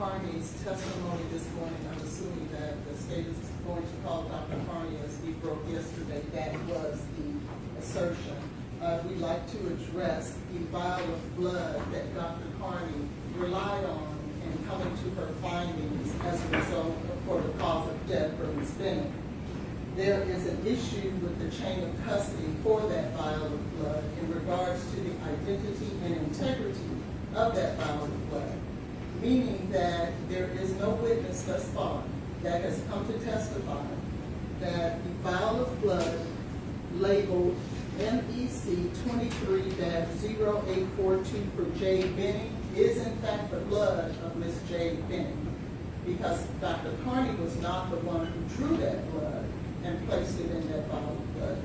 Carney's testimony this morning, I'm assuming that the state is going to call Dr. Carney as we broke yesterday. That was the assertion. We'd like to address the vial of blood that Dr. Carney relied on in coming to her findings as a result of for the cause of death for Ms. Benning. There is an issue with the chain of custody for that vial of blood in regards to the identity and integrity of that vial of blood, meaning that there is no witness thus far that has come to testify that the vial of blood labeled MEC 23-0842 for Jade Benning is in fact the blood of Ms. Jade Benning, because Dr. Carney was not the one who drew that blood and placed it in that vial of blood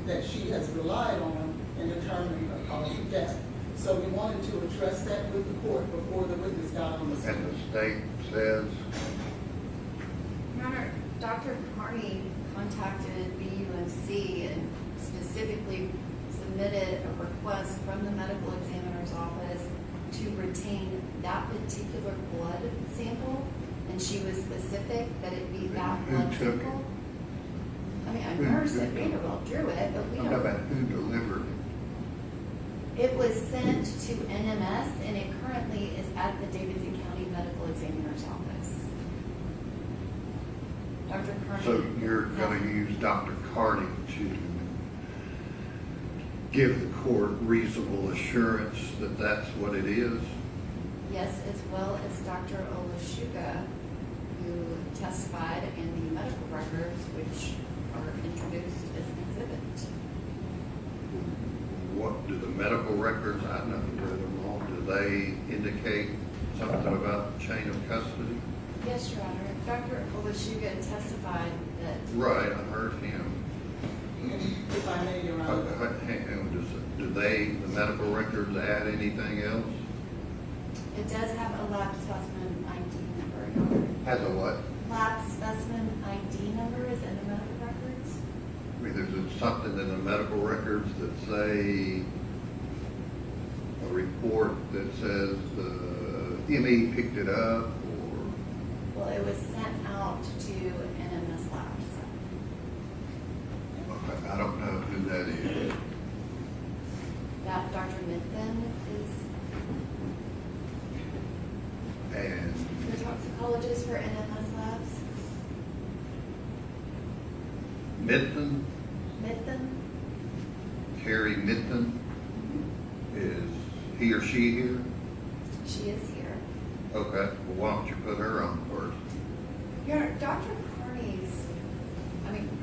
that she has relied on in determining her cause of death. So we wanted to address that with the court before the witness got on the stand. And the state says? Your Honor, Dr. Carney contacted BUMC and specifically submitted a request from the medical examiner's office to retain that particular blood sample, and she was specific that it be that blood sample. I mean, a nurse at Vanderbilt drew it, but we don't. How about who delivered it? It was sent to NMS, and it currently is at the Davidson County Medical Examiner's office. Dr. Carney. So you're going to use Dr. Carney to give the court reasonable assurance that that's what it is? Yes, as well as Dr. Olashuga, who testified in the medical records, which are introduced as an exhibit. What do the medical records, I've never read them all, do they indicate something about the chain of custody? Yes, Your Honor. Dr. Olashuga testified that. Right, I heard him. If I may, Your Honor. Do the medical records add anything else? It does have a lab specimen ID number, Your Honor. Has a what? Lab specimen ID number is in the medical records. I mean, there's something in the medical records that say, a report that says the ME picked it up, or? Well, it was sent out to NMS Labs. Okay, I don't know who that is. That Dr. Mitton is And the toxicologist for NMS Labs. Mitton, Mitton? Carrie Mitton, is he or she here? She is here. Okay, well, why don't you put her on first? Your Honor, Dr. Carney's,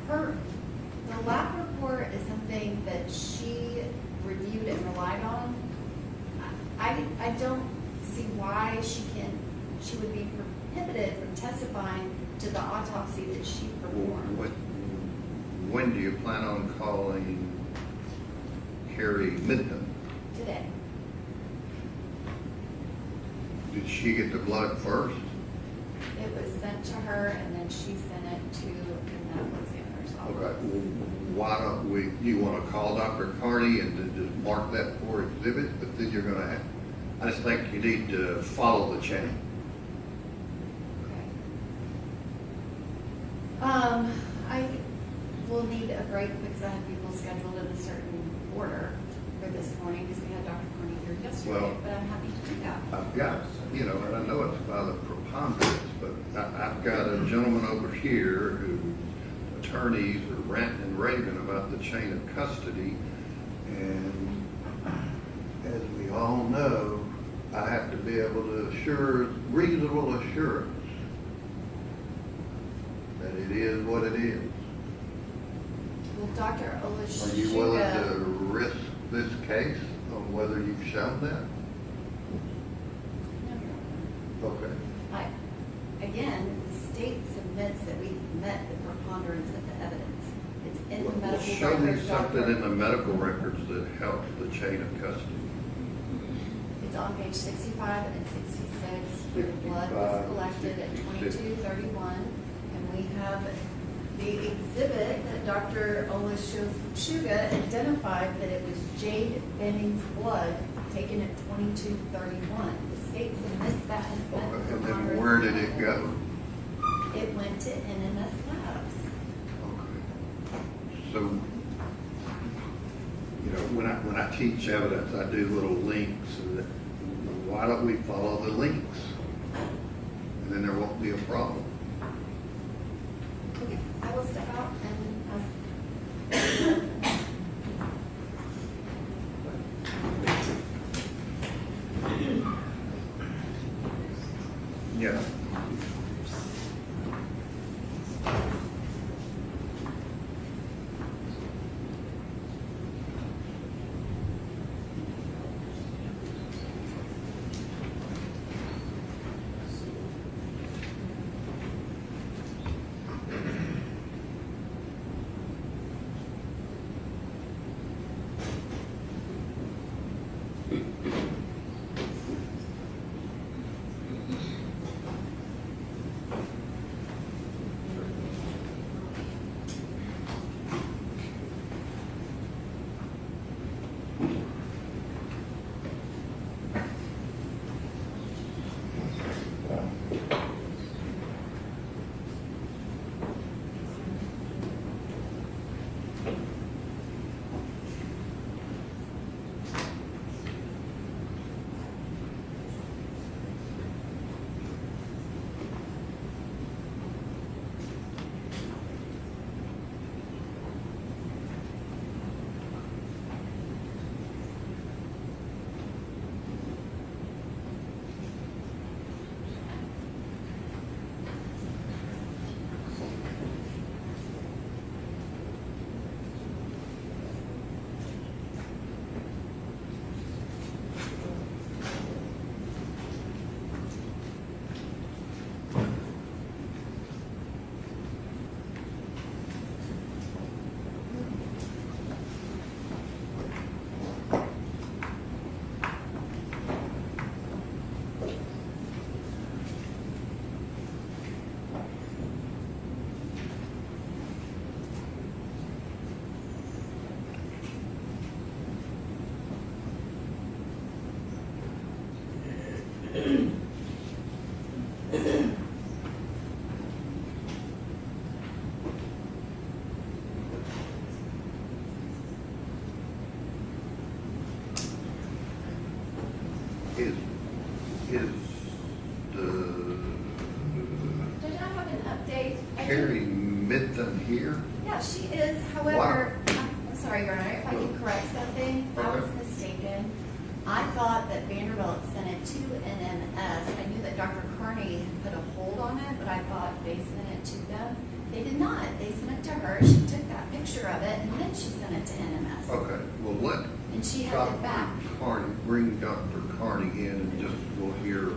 the lab report is something that she reviewed and relied on. I don't see why she would be prohibited from testifying to the autopsy that she performed. When do you plan on calling Carrie Mitton? Today. Did she get the blood first? It was sent to her, and then she sent it to the medical examiner's Okay, office. well, why don't you want to call Dr. Carney and then just mark that for exhibit, but then you're going to have, I just think you need to follow the chain. Okay. I will need a break because I have people scheduled in a certain order for this morning because we had Dr. Carney here yesterday, Well, but I'm happy to do that. I've got, and I know it's by the preponderance, but I've got a gentleman over here who attorneys are ranting and raving about the chain of custody, and as we all know, I have to be able to assure, reasonable assurance that it is what it is. Well, Dr. Olashuga. Are you willing to risk this case on whether you've shown that? No. Okay. Again, the state submits that we've met the preponderance of the evidence. It's in the medical records. Show me something in the medical records that helps the chain of custody. It's on page 65 and 66, where the blood was collected at 22:31, and we have the exhibit that Dr. Olashuga identified that it was Jade Benning's blood taken at 22:31. The state submits that as medical And then preponderance where of did the it go? evidence. It went to NMS labs. Okay. So, you know, when I teach evidence, I do little links, and why don't we follow the links? And then there won't be a problem. Okay, I will step out and ask. Yeah. Is the Did I have an update? Carrie Mitton here? Yeah, she is. However, I'm sorry, Your Honor, if I can correct something, I was Okay. mistaken. I thought that Vanderbilt sent it to NMS. I knew that Dr. Carney had put a hold on it, but I thought they sent it to them. They did not. They sent it to her. She took that picture of it, and then she sent it to NMS. Okay, well, let And she has it back. Dr. Carney, bring Dr. Carney in and just we'll hear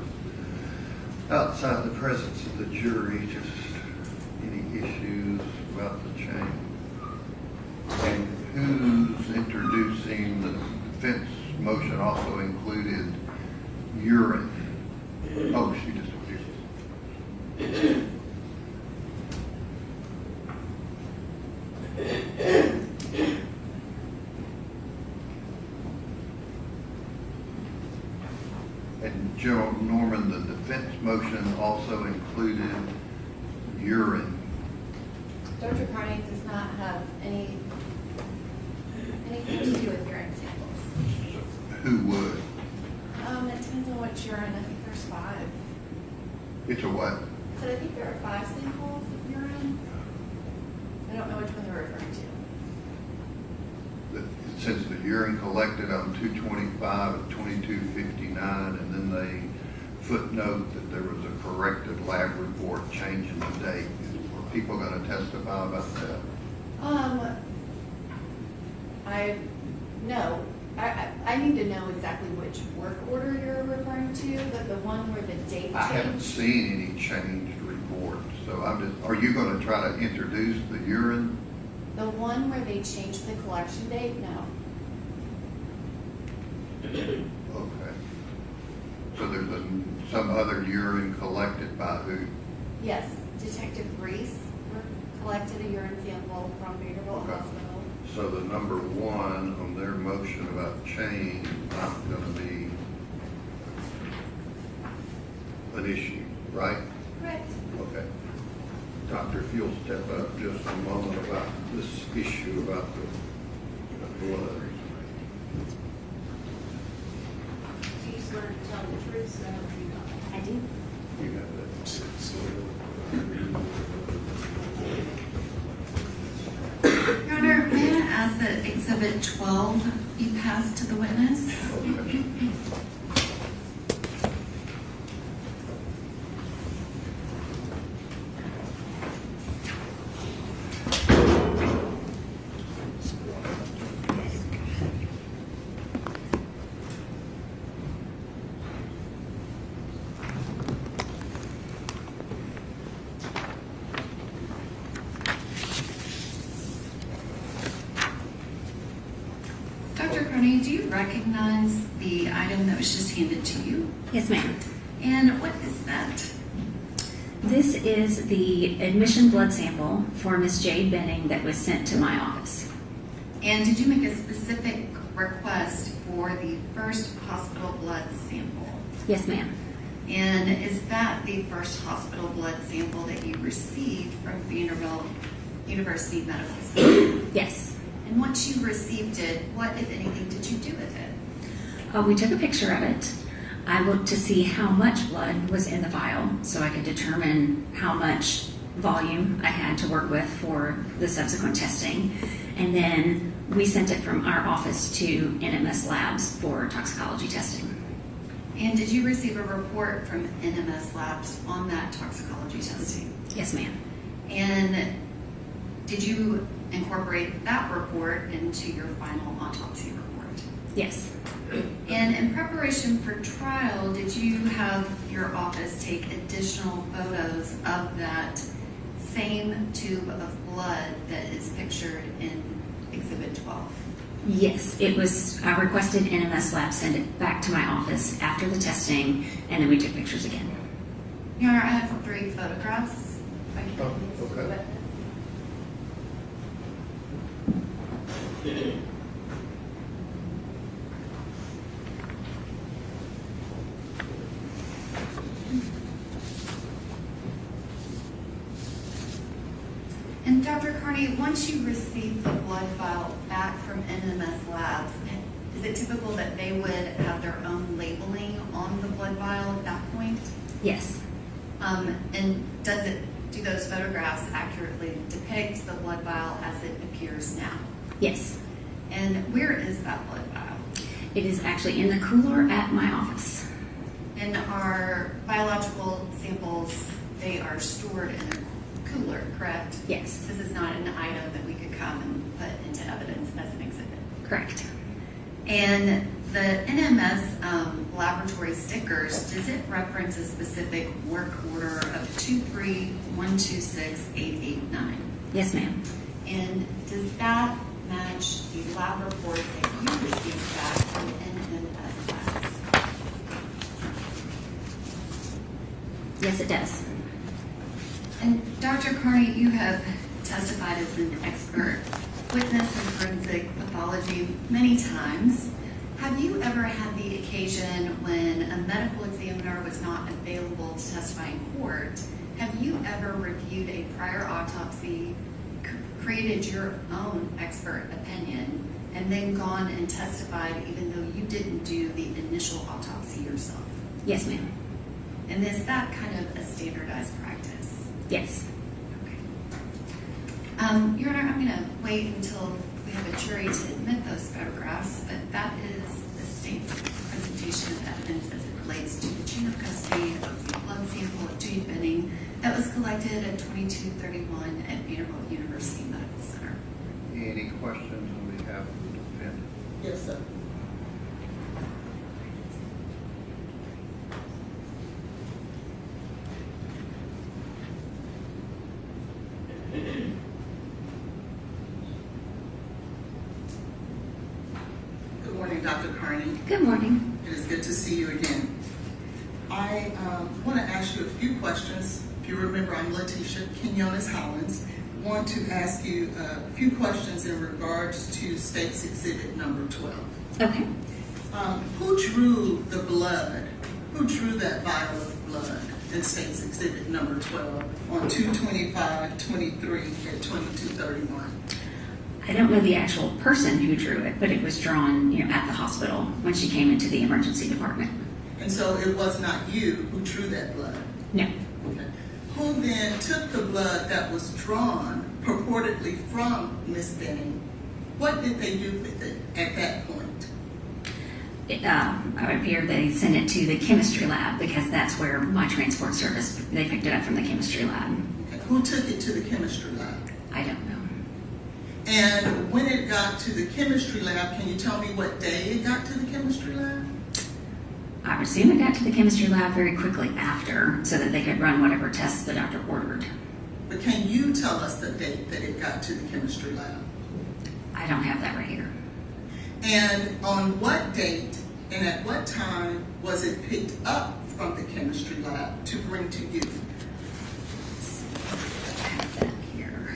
outside the presence of the jury, just any issues about the chain. And who's introducing the defense motion also included urine? Oh, she just did. And General Norman, the defense motion also included urine. Dr. Carney does not have anything to do with urine samples. Who would? It depends on what urine. I think there's 5. It's a what? So I think there are 5 samples of urine. I don't know which one they're referring to. It says the urine collected on 2/25 and 22/59, and then they footnote that there was a corrected lab report changing the date. Are people going to testify about that? No. I need to know exactly which work order you're referring to, but the one where the date I haven't changed. seen any changed reports, so I'm just, are you going to try to introduce the urine? The one where they changed the collection date, no. Okay. So there's some other urine collected by who? Yes, Detective Reese collected a urine sample from Vanderbilt Okay. Hospital. So the number 1 on their motion about change is not going to be an issue, right? Correct. Okay. Doctor, if you'll step up just a moment about this issue about the blood. Do you swear to tell the truth, so help you God? I do. You have that. Your Honor, may I ask that Exhibit 12 be passed to the witness? Okay. Dr. Carney, do you recognize the item that was just handed to you? Yes, ma'am. And what is that? This is the admission blood sample for Miss Jade Benning that was sent to my office. And did you make a specific request for the first hospital blood sample? Yes, ma'am. And is that the first hospital blood sample that you received from Vanderbilt University Medical Center? Yes. And once you received it, what, if anything, did you do with it? We took a picture of it. I looked to see how much blood was in the vial so I could determine how much volume I had to work with for the subsequent testing. And then we sent it from our office to NMS Labs for toxicology testing. And did you receive a report from NMS Labs on that toxicology testing? Yes, ma'am. And did you incorporate that report into your final autopsy report? Yes. And in preparation for trial, did you have your office take additional photos of that same tube of blood that is pictured in Exhibit 12? Yes, it was. I requested NMS Labs send it back to my office after the testing, and then we took pictures again. Your Honor, I have 3 photographs. If I can Oh, okay. And Dr. Carney, once you receive the blood vial back from NMS Labs, is it typical that they would have their own labeling on the blood vial at that point? Yes. And do those photographs accurately depict the blood vial as it appears now? Yes. And where is that blood vial? It is actually in the cooler at my office. And our biological samples, they are stored in a cooler, correct? Yes. This is not an item that we could come and put into evidence as an exhibit. Correct. And the NMS laboratory stickers, does it reference a specific work order of 23126-889? Yes, ma'am. And does that match the lab report that you received back from NMS Labs? Yes, it does. And Dr. Carney, you have testified as an expert witness in forensic pathology many times. Have you ever had the occasion when a medical examiner was not available to testify in court? Have you ever reviewed a prior autopsy, created your own expert opinion, and then gone and testified even though you didn't do the initial autopsy yourself? Yes, ma'am. And is that kind of a standardized practice? Yes. Okay. Your Honor, I'm going to wait until we have a jury to admit those photographs, but that is the state's presentation of evidence as it relates to the chain of custody of the blood sample of Jade Benning that was collected at 2231 at Vanderbilt University Medical Center. Any questions on behalf of the defendant? Yes, sir. Good morning, Dr. Carney. Good morning. It is good to see you again. I want to ask you a few questions. If you remember, I'm Letitia Quinones-Hollins. Want to ask you a few questions in regards to State's Exhibit number 12. Okay. Who drew the blood? Who drew that vial of blood in State's Exhibit number 12 on 2/25/23 at 22:31? I don't know the actual person who drew it, but it was drawn, at the hospital when she came into the emergency department. And so it was not you who drew that blood? No. Okay. Who then took the blood that was drawn purportedly from Miss Benning? What did they do with it at that point? I would appear they sent it to the chemistry lab because that's where my transport service, they picked it up from the chemistry lab. Okay. Who took it to the chemistry lab? I don't know. And when it got to the chemistry lab, can you tell me what day it got to the chemistry lab? I would assume it got to the chemistry lab very quickly after so that they could run whatever tests the doctor ordered. But can you tell us the date that it got to the chemistry lab? I don't have that right here. And on what date and at what time was it picked up from the chemistry lab to bring to you? Let's see if I have that here.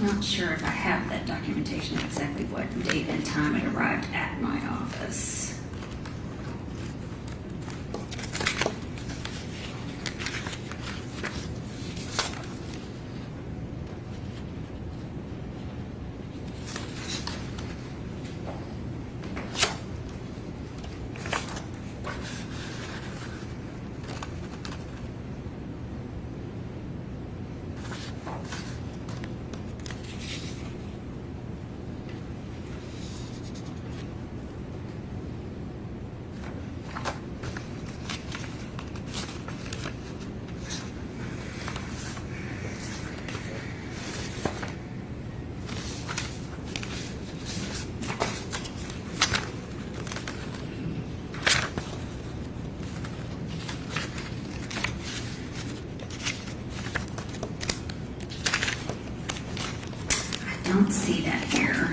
Not sure if I have that documentation of exactly what date and time it arrived at my office. I don't see that here.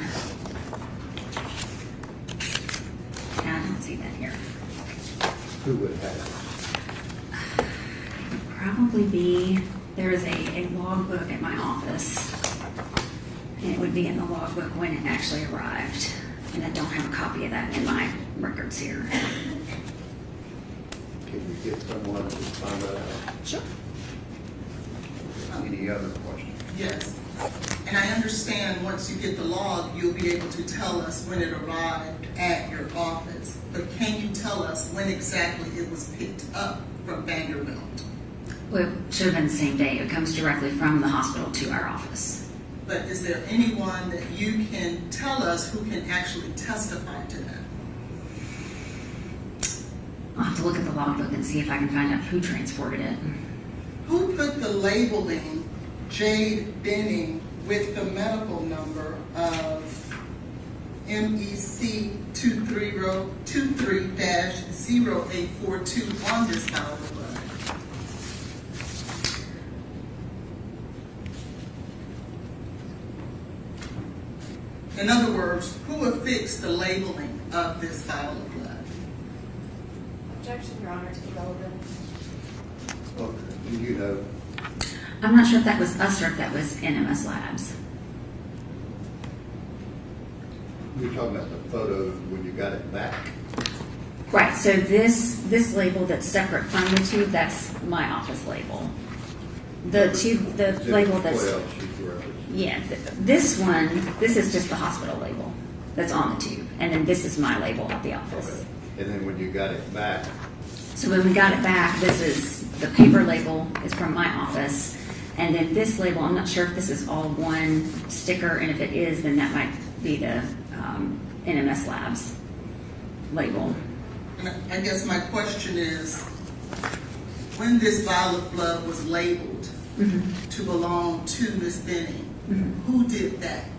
I don't see that here. Who would have It would probably be, there is a logbook at my office. And it would be in the logbook when it actually arrived. And I don't have a copy of that in my records here. it? Can you get someone to find that out? Sure. Any other questions? Yes. And I understand once you get the log, you'll be able to tell us when it arrived at your office. But can you tell us when exactly it was picked up from Vanderbilt? Well, it should have been the same day. It comes directly from the hospital to our office. But is there anyone that you can tell us who can actually testify to that? I'll have to look at the logbook and see if I can find out who transported it. Who put the labeling Jade Benning with the medical number of MEC 23-0842 on this vial of blood? In other words, who affixed the labeling of this vial of blood? Objection, Your Honor, to the relevant. Okay, do you know? I'm not sure if that was us or if that was NMS Labs. You're talking about the photo when you got it back? Right, so this label that's separate from the tube, that's my office label. The tube, the Exhibit label that's, 12, she's referencing. yeah, this one, this is just the hospital label that's on the tube. And then this is my label at the office. Okay. And then when you got it back, So when we got it back, this is, the paper label is from my office. And then this label, I'm not sure if this is all one sticker, and if it is, then that might be the NMS Labs label. And I guess my question is, when this vial of blood was labeled to belong to Miss Benning, who did that?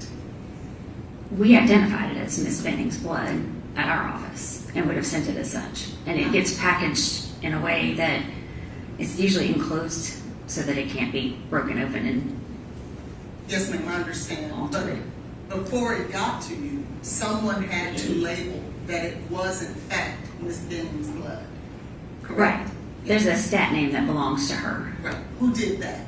We identified it as Miss Benning's blood at our office and would have sent it as such. And it gets packaged in a way that It's usually enclosed so that it can't be broken open and Yes, ma'am, I understand. altered. But before it got to you, someone had to label that it was in fact Miss Benning's blood. Right. There's a stat name that belongs to her. Right. Who did that?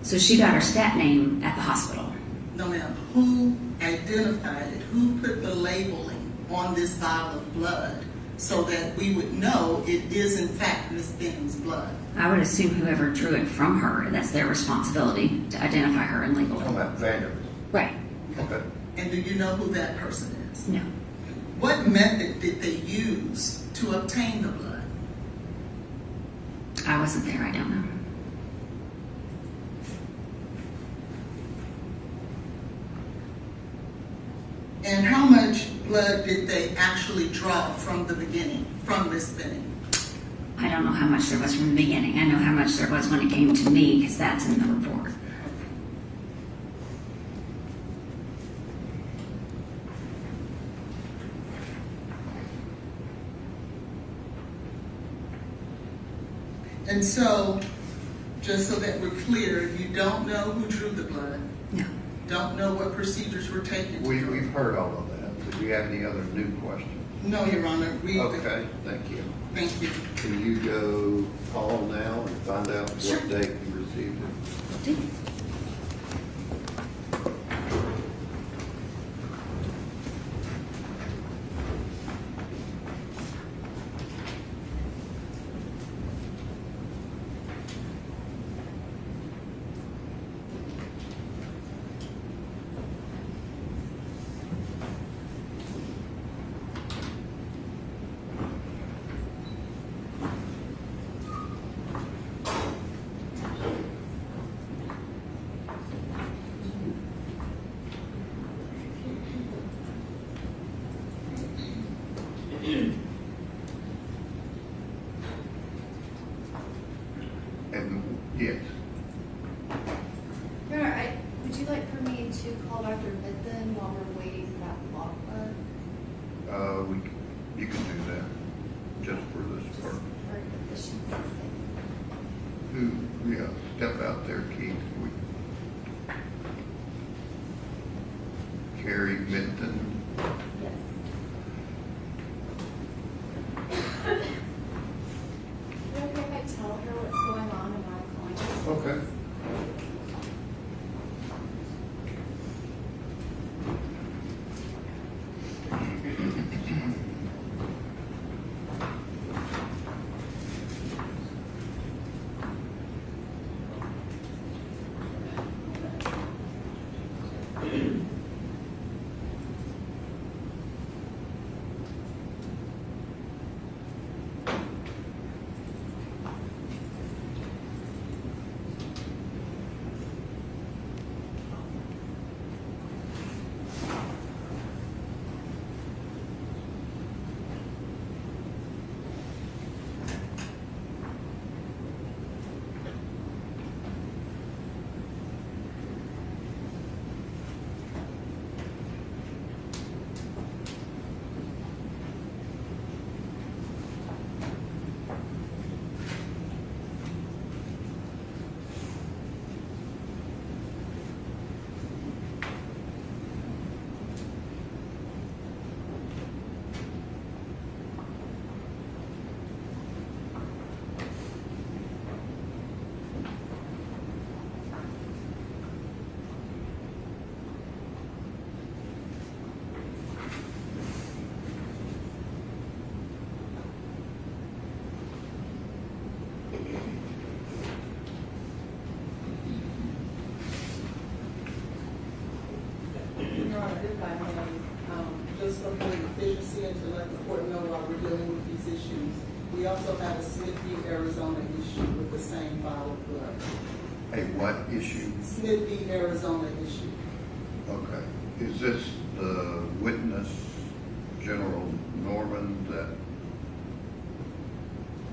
So she got her stat name at the hospital. No, ma'am. Who identified it? Who put the labeling on this vial of blood so that we would know it is in fact Miss Benning's blood? I would assume whoever drew it from her, that's their responsibility to identify her and label Talking it. about Vanderbilt. Right. Okay. And do you know who that person is? No. What method did they use to obtain the blood? I wasn't there. I don't know. And how much blood did they actually draw from the beginning, from Miss Benning? I don't know how much there was from the beginning. I know how much there was when it came to me because that's in the report. And so, just so that we're clear, you don't know who drew the blood, No. don't know what procedures were taken to draw. We've heard all of that. Do you have any other new questions? No, Your Honor, Okay, thank you. Thank you. Can you go call now and find out Sure. what date you received it? And, yes, Your Honor, would you like for me to call Dr. Mitton while we're waiting for that blood? you can do that, just for this Just part. for efficiency's sake. Who, yeah, step out there, Keith. Carrie Mitton. Yes. Is it okay if I tell her what's going on and why I'm calling her? Okay. Your Honor, if I may, just for more efficiency and to let the court know while we're dealing with these issues, we also have a Smithview, Arizona issue with the same vial of blood. A what issue? Smithview, Arizona issue. Okay. Is this the witness, General Norman, that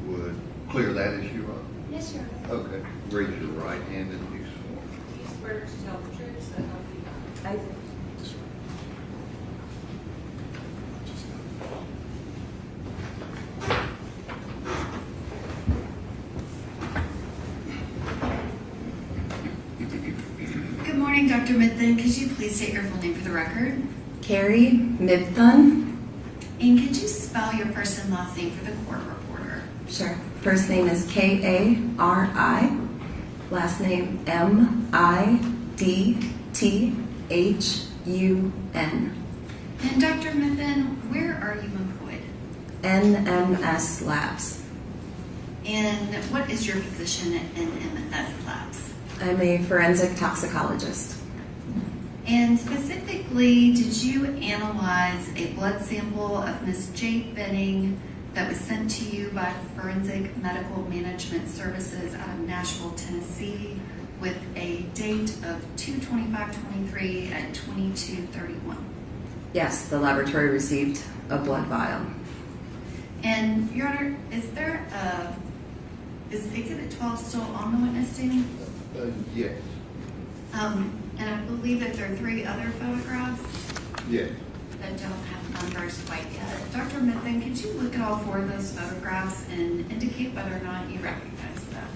would clear that issue up? Yes, Your Honor. Okay. Raise your right hand and you swear. Do you swear to tell the truth, so help you God? I do. morning, Dr. Mitton. Could you please state your full name for the record? Carrie Mitton. And could you spell your first and last name for the court reporter? Sure. First name is Kari. Last name Middthun. And Dr. Mitton, where are you employed? NMS Labs. And what is your position at NMS Labs? I'm a forensic toxicologist. And specifically, did you analyze a blood sample of Miss Jade Benning that was sent to you by Forensic Medical Management Services out of Nashville, Tennessee, with a date of 2/25/23 at 22:31? Yes, the laboratory received a blood vial. And Your Honor, is Exhibit 12 still on the witness stand? Yes, And I believe that there are 3 other photographs yes. that don't have numbers quite yet. Dr. Mitton, could you look at all 4 of those photographs and indicate whether or not you recognize them?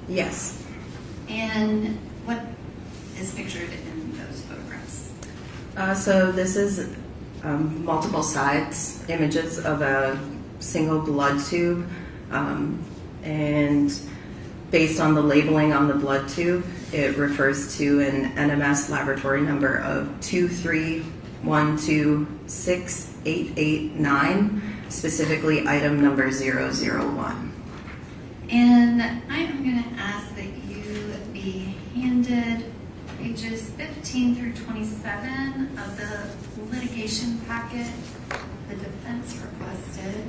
Yes. And what is pictured in those photographs? So this is multiple sides, images of a single blood tube, and based on the labeling on the blood tube, it refers to an NMS laboratory number of 231268889, specifically item number 001. And I am going to ask that you be handed pages 15 through 27 of the litigation packet the defense requested.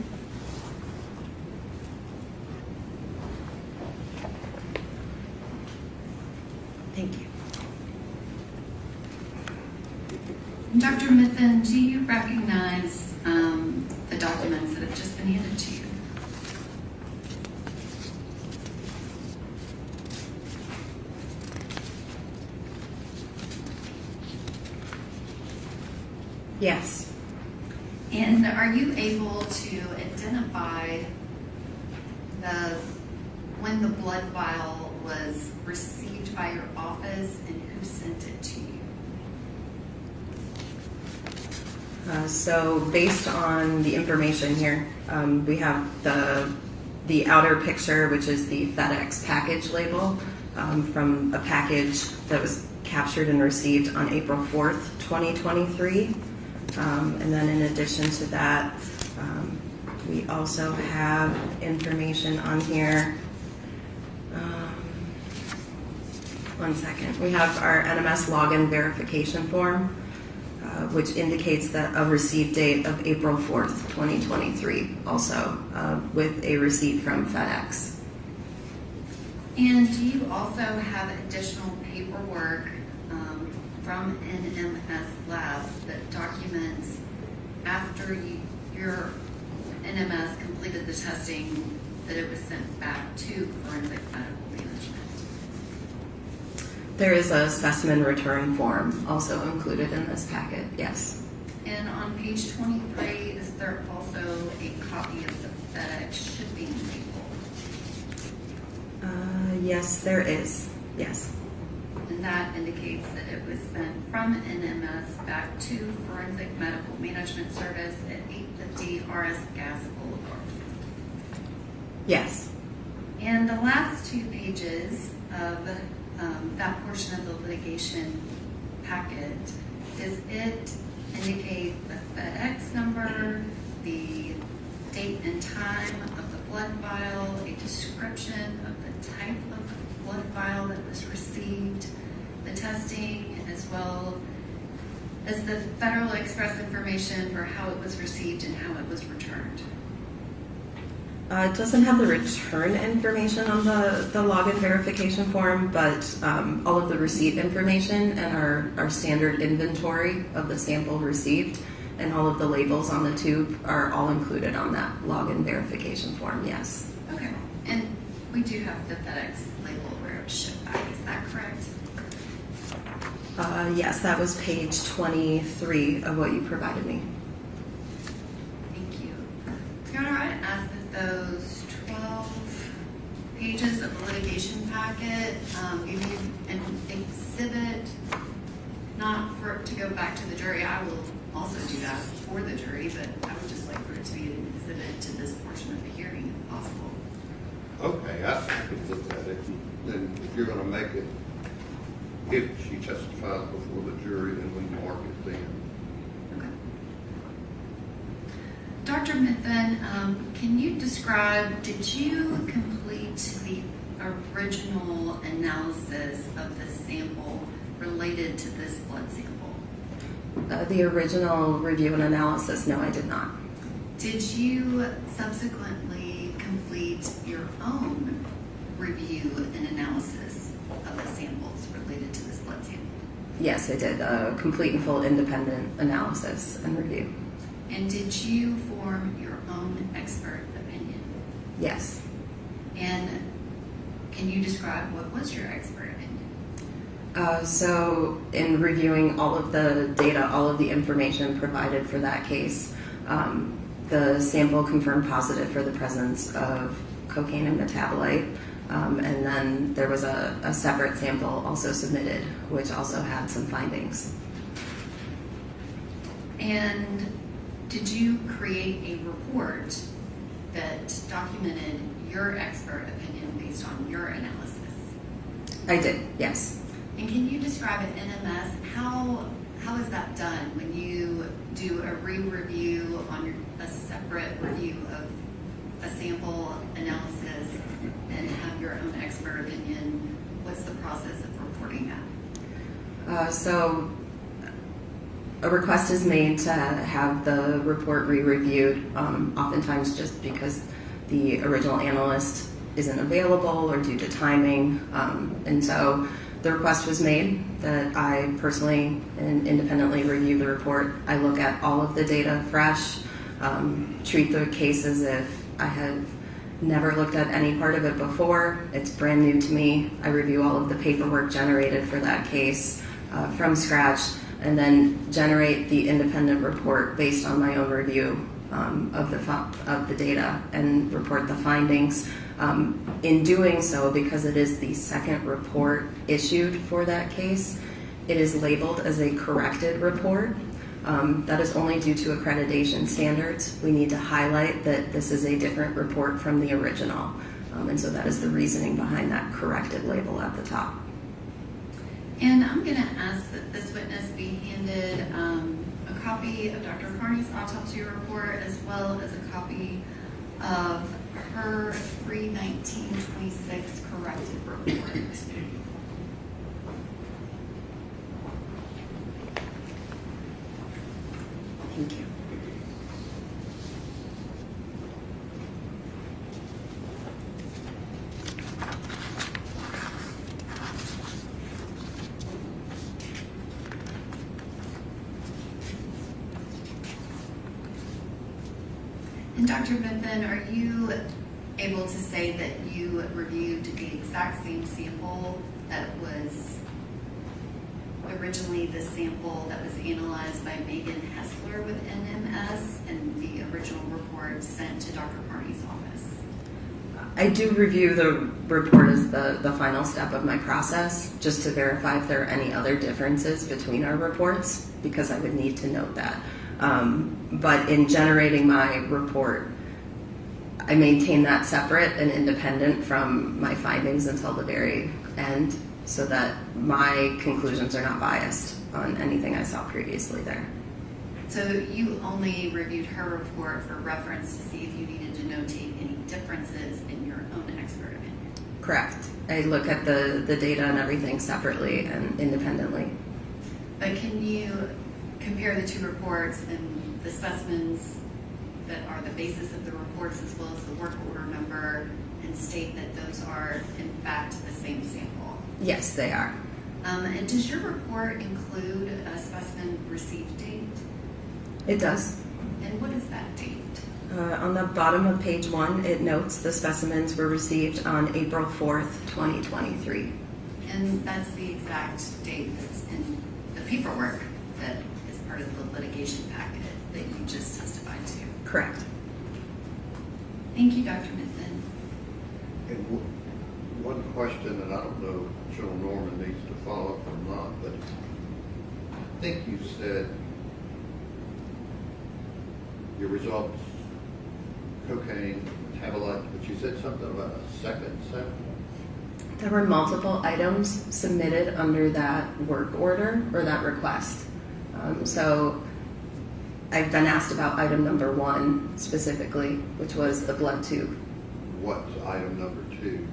Thank you. Dr. Mitton, do you recognize the documents that have just been handed to you? Yes. And are you able to identify when the blood vial was received by your office and who sent it to you? So based on the information here, we have the outer picture, which is the FedEx package label from a package that was captured and received on April 4th, 2023. And then in addition to that, we also have information on here. One second. We have our NMS login verification form, which indicates that a receipt date of April 4th, 2023, also with a receipt from FedEx. And do you also have additional paperwork from NMS Labs that documents after your NMS completed the testing that it was sent back to Forensic Medical Management? There is a specimen return form also included in this packet, yes. And on page 23, is there also a copy of the FedEx shipping label? Yes, there is, yes. And that indicates that it was sent from NMS back to Forensic Medical Management Service at 850 RS Gas Boulevard. Yes. And the last 2 pages of that portion of the litigation packet, does it indicate the FedEx number, the date and time of the blood vial, a description of the type of blood vial that was received, the testing, as well as the Federal Express information for how it was received and how it was returned? It doesn't have the return information on the login verification form, but all of the receipt information and our standard inventory of the sample received and all of the labels on the tube are all included on that login verification form, yes. Okay. And we do have the FedEx label where it was shipped back, is that correct? Yes, that was page 23 of what you provided me. Thank you. Your Honor, I ask that those packet, give you an exhibit, not for to go back to the jury. I will also do that for the jury, but I would just like for it to be an exhibit to this portion of the hearing if possible. Okay, I could look at it. Then if you're gonna make it, if she testifies before the jury, then we mark it then. Okay. Dr. Mitton, can you describe, did you complete the original analysis of the sample related to this blood sample? The original review and analysis, no, I did not. Did you subsequently complete your own review and analysis of the samples related to this blood sample? Yes, I did a complete and full independent analysis and review. And did you form your own expert opinion? Yes. And can you describe what was your expert opinion? So in reviewing all of the data, all of the information provided for that case, the sample confirmed positive for the presence of cocaine and metabolite. And then there was a separate sample also submitted, which also had some findings. And did you create a report that documented your expert opinion based on your analysis? I did, yes. And can you describe at NMS, how is that done when you do a re-review on a separate review of a sample analysis and have your own expert opinion? What's the process of reporting that? So a request is made to have the report re-reviewed, oftentimes just because the original analyst isn't available or due to timing. And so the request was made that I personally and independently review the report. I look at all of the data fresh, treat the case as if I have never looked at any part of it before. It's brand new to me. I review all of the paperwork generated for that case from scratch, and then generate the independent report based on my own review of the data and report the findings. In doing so, because it is the second report issued for that case, it is labeled as a corrected report. That is only due to accreditation standards. We need to highlight that this is a different report from the original. And so that is the reasoning behind that corrected label at the top. And I'm going to ask that this witness be handed a copy of Dr. Carney's autopsy report as well as a copy of her 3/19/26 corrected report. Thank you. And Dr. Mitton, are you able to say that you reviewed the exact same sample that was originally the sample that was analyzed by Megan Hessler with NMS and the original report sent to Dr. Carney's office? I do review the report as the final step of my process, just to verify if there are any other differences between our reports, because I would need to note that. But in generating my report, I maintain that separate and independent from my findings until the very end, so that my conclusions are not biased on anything I saw previously there. So you only reviewed her report for reference to see if you needed to notate any differences in your own expert opinion? Correct. I look at the data and everything separately and independently. But can you compare the two reports and the specimens that are the basis of the reports as well as the work order number and state that those are in fact the same sample? Yes, they are. And does your report include a specimen received date? It does. And what is that date? On the bottom of page 1, it notes the specimens were received on April 4th, 2023. And that's the exact date that's in the paperwork that is part of the litigation packet that you just testified to. Correct. Thank you, Dr. Mitton. And One question, and I don't know if Joe Norman needs to follow up or not, but I think you said your results, cocaine, metabolite, but you said something about a second sample? There were multiple items submitted under that work order or that request. So I've been asked about item number 1 specifically, which was the blood tube. What's item number 2?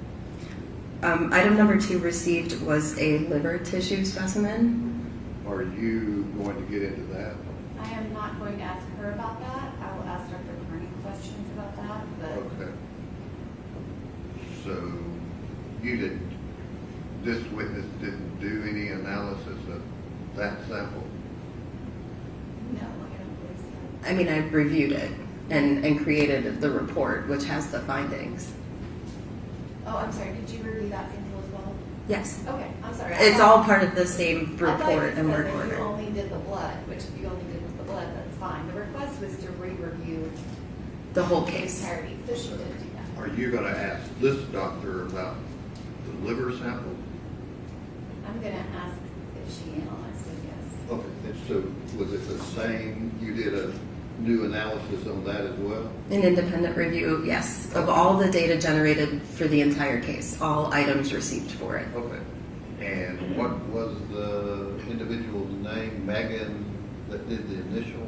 Item number 2 received was a liver tissue specimen. Are you going to get into that? I am not going to ask her about that. I will ask Dr. Carney questions about that, but Okay. So you didn't, this witness didn't do any analysis of that sample? no, I don't believe so. I mean, I reviewed it and created the report, which has the findings. Oh, I'm sorry, did you review that sample as well? Yes. Okay, I'm sorry. It's all part of the same I thought you report and said work that order. You only did the blood, which if you only did with the blood, that's fine. The request was to re-review The whole the case. entirety, so she did do that. Are you going to ask this doctor about the liver sample? I'm gonna ask if she analyzed it, yes. Okay. And so was it the same, you did a new analysis on that as well? An independent review, yes, of all the data generated for the entire case, all items received for it. Okay. And what was the individual's name, Megan, that did the initial?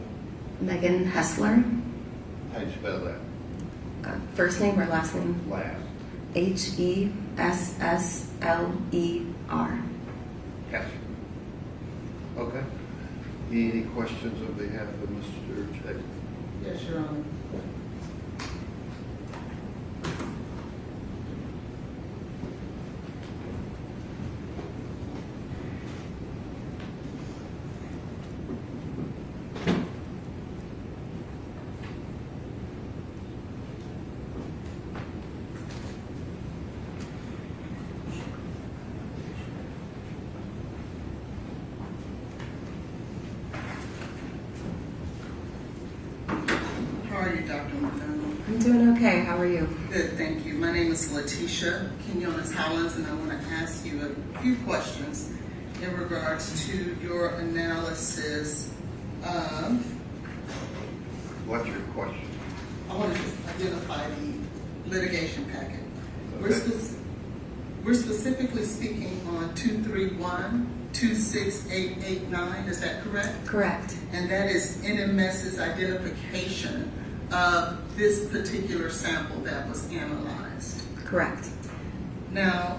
Megan Hessler, How do you spell that? first name or last name? Last. Hessler. Yes. Okay. Any questions on behalf of Mr. Jade? Yes, Your Honor. How are you, Dr. McDonald? I'm doing okay. How are you? Good, thank you. My name is Letitia Quinones-Hollins, and I want to ask you a few questions in regards to your analysis of, What's your question? I want to just identify the litigation packet. Okay. We're specifically speaking on 231-26889, is that correct? Correct. And that is NMS's identification of this particular sample that was analyzed. Correct. Now,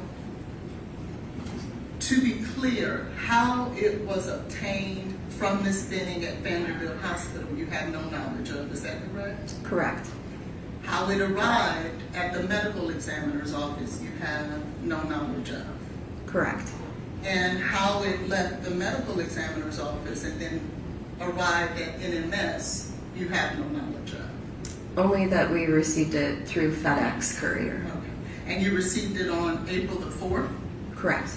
to be clear, how it was obtained from Ms. Benning at Vanderbilt Hospital, you have no knowledge of, is that correct? Correct. How it arrived at the medical examiner's office, you have no knowledge of. Correct. And how it left the medical examiner's office and then arrived at NMS, you have no knowledge of. Only that we received it through FedEx courier. Okay. And you received it on April the 4th, Correct.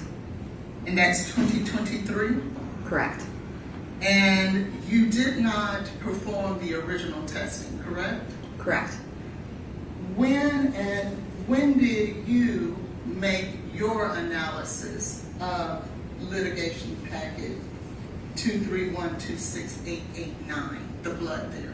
and that's 2023? Correct. And you did not perform the original testing, correct? Correct. When did you make your analysis of litigation packet 231-26889, the blood there?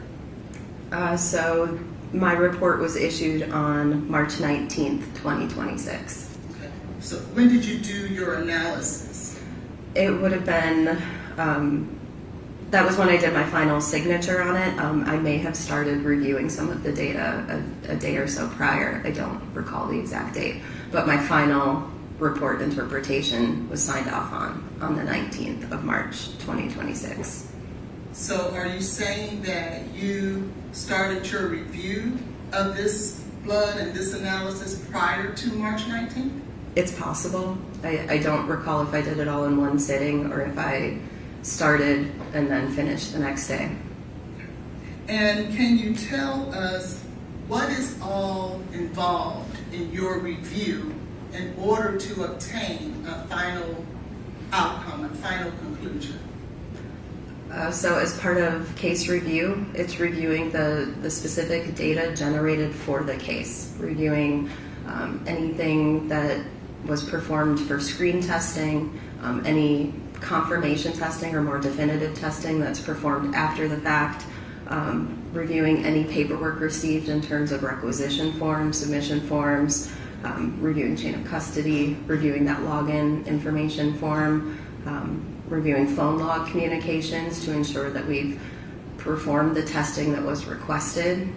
So my report was issued on March 19th, 2026. Okay. So when did you do your analysis? It would have been, that was when I did my final signature on it. I may have started reviewing some of the data a day or so prior. I don't recall the exact date, but my final report interpretation was signed off on the 19th of March, 2026. So are you saying that you started your review of this blood and this analysis prior to March 19th? It's possible. I don't recall if I did it all in one sitting or if I started and then finished the next day. And can you tell us what is all involved in your review in order to obtain a final outcome, a final conclusion? So as part of case review, it's reviewing the specific data generated for the case, reviewing anything that was performed for screen testing, any confirmation testing or more definitive testing that's performed after the fact, reviewing any paperwork received in terms of requisition forms, submission forms, reviewing chain of custody, reviewing that login information form, reviewing phone log communications to ensure that we've performed the testing that was requested,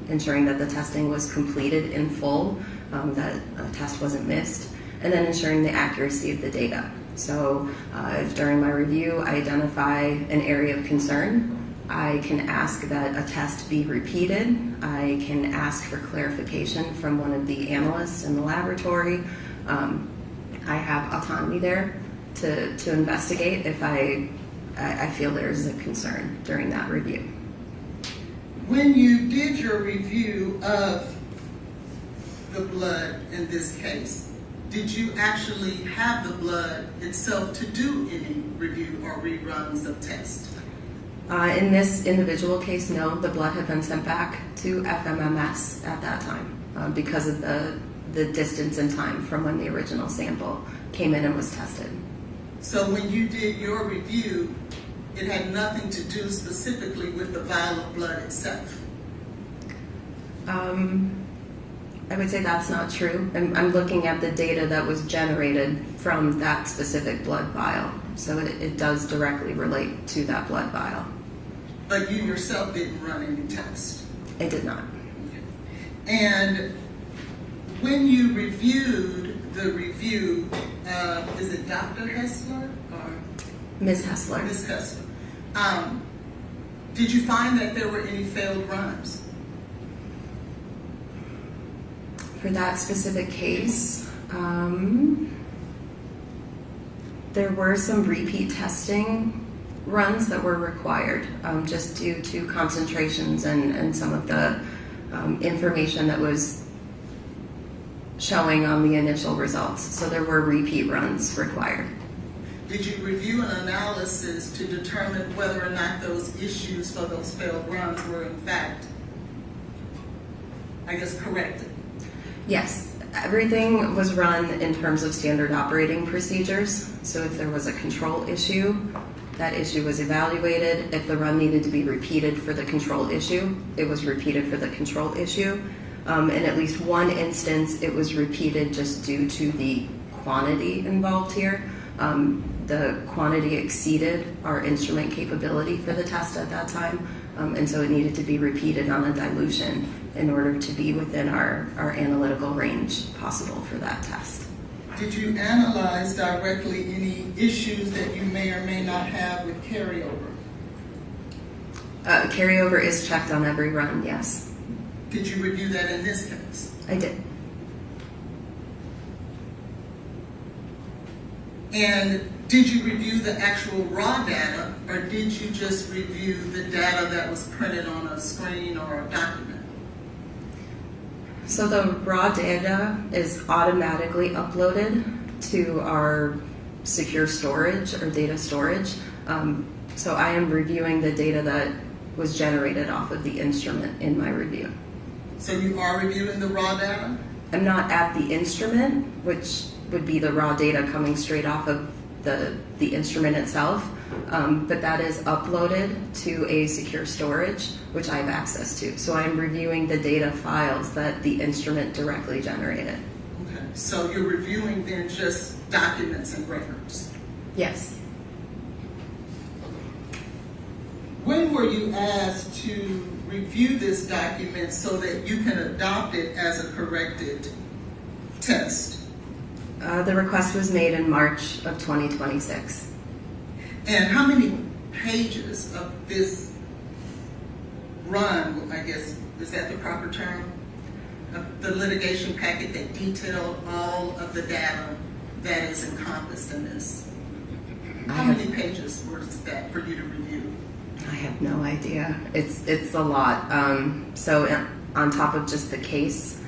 ensuring that the testing was completed in full, that a test wasn't missed, and then ensuring the accuracy of the data. So if during my review I identify an area of concern, I can ask that a test be repeated. I can ask for clarification from one of the analysts in the laboratory. I have autonomy there to investigate if I feel there's a concern during that review. When you did your review of the blood in this case, did you actually have the blood itself to do any review or reruns of tests? In this individual case, no, the blood had been sent back to FMMS at that time because of the distance in time from when the original sample came in and was tested. So when you did your review, it had nothing to do specifically with the vial of blood itself? I would say that's not true. I'm looking at the data that was generated from that specific blood vial. So it does directly relate to that blood vial. But you yourself didn't run any tests? I did not. And when you reviewed the review, is it Dr. Hessler or? Ms. Hessler. Ms. Hessler. Did you find that there were any failed runs? For that specific case, there were some repeat testing runs that were required just due to concentrations and some of the information that was showing on the initial results. So there were repeat runs required. Did you review an analysis to determine whether or not those issues for those failed runs were in fact, I guess, corrected? Yes, everything was run in terms of standard operating procedures. So if there was a control issue, that issue was evaluated. If the run needed to be repeated for the control issue, it was repeated for the control issue. In at least one instance, it was repeated just due to the quantity involved here. The quantity exceeded our instrument capability for the test at that time, and so it needed to be repeated on a dilution in order to be within our analytical range possible for that test. Did you analyze directly any issues that you may or may not have with carryover? Carryover is checked on every run, yes. Did you review that in this case? I did. And did you review the actual raw data, or did you just review the data that was printed on a screen or a document? So the raw data is automatically uploaded to our secure storage or data storage. So I am reviewing the data that was generated off of the instrument in my review. So you are reviewing the raw data? I'm not at the instrument, which would be the raw data coming straight off of the instrument itself, but that is uploaded to a secure storage, which I have access to. So I'm reviewing the data files that the instrument directly generated. Okay, so you're reviewing then just documents and records? Yes. When were you asked to review this document so that you can adopt it as a corrected test? The request was made in March of 2026. And how many pages of this run, I guess, is that the proper term? Of the litigation packet that detailed all of the data that is encompassed in this? How many pages was that for you to review? I have no idea. It's a lot. So on top of just the case,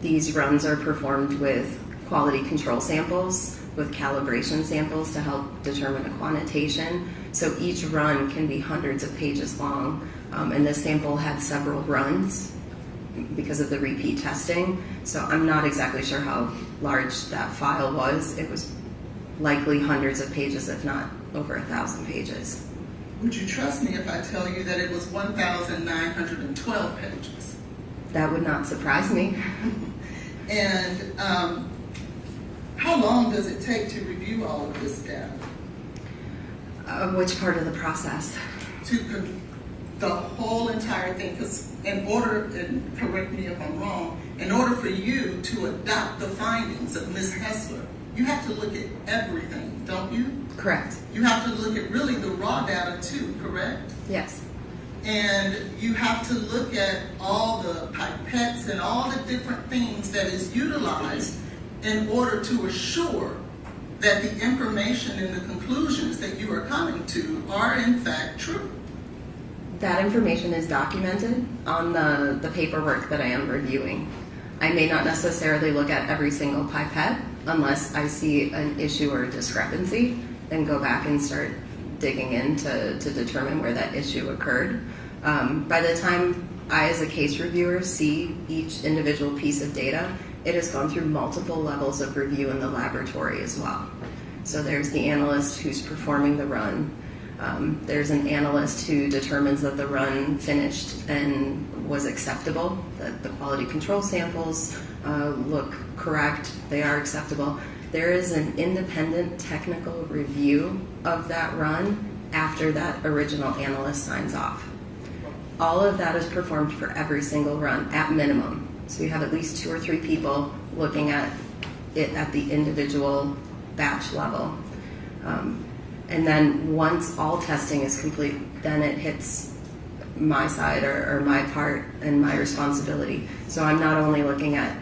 these runs are performed with quality control samples, with calibration samples to help determine a quantitation. So each run can be hundreds of pages long, and this sample had several runs. because of the repeat testing. So I'm not exactly sure how large that file was. It was likely hundreds of pages, if not over 1,000 pages. Would you trust me if I tell you that it was 1,912 pages? That would not surprise me. And how long does it take to review all of this data? Which part of the process? The whole entire thing, because in order, and correct me if I'm wrong, in order for you to adopt the findings of Ms. Hessler, you have to look at everything, don't you? Correct. You have to look at really the raw data too, correct? Yes. And you have to look at all the pipettes and all the different things that is utilized in order to assure that the information and the conclusions that you are coming to are in fact true. That information is documented on the paperwork that I am reviewing. I may not necessarily look at every single pipette unless I see an issue or a discrepancy, then go back and start digging in to determine where that issue occurred. By the time I, as a case reviewer, see each individual piece of data, it has gone through multiple levels of review in the laboratory as well. So there's the analyst who's performing the run. There's an analyst who determines that the run finished and was acceptable, that the quality control samples look correct, they are acceptable. There is an independent technical review of that run after that original analyst signs off. All of that is performed for every single run at minimum. So you have at least 2 or 3 people looking at it at the individual batch level. And then once all testing is complete, then it hits my side or my part and my responsibility. So I'm not only looking at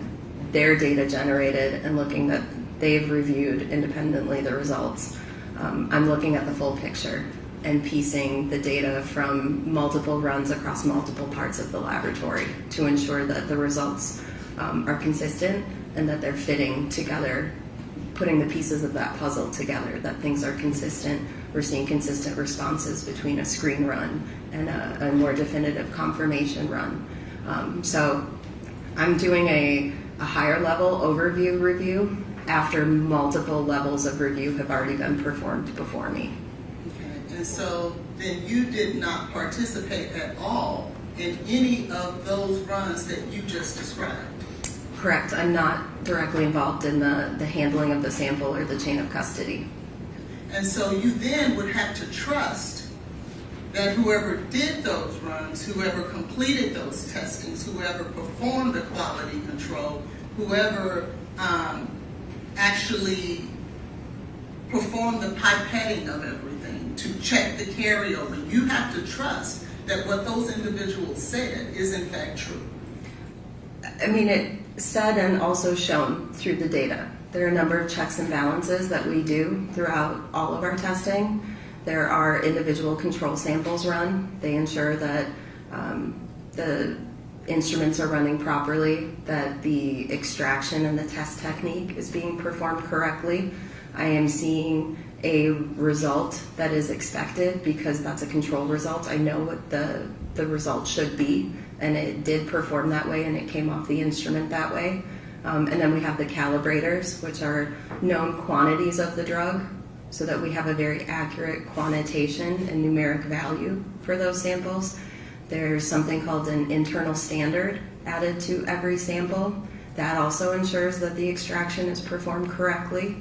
their data generated and looking that they've reviewed independently the results, I'm looking at the full picture and piecing the data from multiple runs across multiple parts of the laboratory to ensure that the results are consistent and that they're fitting together, putting the pieces of that puzzle together, that things are consistent. We're seeing consistent responses between a screen run and a more definitive confirmation run. So I'm doing a higher level overview review after multiple levels of review have already been performed before me. Okay. And so then you did not participate at all in any of those runs that you just described? Correct. I'm not directly involved in the handling of the sample or the chain of custody. And so you then would have to trust that whoever did those runs, whoever completed those testings, whoever performed the quality control, whoever actually performed the pipetting of everything to check the carryover, you have to trust that what those individuals said is in fact true. I mean, it said and also shown through the data. There are a number of checks and balances that we do throughout all of our testing. There are individual control samples run. They ensure that the instruments are running properly, that the extraction and the test technique is being performed correctly. I am seeing a result that is expected because that's a control result. I know what the result should be, and it did perform that way, and it came off the instrument that way. And then we have the calibrators, which are known quantities of the drug, so that we have a very accurate quantitation and numeric value for those samples. There's something called an internal standard added to every sample. That also ensures that the extraction is performed correctly.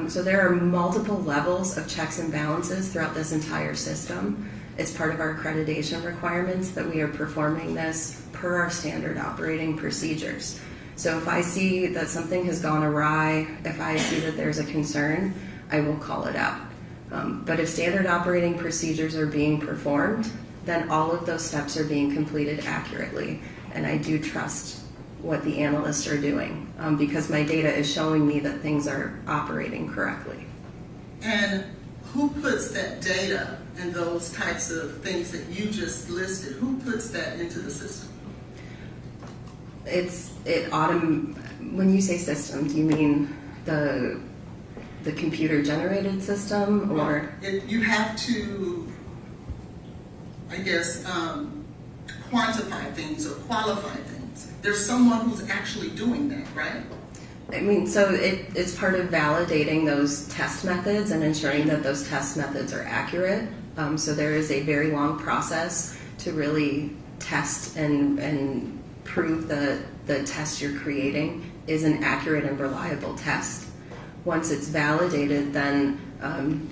So there are multiple levels of checks and balances throughout this entire system. It's part of our accreditation requirements that we are performing this per our standard operating procedures. So if I see that something has gone awry, if I see that there's a concern, I will call it out. But if standard operating procedures are being performed, then all of those steps are being completed accurately. And I do trust what the analysts are doing because my data is showing me that things are operating correctly. And who puts that data and those types of things that you just listed, who puts that into the system? When you say system, do you mean the computer generated system, or? You have to, I guess, quantify things or qualify things. There's someone who's actually doing that, right? I mean, so it's part of validating those test methods and ensuring that those test methods are accurate. So there is a very long process to really test and prove that the test you're creating is an accurate and reliable test. Once it's validated, then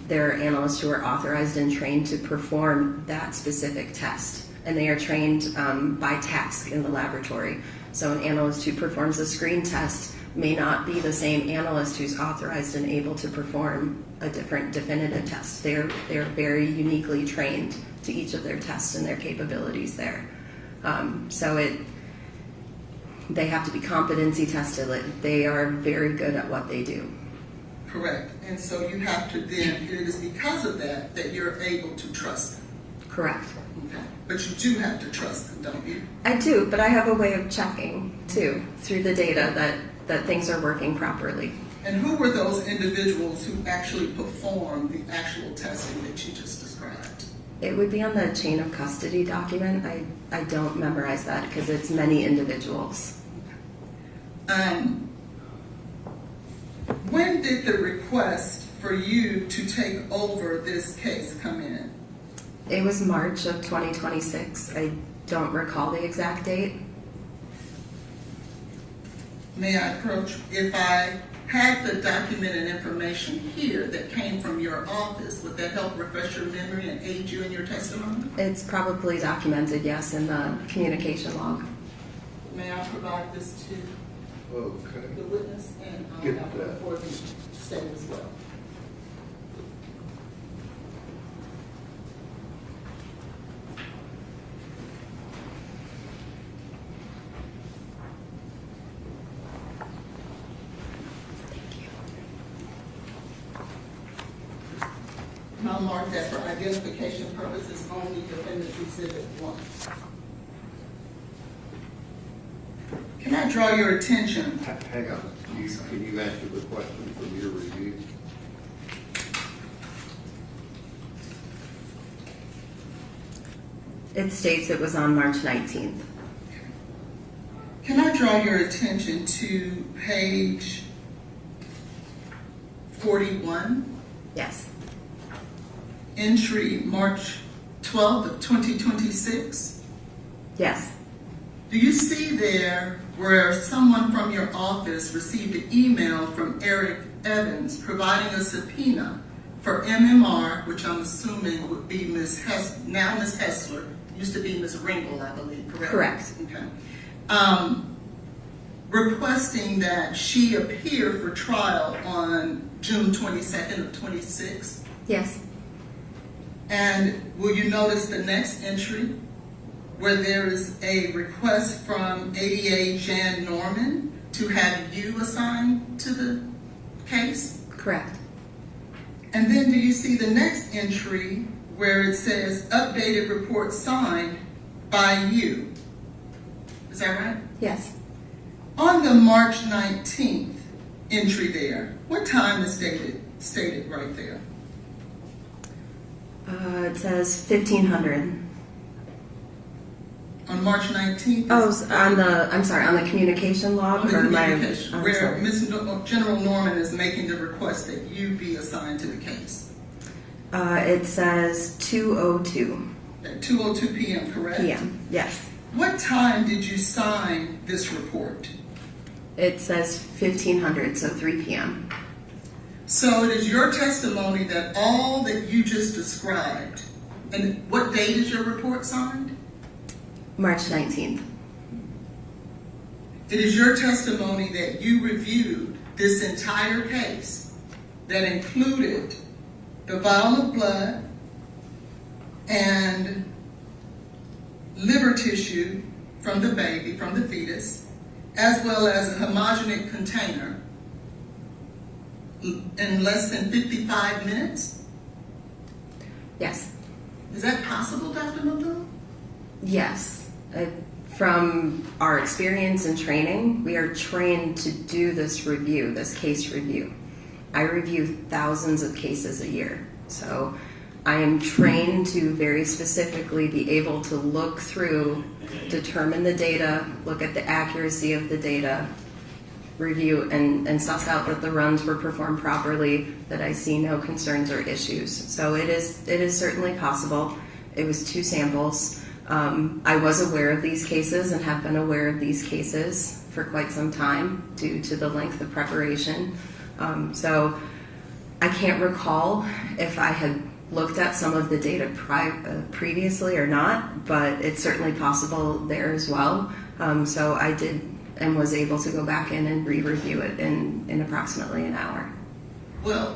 there are analysts who are authorized and trained to perform that specific test. And they are trained by task in the laboratory. So an analyst who performs a screen test may not be the same analyst who's authorized and able to perform a different definitive test. They're very uniquely trained to each of their tests and their capabilities there. They have to be competency tested. They are very good at what they do. Correct. And so you have to then, it is because of that that you're able to trust them. Correct. Okay. But you do have to trust them, don't you? I do, but I have a way of checking too through the data that things are working properly. And who were those individuals who actually performed the actual testing that you just described? It would be on the chain of custody document. I don't memorize that because it's many individuals. When did the request for you to take over this case come in? It was March of 2026. I don't recall the exact date. May I approach? If I had the documented information here that came from your office, would that help refresh your memory and aid you in your testimony? It's probably documented, yes, in the communication log. May I provide this to Okay. the witness, and I'll Get have that. it for the state as well. And I'll mark that for identification purposes only, Defendant's Exhibit 1. Can I draw your attention? Hang on, can you answer the question from your review? It states it was on March 19th. Can I draw your attention to page 41? Yes. Entry March 12th of 2026. Yes. Do you see there where someone from your office received an email from Eric Evans providing a subpoena for MMR, which I'm assuming would be Miss Hessler, used to be Miss Ringel, I believe, correct? Correct. Okay. Requesting that she appear for trial on June 22nd of 26. Yes. And will you notice the next entry where there is a request from ADA Jan Norman to have you assigned to the case? Correct. And then do you see the next entry where it says updated report signed by you? Is that right? Yes. On the March 19th entry there, what time is stated right there? It says 1500. On March 19th? Oh, I'm sorry, on the communication log? On the or communication, I'm where sorry. General Norman is making the request that you be assigned to the case. It says 2:02 At 2:02 p.m., correct? p.m. Yes. What time did you sign this report? It says 1500, so 3 p.m. So it is your testimony that all that you just described, and what date is your report signed? March 19th. It is your testimony that you reviewed this entire case that included the vial of blood and liver tissue from the baby, from the fetus, as well as a homogeneous container in less than 55 minutes? Yes. Is that possible, Dr. Mitton? Yes. From our experience and training, we are trained to do this review, this case review. I review thousands of cases a year. So I am trained to very specifically be able to look through, determine the data, look at the accuracy of the data, review and suss out that the runs were performed properly, that I see no concerns or issues. So it is certainly possible. It was 2 samples. I was aware of these cases and have been aware of these cases for quite some time due to the length of preparation. So I can't recall if I had looked at some of the data previously or not, but it's certainly possible there as well. So I did and was able to go back in and re-review it in approximately an hour. Well,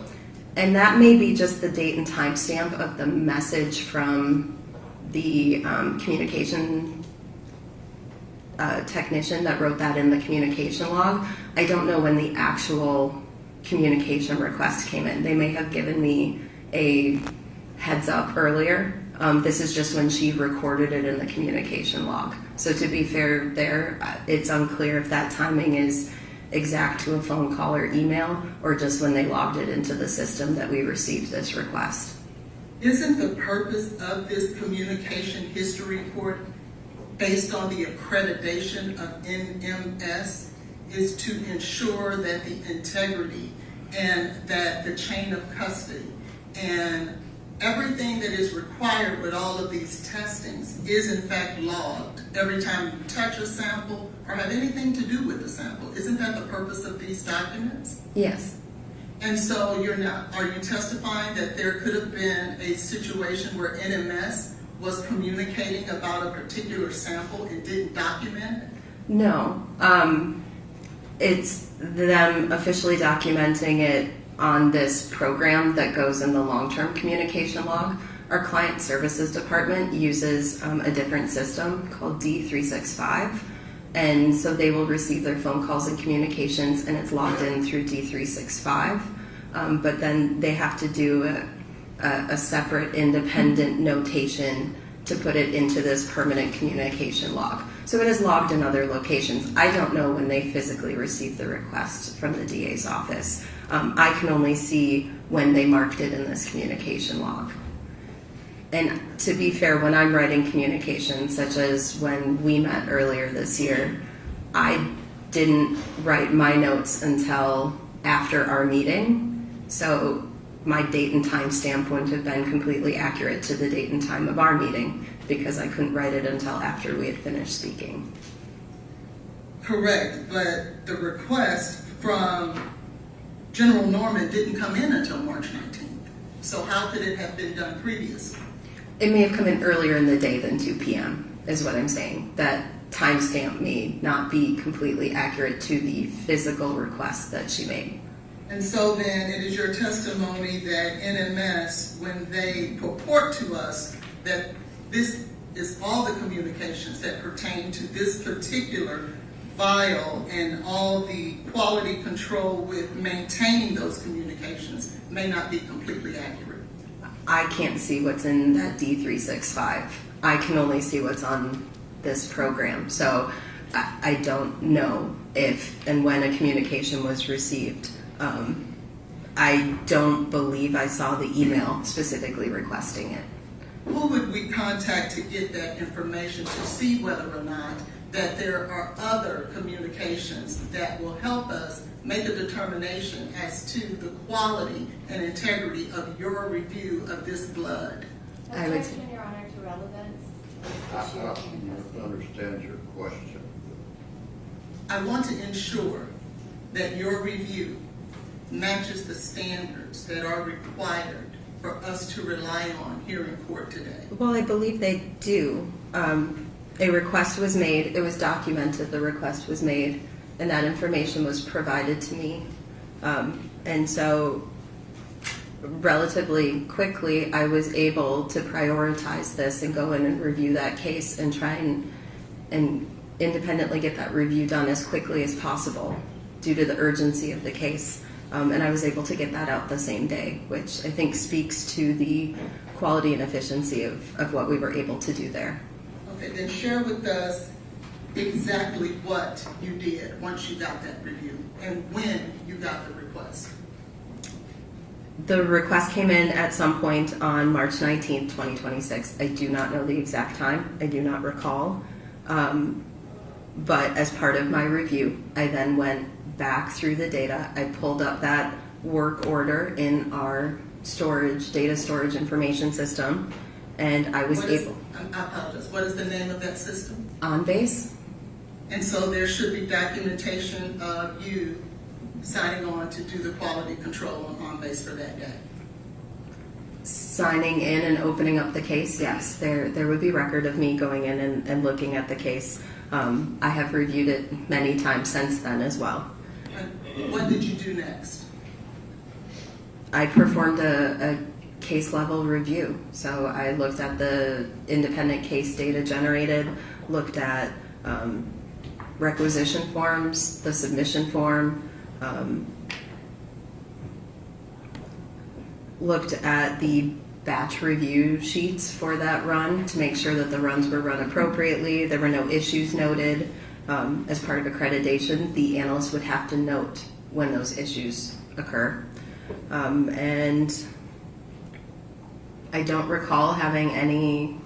and that may be just the date and time stamp of the message from the communication technician that wrote that in the communication log. I don't know when the actual communication request came in. They may have given me a heads up earlier. This is just when she recorded it in the communication log. So to be fair there, it's unclear if that timing is exact to a phone call or email, or just when they logged it into the system that we received this request. isn't the purpose of this communication history report based on the accreditation of NMS is to ensure that the integrity and that the chain of custody and everything that is required with all of these testings is in fact logged every time you touch a sample or have anything to do with the sample. Isn't that the purpose of these documents? Yes. And so are you testifying that there could have been a situation where NMS was communicating about a particular sample and didn't document it? No. It's them officially documenting it on this program that goes in the long-term communication log. Our client services department uses a different system called D365. And so they will receive their phone calls and communications, and it's logged in through D365. But then they have to do a separate independent notation to put it into this permanent communication log. So it is logged in other locations. I don't know when they physically received the request from the DA's office. I can only see when they marked it in this communication log. And to be fair, when I'm writing communications, such as when we met earlier this year, I didn't write my notes until after our meeting. So my date and time stamp wouldn't have been completely accurate to the date and time of our meeting because I couldn't write it until after we had finished speaking. Correct, but the request from General Norman didn't come in until March 19th. So how could it have been done previously? It may have come in earlier in the day than 2 p.m. is what I'm saying. That timestamp may not be completely accurate to the physical request that she made. And so then it is your testimony that NMS, when they purport to us that this is all the communications that pertain to this particular file and all the quality control with maintaining those communications may not be completely accurate. I can't see what's in that D365. I can only see what's on this program. So I don't know if and when a communication was received. I don't believe I saw the email specifically requesting it. Who would we contact to get that information to see whether or not that there are other communications that will help us make a determination as to the quality and integrity of your review of this blood? I would Objection, Your Honor, to relevance. I don't understand your question. I want to ensure that your review matches the standards that are required for us to rely on here in court today. Well, I believe they do. A request was made, it was documented, the request was made, and that information was provided to me. And so relatively quickly, I was able to prioritize this and go in and review that case and try and independently get that review done as quickly as possible due to the urgency of the case. And I was able to get that out the same day, which I think speaks to the quality and efficiency of what we were able to do there. Okay, then share with us exactly what you did once you got that review and when you got the request. The request came in at some point on March 19th, 2026. I do not know the exact time. I do not recall. But as part of my review, I then went back through the data. I pulled up that work order in our data storage information system, and I was able. I apologize. What is the name of that system? OnBase. And so there should be documentation of you signing on to do the quality control on OnBase for that day. Signing in and opening up the case, yes, there would be record of me going in and looking at the case. I have reviewed it many times since then as well. And what did you do next? I performed a case level review. So I looked at the independent case data generated, looked at requisition forms, the submission form, looked at the batch review sheets for that run to make sure that the runs were run appropriately. There were no issues noted. As part of accreditation, the analyst would have to note when those issues occur. And I don't recall having any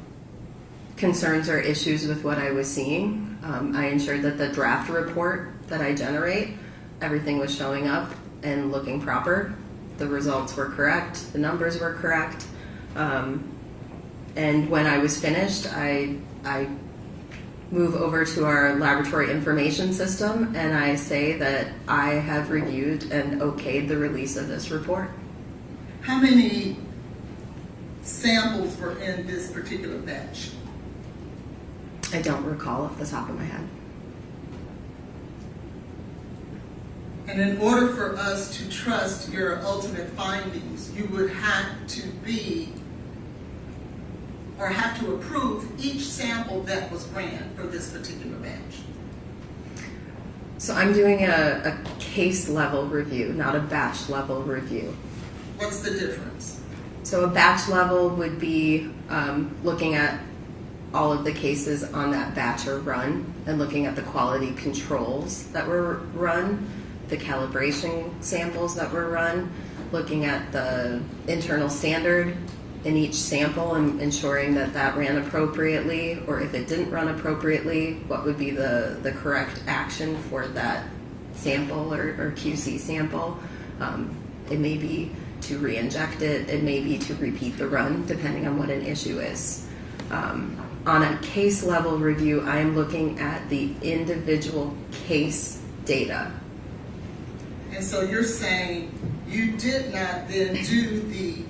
concerns or issues with what I was seeing. I ensured that the draft report that I generate, everything was showing up and looking proper. The results were correct, the numbers were correct. And when I was finished, I move over to our laboratory information system and I say that I have reviewed and okayed the release of this report. How many samples were in this particular batch? I don't recall off the top of my head. And in order for us to trust your ultimate findings, you would have to be, or have to approve each sample that was ran for this particular batch. So I'm doing a case level review, not a batch level review. What's the difference? So a batch level would be looking at all of the cases on that batch or run and looking at the quality controls that were run, the calibration samples that were run, looking at the internal standard in each sample and ensuring that that ran appropriately, or if it didn't run appropriately, what would be the correct action for that sample or QC sample. It may be to re-inject it, it may be to repeat the run, depending on what an issue is. On a case level review, I am looking at the individual case data. And so you're saying you did not then do the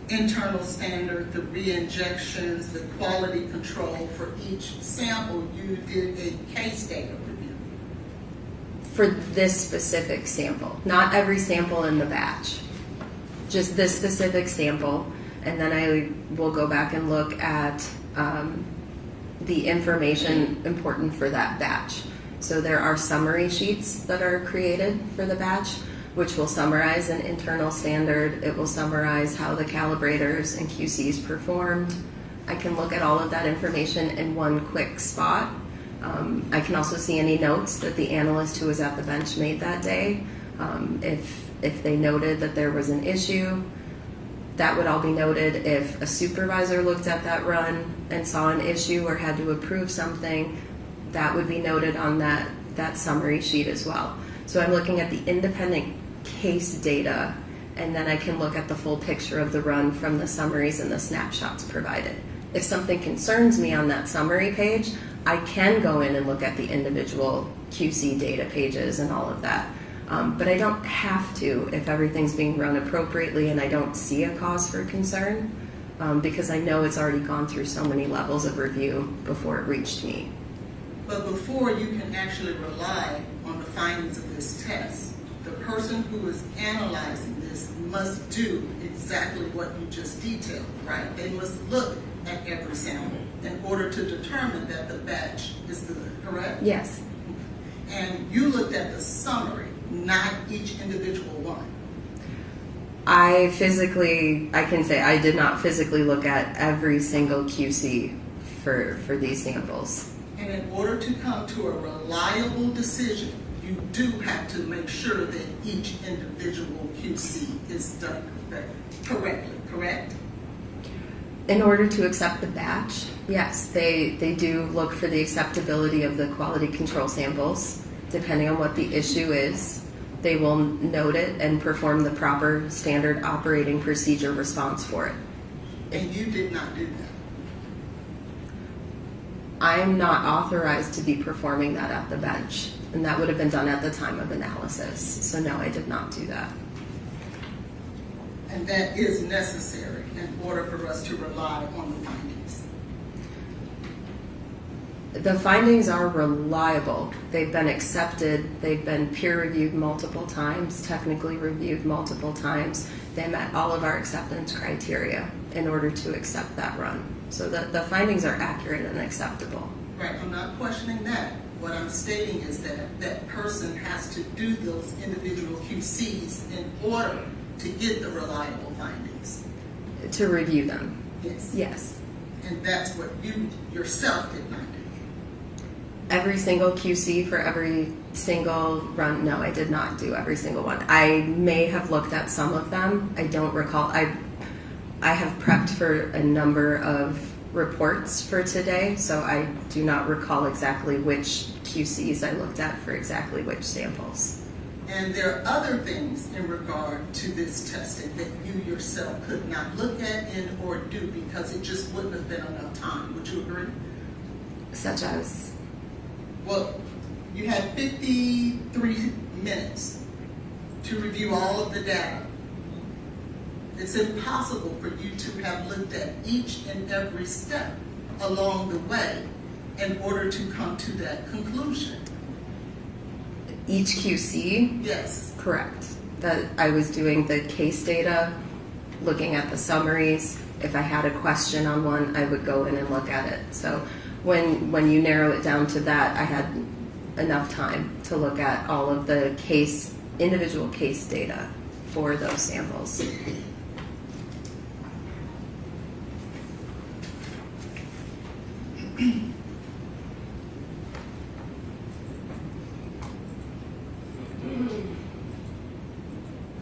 internal standard, the re-injections, the quality control for each sample, you did a case data review. For this specific sample, not every sample in the batch, just this specific sample, and then I will go back and look at the information important for that batch. So there are summary sheets that are created for the batch, which will summarize an internal standard. It will summarize how the calibrators and QCs performed. I can look at all of that information in one quick spot. I can also see any notes that the analyst who was at the bench made that day. If they noted that there was an issue, that would all be noted. If a supervisor looked at that run and saw an issue or had to approve something, that would be noted on that summary sheet as well. So I'm looking at the independent case data, and then I can look at the full picture of the run from the summaries and the snapshots provided. If something concerns me on that summary page, I can go in and look at the individual QC data pages and all of that. But I don't have to if everything's being run appropriately and I don't see a cause for concern, because I know it's already gone through so many levels of review before it reached me. But before you can actually rely on the findings of this test, the person who is analyzing this must do exactly what you just detailed, right? They must look at every sample in order to determine that the batch is good, correct? Yes. And you looked at the summary, not each individual one. I can say I did not physically look at every single QC for these samples. And in order to come to a reliable decision, you you do have to make sure that each individual QC is done correctly, correct? In order to accept the batch, yes, they do look for the acceptability of the quality control samples. Depending on what the issue is, they will note it and perform the proper standard operating procedure response for it. And you did not do that. I'm not authorized to be performing that at the bench, and that would have been done at the time of analysis. So no, I did not do that. And that is necessary in order for us to rely on the findings. The findings are reliable. They've been accepted. They've been peer-reviewed multiple times, technically reviewed multiple times. They met all of our acceptance criteria in order to accept that run. So the findings are accurate and acceptable. Right, I'm not questioning that. What I'm stating is that that person has to do those individual QCs in order to get the reliable findings. To review them. Yes. Yes. And that's what you yourself did not do. Every single QC for every single run, no, I did not do every single one. I may have looked at some of them. I don't recall. I have prepped for a number of reports for today, so I do not recall exactly which QCs I looked at for exactly which samples. And there are other things in regard to this testing that you yourself could not look at and or do because it just wouldn't have been enough time. Would you agree? Such as? Well, you had 53 minutes to review all of the data. It's impossible for you to have looked at each and every step along the way in order to come to that conclusion. Each QC? Yes. Correct. That I was doing the case data, looking at the summaries. If I had a question on one, I would go in and look at it. So when you narrow it down to that, I had enough time to look at all of the individual case data for those samples.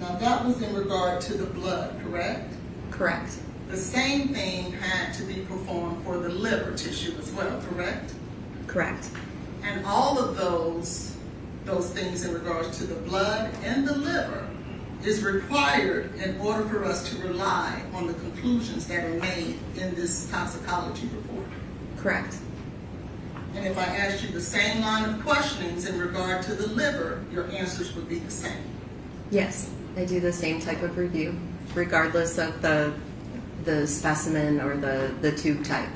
Now that was in regard to the blood, correct? Correct. The same thing had to be performed for the liver tissue as well, correct? Correct. And all of those things in regards to the blood and the liver is required in order for us to rely on the conclusions that are made in this toxicology report. Correct. And if I asked you the same line of questionings in regard to the liver, your answers would be the same. Yes, I do the same type of review, regardless of the specimen or the tube type.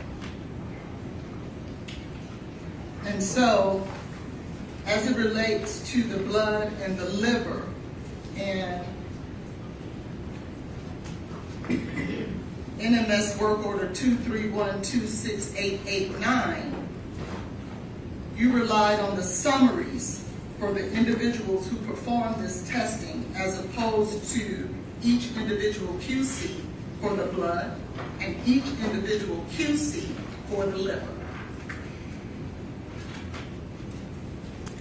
And so, as it relates to the blood and the liver, and NMS Work Order 231268889, you relied on the summaries for the individuals who performed this testing as opposed to each individual QC for the blood and each individual QC for the liver.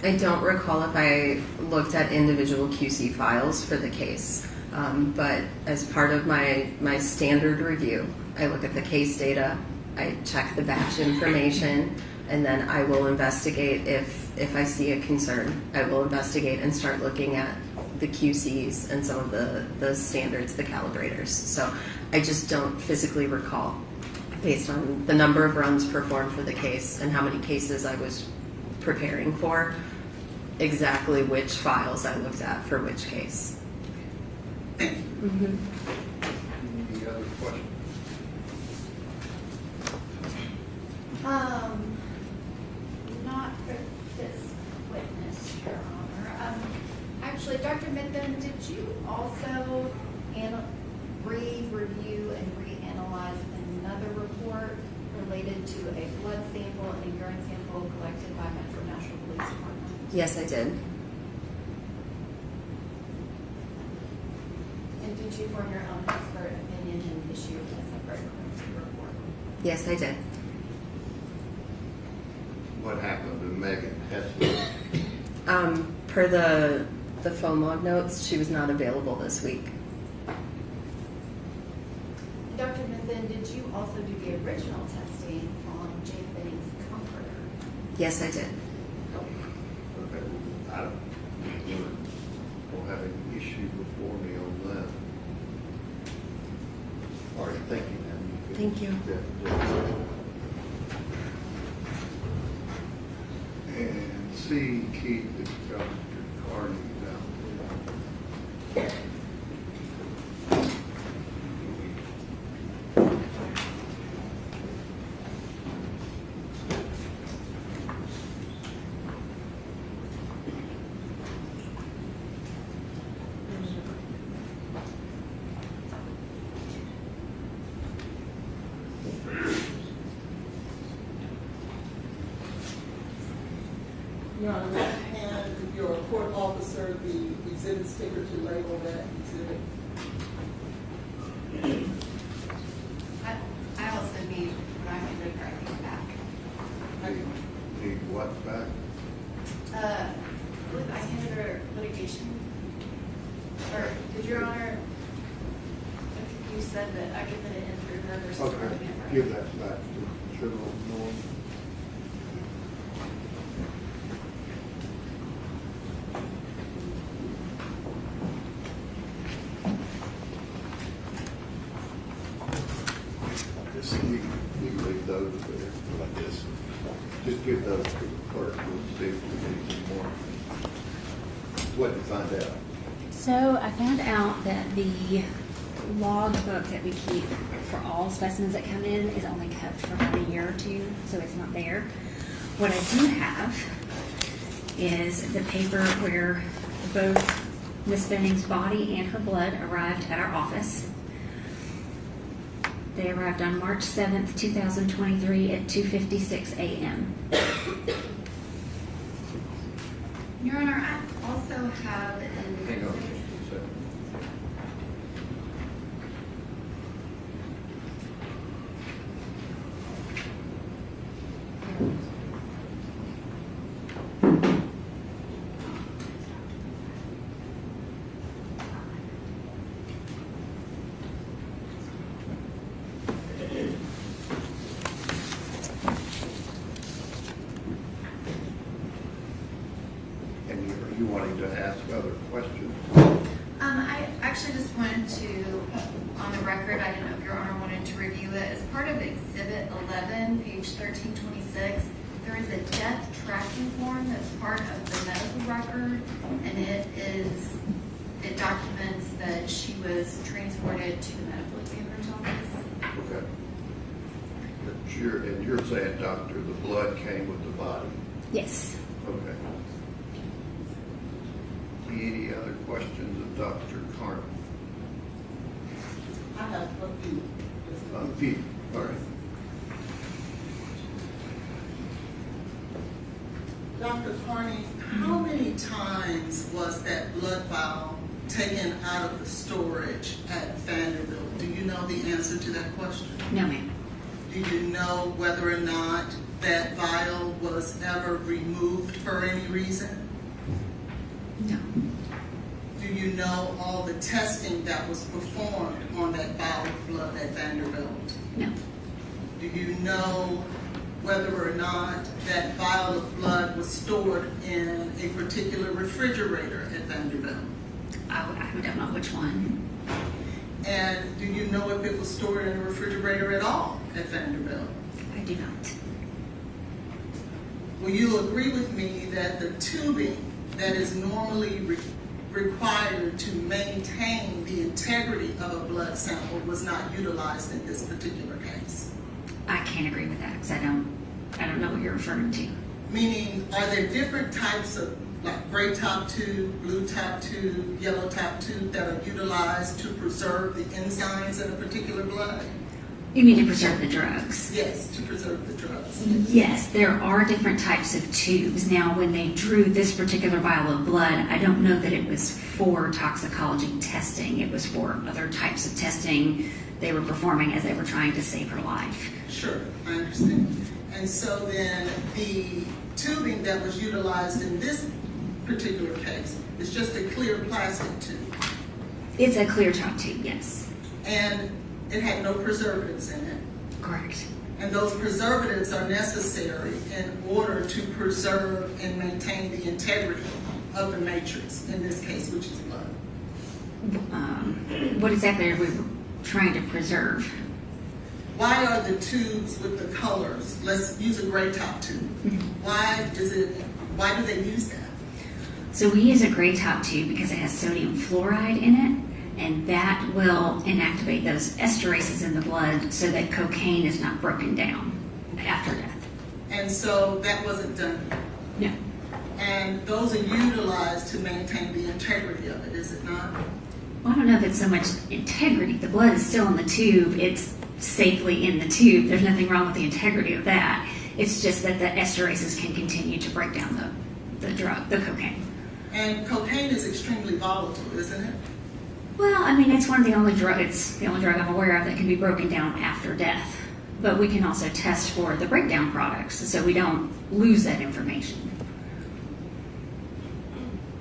I don't recall if I looked at individual QC files for the case, but as part of my standard review, I look at the case data, I check the batch information, and then I will investigate if I see a concern. I will investigate and start looking at the QCs and some of the standards, the calibrators. So I just don't physically recall, based on the number of runs performed for the case and how many cases I was preparing for, exactly which files I looked at for which case. Thank you. Mm-hmm. Any other questions? Not for this witness, Your Honor. Actually, Dr. Mitton, did you also review and reanalyze another report related to a blood sample and a urine sample collected by Metro Nashville Police Department? Yes, I did. And did you form your own expert opinion and issue a separate report? Yes, I did. What happened to Megan Hester? Per the phone log notes, she was not available this week. Dr. Mitton, did you also do the original testing on Jade Benning's comforter? Yes, I did. Okay, I don't have any issue before me on that. All right, thank you, ma'am. Thank you. And C, Keith, is Dr. Carney down there. Your Honor, on one hand, if you're a court officer, the exhibit sticker to label that exhibit. I also need what I'm going to bring back. Need what back? I handed her litigation. Or did Your Honor, I think you said that I could put it in through her versus Okay, running it for give her. that back to General Norm. Just you leave those there like this. Just give those to the clerk, we'll see if we need some more. What did you find out? So I found out that the log book that we keep for all specimens that come in is only kept for about a year or two, so it's not there. What I do have is the paper where both Miss Benning's body and her blood arrived at our office. They arrived on March 7th, 2023 at 2:56 a.m. Your Honor, I also have an Hang on just a second. And are you wanting to ask other questions? I actually just wanted to, on the record, I didn't know if Your Honor wanted to review it. As part of Exhibit 11, page 1326, there is a death tracking form that's part of the medical record, and it documents that she was transported to the medical examiner's office. Okay. And you're saying, doctor, the blood came with the body? Yes. Okay. Any other questions of Dr. Carney? I have a few. Pete, all right. Dr. Carney, how many times was that blood vial taken out of the storage at Vanderbilt? Do you know the answer to that question? No, ma'am. Do you know whether or not that vial was ever removed for any reason? No. Do you know all the testing that was performed on that vial of blood at Vanderbilt? No. Do you know whether or not that vial of blood was stored in a particular refrigerator at Vanderbilt? I don't know which one. And do you know if it was stored in a refrigerator at all at Vanderbilt? I do not. Will you agree with me that the tubing that is normally required to maintain the integrity of a blood sample was not utilized in this particular case? I can't agree with that because I don't know what you're referring to. Meaning, are there different types of, like gray top tube, blue top tube, yellow top tube that are utilized to preserve the enzymes in a particular blood? You mean to preserve the drugs? Yes, to preserve the drugs. Yes, there are different types of tubes. Now, when they drew this particular vial of blood, I don't know that it was for toxicology testing. It was for other types of testing they were performing as they were trying to save her life. Sure, I understand. And so then the tubing that was utilized in this particular case? It's just a clear plastic tube, It's a clear top tube, yes. and it had no preservatives in it. Correct. And those preservatives are necessary in order to preserve and maintain the integrity of the matrix, in this case, which is blood. What exactly are we trying to preserve? Why are the tubes with the colors? Let's use a gray top tube. Why do they use that? So we use a gray top tube because it has sodium fluoride in it, and that will inactivate those esterases in the blood so that cocaine is not broken down after death. And so that wasn't done. No. And those are utilized to maintain the integrity of it, is it not? Well, I don't know if it's so much integrity. The blood is still in the tube. It's safely in the tube. There's nothing wrong with the integrity of that. It's just that the esterases can continue to break down the drug, the cocaine. And cocaine is extremely volatile, isn't it? Well, I mean, it's one of the only drug. It's the only drug I'm aware of that can be broken down after death. But we can also test for the breakdown products, so we don't lose that information.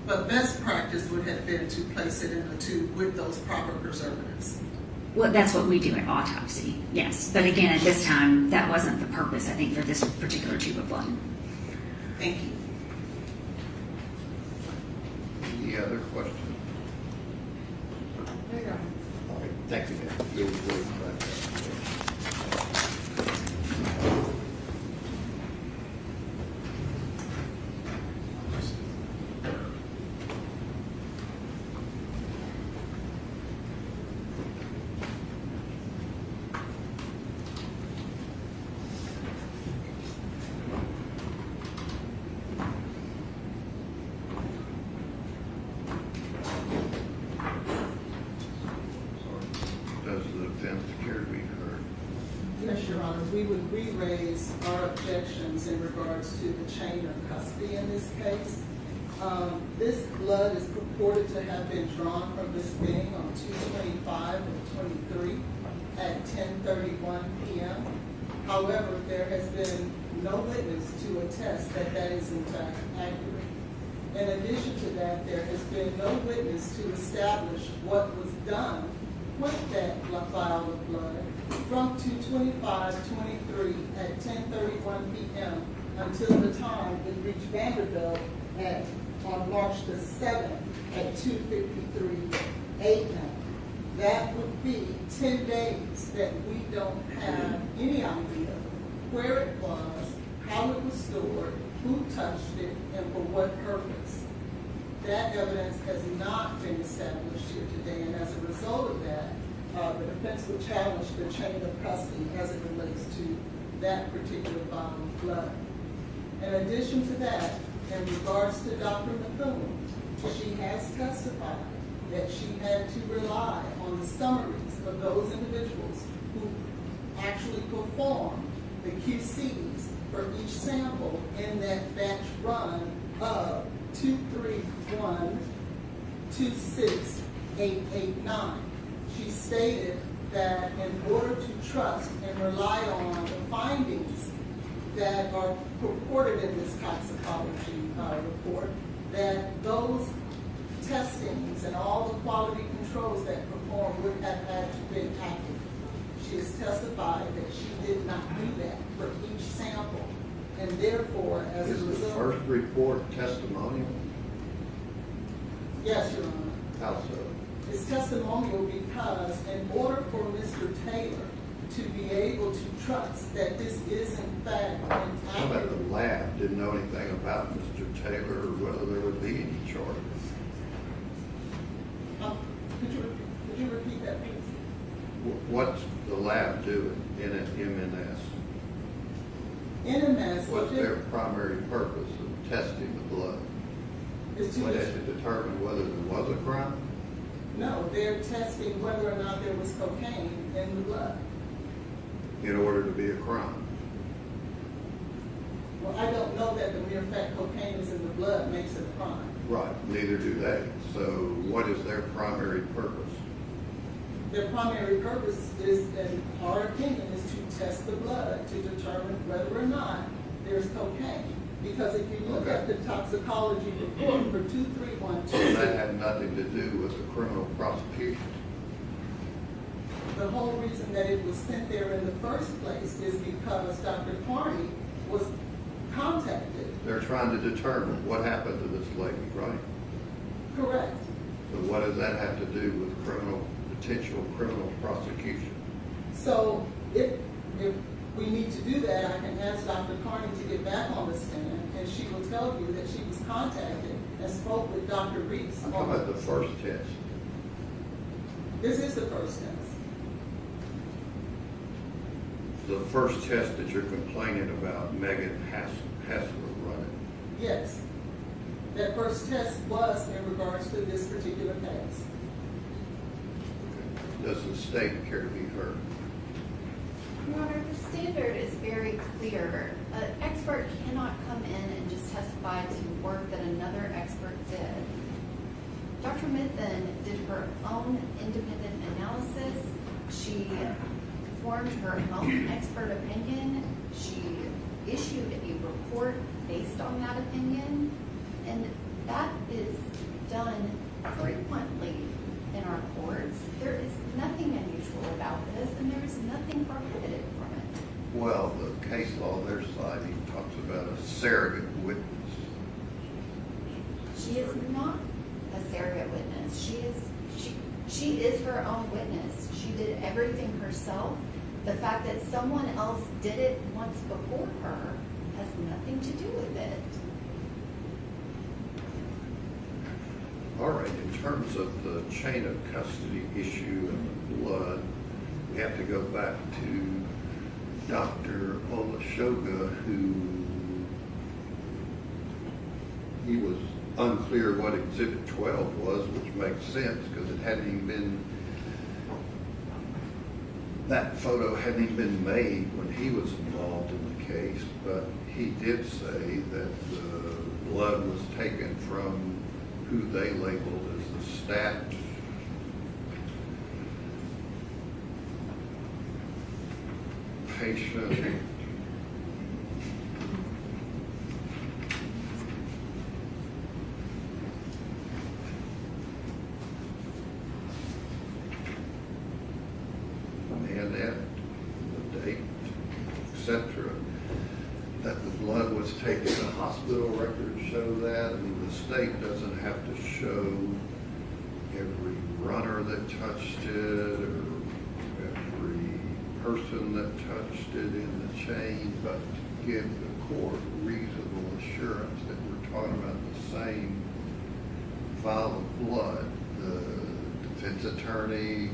But best practice would have been to place it in a tube with those proper preservatives. Well, that's what we do at Autopsy, yes. But again, at this time, that wasn't the purpose, I think, for this particular tube of blood. Thank you. Any other questions? All right, thank you, ma'am. You'll wait about that. Does the defense care to be heard? Yes, Your Honor, we would re-raise our objections in regards to the chain of custody in this case. This blood is purported to have been drawn from Ms. Benning on 2/25 of 23 at 10:31 p.m. However, there has been no witness to attest that that is in fact accurate. In addition to that, there has been no witness to establish what was done with that vial of blood from 2/25/23 at 10:31 p.m. until the time it reached Vanderbilt on March the 7th at 2:53 a.m. That would be 10 days that we don't have any idea where it was, how it was stored, who touched it, and for what purpose. That evidence has not been established here today, and as a result of that, the defense would challenge the chain of custody as it relates to that particular vial of blood. In addition to that, in regards to Dr. Mitton, she has testified that she had to rely on the summaries of those individuals who actually performed the QCs for each sample in that batch run of 231 26889. She stated that in order to trust and rely on the findings that are purported in this toxicology report, that those testings and all the quality controls that performed would have had to be accurate. She has testified that she did not do that for each sample, and therefore, as a Is the result... first report testimonial? Yes, Your Honor. How so? It's testimonial because in order for Mr. Taylor to be able to trust that this is in fact an How about accurate... the lab didn't know anything about Mr. Taylor or whether there would be any charges? Could you repeat that, please? What's the lab doing in an MNS? NMS, What's their primary purpose of testing the blood? is Was it to... to determine whether there was a crime? No, they're testing whether or not there was cocaine in the blood. In order to be a crime? Well, I don't know that the mere fact cocaine is in the blood makes it a crime. Right, neither do they. So what is their primary purpose? Their primary purpose is, in our opinion, is to test the blood to determine whether or not there's cocaine. Because if you look at the toxicology report for 2312, And that had nothing to do with the criminal prosecution. the whole reason that it was sent there in the first place is because Dr. Carney was contacted. They're trying to determine what happened to this lady, right? Correct. So what does that have to do with potential criminal prosecution? So if we need to do that, I can ask Dr. Carney to get back on the stand, and she will tell you that she was contacted and spoke with Dr. Reese. I'm talking about the first test. This is the first test. The first test that you're complaining about Megan Hassler running. Yes. That first test was in regards to this particular case. Does the state care to be heard? Your Honor, the standard is very clear. An expert cannot come in and just testify to work that another expert did. Dr. Mitton did her own independent analysis. She formed her own expert opinion. She issued a report based on that opinion. And that is done frequently in our courts. There is nothing unusual about this, and there is nothing prohibited from it. Well, the case law on their side, he talks about a surrogate witness. She is not a surrogate witness. She is her own witness. She did everything herself. The fact that someone else did it once before her has nothing to do with it. All right, in terms of the chain of custody issue and the blood, we have to go back to Dr. Olashoga, who he was unclear what Exhibit 12 was, which makes sense because it hadn't even been, that photo hadn't even been made when he was involved in the case, but he did say that the blood was taken from who they labeled as the stat patient. And that, the date, etc. That the blood was taken. The hospital records show that. I mean, the state doesn't have to show every runner that touched it or every person that touched it in the chain, but to give the court reasonable assurance that we're talking about the same vial of blood. The defense attorney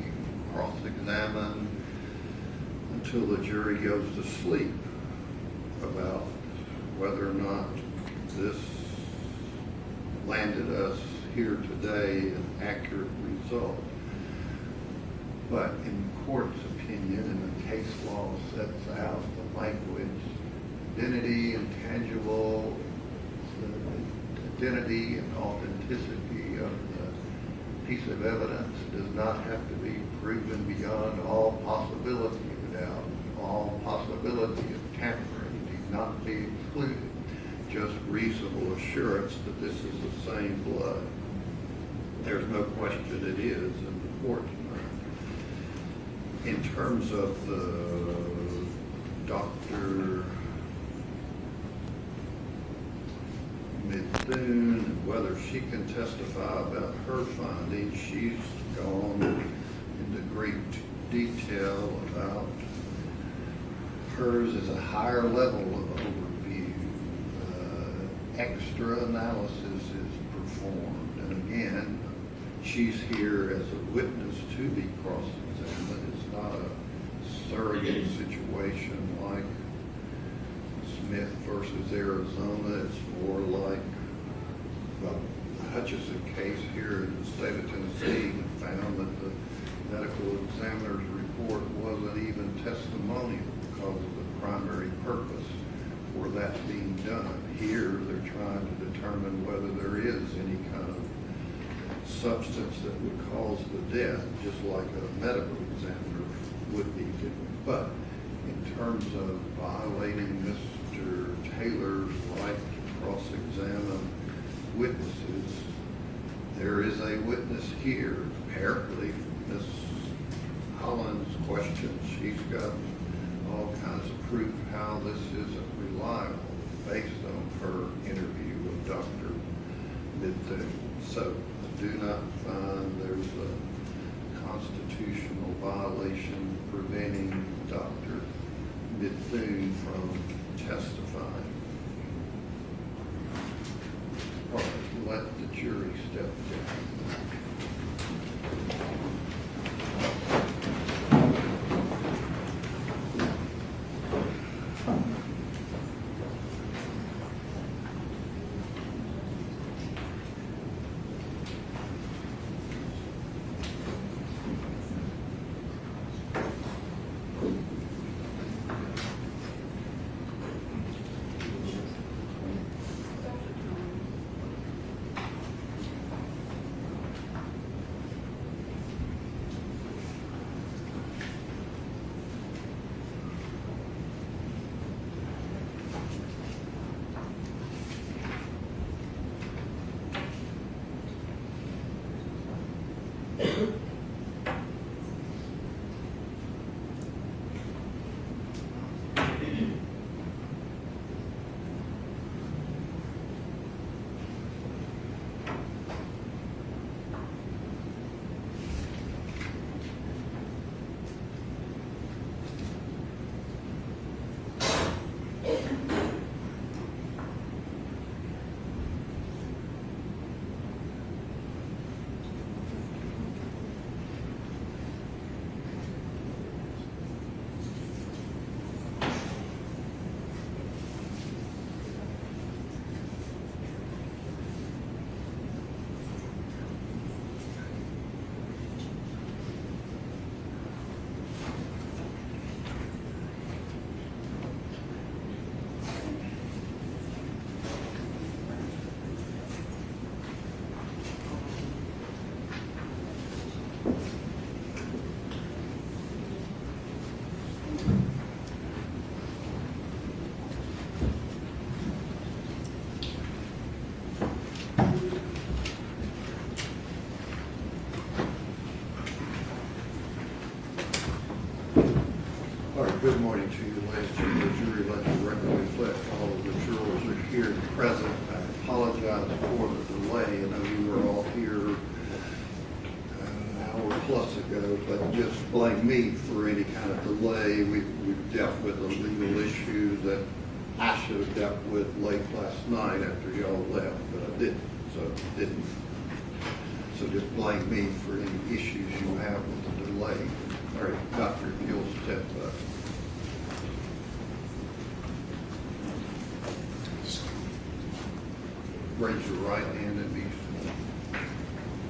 cross-examine until the jury goes to sleep about whether or not this landed us here today an accurate result. But in the court's opinion, and the case law sets out the language, identity, intangible, the identity and authenticity of the piece of evidence does not have to be proven beyond all possibility of doubt. All possibility of tampering need not be included. Just reasonable assurance that this is the same blood. There's no question it is in the court's mind. In terms of the Dr. Mitton and whether she can testify about her findings, she's gone into great detail about hers is a higher level of overview. Extra analysis is performed. And again, she's here as a witness to be cross-examined. It's not a surrogate situation like Smith versus Arizona. It's more like the Hutchison case here in the state of Tennessee that found that the medical examiner's report wasn't even testimonial because of the primary purpose for that being done. Here, they're trying to determine whether there is any kind of substance that would cause the death, just like a medical examiner would be doing. But in terms of violating Mr. Taylor's right to cross-examine witnesses. There is a witness here, apparently, Ms. Holland's question. She's got all kinds of proof how this isn't reliable based on her interview with Dr. Mitton. So I do not find there's a constitutional violation preventing Dr. Mitton from testifying. All right, let the jury step down. Good morning to you, ladies and gentlemen. The jury, let the record reflect all of the jurors are here and present. I apologize for the delay. I know you were all here an hour plus ago, but just blame me for any kind of delay. We've dealt with a legal issue that I should have dealt with late last night after y'all left, but I didn't. So just blame me for any issues you have with the delay. All right, Doctor, if you'll step up. Raise your right hand and be sworn.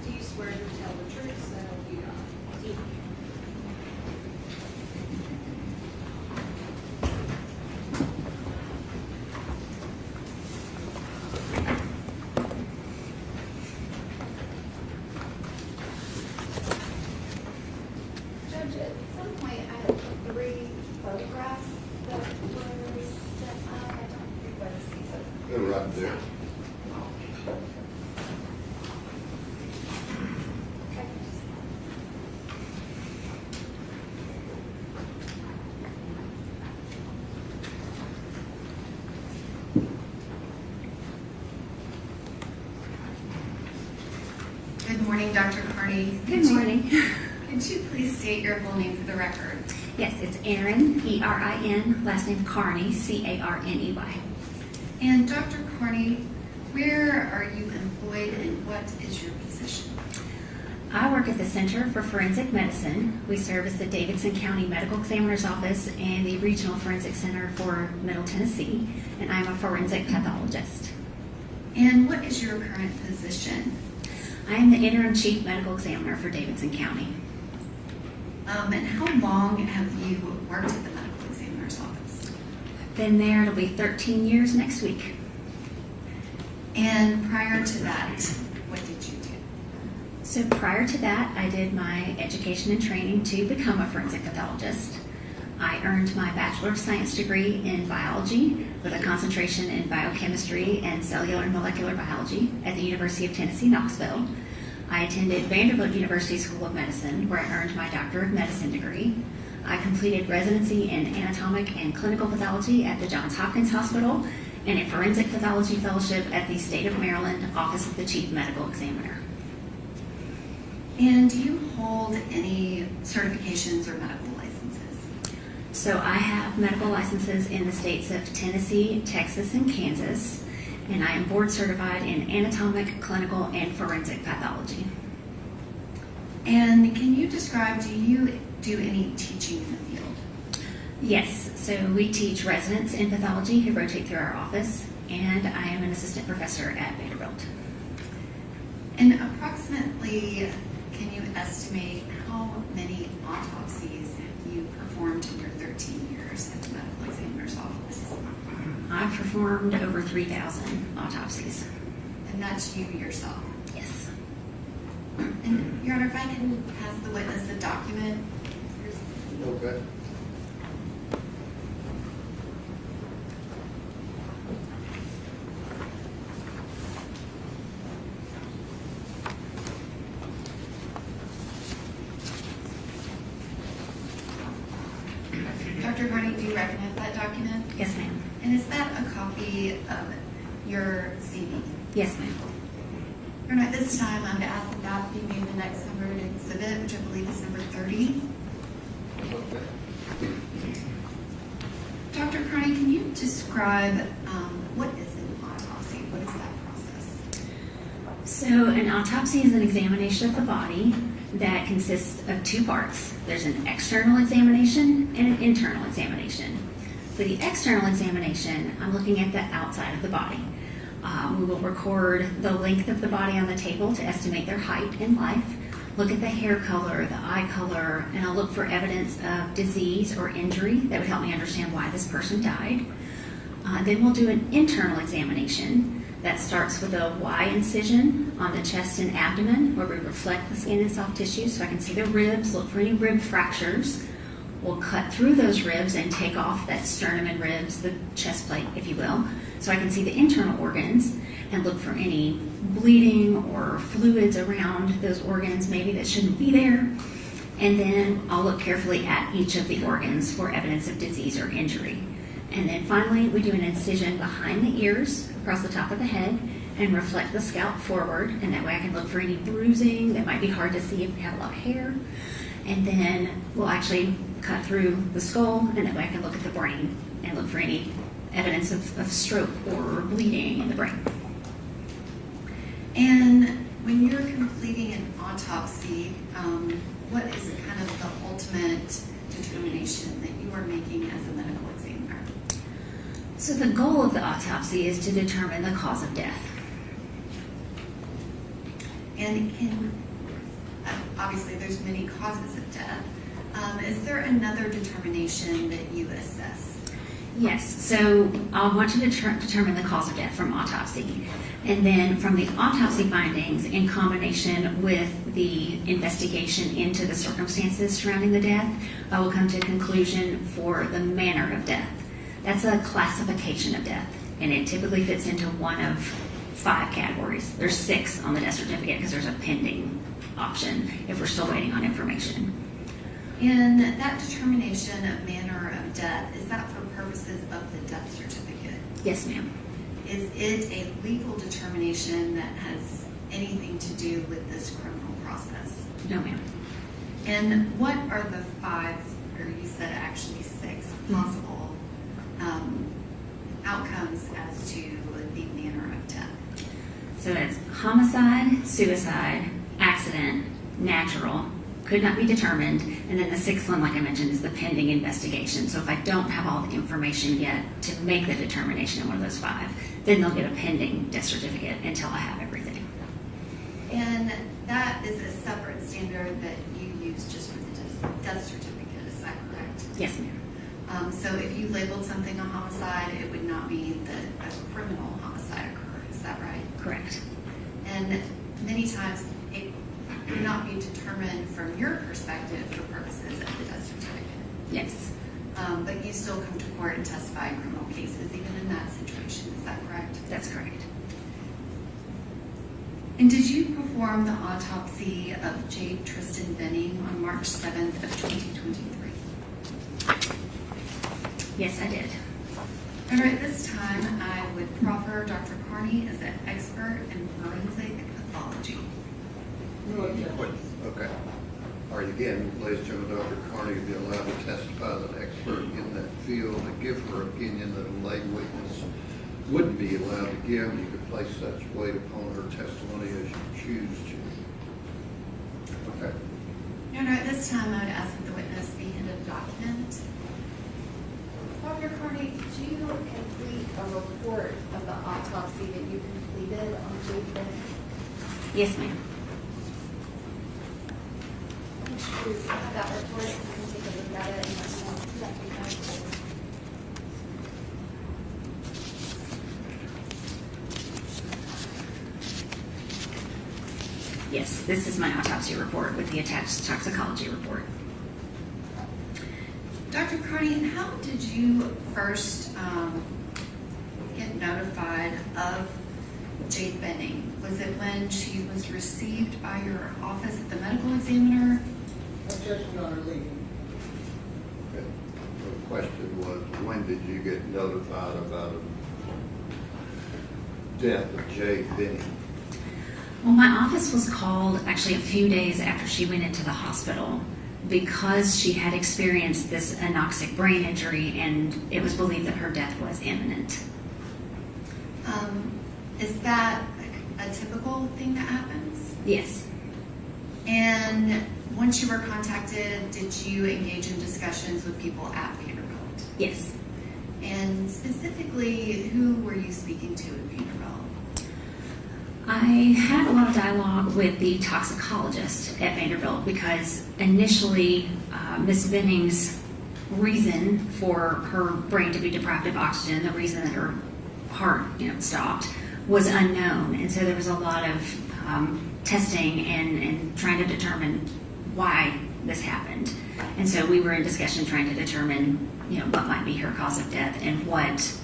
Do you swear to tell the truth, so help you God? Do. Judge, at some point I had 3 photographs that were sent up. I don't think what is these. They're right there. Good morning, Dr. Carney. Good morning. Could you please state your full name for the record? Yes, it's Erin, E-R-I-N, last name Carney, C-A-R-N-E-Y. And Dr. Carney, where are you employed and what is your position? I work at the Center for Forensic Medicine. We serve as the Davidson County Medical Examiner's Office and the Regional Forensic Center for Middle Tennessee, and I'm a forensic pathologist. And what is your current position? I am the Interim Chief Medical Examiner for Davidson County. And how long have you worked at the Medical Examiner's Office? Been there, it'll be 13 years next week. And prior to that, what did you do? So prior to that, I did my education and training to become a forensic pathologist. I earned my Bachelor of Science degree in biology with a concentration in biochemistry and cellular and molecular biology at the University of Tennessee, Knoxville. I attended Vanderbilt University School of Medicine, where I earned my Doctor of Medicine degree. I completed residency in anatomic and clinical pathology at the Johns Hopkins Hospital and a forensic pathology fellowship at the State of Maryland Office of the Chief Medical Examiner. And do you hold any certifications or medical licenses? So I have medical licenses in the states of Tennessee, Texas, and Kansas, and I am board certified in anatomic, clinical, and forensic pathology. And can you describe, do you do any teaching in the field? Yes, so we teach residents in pathology who rotate through our office, and I am an assistant professor at Vanderbilt. And approximately, can you estimate how many autopsies you performed in your 13 years at the medical examiner's office? I've performed over 3,000 autopsies. And that's you yourself? Yes. And Your Honor, if I can pass the witness the document. Okay. Dr. Carney, do you recognize that document? Yes, ma'am. And is that a copy of your CV? Yes, ma'am. Your Honor, at this time, I'm to ask that that be made the next numbered exhibit, which I believe is number 30. Dr. Carney, can you describe what is an autopsy? What is that process? So an autopsy is an examination of the body that consists of two parts. There's an external examination and an internal examination. For the external examination, I'm looking at the outside of the body. We will record the length of the body on the table to estimate their height in life, look at the hair color, the eye color, and I'll look for evidence of disease or injury that would help me understand why this person died. Then we'll do an internal examination that starts with a Y incision on the chest and abdomen, where we reflect the skin and soft tissue so I can see the ribs, look for any rib fractures. We'll cut through those ribs and take off that sternum and ribs, the chest plate, if you will, so I can see the internal organs and look for any bleeding or fluids around those organs maybe that shouldn't be there. And then I'll look carefully at each of the organs for evidence of disease or injury. And then finally, we do an incision behind the ears across the top of the head and reflect the scalp forward, and that way I can look for any bruising that might be hard to see if we have a lot of hair. And then we'll actually cut through the skull, and that way I can look at the brain and look for any evidence of stroke or bleeding in the brain. And when you're completing an autopsy, what is kind of the ultimate determination that you are making as a medical examiner? So the goal of the autopsy is to determine the cause of death. And obviously there's many causes of death. Is there another determination that you assess? Yes, so I'll want to determine the cause of death from autopsy. And then from the autopsy findings, in combination with the investigation into the circumstances surrounding the death, I will come to a conclusion for the manner of death. That's a classification of death, and it typically fits into one of 5 categories. There's 6 on the death certificate because there's a pending option if we're still waiting on information. And that determination of manner of death, is that for purposes of the death certificate? Yes, ma'am. Is it a legal determination that has anything to do with this criminal process? No, ma'am. And what are the 5, or you said actually 6, possible outcomes as to the manner of death? So it's homicide, suicide, accident, natural, could not be determined, and then the 6th one, like I mentioned, is the pending investigation. So if I don't have all the information yet to make the determination in one of those 5, then they'll get a pending death certificate until I have everything. And that is a separate standard that you use just for the death certificate, is that correct? Yes, ma'am. So if you labeled something a homicide, it would not mean that a criminal homicide occurred, is that right? Correct. And many times it would not be determined from your perspective for purposes of the death certificate. Yes. but you still come to court and testify in criminal cases, even in that situation. Is that correct? That's correct. And did you perform the autopsy of Jade Benning on March 7th of 2023? Yes, I did. All right, this time I would proffer Dr. Carney as an expert in forensic pathology. No objection. Okay. All right, again, ladies and gentlemen, Dr. Carney will be allowed to testify as an expert in that field and give her opinion that a lay witness wouldn't be allowed to give. You could place such weight upon her testimony as you choose to. Okay. All right, this time I would ask that the witness be handed a document. Dr. Carney, did you complete a report of the autopsy that you completed on Jade Benning? Yes, ma'am. Once you have that report, you can take a look at it and let me know if that be helpful. Yes, this is my autopsy report with the attached toxicology report. Dr. Carney, how did you first get notified of Jade Benning? Was it when she was received by your office at the medical examiner? Objection, Your Honor, leading. Okay. The question was, when did you get notified about the death of Jade Benning? Well, my office was called actually a few days after she went into the hospital because she had experienced this anoxic brain injury and it was believed that her death was imminent. Is that like a typical thing that happens? Yes. And once you were contacted, did you engage in discussions with people at Vanderbilt? Yes. And specifically, who were you speaking to at Vanderbilt? I had a lot of dialogue with the toxicologist at Vanderbilt because initially Ms. Benning's reason for her brain to be deprived of oxygen, the reason that her heart stopped, was unknown. And so there was a lot of testing and trying to determine why this happened. And so we were in discussion trying to determine what might be her cause of death and what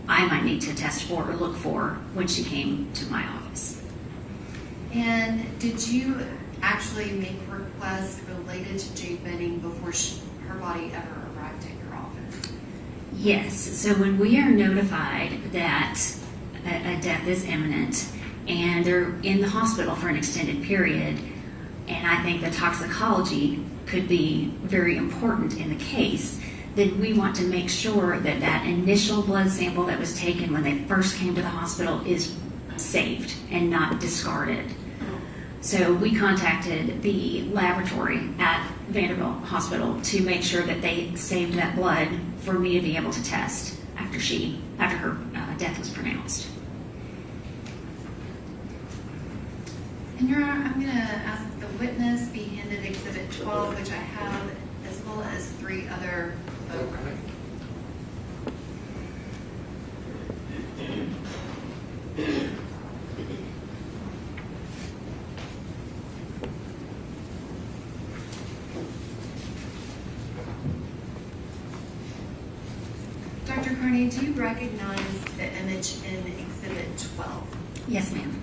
I might need to test for or look for when she came to my office. And did you actually make requests related to Jade Benning before her body ever arrived at your office? Yes. So when we are notified that a death is imminent and they're in the hospital for an extended period, and I think the toxicology could be very important in the case, then we want to make sure that that initial blood sample that was taken when they first came to the hospital is saved and not discarded. So we contacted the laboratory at Vanderbilt Hospital to make sure that they saved that blood for me to be able to test after her death was pronounced. And Your Honor, I'm going to ask that the witness be handed Exhibit 12, which I have, as well as 3 other photographs. Dr. Carney, do you recognize the image in Exhibit 12? Yes, ma'am.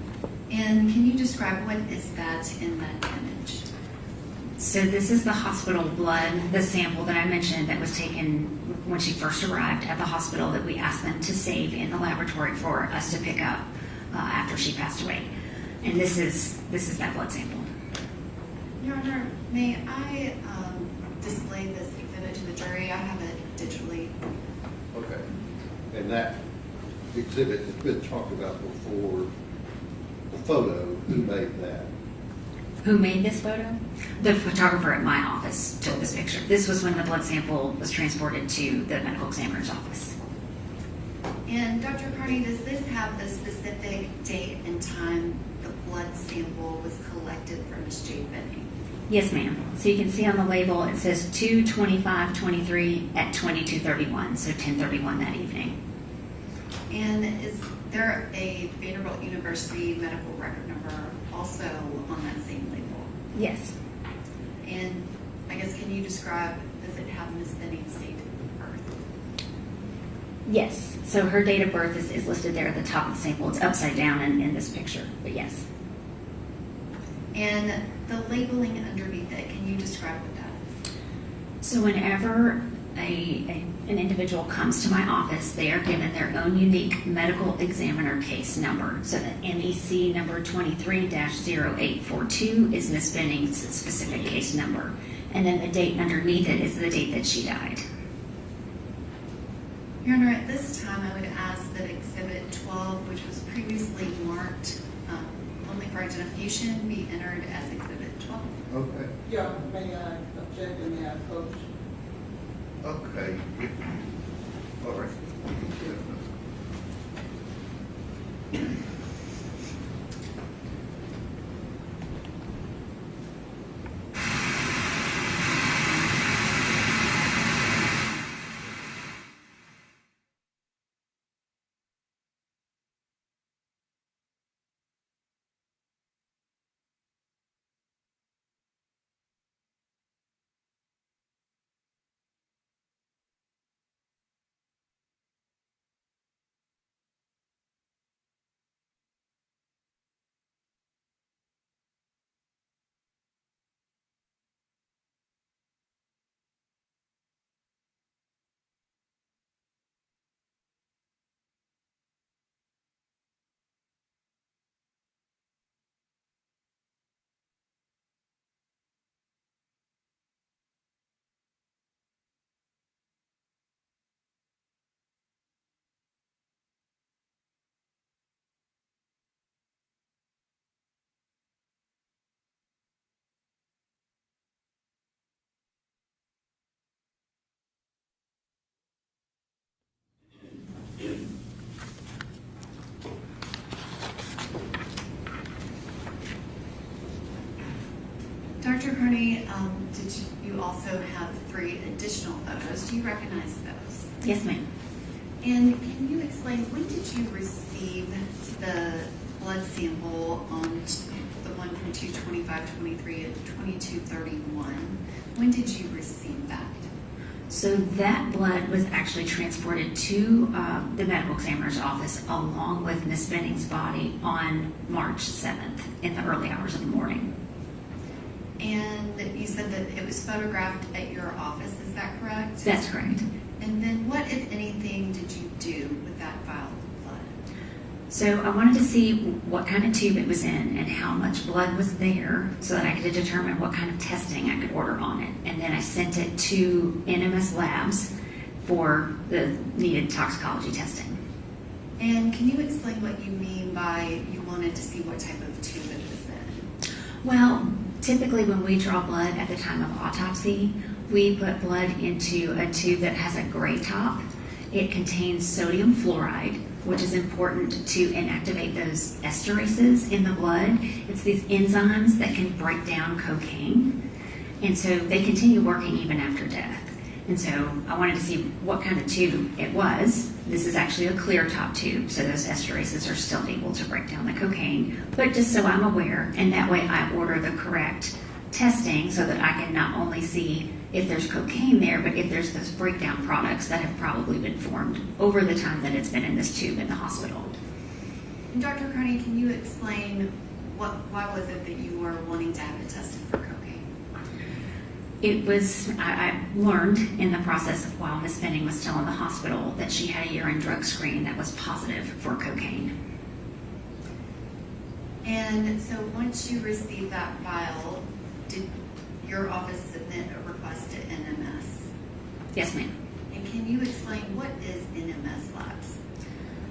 And can you describe what is that in that image? So this is the hospital blood, the sample that I mentioned that was taken when she first arrived at the hospital that we asked them to save in the laboratory for us to pick up after she passed away. And this is that blood sample. Your Honor, may I display this exhibit to the jury? I have it digitally. Okay. And that exhibit that's been talked about before, the photo, who made that? Who made this photo? The photographer at my office took this picture. This was when the blood sample was transported to the medical examiner's office. And Dr. Carney, does this have the specific date and time the blood sample was collected from Ms. Jade Benning? Yes, ma'am. So you can see on the label it says 2/25/23 at 22:31, so 10:31 that evening. And is there a Vanderbilt University medical record number also on that same label? Yes. And I guess, can you describe, does it have Ms. Benning's date of birth? Yes. So her date of birth is listed there at the top of the sample. It's upside down in this picture, but yes. And the labeling underneath it, can you describe what that is? So whenever an individual comes to my office, they are given their own unique medical examiner case number. So the MEC number 23-0842 is Ms. Benning's specific case number. And then the date underneath it is the date that she died. Your Honor, at this time, I would ask that Exhibit 12, which was previously marked only for identification, be entered as Exhibit 12. Okay. Yeah, may I object and may I approach? Okay. All right. Dr. Carney, did you also have 3 additional photos? Do you recognize those? Yes, ma'am. And can you explain, when did you receive the blood sample on the one from 2/25/23 and 22/31? When did you receive that? So that blood was actually transported to the medical examiner's office along with Ms. Benning's body on March 7th in the early hours of the morning. And you said that it was photographed at your office, is that correct? That's correct. And then what, if anything, did you do with that vial of blood? So I wanted to see what kind of tube it was in and how much blood was there so that I could determine what kind of testing I could order on it. And then I sent it to NMS Labs for the needed toxicology testing. And can you explain what you mean by you wanted to see what type of tube it was in? Well, typically when we draw blood at the time of autopsy, we put blood into a tube that has a gray top. It contains sodium fluoride, which is important to inactivate those esterases in the blood. It's these enzymes that can break down cocaine. And so they continue working even after death. And so I wanted to see what kind of tube it was. This is actually a clear top tube, so those esterases are still able to break down the cocaine. But just so I'm aware, and that way I order the correct testing so that I can not only see if there's cocaine there, but if there's those breakdown products that have probably been formed over the time that it's been in this tube in the hospital. And Dr. Carney, can you explain why was it that you were wanting to have it tested for cocaine? It was, I learned in the process of while Ms. Benning was still in the hospital that she had a urine drug screen that was positive for cocaine. And so once you received that vial, did your office submit a request to NMS? Yes, ma'am. And can you explain what is NMS Labs?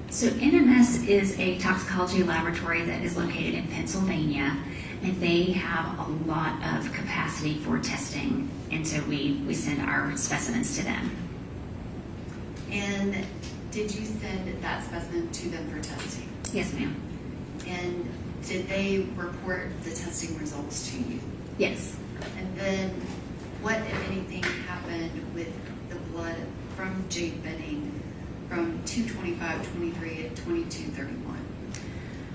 So NMS is a toxicology laboratory that is located in Pennsylvania, and they have a lot of capacity for testing, and so we send our specimens to them. And did you send that specimen to them for testing? Yes, ma'am. And did they report the testing results to you? Yes. And then what, if anything, happened with the blood from Jade Benning from 2/25/23 and 22/31?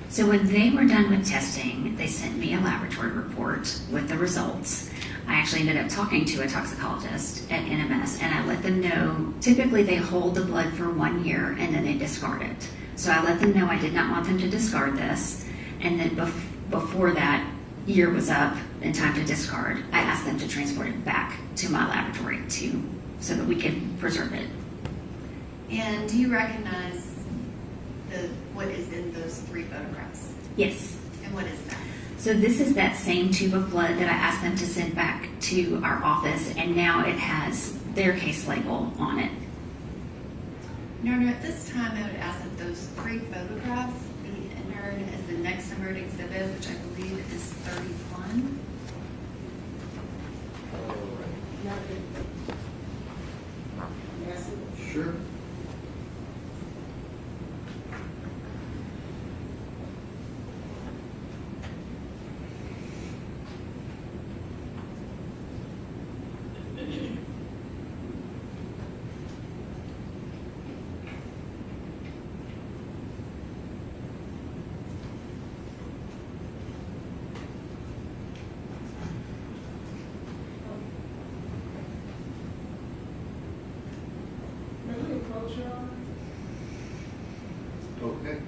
So when they were done with testing, they sent me a laboratory report with the results. I actually ended up talking to a toxicologist at NMS, and I let them know, typically they hold the blood for 1 year and then they discard it. So I let them know I did not want them to discard this, and then before that year was up and time to discard, I asked them to transport it back to my laboratory so that we could preserve it. And do you recognize what is in those 3 photographs? Yes. And what is that? So this is that same tube of blood that I asked them to send back to our office, and now it has their case label on it. Your Honor, at this time, I would ask that those 3 photographs be entered as the next numbered exhibit, which I believe is 31. Sure. Okay.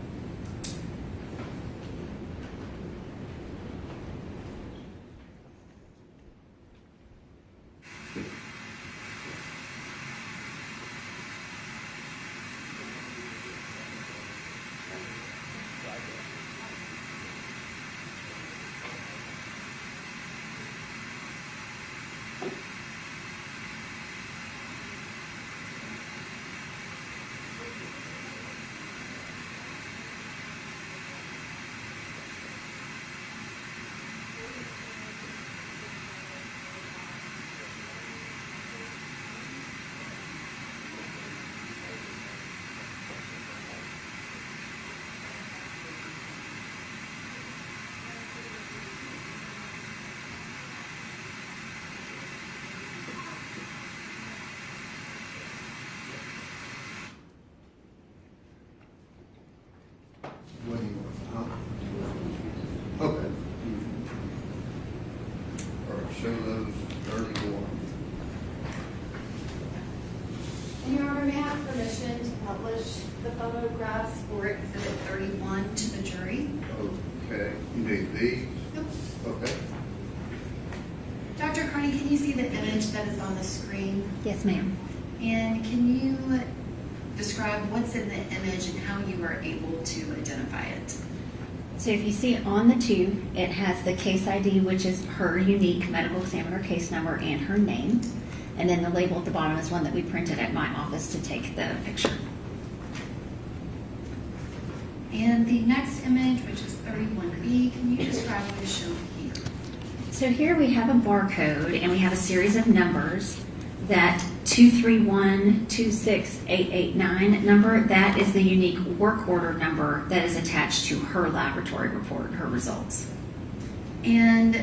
What do you want? Huh? Okay. All right, show those 31. And Your Honor, may I have permission to publish the photographs for exhibit 31 to the jury? Okay, you need these? Yep. Okay. Dr. Carney, can you see the image that is on the screen? Yes, ma'am. And can you describe what's in the image and how you were able to identify it? So if you see on the tube, it has the case ID, which is her unique medical examiner case number and her name. And then the label at the bottom is one that we printed at my office to take the picture. And the next image, which is 31B, can you describe what is shown here? So here we have a barcode and we have a series of numbers. That 231-26889 number, that is the unique work order number that is attached to her laboratory report, her results. And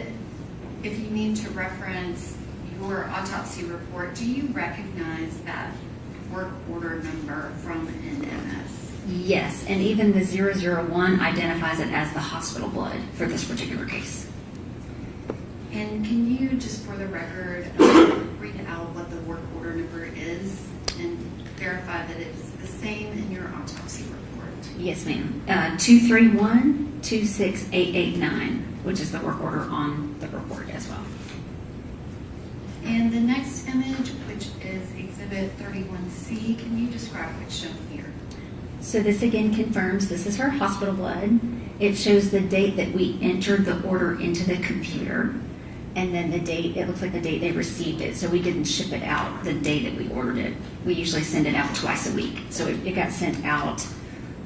if you need to reference your autopsy report, do you recognize that work order number from NMS? Yes, and even the 001 identifies it as the hospital blood for this particular case. And can you, just for the record, read out what the work order number is and verify that it's the same in your autopsy report? Yes, ma'am. 231-26889, which is the work order on the report as well. And the next image, which is exhibit 31C, can you describe what's shown here? So this again confirms this is her hospital blood. It shows the date that we entered the order into the computer. And then the date, it looks like the date they received it. So we didn't ship it out the day that we ordered it. We usually send it out twice a week. So it got sent out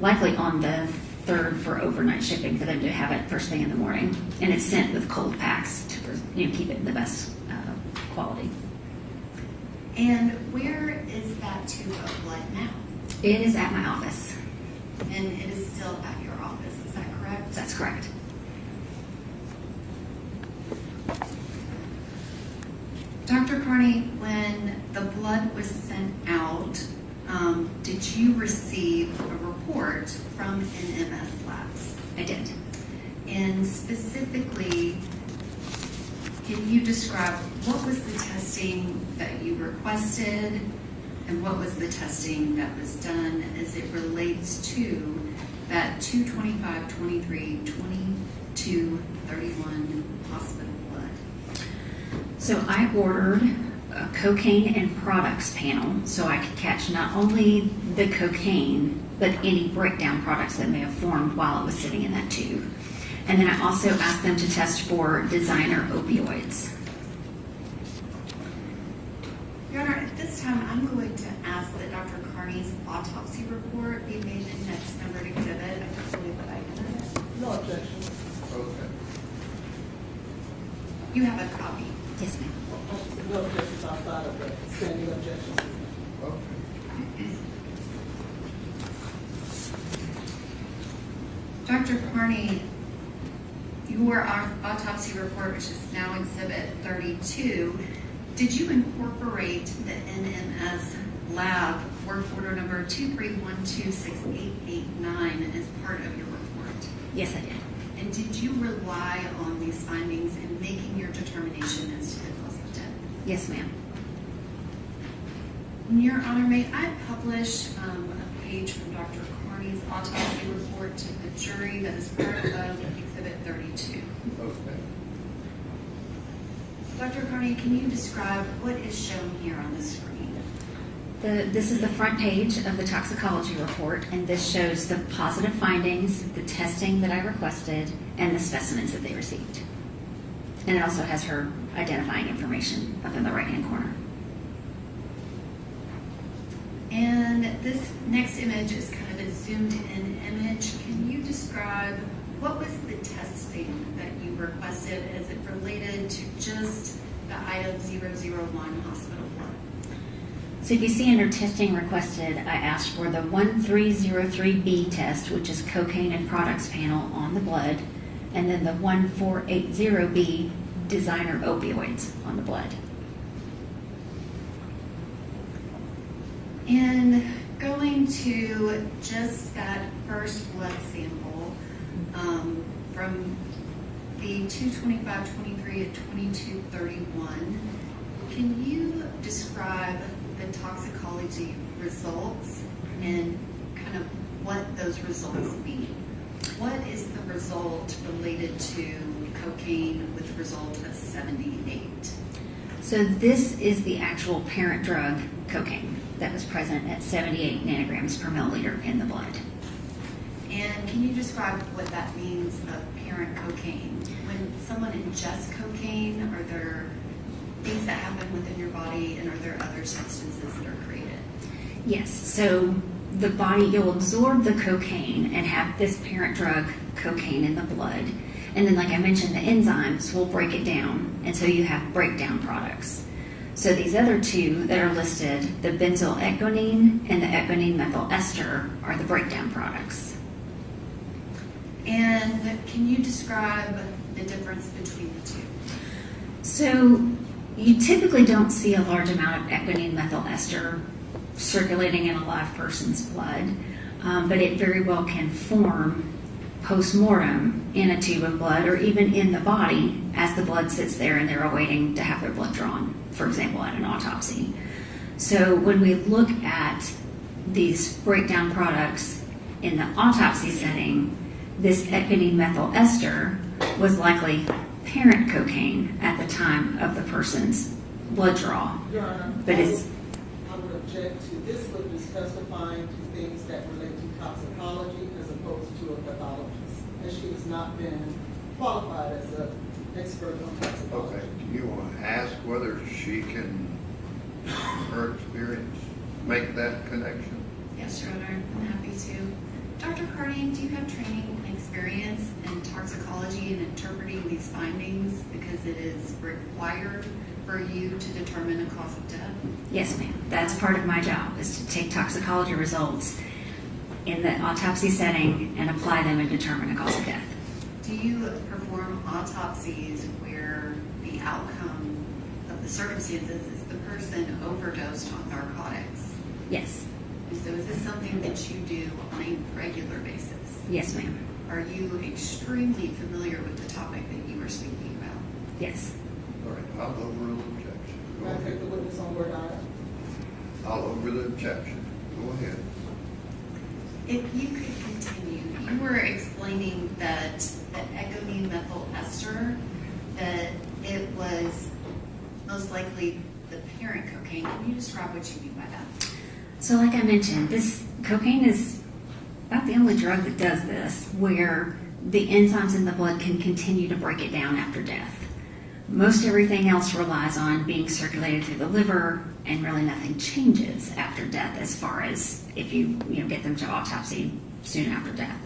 likely on the 3rd for overnight shipping for them to have it first thing in the morning. And it's sent with cold packs to keep it in the best quality. And where is that tube of blood now? It is at my office. And it is still at your office, is that correct? That's correct. Dr. Carney, when the blood was sent out, did you receive a report from NMS Labs? I did. And specifically, can you describe what was the testing that you requested and what was the testing that was done as it relates to that 2/25/23/22/31 hospital blood? So I ordered a cocaine and products panel so I could catch not only the cocaine, but any breakdown products that may have formed while it was sitting in that tube. And then I also asked them to test for designer opioids. Your Honor, at this time, I'm going to ask that Dr. Carney's autopsy report be made the next numbered exhibit. I don't believe that I entered it. No objection. Okay. You have a copy. Yes, ma'am. No objections outside of the standing objections. Okay. Dr. Carney, your autopsy report, which is now Exhibit 32, did you incorporate the NMS lab work order number 231268889 as part of your report? Yes, I did. And did you rely on these findings in making your determination as to the cause of death? Yes, ma'am. Your Honor, may I publish a page from Dr. Carney's autopsy report to the jury that is part of Exhibit 32? Okay. Dr. Carney, can you describe what is shown here on the screen? This is the front page of the toxicology report, and this shows the positive findings, the testing that I requested, and the specimens that they received. And it also has her identifying information up in the right-hand corner. And this next image is kind of a zoomed-in image. Can you describe what was the testing that you requested as it related to just the item 001 hospital blood? So if you see under testing requested, I asked for the 1303B test, which is cocaine and products panel on the blood, and then the 1480B designer opioids on the blood. And going to just that first blood sample from the 2/25/23 to 22/31, can you describe the toxicology results and kind of what those results mean? What is the result related to cocaine with the result of 78? So this is the actual parent drug, cocaine, that was present at 78 nanograms per milliliter in the blood. And can you describe what that means of parent cocaine? When someone ingests cocaine, are there things that happen within your body, and are there other substances that are created? Yes, so the body, you'll absorb the cocaine and have this parent drug, cocaine, in the blood. And then, like I mentioned, the enzymes will break it down, and so you have breakdown products. So these other two that are listed, the benzyl ecgonine and the ecgonine methyl ester, are the breakdown products. And can you describe the difference between the two? So you typically don't see a large amount of ecgonine methyl ester circulating in a live person's blood, but it very well can form post-mortem in a tube of blood or even in the body as the blood sits there and they're awaiting to have their blood drawn, for example, at an autopsy. So when we look at these breakdown products in the autopsy setting, this ecgonine methyl ester was likely parent cocaine at the time of the person's blood draw. Your Honor, But it's I would object to this witness testifying to things that relate to toxicology as opposed to a pathologist, as she has not been qualified as an expert on toxicology. Okay, do you want to ask whether she can, from her experience, make that connection? Yes, Your Honor, I'm happy to. Dr. Carney, do you have training and experience in toxicology and interpreting these findings because it is required for you to determine a cause of death? Yes, ma'am. That's part of my job, is to take toxicology results in the autopsy setting and apply them and determine a cause of death. Do you perform autopsies where the outcome of the circumstances is the person overdosed on narcotics? Yes. And so is this something that you do on a regular basis? Yes, ma'am. Are you extremely familiar with the topic that you were speaking about? Yes. All right, I'll overrule objection. Go May I take ahead. the witness on word item? I'll overrule the objection. Go ahead. If you could continue, you were explaining that the ecgonine methyl ester, that it was most likely the parent cocaine. Can you describe what you mean by that? So like I mentioned, this cocaine is about the only drug that does this, where the enzymes in the blood can continue to break it down after death. Most everything else relies on being circulated through the liver, and really nothing changes after death as far as if you get them to autopsy soon after death.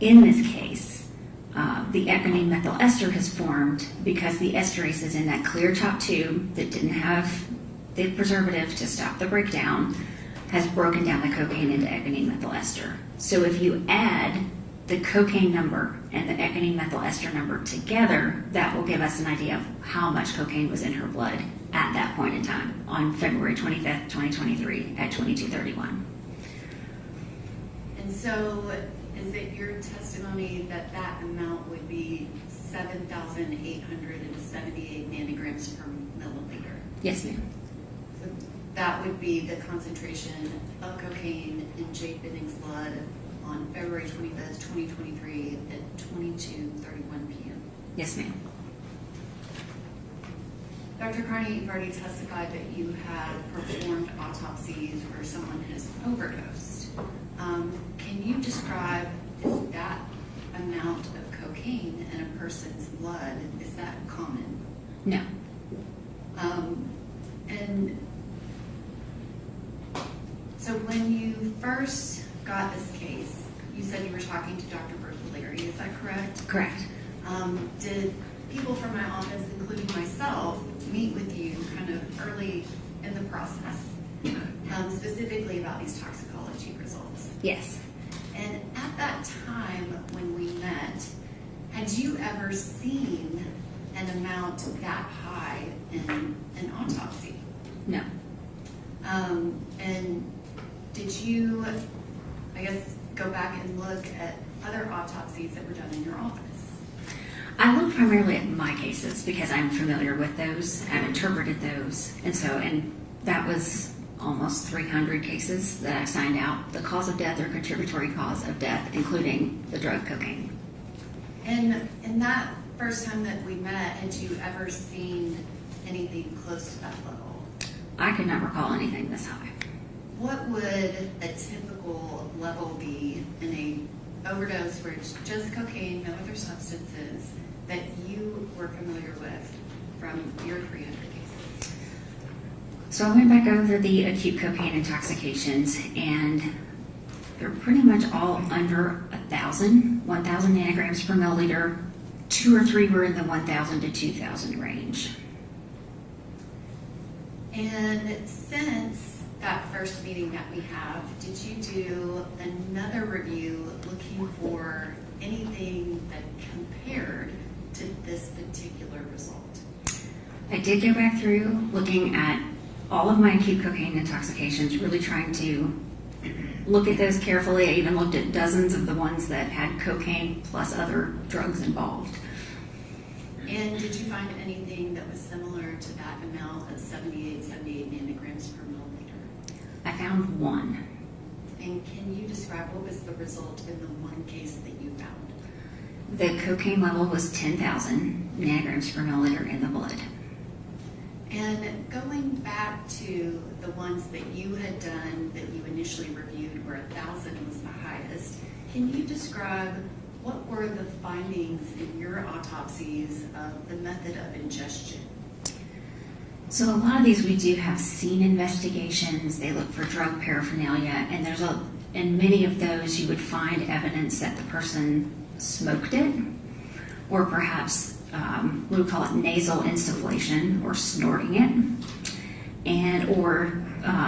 In this case, the ecgonine methyl ester has formed because the esterase is in that clear top tube that didn't have the preservative to stop the breakdown, has broken down the cocaine into ecgonine methyl ester. So if you add the cocaine number and the ecgonine methyl ester number together, that will give us an idea of how much cocaine was in her blood at that point in time on February 25th, 2023 at 22:31. And so is it your testimony that that amount would be 7,878 nanograms per milliliter? Yes, ma'am. So that would be the concentration of cocaine in Jade Benning's blood on February 25th, 2023 at 22:31 p.m. Yes, ma'am. Dr. Carney, you've already testified that you have performed autopsies where someone has overdosed. Can you describe, is that amount of cocaine in a person's blood, is that common? No. And so when you first got this case, you said you were talking to Dr. Bertolari, is that correct? Correct. Did people from my office, including myself, meet with you kind of early in the process, specifically about these toxicology results? Yes. And at that time when we met, had you ever seen an amount that high in an autopsy? No. And did you, I guess, go back and look at other autopsies that were done in your office? I look primarily at my cases because I'm familiar with those. I've interpreted those. And that was almost 300 cases that I signed out, the cause of death or contributory cause of death, including the drug cocaine. And in that first time that we met, had you ever seen anything close to that level? I could not recall anything this high. What would a typical level be in a overdose where it's just cocaine, no other substances, that you were familiar with from your 300 cases? So I went back over the acute cocaine intoxications, and they're pretty much all under 1,000 nanograms per milliliter. 2 or 3 were in the 1,000 to 2,000 range. And since that first meeting that we have, did you do another review looking for anything that compared to this particular result? I did go back through looking at all of my acute cocaine intoxications, really trying to look at those carefully. I even looked at dozens of the ones that had cocaine plus other drugs involved. And did you find anything that was similar to that amount of 78 nanograms per milliliter? I found one. And can you describe what was the result in the one case that you found? The cocaine level was 10,000 nanograms per milliliter in the blood. And going back to the ones that you had done that you initially reviewed where 1,000 was the highest, can you describe what were the findings in your autopsies of the method of ingestion? So a lot of these we do have scene investigations. They look for drug paraphernalia, and in many of those you would find evidence that the person smoked it, or perhaps we would call it nasal insufflation or snorting it, or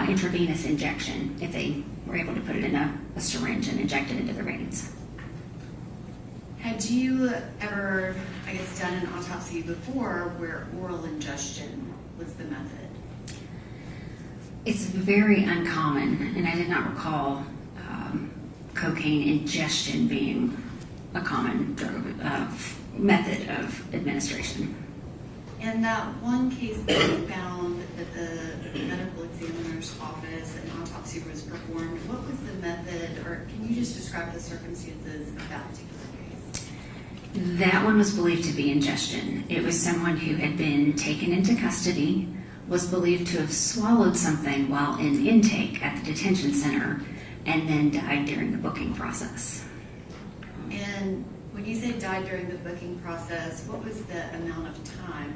intravenous injection if they were able to put it in a syringe and inject it into the veins. Had you ever, I guess, done an autopsy before where oral ingestion was the method? It's very uncommon, and I did not recall cocaine ingestion being a common drug method of administration. And that one case that you found that the medical examiner's office and autopsy was performed, what was the method, or can you just describe the circumstances of that particular case? That one was believed to be ingestion. It was someone who had been taken into custody, was believed to have swallowed something while in intake at the detention center, and then died during the booking process. And when you say died during the booking process, what was the amount of time?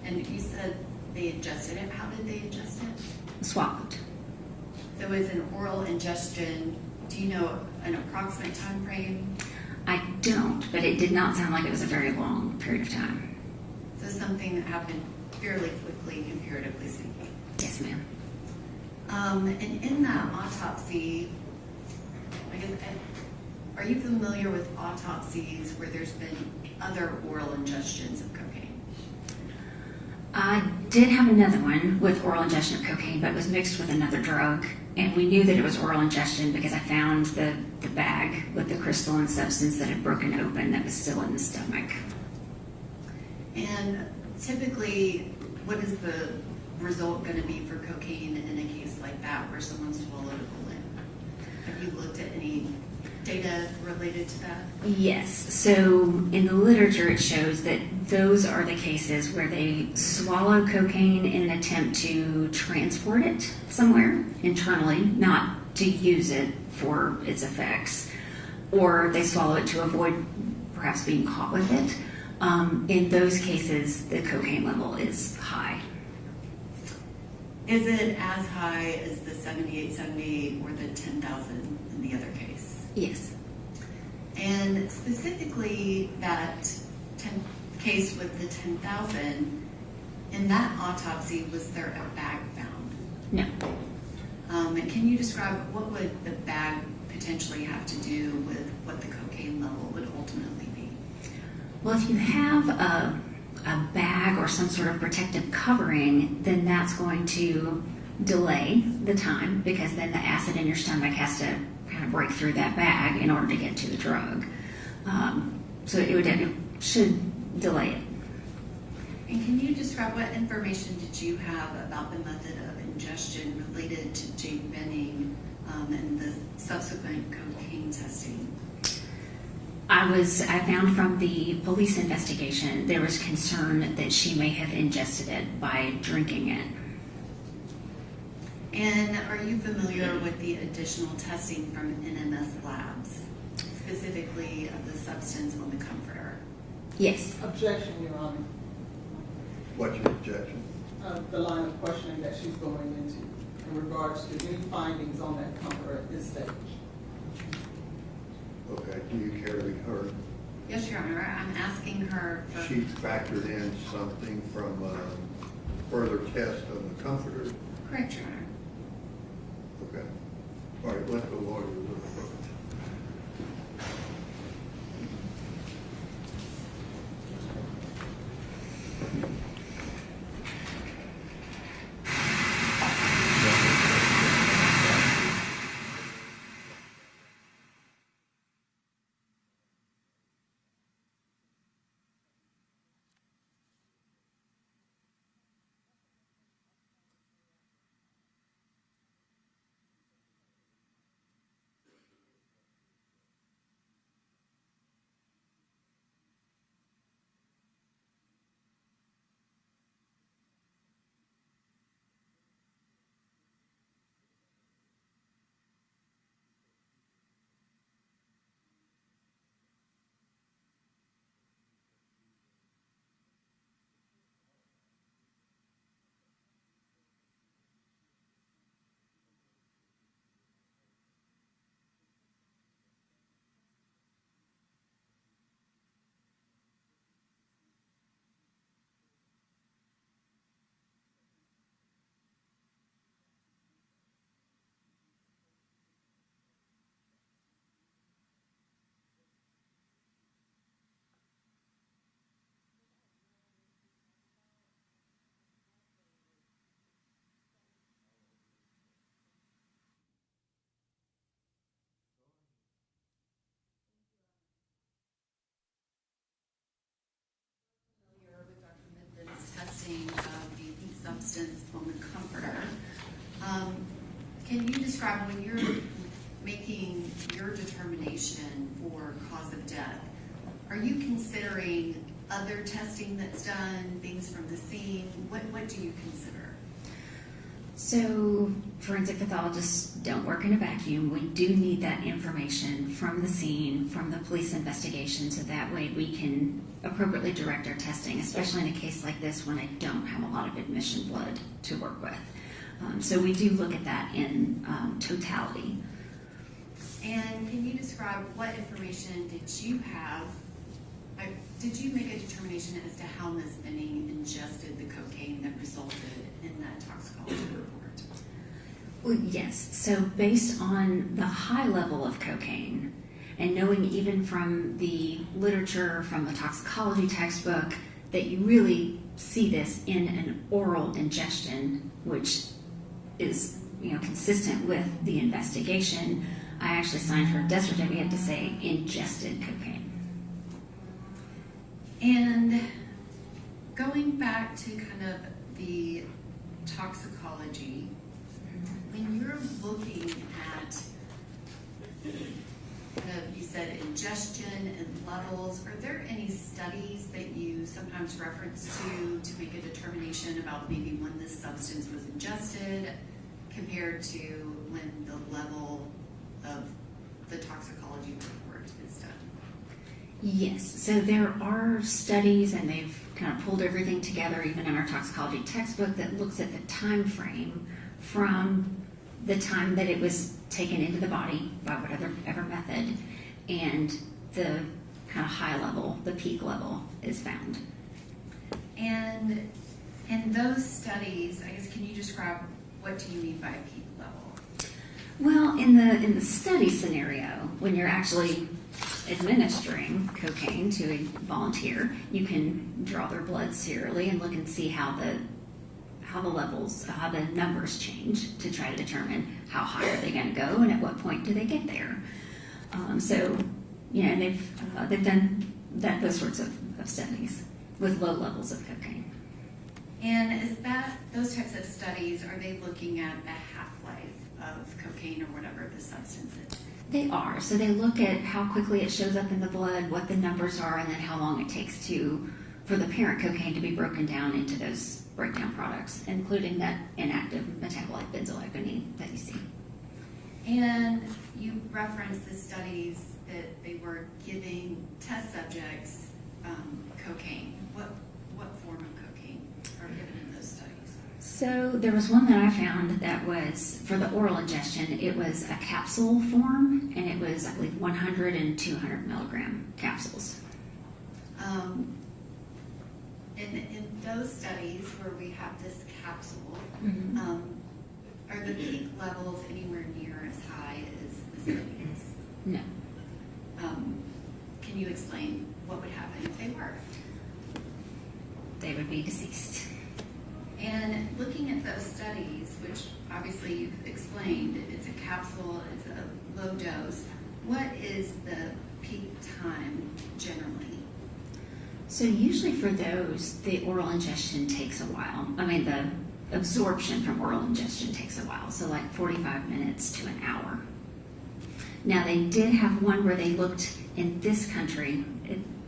And you said they ingested it. How did they ingest it? Swallowed. So it was an oral ingestion. Do you know an approximate time frame? I don't, but it did not sound like it was a very long period of time. So something that happened fairly quickly, comparatively speaking. Yes, ma'am. And in that autopsy, I guess, are you familiar with autopsies where there's been other oral ingestions of cocaine? I did have another one with oral ingestion of cocaine, but it was mixed with another drug. And we knew that it was oral ingestion because I found the bag with the crystalline substance that had broken open that was still in the stomach. And typically, what is the result going to be for cocaine in a case like that where someone swallowed a balloon? Have you looked at any data related to that? Yes. So in the literature, it shows that those are the cases where they swallow cocaine in an attempt to transport it somewhere internally, not to use it for its effects, or they swallow it to avoid perhaps being caught with it. In those cases, the cocaine level is high. Is it as high as the 7878 or the 10,000 in the other case? Yes. And specifically that case with the 10,000, in that autopsy, was there a bag found? No. And can you describe what would the bag potentially have to do with what the cocaine level would ultimately be? Well, if you have a bag or some sort of protective covering, then that's going to delay the time because then the acid in your stomach has to kind of break through that bag in order to get to the drug. So it should delay it. And can you describe what information did you have about the method of ingestion related to Jade Benning and the subsequent cocaine testing? I found from the police investigation there was concern that she may have ingested it by drinking it. And are you familiar with the additional testing from NMS Labs, specifically of the substance on the comforter? Yes. Objection, Your Honor. What's your objection? The line of questioning that she's going into in regards to any findings on that comfort at this stage. Okay, do you care to be heard? Yes, Your Honor. I'm asking her for... She factored in something from further test of the comforter. Correct, Your Honor. Okay. All right, let the lawyer look at it. substance moment comforter. Can you describe when you're making your determination for cause of death, are you considering other testing that's done, things from the scene? What do you consider? So forensic pathologists don't work in a vacuum. We do need that information from the scene, from the police investigation, so that way we can appropriately direct our testing, especially in a case like this when I don't have a lot of admission blood to work with. So we do look at that in totality. And can you describe what information did you have? Did you make a determination as to how Ms. Benning ingested the cocaine that resulted in that toxicology report? Well, yes. So based on the high level of cocaine, and knowing even from the literature, from the toxicology textbook, that you really see this in an oral ingestion, which is consistent with the investigation. I actually signed her death certificate to say ingested cocaine. And going back to kind of the toxicology, when you're looking at, you said ingestion and levels, are there any studies that you sometimes reference to make a determination about maybe when this substance was ingested compared to when the level of the toxicology report is done? Yes, so there are studies, and they've kind of pulled everything together, even in our toxicology textbook, that looks at the time frame from the time that it was taken into the body by whatever method, and the kind of high level, the peak level, is found. And in those studies, I guess, can you describe what do you mean by peak level? Well, in the study scenario, when you're actually administering cocaine to a volunteer, you can draw their blood serially and look and see how the levels, how the numbers change to try to determine how high are they going to go and at what point do they get there. So, and they've done those sorts of studies with low levels of cocaine. And is that those types of studies, are they looking at the half-life of cocaine or whatever the substance is? They are. So they look at how quickly it shows up in the blood, what the numbers are, and then how long it takes for the parent cocaine to be broken down into those breakdown products, including that inactive metabolite benzoyl that you see. And you referenced the studies that they were giving test subjects cocaine. What form of cocaine are given in those studies? So there was one that I found that was, for the oral ingestion, it was a capsule form, and it was, I believe, 100 and 200 milligram capsules. In those studies where we have this capsule, Mm-hmm. are the peak levels anywhere near as high as the studies? No. Can you explain what would happen if they were? They would be deceased. And looking at those studies, which obviously you've explained, it's a capsule, it's a low dose, what is the peak time generally? So usually for those, the oral ingestion takes a while. I mean, the absorption from oral ingestion takes a while, so like 45 minutes to an hour. Now, they did have one where they looked in this country,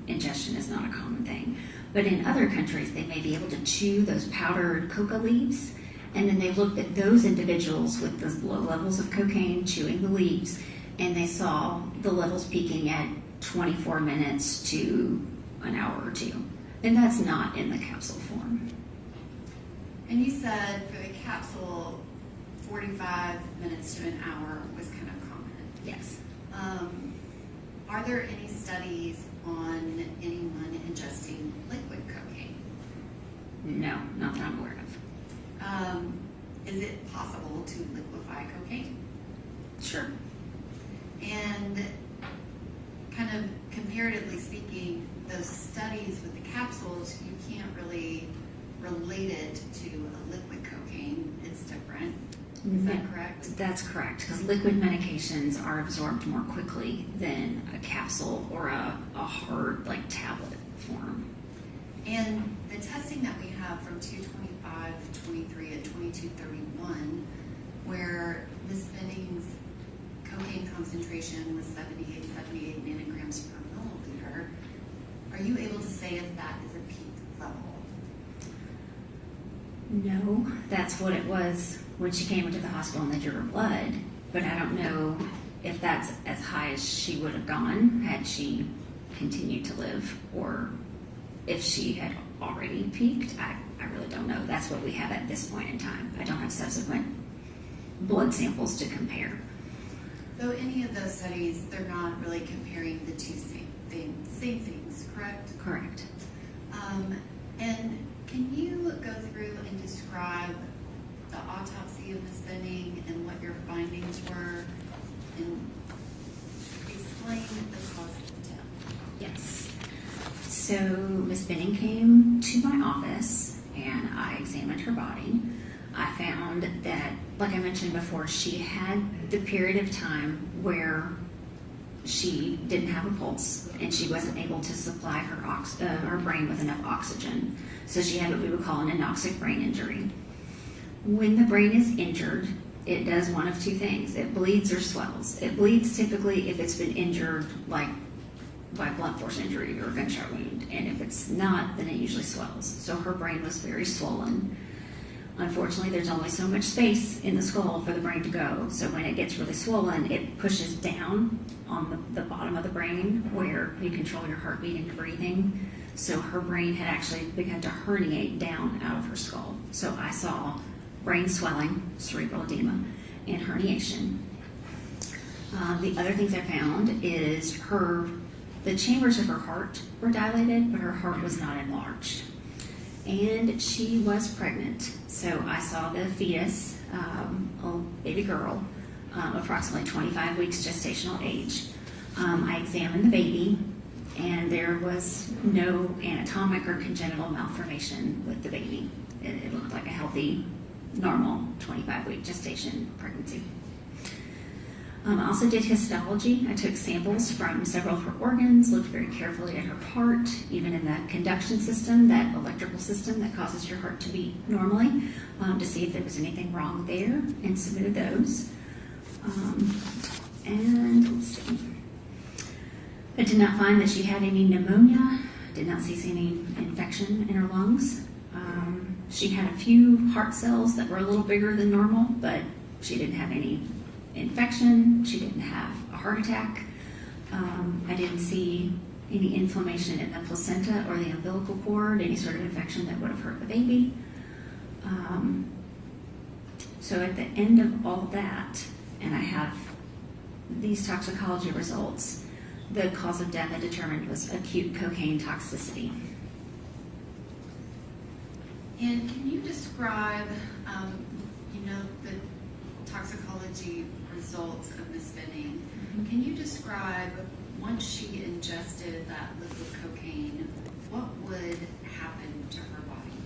ingestion is not a common thing, but in other countries, they may be able to chew those powdered coca leaves, and then they looked at those individuals with the low levels of cocaine chewing the leaves, and they saw the levels peaking at 24 minutes to an hour or two. And that's not in the capsule form. And you said for the capsule, 45 minutes to an hour was kind of common. Yes. Are there any studies on anyone ingesting liquid cocaine? No, not that I'm aware of. Is it possible to liquefy cocaine? Sure. And kind of comparatively speaking, those studies with the capsules, you can't really relate it to a liquid cocaine. It's different. Is that correct? That's correct, because liquid medications are absorbed more quickly than a capsule or a hard, like, tablet form. And the testing that we have from 225-20 23 at 2231, where Ms. Benning's cocaine concentration was 78 nanograms per milliliter. Are you able to say if that is a peak level? No, that's what it was when she came into the hospital and they drew her blood, but I don't know if that's as high as she would have gone had she continued to live, or if she had already peaked. I really don't know. That's what we have at this point in time. I don't have subsequent blood samples to compare. So any of those studies, they're not really comparing the two same things, correct? Correct. And can you go through and describe the autopsy of Ms. Benning and what your findings were, and explain the cause of death? Yes. So Ms. Benning came to my office and I examined her body. I found that, like I mentioned before, she had the period of time where she didn't have a pulse and she wasn't able to supply her brain with enough oxygen. So she had what we would call an anoxic brain injury. When the brain is injured, it does one of two things. It bleeds or swells. It bleeds typically if it's been injured, like by blunt force injury or a gunshot wound. And if it's not, then it usually swells. So her brain was very swollen. Unfortunately, there's only so much space in the skull for the brain to go. So when it gets really swollen, it pushes down on the bottom of the brain where you control your heartbeat and your breathing. So her brain had actually begun to herniate down out of her skull. So I saw brain swelling, cerebral edema, and herniation. The other things I found is the chambers of her heart were dilated, but her heart was not enlarged. And she was pregnant. So I saw the fetus, a baby girl, approximately 25 weeks gestational age. I examined the baby, and there was no anatomic or congenital malformation with the baby. It looked like a healthy, normal 25-week gestation pregnancy. I also did histology. I took samples from several of her organs, looked very carefully at her heart, even in the conduction system, that electrical system that causes your heart to beat normally, to see if there was anything wrong there, and submitted those. And let's see. I did not find that she had any pneumonia. Did not see any infection in her lungs. She had a few heart cells that were a little bigger than normal, but she didn't have any infection. She didn't have a heart attack. I didn't see any inflammation in the placenta or the umbilical cord, any sort of infection that would have hurt the baby. So at the end of all that, and I have these toxicology results, the cause of death I determined was acute cocaine toxicity. And can you describe, the toxicology results of Ms. Benning? Can you describe, once she ingested that liquid cocaine, what would happen to her body?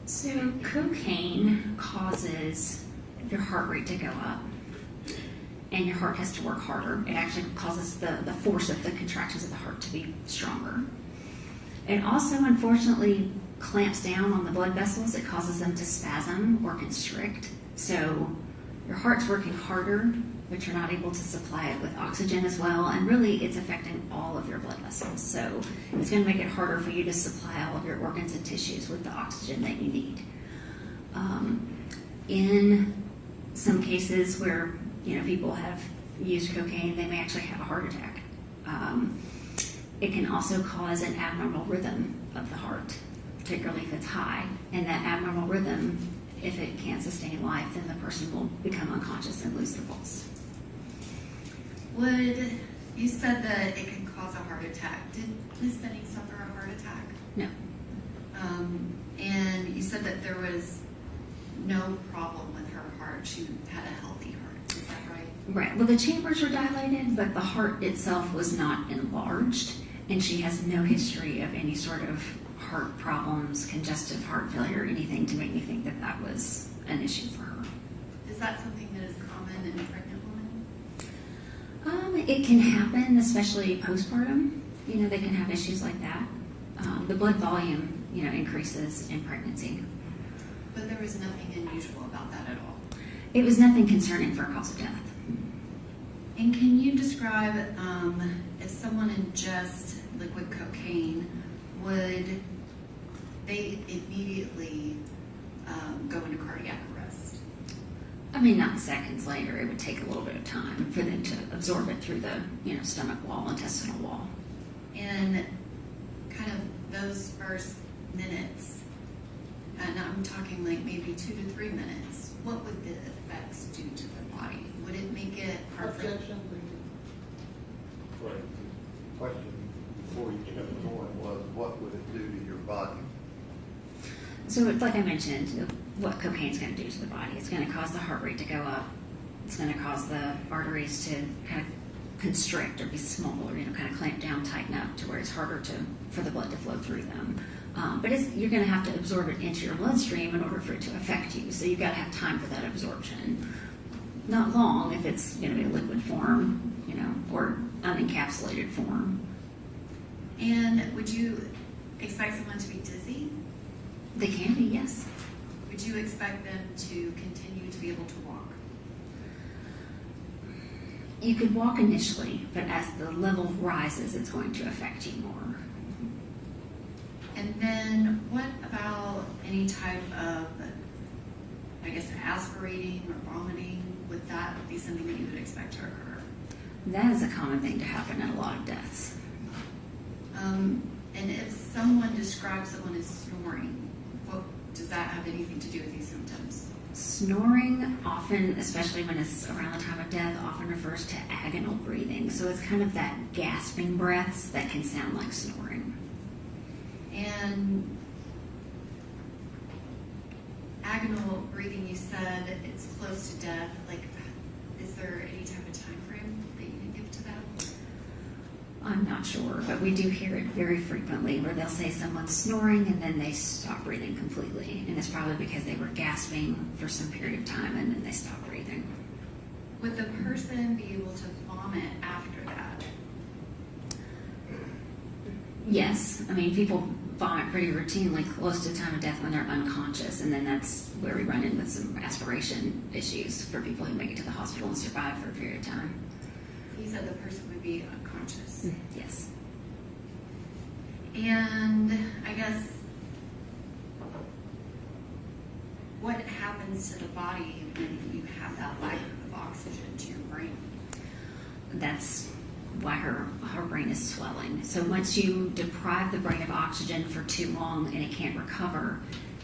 So cocaine causes your heart rate to go up, and your heart has to work harder. It actually causes the force of the contractions of the heart to be stronger. It also, unfortunately, clamps down on the blood vessels. It causes them to spasm or constrict. So your heart's working harder, but you're not able to supply it with oxygen as well. And really, it's affecting all of your blood vessels. So it's going to make it harder for you to supply all of your organs and tissues with the oxygen that you need. In some cases where people have used cocaine, they may actually have a heart attack. It can also cause an abnormal rhythm of the heart, particularly if it's high. And that abnormal rhythm, if it can't sustain life, then the person will become unconscious and lose their pulse. You said that it can cause a heart attack. Did Ms. Benning suffer a heart attack? No. And you said that there was no problem with her heart. She had a healthy heart. Is that right? Right. Well, the chambers were dilated, but the heart itself was not enlarged, and she has no history of any sort of heart problems, congestive heart failure, anything to make me think that that was an issue for her. Is that something that is common in pregnant women? It can happen, especially postpartum. They can have issues like that. The blood volume, increases in pregnancy. But there was nothing unusual about that at all. It was nothing concerning for a cause of death. And can you describe if someone ingests liquid cocaine, would they immediately go into cardiac arrest? I mean, not seconds later. It would take a little bit of time for them to absorb it through the, stomach wall, intestinal wall. And kind of those first minutes, and I'm talking like maybe 2 to 3 minutes, what would the effects do to the body? Would it make it perfect? Objection, Right. The question before you kept going was, what would it do to your body? So, like I mentioned, what cocaine's going to do to the body. It's going to cause the heart rate to go up. It's going to cause the arteries to kind of constrict or be small, or kind of clamp down, tighten up to where it's harder for the blood to flow through them. But you're going to have to absorb it into your bloodstream in order for it to affect you. So you've got to have time for that absorption. Not long if it's going to be a liquid form, or unencapsulated form. And would you expect someone to be dizzy? They can be, yes. Would you expect them to continue to be able to walk? You could walk initially, but as the level rises, it's going to affect you more. And then what about any type of, aspirating or vomiting? Would that be something that you would expect to occur? That is a common thing to happen in a lot of deaths. And if someone describes someone as snoring, does that have anything to do with these symptoms? Snoring often, especially when it's around the time of death, often refers to agonal breathing. So it's kind of that gasping breaths that can sound like snoring. And agonal breathing, you said it's close to death. Like, is there any type of time frame that you can give to that? I'm not sure, but we do hear it very frequently where they'll say someone's snoring and then they stop breathing completely. And it's probably because they were gasping for some period of time and then they stop breathing. Would the person be able to vomit after that? Yes. I mean, people vomit pretty routinely close to the time of death when they're unconscious. And then that's where we run in with some aspiration issues for people who make it to the hospital and survive for a period of time. You said the person would be unconscious. Yes. And I guess, what happens to the body when you have that lack of oxygen to your brain? That's why her brain is swelling. So once you deprive the brain of oxygen for too long and it can't recover,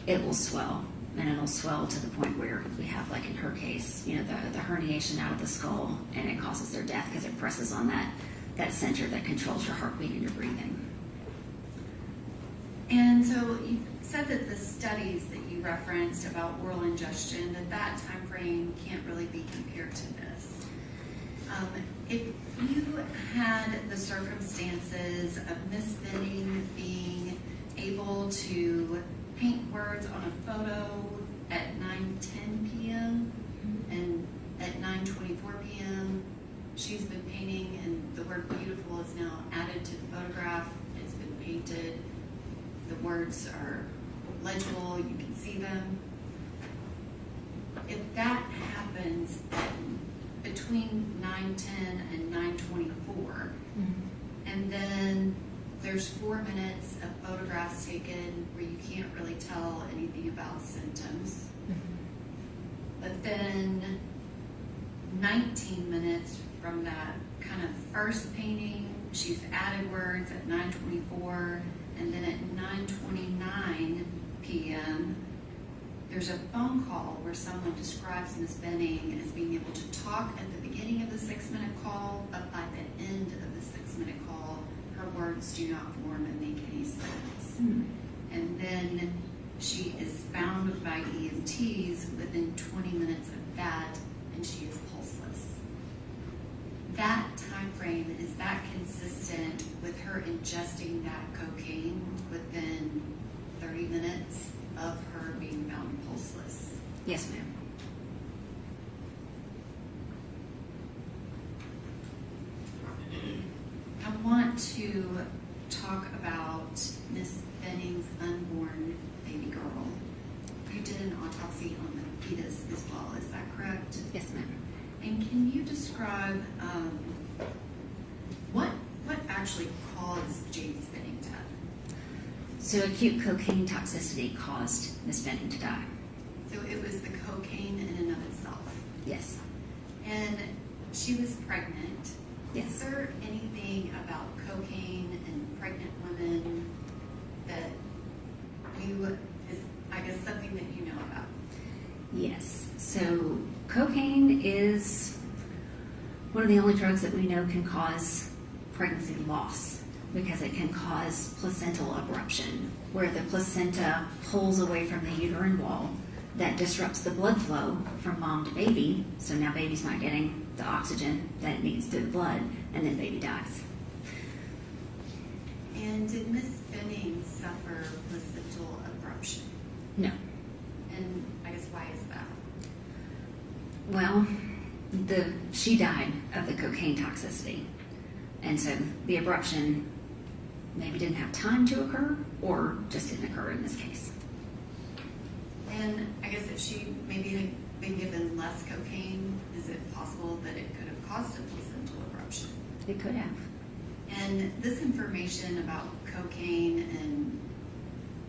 it will swell. And it'll swell to the point where we have, like in her case, the herniation out of the skull, and it causes their death because it presses on that center that controls your heartbeat and your breathing. And so you said that the studies that you referenced about oral ingestion, that time frame can't really be compared to this. If you had the circumstances of Miss Benning being able to paint words on a photo at 9:10 p.m. and at 9:24 p.m. she's been painting, and the word beautiful is now added to the photograph. It's been painted. The words are legible. You can see them. If that happens between 9:10 and 9:24, and then there's 4 minutes of photographs taken where you can't really tell anything about symptoms. But then 19 minutes from that kind of first painting, she's added words at 9:24, and then at 9:29 p.m., there's a phone call where someone describes Ms. Benning as being able to talk at the beginning of the 6-minute call, but by the end of the 6-minute call, her words do not form and make any sense. And then she is found by EMTs within 20 minutes of that, and she is pulseless. That time frame, is that consistent with her ingesting that cocaine within 30 minutes of her being found pulseless? Yes, ma'am. I want to talk about Miss Benning's unborn baby girl. You did an autopsy on the fetus as well, is that correct? Yes, ma'am. And can you describe what actually caused Jade Benning death? So acute cocaine toxicity caused Miss Benning to die. So it was the cocaine in and of itself. Yes. And she was pregnant. Yes. Is there anything about cocaine and pregnant women that is, I guess, something that you know about? Yes. So cocaine is one of the only drugs that we know can cause pregnancy loss because it can cause placental abruption, where the placenta pulls away from the uterine wall. That disrupts the blood flow from mom to baby, so now baby's not getting the oxygen that it needs through the blood, and then baby dies. And did Miss Benning suffer placental abruption? No. And I guess why is that? Well, she died of the cocaine toxicity, and so the abruption maybe didn't have time to occur, or just didn't occur in this case. And I guess if she maybe had been given less cocaine, is it possible that it could have caused a placental abruption? It could have. And this information about cocaine and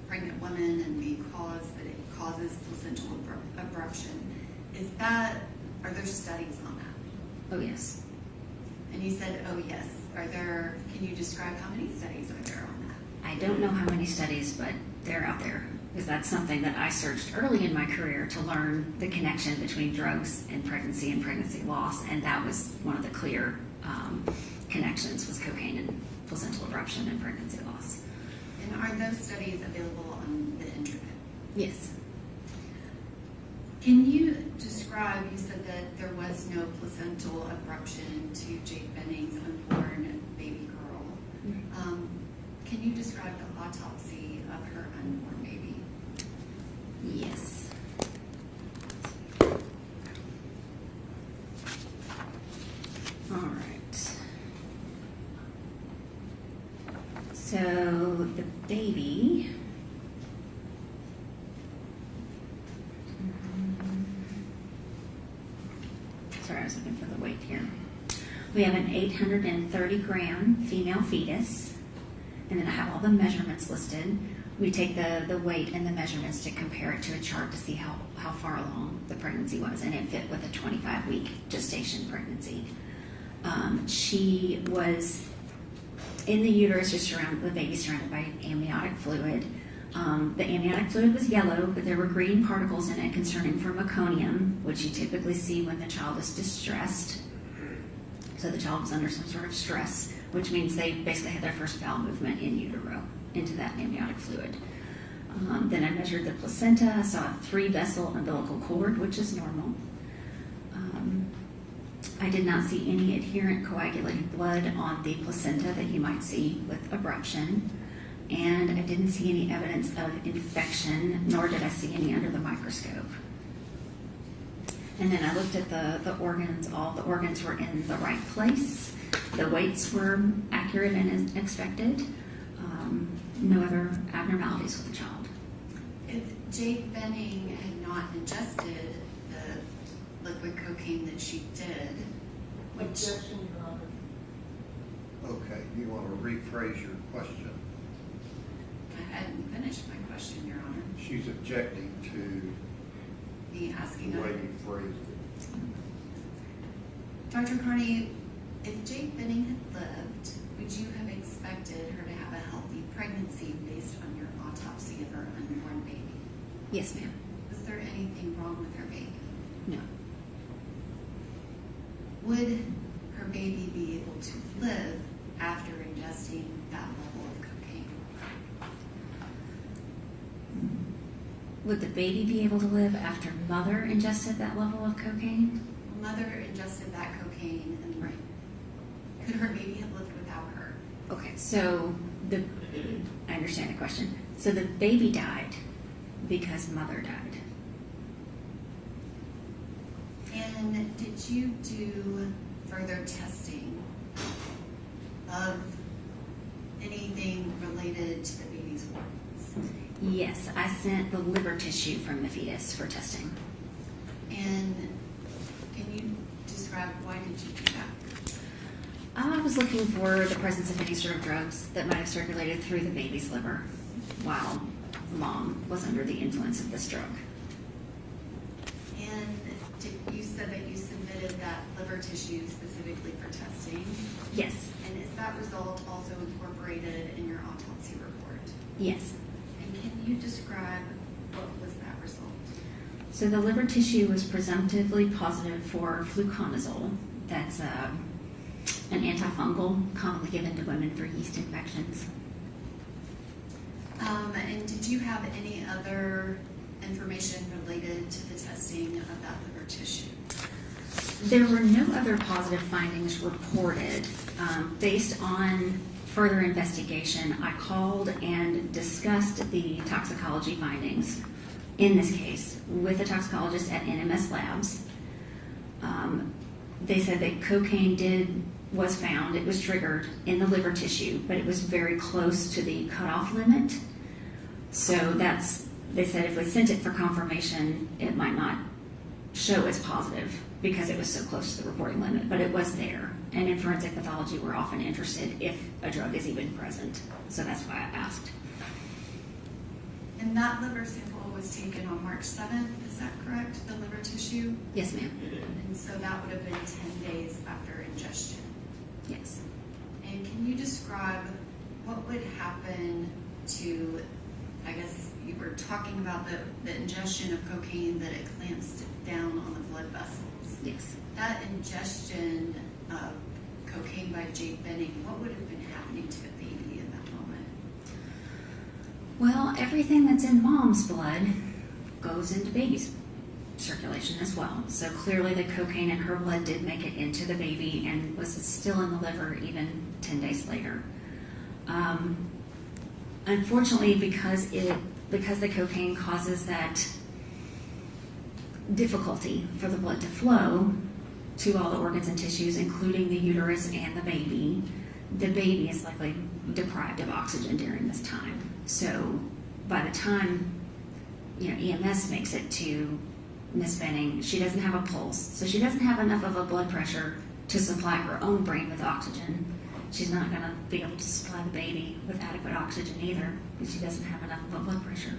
pregnant women and the cause that it causes placental abruption, are there studies on that? Oh, yes. And you said, oh yes. Can you describe how many studies are there on that? I don't know how many studies, but they're out there. Because that's something that I searched early in my career to learn the connection between drugs and pregnancy loss, and that was one of the clear connections was cocaine and placental abruption and pregnancy loss. And are those studies available on the internet? Yes. Can you describe, you said that there was no placental abruption to Jade Benning's unborn baby girl. Can you describe the autopsy of her unborn baby? Yes. All right. So the baby. Sorry, I was looking for the weight here. We have an 830-gram female fetus, and then I have all the measurements listed. We take the weight and the measurements to compare it to a chart to see how far along the pregnancy was, and it fit with a 25-week gestation pregnancy. She was in the uterus, the baby surrounded by amniotic fluid. The amniotic fluid was yellow, but there were green particles in it concerning for meconium, which you typically see when the child is distressed. So the child was under some sort of stress, which means they basically had their first bowel movement in utero into that amniotic fluid. Then I measured the placenta. I saw a 3-vessel umbilical cord, which is normal. I did not see any adherent coagulated blood on the placenta that you might see with abruption. And I didn't see any evidence of infection, nor did I see any under the microscope. And then I looked at the organs. All the organs were in the right place. The weights were accurate and as expected. No other abnormalities with the child. If Jade Benning had not ingested the liquid cocaine that she did, which Objection, Your Honor. Okay, you want to rephrase your question? I hadn't finished my question, Your Honor. She's objecting to Me asking the way her. you phrased it. Dr. Carney, if Jade Benning had lived, would you have expected her to have a healthy pregnancy based on your autopsy of her unborn baby? Yes, ma'am. Was there anything wrong with her baby? No. Would her baby be able to live after ingesting that level of cocaine? Would the baby be able to live after mother ingested that level of cocaine? Mother ingested that cocaine, and Right. could her baby have lived without her? Okay, so I understand the question. So the baby died because mother died. And did you do further testing of anything related to the baby's organs? Yes, I sent the liver tissue from the fetus for testing. And can you describe why did you do that? I was looking for the presence of any sort of drugs that might have circulated through the baby's liver while mom was under the influence of this drug. And you said that you submitted that liver tissue specifically for testing. Yes, And is that result also incorporated in your autopsy report? yes. And can you describe what was that result? So the liver tissue was presumptively positive for fluconazole. That's an antifungal commonly given to women for yeast infections. And did you have any other information related to the testing of that liver tissue? There were no other positive findings reported. Based on further investigation, I called and discussed the toxicology findings in this case with a toxicologist at NMS Labs. They said that cocaine was found, it was triggered in the liver tissue, but it was very close to the cutoff limit. So they said if we sent it for confirmation, it might not show as positive because it was so close to the reporting limit, but it was there. And in forensic pathology, we're often interested if a drug is even present. So that's why I asked. And that liver sample was taken on March 7th, is that correct? The liver tissue? Yes, ma'am. And so that would have been 10 days after ingestion. Yes. And can you describe what would happen to, I guess you were talking about the ingestion of cocaine, that it clamps down on the blood vessels. Yes. That ingestion of cocaine by Jade Benning, what would have been happening to the baby in that moment? Well, everything that's in mom's blood goes into baby's circulation as well. So clearly the cocaine in her blood did make it into the baby and was still in the liver even 10 days later. Unfortunately, because the cocaine causes that difficulty for the blood to flow to all the organs and tissues, including the uterus and the baby is likely deprived of oxygen during this time. So by the time EMS makes it to Miss Benning, she doesn't have a pulse, so she doesn't have enough of a blood pressure to supply her own brain with oxygen. She's not going to be able to supply the baby with adequate oxygen either, because she doesn't have enough of a blood pressure.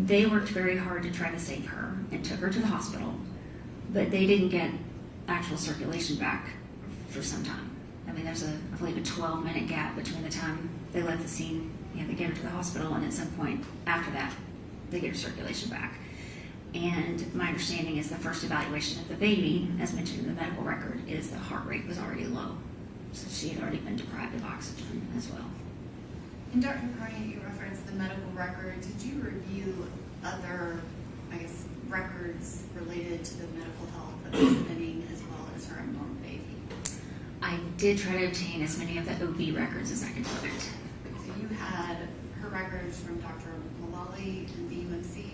They worked very hard to try to save her and took her to the hospital, but they didn't get actual circulation back for some time. I mean, there's I believe a 12-minute gap between the time they left the scene, they get her to the hospital, and at some point after that, they get her circulation back. And my understanding is the first evaluation of the baby, as mentioned in the medical record, is the heart rate was already low. So she had already been deprived of oxygen as well. And Dr. Carney, you referenced the medical record. Did you review other, records related to the medical health of Miss Benning as well as her unborn baby? I did try to obtain as many of the OB records as I could find. So you had her records from Dr. Mullally and the UMC?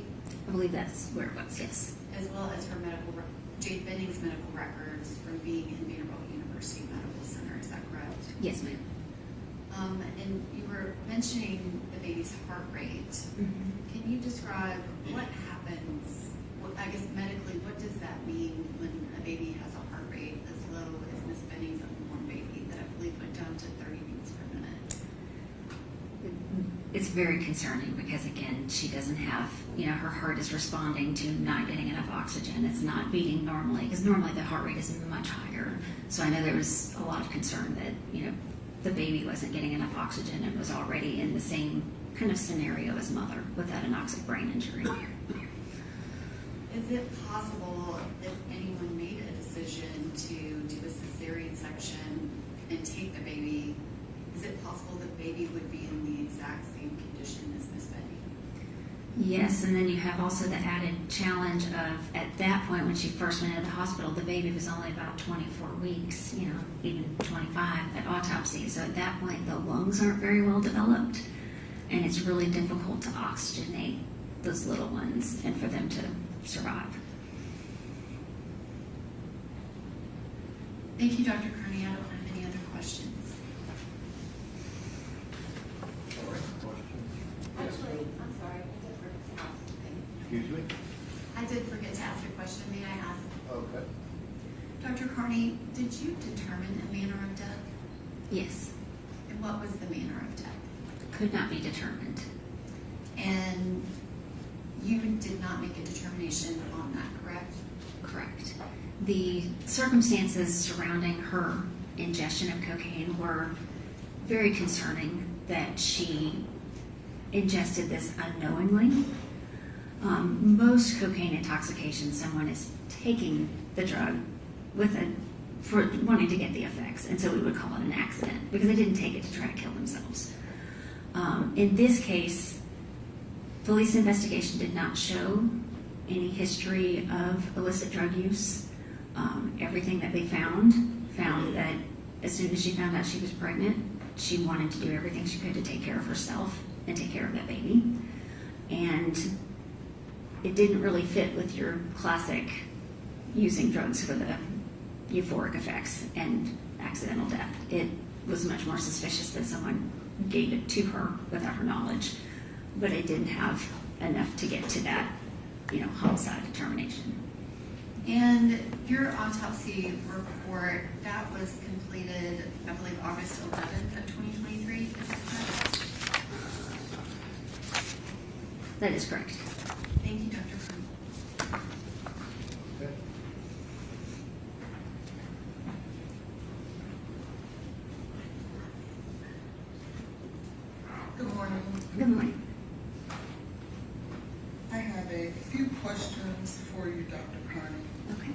I believe that's where it was, yes. As well as her Jade Benning's medical records from being in Vanderbilt University Medical Center, is that correct? Yes, ma'am. And you were mentioning the baby's heart rate. Mm-hmm. Can you describe what happens, medically, what does that mean when a baby has a heart rate as low as Miss Benning's unborn baby that I believe went down to 30 beats per minute? It's very concerning because, again, she doesn't have, her heart is responding to not getting enough oxygen. It's not beating normally, because normally the heart rate is much higher. So I know there was a lot of concern that, the baby wasn't getting enough oxygen and was already in the same kind of scenario as mother with that anoxic brain injury. Is it possible if anyone made a decision to do a cesarean section and take the baby, is it possible the baby would be in the exact same condition as Miss Benning? Yes, and then you have also the added challenge of, at that point when she first went into the hospital, the baby was only about 24 weeks, even 25 at autopsy. So at that point, the lungs aren't very well developed, and it's really difficult to oxygenate those little ones and for them to survive. Thank you, Dr. Carney. I don't have any other questions. All right, questions? Excuse me? I did forget to ask a question. May I ask? Okay. Dr. Carney, did you determine a manner of death? Yes, And what was the manner of death? could not be determined. And you did not make a determination on that, correct? Correct. The circumstances surrounding her ingestion of cocaine were very concerning, that she ingested this unknowingly. Most cocaine intoxication, someone is taking the drug for wanting to get the effects, and so we would call it an accident because they didn't take it to try to kill themselves. In this case, police investigation did not show any history of illicit drug use. Everything that they found that as soon as she found out she was pregnant, she wanted to do everything she could to take care of herself and take care of that baby. And it didn't really fit with your classic using drugs for the euphoric effects and accidental death. It was much more suspicious that someone gave it to her without her knowledge, but it didn't have enough to get to that, homicide determination. And your autopsy report, that was completed, I believe, August 11th of 2023, is that correct? That is correct. Thank you, Dr. Carney. Okay. Good morning. Good morning. I have a few questions for you, Dr. Carney. Okay.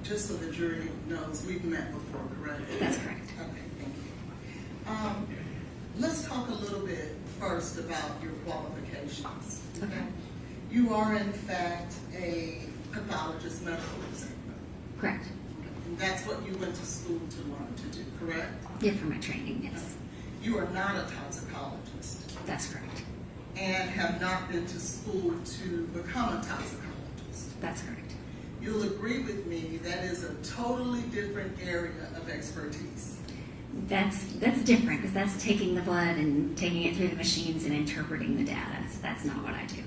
Just so the jury knows, we've met before, correct? That's correct. Okay, thank you. Let's talk a little bit first about your qualifications. Okay. You are, in fact, a pathologist, medical examiner. Correct. And that's what you went to school to learn to do, correct? Yeah, for my training, yes. You are not a toxicologist That's correct. and have not been to school to become a toxicologist. That's correct. You'll agree with me that is a totally different area of expertise. That's different because that's taking the blood and taking it through the machines and interpreting the data. So that's not what I do.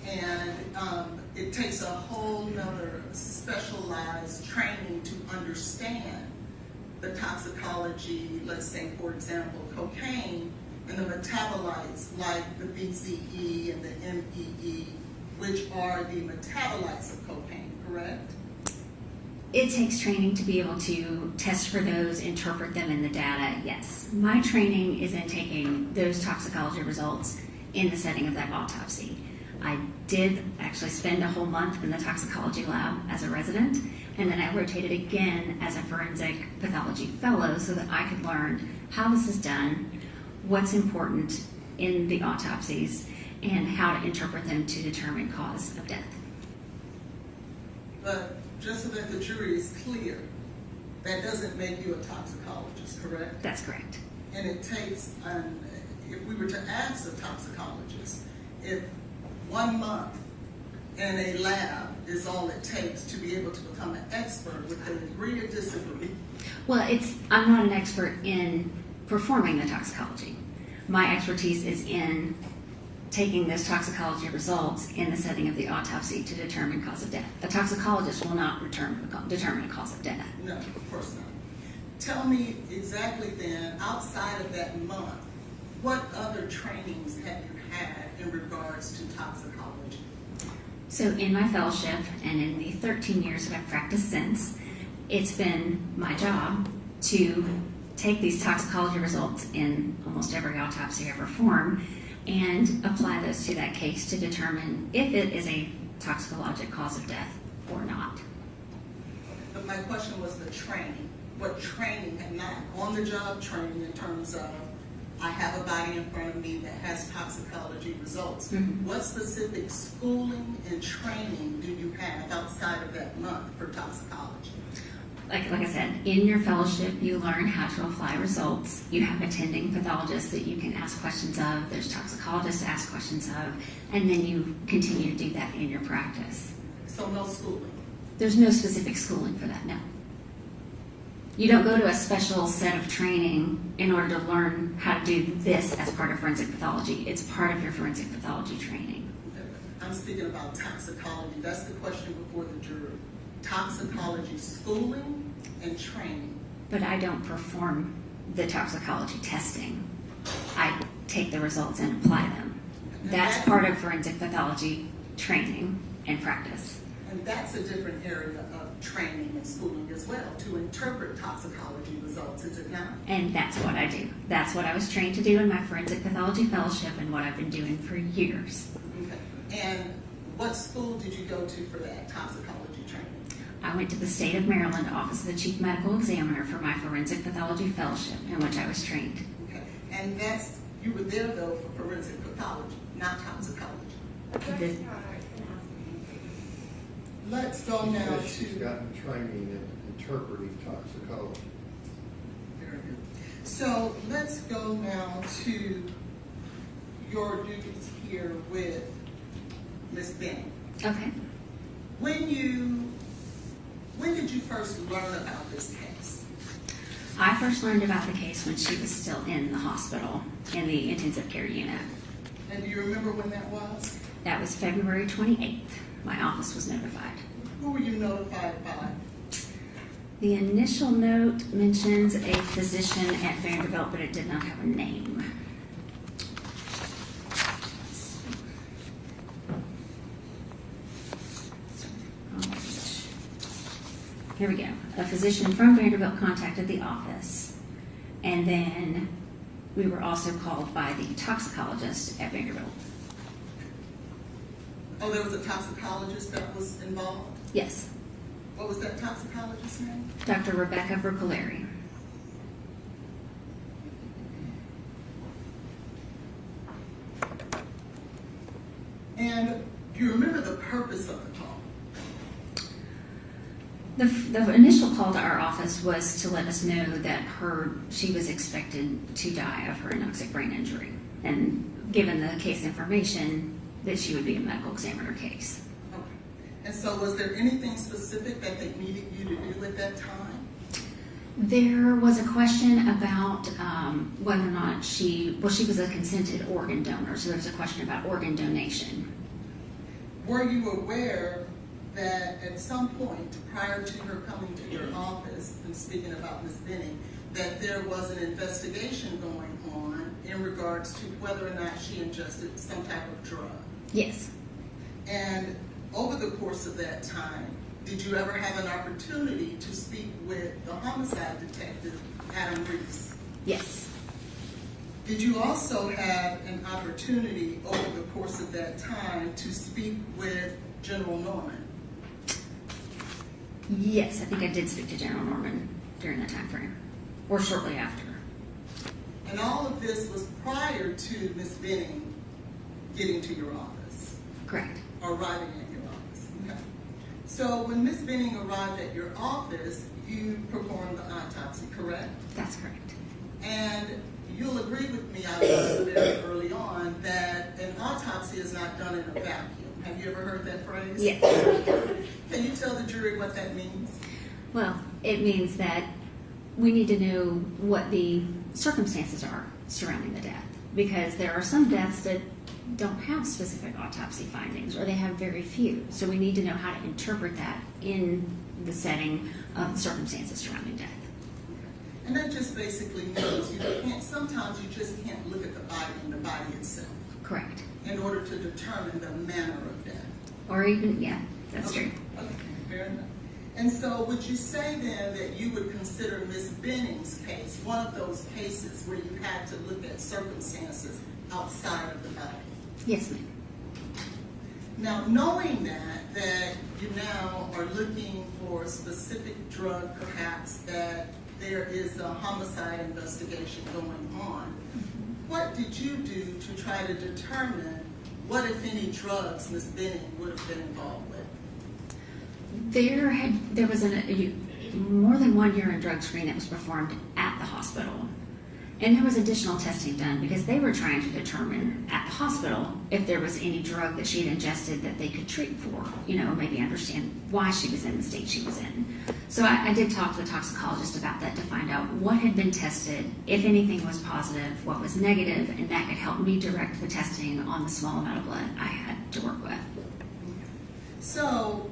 And it takes a whole nother specialized training to understand the toxicology, let's say, for example, cocaine and the metabolites like the BZE and the MEE, which are the metabolites of cocaine, correct? It takes training to be able to test for those, interpret them in the data, yes. My training is in taking those toxicology results in the setting of that autopsy. I did actually spend a whole month in the toxicology lab as a resident, and then I rotated again as a forensic pathology fellow so that I could learn how this is done, what's important in the autopsies, and how to interpret them to determine cause of death. But just so that the jury is clear, that doesn't make you a toxicologist, correct? That's correct. And it takes, if we were to ask a toxicologist, if 1 month in a lab is all it takes to be able to become an expert, would they agree or disagree? Well, I'm not an expert in performing the toxicology. My expertise is in taking those toxicology results in the setting of the autopsy to determine cause of death. A toxicologist will not determine a cause of death. No, of course not. Tell me exactly then, outside of that month, what other trainings have you had in regards to toxicology? So in my fellowship and in the 13 years that I've practiced since, it's been my job to take these toxicology results in almost every autopsy I perform and apply those to that case to determine if it is a toxicologic cause of death or not. But my question was the training. What training, and not on-the-job training in terms of, I have a body in front of me that has toxicology results. Mm-hmm. What specific schooling and training do you have outside of that month for toxicology? like I said, in your fellowship, you learn how to apply results. You have attending pathologists that you can ask questions of. There's toxicologists to ask questions of, and then you continue to do that in your practice. So no schooling? There's no specific schooling for that, no. You don't go to a special set of training in order to learn how to do this as part of forensic pathology. It's part of your forensic pathology training. I'm speaking about toxicology. That's the question before the jury. Toxicology schooling and training. But I don't perform the toxicology testing. I take the results and apply them. That's part of forensic pathology training and practice. And that's a different area of training and schooling as well, to interpret toxicology results, is it not? And that's what I do. That's what I was trained to do in my forensic pathology fellowship and what I've been doing for years. Okay. And what school did you go to for that toxicology training? I went to the State of Maryland Office of the Chief Medical Examiner for my forensic pathology fellowship in which I was trained. Okay. And you were there though for forensic pathology, not toxicology. Let's go now to. She's gotten training in interpreting toxicology. Very good. So let's go now to your duties here with Ms. Benning. Okay. When did you first learn about this case? I first learned about the case when she was still in the hospital in the intensive care unit. And do you remember when that was? That was February 28th. My office was notified. Who were you notified by? The initial note mentions a physician at Vanderbilt, but it did not have a name. Here we go. A physician from Vanderbilt contacted the office, and then we were also called by the toxicologist at Vanderbilt. Oh, there was a toxicologist that was involved? Yes, What was that toxicologist's name? Dr. Rebecca Brucolari. And do you remember the purpose of the call? The initial call to our office was to let us know that she was expected to die of her anoxic brain injury, and given the case information, that she would be a medical examiner case. Okay. And so was there anything specific that they needed you to do at that time? There was a question about whether or not she was a consented organ donor, so there was a question about organ donation. Were you aware that at some point prior to her coming to your office, and speaking about Ms. Benning, that there was an investigation going on in regards to whether or not she ingested some type of drug? Yes. And over the course of that time, did you ever have an opportunity to speak with the homicide detective, Adam Reese? Yes. Did you also have an opportunity over the course of that time to speak with General Norman? Yes, I think I did speak to General Norman during that time frame, or shortly after. And all of this was prior to Ms. Benning getting to your office? Correct. Or arriving at your office? Okay. So when Ms. Benning arrived at your office, you performed the autopsy, correct? That's correct. And you'll agree with me, I was very early on, that an autopsy is not done in a vacuum. Have you ever heard that phrase? Yes. Can you tell the jury what that means? Well, it means that we need to know what the circumstances are surrounding the death, because there are some deaths that don't have specific autopsy findings, or they have very few. So we need to know how to interpret that in the setting of the circumstances surrounding death. And that just basically means sometimes you just can't look at the body and the body itself Correct. in order to determine the manner of death. Or even, yeah, that's Okay. true. Okay, fair enough. And so would you say then that you would consider Ms. Benning's case one of those cases where you had to look at circumstances outside of the body? Yes, ma'am. Now, knowing that you now are looking for a specific drug, perhaps, that there is a homicide investigation going on, what did you do to try to determine what, if any, drugs Ms. Benning would have been involved with? There was more than one urine drug screen that was performed at the hospital. And there was additional testing done because they were trying to determine at the hospital if there was any drug that she had ingested that they could treat for, maybe understand why she was in the state she was in. So I did talk to the toxicologist about that to find out what had been tested, if anything was positive, what was negative, and that could help me direct the testing on the small amount of blood I had to work with. So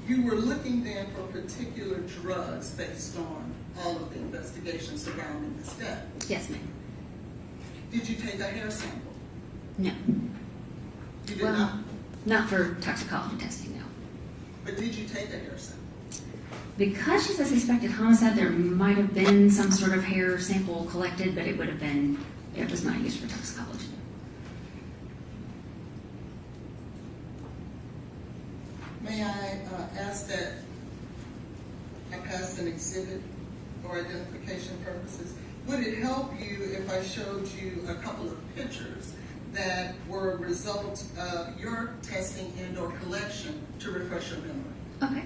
you were looking then for particular drugs based on all of the investigations surrounding this death. Yes, ma'am. Did you take a hair sample? No. You did not? Not for toxicology testing, no. But did you take a hair sample? Because she's a suspected homicide, there might have been some sort of hair sample collected, but it was not used for toxicology. May I ask that I pass an exhibit for identification purposes? Would it help you if I showed you a couple of pictures that were a result of your testing and or collection to refresh your memory? Okay.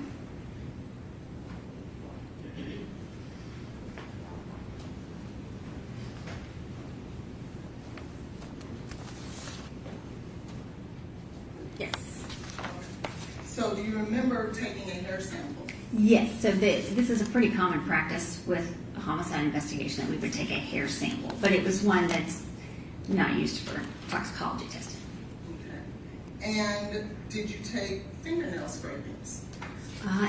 Yes. So do you remember taking a hair sample? Yes, so this is a pretty common practice with a homicide investigation that we would take a hair sample, but it was one that's not used for toxicology testing. Okay. And did you take fingernail scrapings?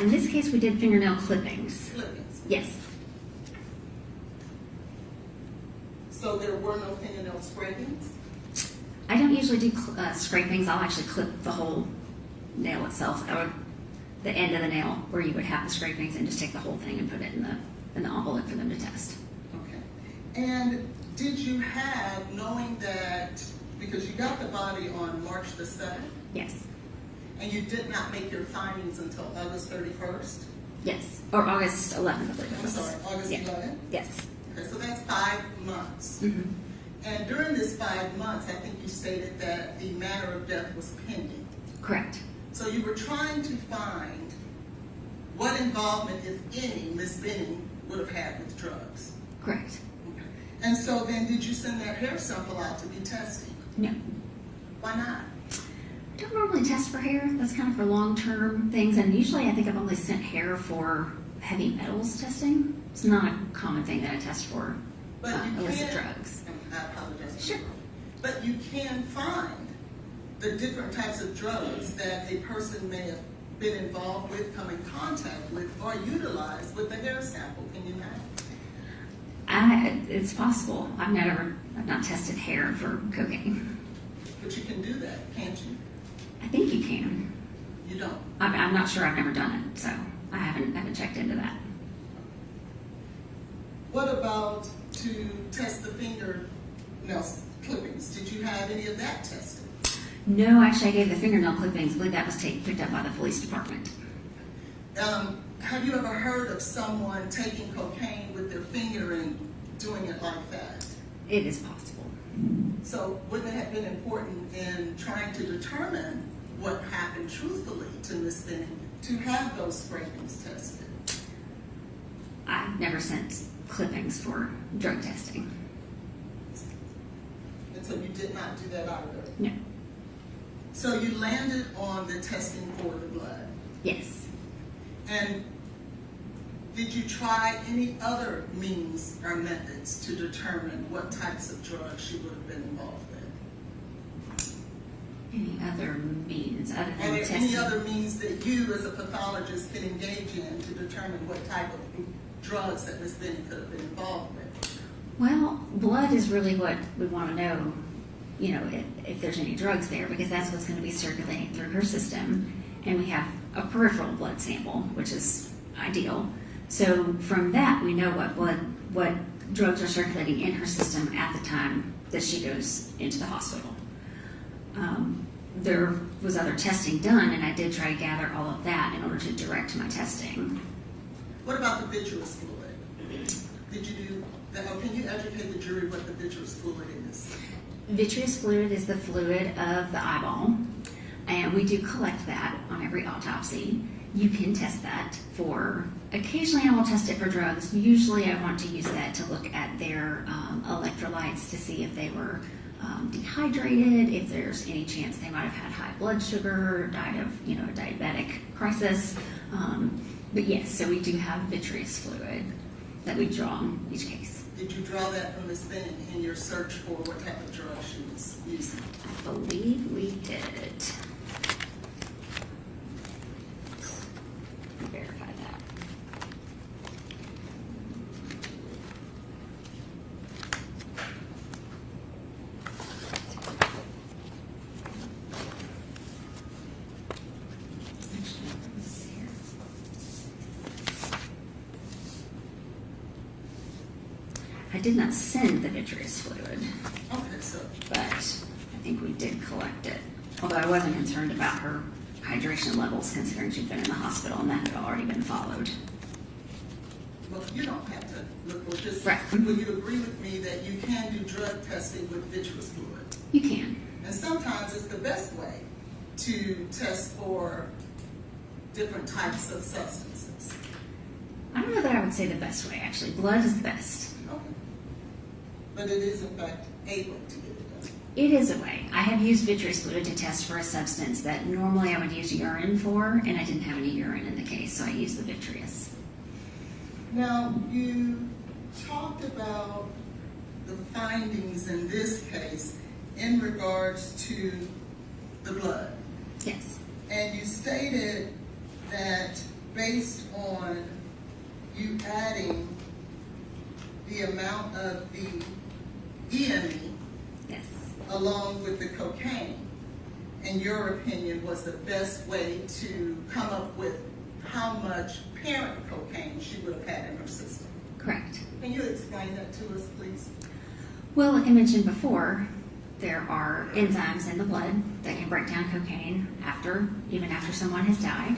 In this case, we did fingernail clippings. Clippings. Yes. So there were no fingernail scrapings? I don't usually do scrapings. I'll actually clip the whole nail itself, or the end of the nail where you would have the scrapings, and just take the whole thing and put it in the envelope for them to test. Okay. And did you have, knowing that, because you got the body on March the 7th, Yes. and you did not make your findings until August 31st? Yes. Or August 11th, I believe it I'm was. sorry, August Yeah. 11th? Yes. Okay, so that's 5 months. Mm-hmm. And during this 5 months, I think you stated that the matter of death was pending. Correct. So you were trying to find what involvement, if any, Ms. Benning would have had with drugs. Correct. Okay. And so then did you send that hair sample out to be tested? No. Why not? I don't normally test for hair. That's kind of for long-term things, and usually I think I've only sent hair for heavy metals testing. It's not a common thing that I test for But you illicit can, drugs. I apologize. Sure. But you can find the different types of drugs that a person may have been involved with, come in contact with, or utilize with the hair sample. Can you not? It's possible. I've not tested hair for cocaine. But you can do that, can't you? I think you can. You don't. I'm not sure. I've never done it, so I haven't checked into that. What about to test the fingernail clippings? Did you have any of that tested? No, actually, I gave the fingernail clippings. I believe that was picked up by the police department. Have you ever heard of someone taking cocaine with their finger and doing it like that? It is possible. So wouldn't it have been important in trying to determine what happened truthfully to Ms. Benning to have those scrapings tested? I've never sent clippings for drug testing. And so you did not do that either? No. So you landed on the testing for the blood. Yes. And did you try any other means or methods to determine what types of drugs she would have been involved with? Any other means other Are than there testing? any other means that you as a pathologist can engage in to determine what type of drugs that Ms. Benning could have been involved with? Well, blood is really what we want to know, if there's any drugs there, because that's what's going to be circulating through her system. And we have a peripheral blood sample, which is ideal. So from that, we know what drugs are circulating in her system at the time that she goes into the hospital. There was other testing done, and I did try to gather all of that in order to direct my testing. What about the vitreous fluid? Did you do that? Or can you educate the jury what the vitreous fluid is? Vitreous fluid is the fluid of the eyeball, and we do collect that on every autopsy. You can test that for Occasionally I will test it for drugs. Usually I want to use that to look at their electrolytes to see if they were dehydrated, if there's any chance they might have had high blood sugar, died of a diabetic crisis. But yes, so we do have vitreous fluid that we draw in each case. Did you draw that from Ms. Benning in your search for what type of drug she was using? I believe we did. Verify that. I did not send the vitreous fluid, Okay, so, but I think we did collect it. Although I wasn't concerned about her hydration levels, considering she'd been in the hospital and that had already been followed. well, you don't have to look with this. Right. Will you agree with me that you can do drug testing with vitreous fluid? You can. And sometimes it's the best way to test for different types of substances. I don't know that I would say the best way, actually. Blood is the best. Okay. But it is in fact able to get it done. It is a way. I have used vitreous fluid to test for a substance that normally I would use urine for, and I didn't have any urine in the case, so I used the vitreous. Now, you talked about the findings in this case in regards to the blood. Yes. And you stated that based on you adding the amount of the EME Yes. along with the cocaine, in your opinion, was the best way to come up with how much parent cocaine she would have had in her system. Correct. Can you explain that to us, please? Well, like I mentioned before, there are enzymes in the blood that can break down cocaine even after someone has died,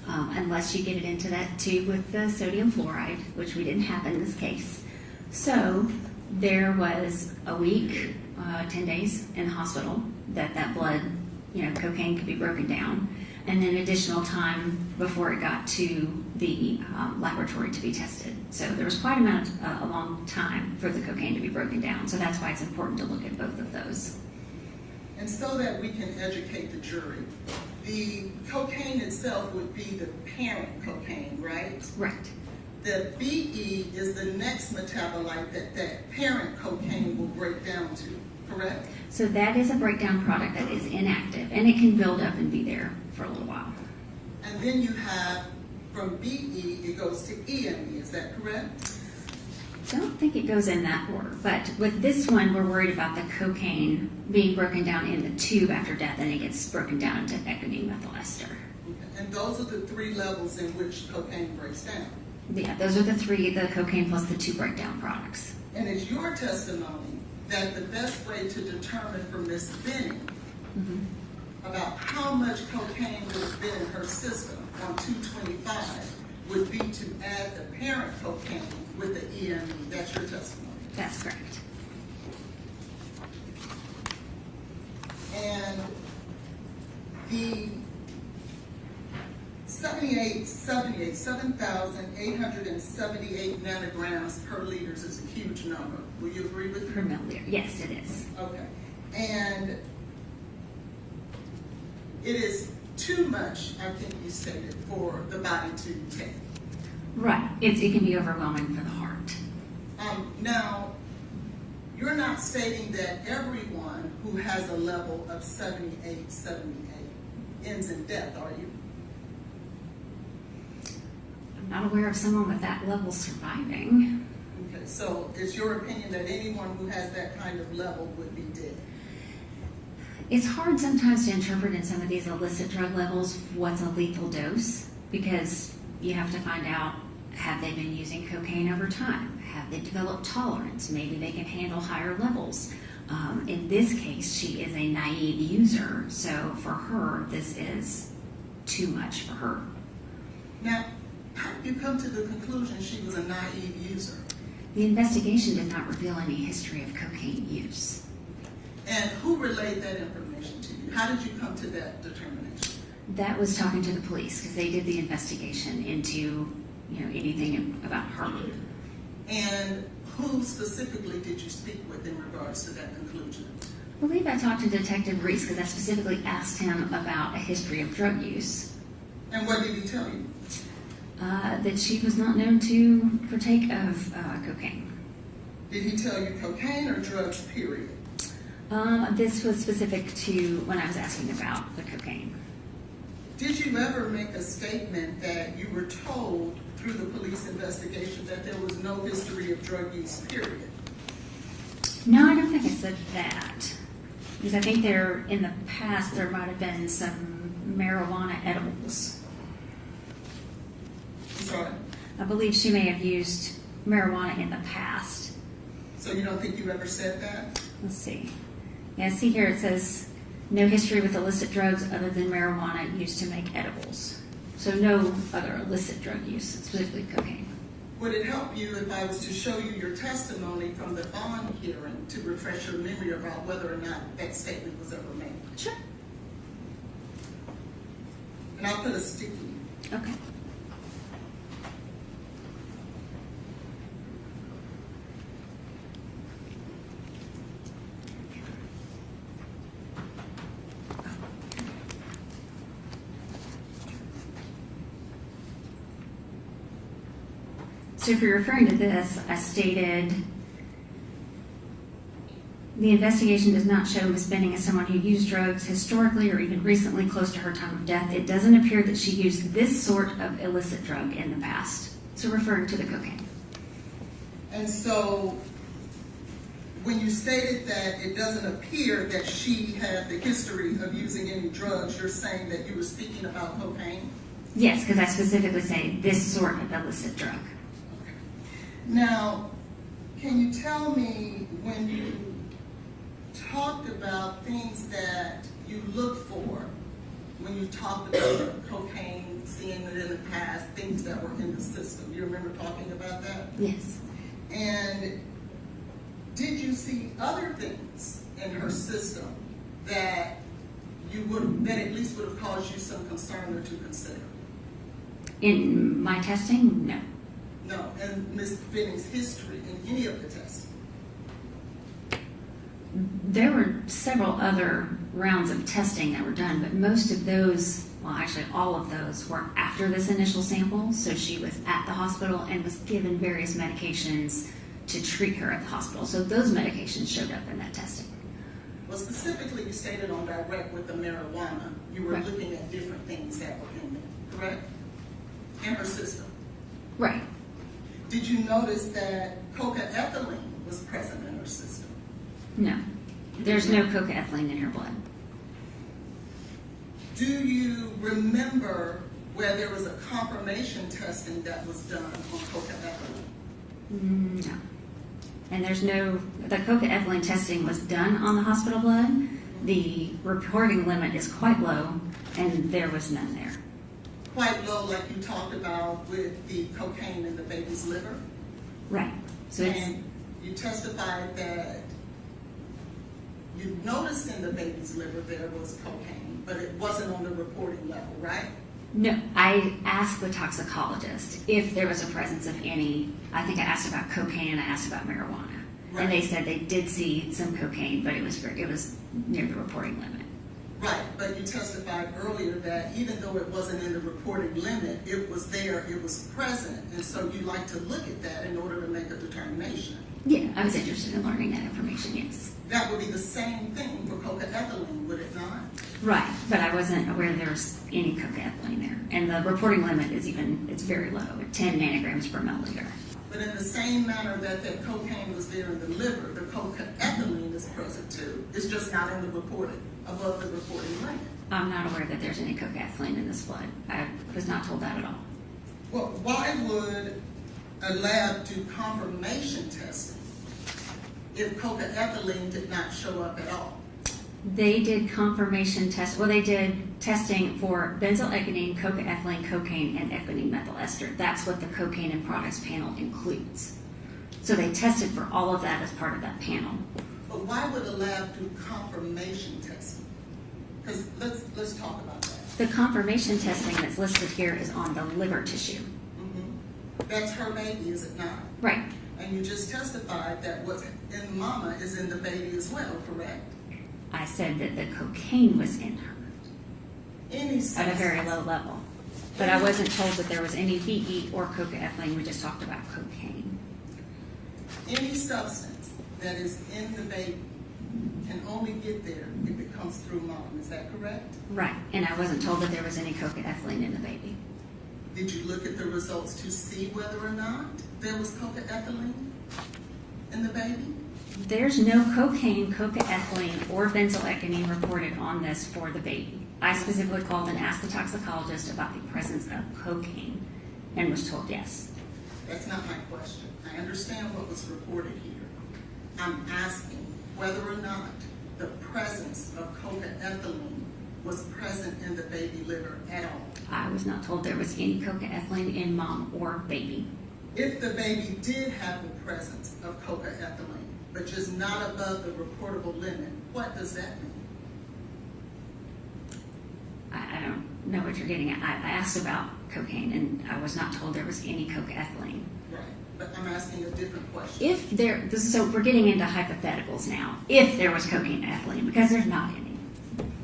unless you get it into that tube with the sodium fluoride, which we didn't have in this case. So there was a week, 10 days in the hospital that blood, cocaine could be broken down, and then additional time before it got to the laboratory to be tested. So there was quite a long time for the cocaine to be broken down. So that's why it's important to look at both of those. And so that we can educate the jury, the cocaine itself would be the parent cocaine, right? Right. The BE is the next metabolite that parent cocaine will break down to, correct? So that is a breakdown product that is inactive, and it can build up and be there for a little while. And then you have, from BE, it goes to EME, is that correct? Don't think it goes in that order, but with this one, we're worried about the cocaine being broken down in the tube after death, and it gets broken down into ethylene methyl ester. And those are the three levels in which cocaine breaks down. Yeah, those are the three, the cocaine plus the two breakdown products. And it's your testimony that the best way to determine from Ms. Benning about how much cocaine would have been in her system on 225 would be to add the parent cocaine with the EME. That's your testimony. That's correct. And the 7,878 nanograms per liter is a huge number. Will you agree with Per me? milliliter. Yes, it is. Okay. And it is too much, I think you stated, for the body to take. Right. It can be overwhelming for the heart. Now, you're not stating that everyone who has a level of 78 ends in death, are you? I'm not aware of someone with that level surviving. Okay, so it's your opinion that anyone who has that kind of level would be dead? It's hard sometimes to interpret in some of these illicit drug levels what's a lethal dose, because you have to find out, have they been using cocaine over time? Have they developed tolerance? Maybe they can handle higher levels. In this case, she is a naive user, so for her, this is too much for her. Now, how did you come to the conclusion she was a naive user? The investigation did not reveal any history of cocaine use. And who relayed that information to you? How did you come to that determination? That was talking to the police, because they did the investigation into anything about her. And who specifically did you speak with in regards to that conclusion? I believe I talked to Detective Reese because I specifically asked him about a history of drug use. And what did he tell you? That she was not known to partake of cocaine. Did he tell you cocaine or drugs, period? This was specific to when I was asking about the cocaine. Did you ever make a statement that you were told through the police investigation that there was no history of drug use, period? No, I don't think I said that. Because I think in the past there might have been some marijuana edibles. I'm sorry? I believe she may have used marijuana in the past. So you don't think you ever said that? Let's see. Yeah, see here it says no history with illicit drugs other than marijuana used to make edibles. So no other illicit drug use, specifically cocaine. Would it help you if I was to show you your testimony from the bond hearing to refresh your memory about whether or not that statement was ever made? Sure. And I'll put a sticky. Okay. So if you're referring to this, I stated, the investigation does not show Ms. Benning as someone who used drugs historically or even recently close to her time of death. It doesn't appear that she used this sort of illicit drug in the past. So referring to the cocaine. And so when you stated that it doesn't appear that she had the history of using any drugs, you're saying that you were speaking about cocaine? Yes, because I specifically say this sort of illicit drug. Now, can you tell me when you talked about things that you look for, when you talked about cocaine, seeing it in the past, things that were in the system? You remember talking about that? Yes. And did you see other things in her system that that at least would have caused you some concern or to consider? In my testing, no. No, and Ms. Benning's history in any of the testing? There were several other rounds of testing that were done, but most of those, well, actually all of those were after this initial sample. So she was at the hospital and was given various medications to treat her at the hospital. So those medications showed up in that testing. Well, specifically, you stated on direct with the marijuana, you were Right. looking at different things that were in there, correct? In her system. Right. Did you notice that cocaethylene was present in her system? No. There's no cocaethylene in her blood. Do you remember where there was a confirmation testing that was done on cocaethylene? No. And the cocaethylene testing was done on the hospital blood. The reporting limit is quite low, and there was none there. Quite low, like you talked about with the cocaine in the baby's liver? Right. So it's, And you testified that you noticed in the baby's liver there was cocaine, but it wasn't on the reporting level, right? no, I asked the toxicologist if there was a presence of any. I think I asked about cocaine and I asked about marijuana. Right. And they said they did see some cocaine, but it was near the reporting limit. Right, but you testified earlier that even though it wasn't in the reporting limit, it was there, it was present, and so you like to look at that in order to make a determination. Yeah, I was interested in learning that information, yes. That would be the same thing for cocaethylene, would it not? Right, but I wasn't aware there was any cocaethylene there. And the reporting limit is it's very low, at 10 nanograms per milliliter. But in the same manner that cocaine was there in the liver, the cocaethylene is present too. It's just not in the reporting, above the reporting limit. I'm not aware that there's any cocaethylene in this blood. I was not told that at all. Well, why would a lab do confirmation testing if cocaethylene did not show up at all? They did confirmation test. Well, they did testing for benzoylecgonine, cocaethylene, cocaine, and ethylene methyl ester. That's what the cocaine and products panel includes. So they tested for all of that as part of that panel. But why would a lab do confirmation testing? Because let's talk about that. The confirmation testing that's listed here is on the liver tissue. Mm-hmm. That's her baby, is it not? Right. And you just testified that what's in mama is in the baby as well, correct? I said that the cocaine was in her Any at a substance, very low level. But I wasn't told that there was any VE or cocaethylene. We just talked about cocaine. any substance that is in the baby can only get there if it comes through mom, is that correct? Right. And I wasn't told that there was any cocaethylene in the baby. Did you look at the results to see whether or not there was cocaethylene in the baby? There's no cocaine, cocaethylene, or benzoylecgonine reported on this for the baby. I specifically called and asked the toxicologist about the presence of cocaine and was told yes. That's not my question. I understand what was reported here. I'm asking whether or not the presence of cocaethylene was present in the baby liver at all. I was not told there was any cocaethylene in mom or baby. If the baby did have the presence of cocaethylene, but just not above the reportable limit, what does that mean? I don't know what you're getting at. I asked about cocaine and I was not told there was any cocaethylene. Right, but I'm asking a different question. If there, so we're getting into hypotheticals now. If there was cocaine and ethylene, because there's not any.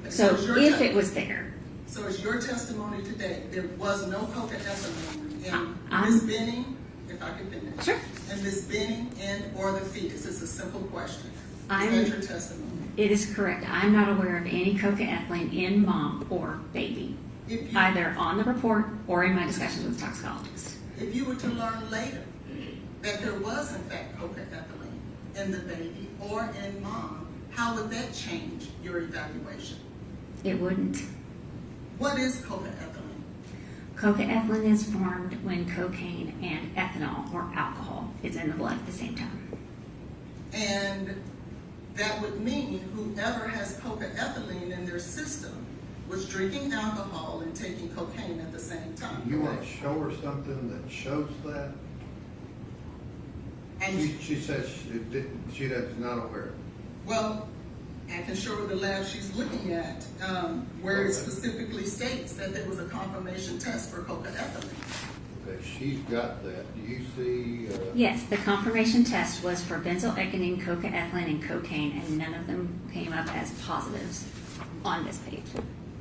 So is your if te- it was there, So is your testimony today, there was no cocaethylene in I'm- Ms. Benning, if I could finish? Sure. And Ms. Benning and or the fetus? It's a simple question. Is I'm- that your testimony? it is correct. I'm not aware of any cocaethylene in mom or baby, If you, either on the report or in my discussions with the toxicologist. if you were to learn later that there was in fact cocaethylene in the baby or in mom, how would that change your evaluation? It wouldn't. What is cocaethylene? Cocaethylene is formed when cocaine and ethanol or alcohol is in the blood at the same time. And that would mean whoever has cocaethylene in their system was drinking alcohol and taking cocaine at the same time. You want to correct? show her something that shows that? And She says she is not aware. well, I can show her the lab she's looking at, where it specifically states that there was a confirmation test for cocaethylene. Okay, she's got that. Do you see? Yes, the confirmation test was for benzoylecgonine, cocaethylene, and cocaine, and none of them came up as positives on this page.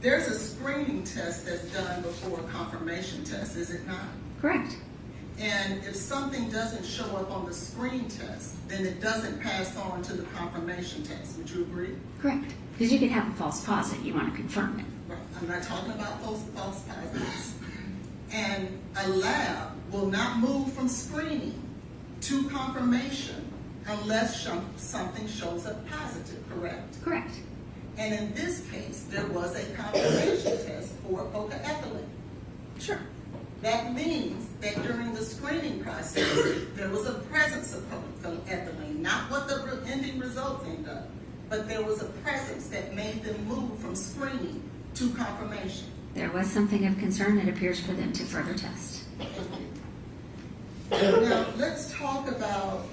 There's a screening test that's done before a confirmation test, is it not? Correct. And if something doesn't show up on the screen test, then it doesn't pass on to the confirmation test. Would you agree? Correct. Because you could have a false positive. You want to confirm it. Right. I'm not talking about false positives. And a lab will not move from screening to confirmation unless something shows up positive, correct? Correct. And in this case, there was a confirmation test for cocaethylene. Sure. That means that during the screening process, there was a presence of cocaethylene, not what the ending results end up, but there was a presence that made them move from screening to confirmation. There was something of concern. It appears for them to further test. Now, let's talk about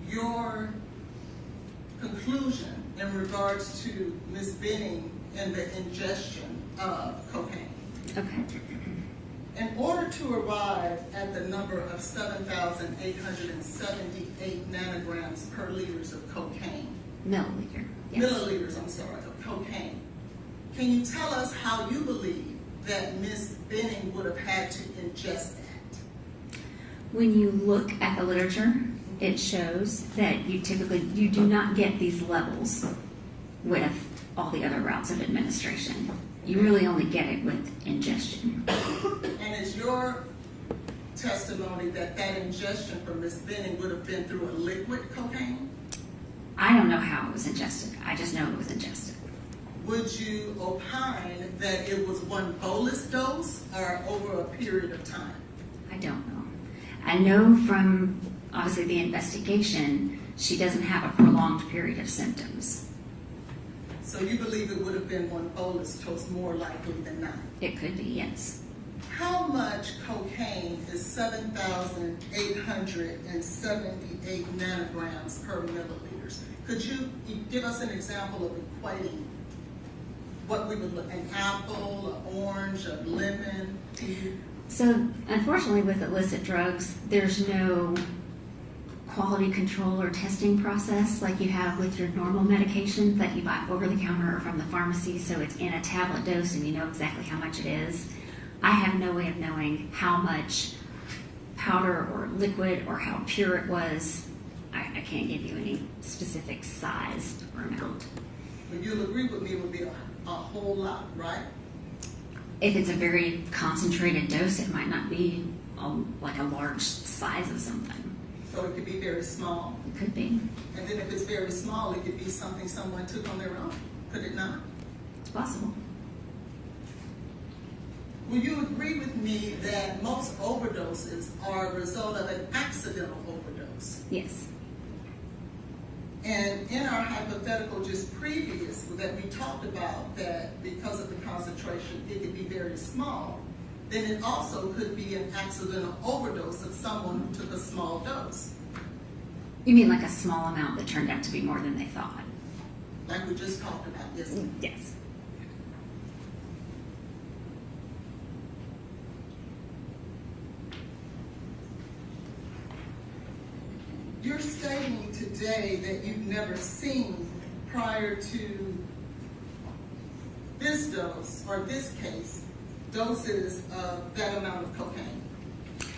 your conclusion in regards to Ms. Benning and the ingestion of cocaine. Okay. In order to arrive at the number of 7,878 nanograms per liters of cocaine, Milliliter. Yes. milliliters, I'm sorry, of cocaine, can you tell us how you believe that Ms. Benning would have had to ingest that? When you look at the literature, it shows that you do not get these levels with all the other routes of administration. You really only get it with ingestion. And is your testimony that ingestion for Ms. Benning would have been through a liquid cocaine? I don't know how it was ingested. I just know it was ingested. Would you opine that it was one bolus dose or over a period of time? I don't know. I know from obviously the investigation, she doesn't have a prolonged period of symptoms. So you believe it would have been one bolus dose more likely than not? It could be, yes. How much cocaine is 7,878 nanograms per milliliters? Could you give us an example of equating what we would look, an apple, an orange, a lemon, tea? So, unfortunately, with illicit drugs, there's no quality control or testing process like you have with your normal medication that you buy over the counter or from the pharmacy, so it's in a tablet dose and you know exactly how much it is. I have no way of knowing how much powder or liquid or how pure it was. I can't give you any specific size or amount. But you'll agree with me, it would be a whole lot, right? If it's a very concentrated dose, it might not be like a large size of something. So it could be very small. It could be. And then if it's very small, it could be something someone took on their own. Could it not? It's possible. Will you agree with me that most overdoses are a result of an accidental overdose? Yes. And in our hypothetical just previous that we talked about that because of the concentration, it could be very small, then it also could be an accidental overdose of someone who took a small dose. You mean like a small amount that turned out to be more than they thought? Like we just talked about yesterday. Yes. You're stating today that you've never seen prior to this dose or this case doses of that amount of cocaine.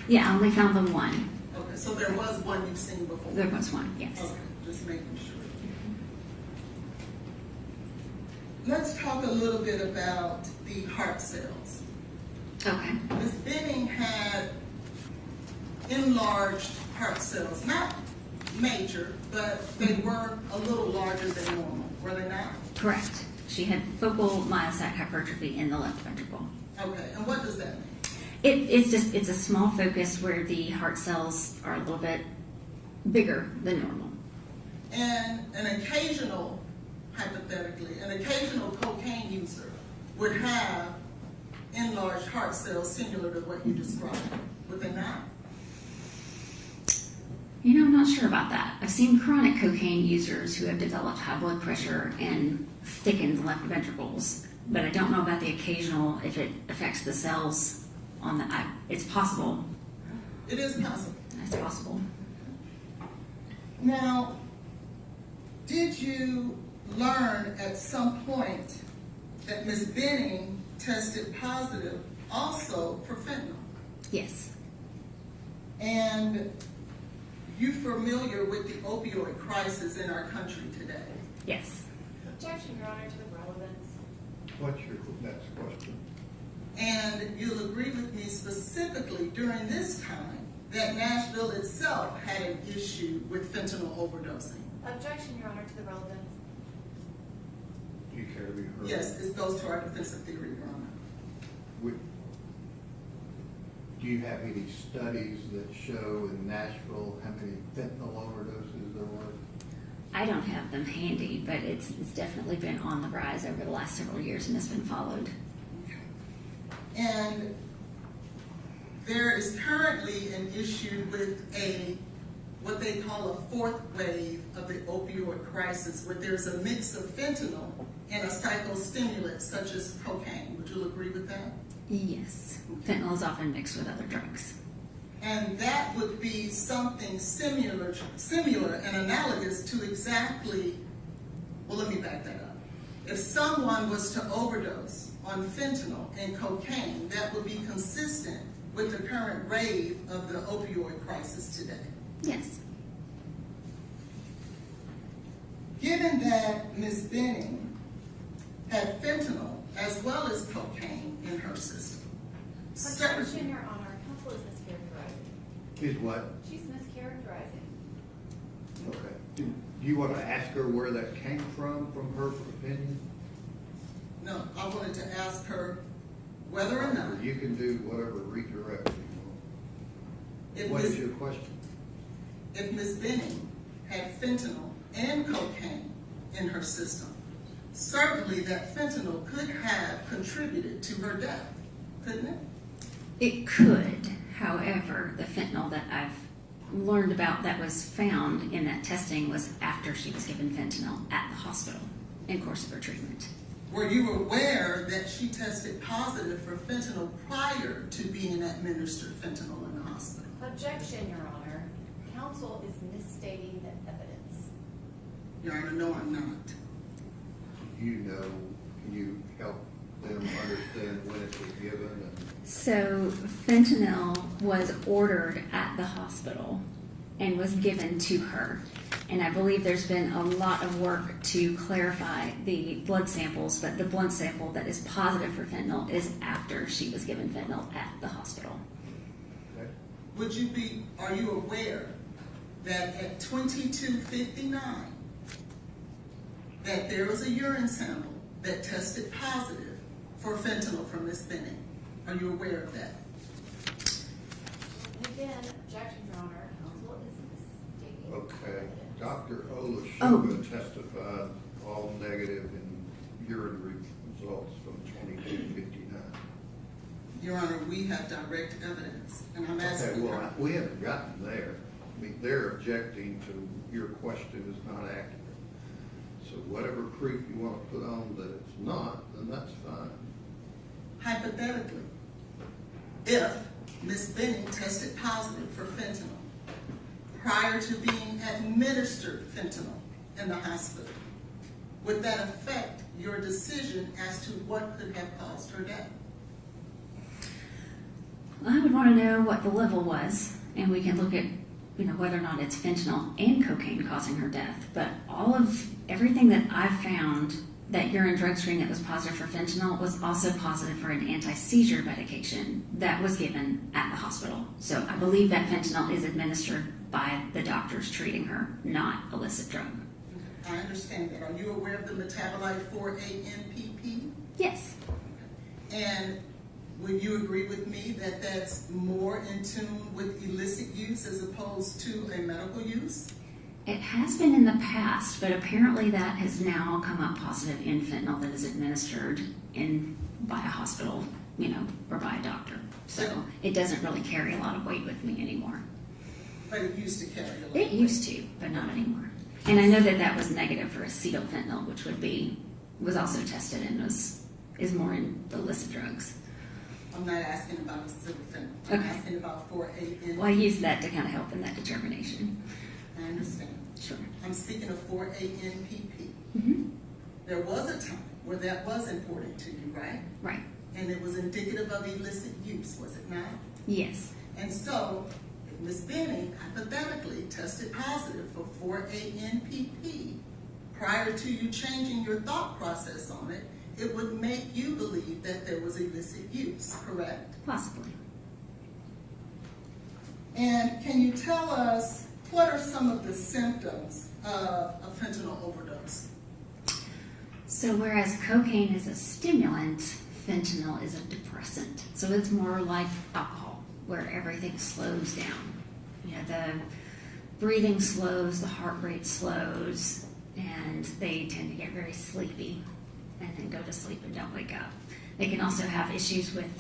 Yeah, I only found the one. Okay, so there was one you've seen before. There was one, yes. Okay, just making sure. Let's talk a little bit about the heart cells. Okay. Ms. Benning had enlarged heart cells, not major, but they were a little larger than normal, were they not? Correct. She had focal myocyte hypertrophy in the left ventricle. Okay, and what does that mean? It's a small focus where the heart cells are a little bit bigger than normal. And an occasional, hypothetically, an occasional cocaine user would have enlarged heart cells similar to what you described, would they not? You know, I'm not sure about that. I've seen chronic cocaine users who have developed high blood pressure and thickened left ventricles, but I don't know about the occasional, if it affects the cells on the, it's possible. It is possible. It's possible. Now, did you learn at some point that Ms. Benning tested positive also for fentanyl? Yes. And you familiar with the opioid crisis in our country today? Yes. Objection, Your Honor, to the relevance. What's your next question? And you'll agree with me specifically during this time that Nashville itself had an issue with fentanyl overdosing. Objection, Your Honor, to the relevance. Do you care to be heard? Yes, this goes to our defensive theory, Your Honor. Do you have any studies that show in Nashville how many fentanyl overdoses there were? I don't have them handy, but it's definitely been on the rise over the last several years and has been followed. And there is currently an issue with what they call a fourth wave of the opioid crisis, where there's a mix of fentanyl and a psychostimulant such as cocaine. Would you agree with that? Yes. Fentanyl is often mixed with other drugs. And that would be something similar and analogous to exactly, well, let me back that up. If someone was to overdose on fentanyl and cocaine, that would be consistent with the current rave of the opioid crisis today. Yes. Given that Ms. Benning had fentanyl as well as cocaine in her system, Objection, Your Honor. Counsel is mischaracterizing. Is what? She's mischaracterizing. Okay. Do you want to ask her where that came from her opinion? no, I wanted to ask her whether or not, You can do whatever redirect you if want. What is Ms. your question? if Ms. Benning had fentanyl and cocaine in her system, certainly that fentanyl could have contributed to her death, couldn't it? It could. However, the fentanyl that I've learned about that was found in that testing was after she was given fentanyl at the hospital in course of her treatment. were you aware that she tested positive for fentanyl prior to being administered fentanyl in the hospital? Objection, Your Honor. Counsel is misstating the evidence. Your Honor, no, I'm not. Do you know, can you help them understand when it was given? And So fentanyl was ordered at the hospital and was given to her. And I believe there's been a lot of work to clarify the blood samples, but the blood sample that is positive for fentanyl is after she was given fentanyl at the hospital. okay. Are you aware that at 22:59, that there was a urine sample that tested positive for fentanyl from Ms. Benning? Are you aware of that? And again, objection, Your Honor. Counsel is misstating the Okay, evidence. Dr. Oh. Olashuba testified all negative in urine results from 2259. Your Honor, we have direct evidence, and I'm Okay, asking well, her. we haven't gotten there. I mean, they're objecting to your question is not accurate. So whatever proof you want to put on that it's not, then that's fine. Hypothetically, if Ms. Benning tested positive for fentanyl prior to being administered fentanyl in the hospital, would that affect your decision as to what could have caused her death? I would want to know what the level was, and we can look at, whether or not it's fentanyl and cocaine causing her death. But everything that I've found, that urine drug screen that was positive for fentanyl was also positive for an anti-seizure medication that was given at the hospital. So I believe that fentanyl is administered by the doctors treating her, not illicit drug. I understand that. Are you aware of the metabolite 4-ANPP? Yes. And would you agree with me that that's more in tune with illicit use as opposed to a medical use? It has been in the past, but apparently that has now come up positive in fentanyl that is administered by a hospital, or by a doctor. So it doesn't really carry a lot of weight with me anymore. But it used to carry a lot. It used to, but not anymore. And I know that was negative for acetyl fentanyl, which was also tested and is more in the illicit drugs. I'm not asking about acetyl fentanyl. I'm Okay. asking about 4-ANPP. Well, I use that to kind of help in that determination. I understand. Sure. I'm speaking of 4-ANPP. Mm-hmm. There was a time where that was important to you, right? Right. And it was indicative of illicit use, was it not? Yes. And so, if Ms. Benning hypothetically tested positive for 4-ANPP prior to you changing your thought process on it, it would make you believe that there was illicit use, correct? Possibly. And can you tell us what are some of the symptoms of a fentanyl overdose? So whereas cocaine is a stimulant, fentanyl is a depressant. So it's more like alcohol, where everything slows down. The breathing slows, the heart rate slows, and they tend to get very sleepy and then go to sleep and don't wake up. They can also have issues with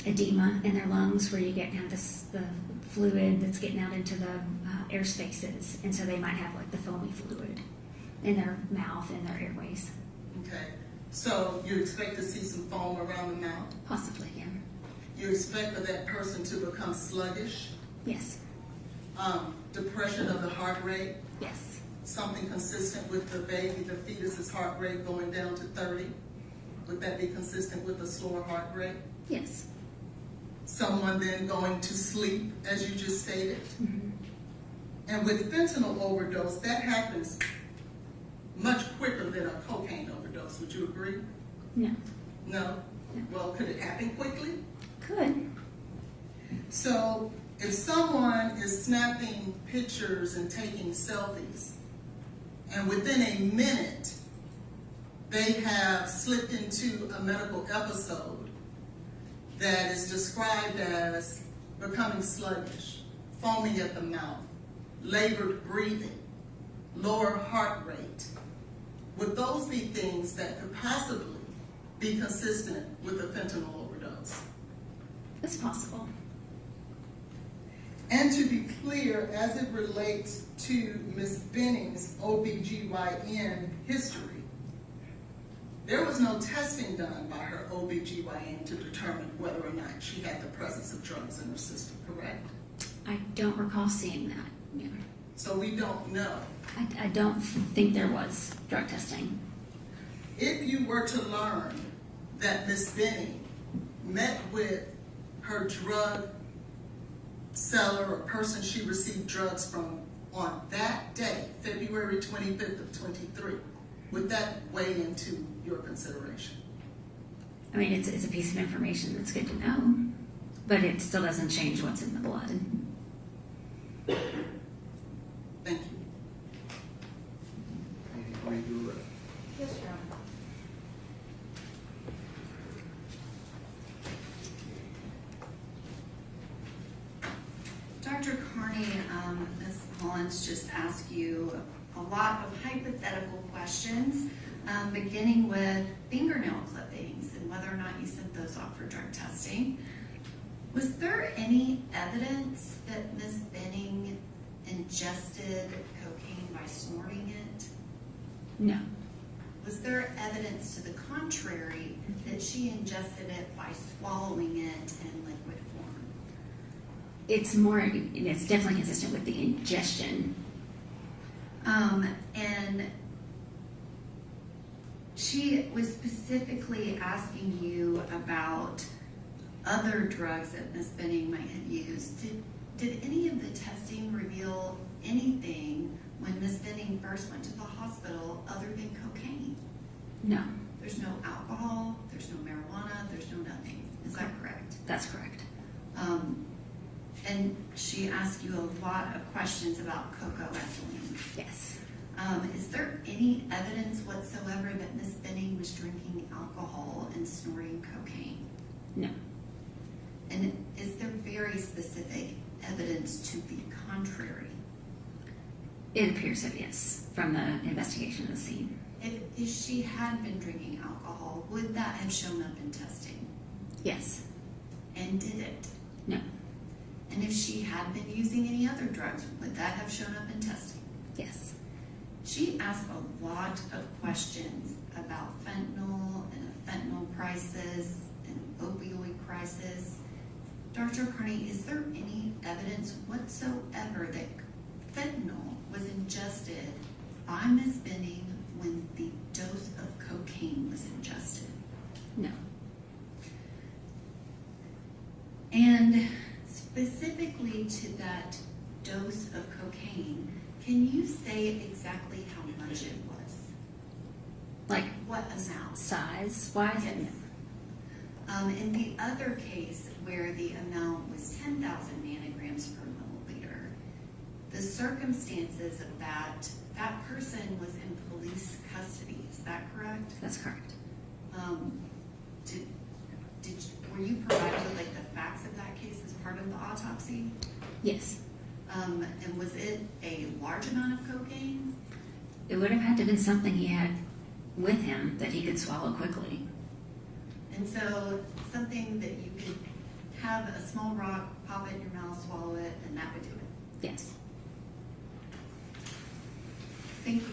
edema in their lungs, where you get the fluid that's getting out into the air spaces, and so they might have like the foamy fluid in their mouth and their airways. Okay, so you expect to see some foam around the mouth? Possibly, yeah. You expect for that person to become sluggish? Yes. Depression of the heart rate? Yes. Something consistent with the baby, the fetus's heart rate going down to 30? Would that be consistent with a slower heart rate? Yes. Someone then going to sleep, as you just stated? Mm-hmm. And with fentanyl overdose, that happens much quicker than a cocaine overdose. Would you agree? No. No? Well, could it happen quickly? Could. So if someone is snapping pictures and taking selfies, and within a minute they have slipped into a medical episode that is described as becoming sluggish, foaming at the mouth, labored breathing, lower heart rate, would those be things that could possibly be consistent with a fentanyl overdose? It's possible. And to be clear, as it relates to Ms. Benning's OBGYN history, There was no testing done by her OBGYN to determine whether or not she had the presence of drugs in her system, correct? I don't recall seeing that. Yeah. So we don't know. I don't think there was drug testing. If you were to learn that Ms. Benning met with her drug seller or person she received drugs from on that day, February 25th of 23, would that weigh into your consideration? I mean, it's a piece of information that's good to know, but it still doesn't change what's in the blood. Thank you. Any redo it? Yes, Your Honor. Dr. Carney, Ms. Hollins just asked you a lot of hypothetical questions, beginning with fingernail clippings and whether or not you sent those off for drug testing. Was there any evidence that Ms. Benning ingested cocaine by snorting it? No. Was there evidence to the contrary that she ingested it by swallowing it in liquid form? It's definitely consistent with the ingestion. And she was specifically asking you about other drugs that Ms. Benning might have used. Did any of the testing reveal anything when Ms. Benning first went to the hospital other than cocaine? No, There's no alcohol, there's no marijuana, there's no nothing. Is that correct? that's correct. And she asked you a lot of questions about cocoethylene. Yes. Is there any evidence whatsoever that Ms. Benning was drinking alcohol and snorting cocaine? No. And is there very specific evidence to the contrary? It appears so, yes, from the investigation of the scene. If she had been drinking alcohol, would that have shown up in testing? Yes. And did it? No. And if she had been using any other drugs, would that have shown up in testing? Yes. She asked a lot of questions about fentanyl and a fentanyl crisis and opioid crisis. Dr. Carney, is there any evidence whatsoever that fentanyl was ingested by Ms. Benning when the dose of cocaine was ingested? No. And specifically to that dose of cocaine, can you say exactly how much it was? Like What amount? size-wise? Yes. In the other case where the amount was 10,000 nanograms per milliliter, the circumstances of that person was in police custody, is that correct? That's correct. Were you provided with like the facts of that case as part of the autopsy? Yes. And was it a large amount of cocaine? It would have had to have been something he had with him that he could swallow quickly. And so something that you could have a small rock, pop it in your mouth, swallow it, and that would do it. Yes. Thank you.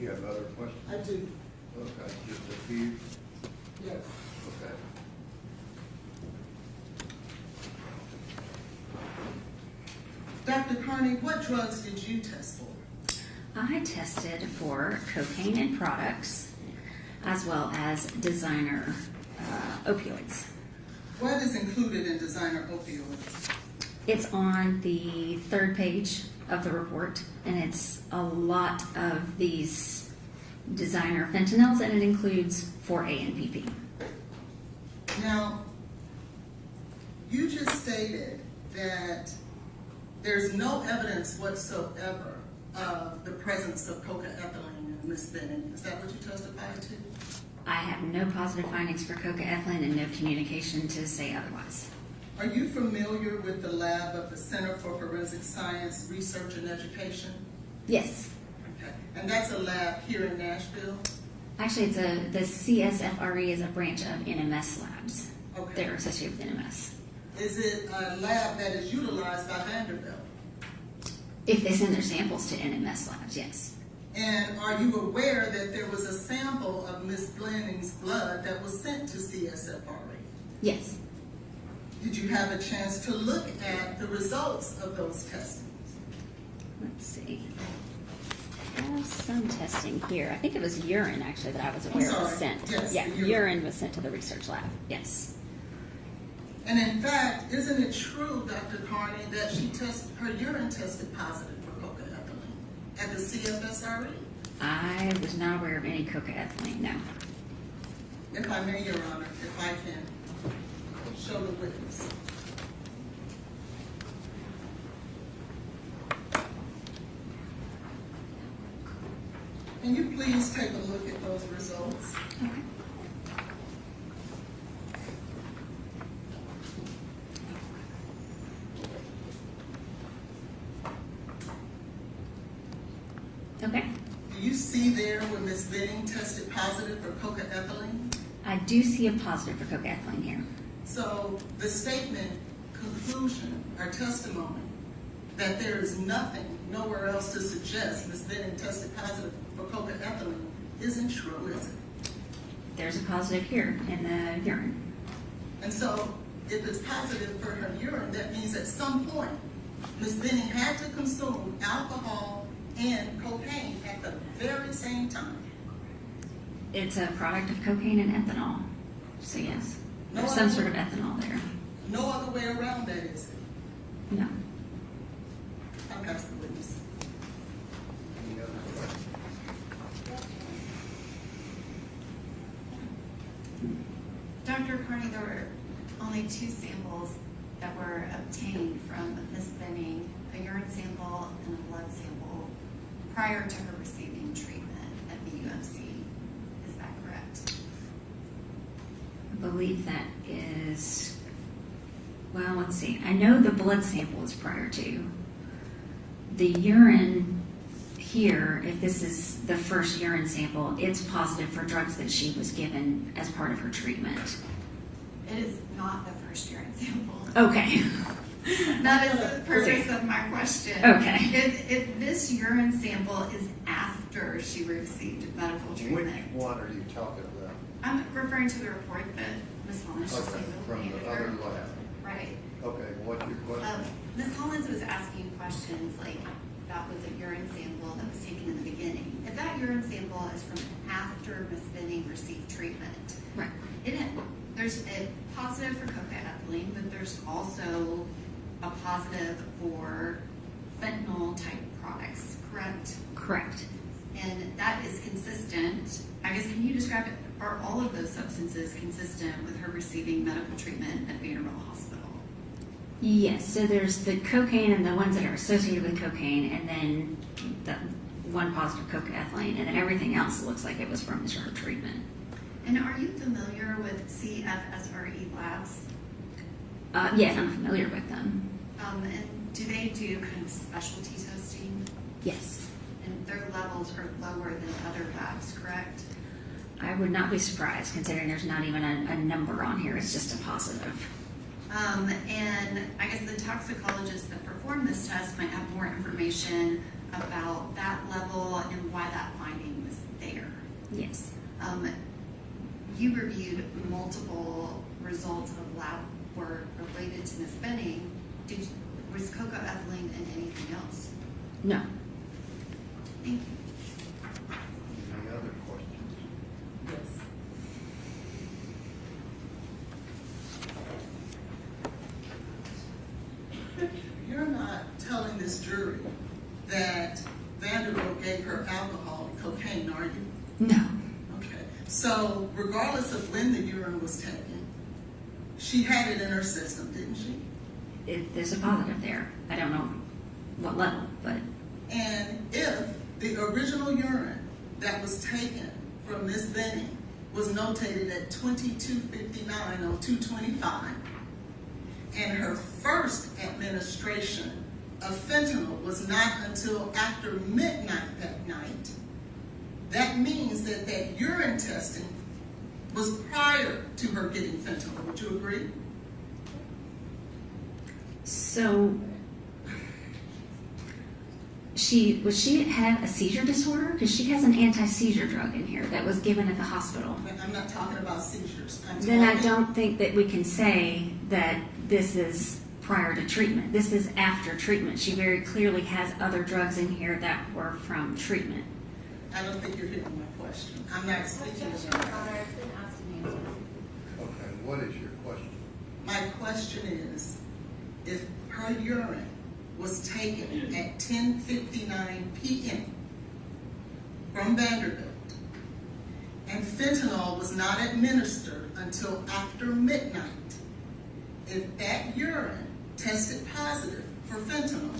You have other questions? I do, Okay, just a few. yes. Okay. Dr. Carney, what drugs did you test for? I tested for cocaine and products as well as designer opioids. What is included in designer opioids? It's on the third page of the report, and it's a lot of these designer fentanyls, and it includes 4A and PP. Now, you just stated that there's no evidence whatsoever of the presence of cocaethylene in Ms. Benning. Is that what you testified to? I have no positive findings for cocaethylene and no communication to say otherwise. Are you familiar with the lab of the Center for Forensic Science, Research and Education? Yes. Okay. And that's a lab here in Nashville? Actually, the CSFRE is a branch of NMS labs. Okay. They're associated with NMS. Is it a lab that is utilized by Vanderbilt? If they send their samples to NMS labs, yes. And are you aware that there was a sample of Ms. Benning's blood that was sent to CSFRA? Yes. Did you have a chance to look at the results of those testings? Let's see. I have some testing here. I think it was urine actually that I was aware was sorry. sent. Yes, Yeah, the urine. urine was sent to the research lab. Yes. And in fact, isn't it true, Dr. Carney, that her urine tested positive for cocaethylene at the CFSRE? I was not aware of any cocaethylene, no. If I may, Your Honor, if I can show the witness. Can you please take a look at those results? Okay. Okay. Do you see there where Ms. Benning tested positive for cocaethylene? I do see a positive for cocaethylene here. So the statement, conclusion, or testimony that there is nothing, nowhere else to suggest Ms. Benning tested positive for cocaethylene isn't true, is it? There's a positive here in the urine. And so if it's positive for her urine, that means at some point Ms. Benning had to consume alcohol and cocaine at the very same time. It's a product of cocaine and ethanol. So yes, No there's some other- sort of ethanol there. No other way around that, is it? No. I'll pass the witness. Any other questions? Dr. Carney, there were only 2 samples that were obtained from Ms. Benning, a urine sample and a blood sample, prior to her receiving treatment at the UMC. Is that correct? I believe that is, well, let's see. I know the blood sample is prior to. The urine here, if this is the first urine sample, it's positive for drugs that she was given as part of her treatment. It is not the first urine sample. Okay. That is the purpose of my question. Okay. If this urine sample is after she received medical Which treatment, one are you talking about? I'm referring to the report that Ms. Hollins just Okay, gave. from the other lab. Right. Okay, what's your question? Ms. Hollins was asking questions like, that was a urine sample that was taken in the beginning. If that urine sample is from after Ms. Benning received treatment, Right. there's a positive for cocaethylene, but there's also a positive for fentanyl type products, correct? Correct. And that is consistent. I guess, can you describe it? Are all of those substances consistent with her receiving medical treatment at Vanderbilt Hospital? Yes, so there's the cocaine and the ones that are associated with cocaine, and then the one positive cocaethylene, and then everything else looks like it was from her treatment. And are you familiar with CFSRE labs? Yes, I'm familiar with them. And do they do kind of specialty testing? Yes. And their levels are lower than other labs, correct? I would not be surprised, considering there's not even a number on here. It's just a positive. And I guess the toxicologists that perform this test might have more information about that level and why that finding was there. Yes. You reviewed multiple results of lab work related to Ms. Benning. Was cocaethylene in anything else? No. Thank you. Any other questions? Yes. You're not telling this jury that Vanderbilt gave her alcohol and cocaine, are you? No. Okay. So regardless of when the urine was taken, she had it in her system, didn't she? There's a positive there. I don't know what level, but And if the original urine that was taken from Ms. Benning was notated at 2259 on 225, and her first administration of fentanyl was not until after midnight that night, that means that that urine testing was prior to her getting fentanyl. Would you agree? so she had a seizure disorder? Because she has an anti-seizure drug in here that was given at the hospital. But I'm not talking about seizures. Then I don't think that we can say that this is prior to treatment. This is after treatment. She very clearly has other drugs in here that were from treatment. I don't think you're hearing my question. I'm not speaking Objection, to Your that. Honor, it's been asked and answered. Okay, what is your question? My question is, if her urine was taken at 10:59 p.m. from Vanderbilt, and fentanyl was not administered until after midnight, if that urine tested positive for fentanyl,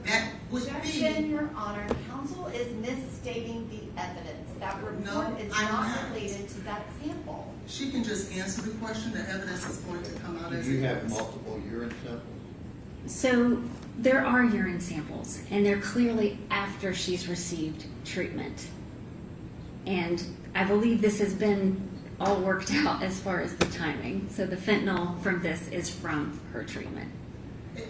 that would Objection, be... Your Honor, counsel is misstating the evidence. That No, report is I'm not not. related to that sample. She can just answer the question. The evidence is going to come out as... Do you it have is. multiple urine samples? So there are urine samples, and they're clearly after she's received treatment. And I believe this has been all worked out as far as the timing. So the fentanyl from this is from her treatment.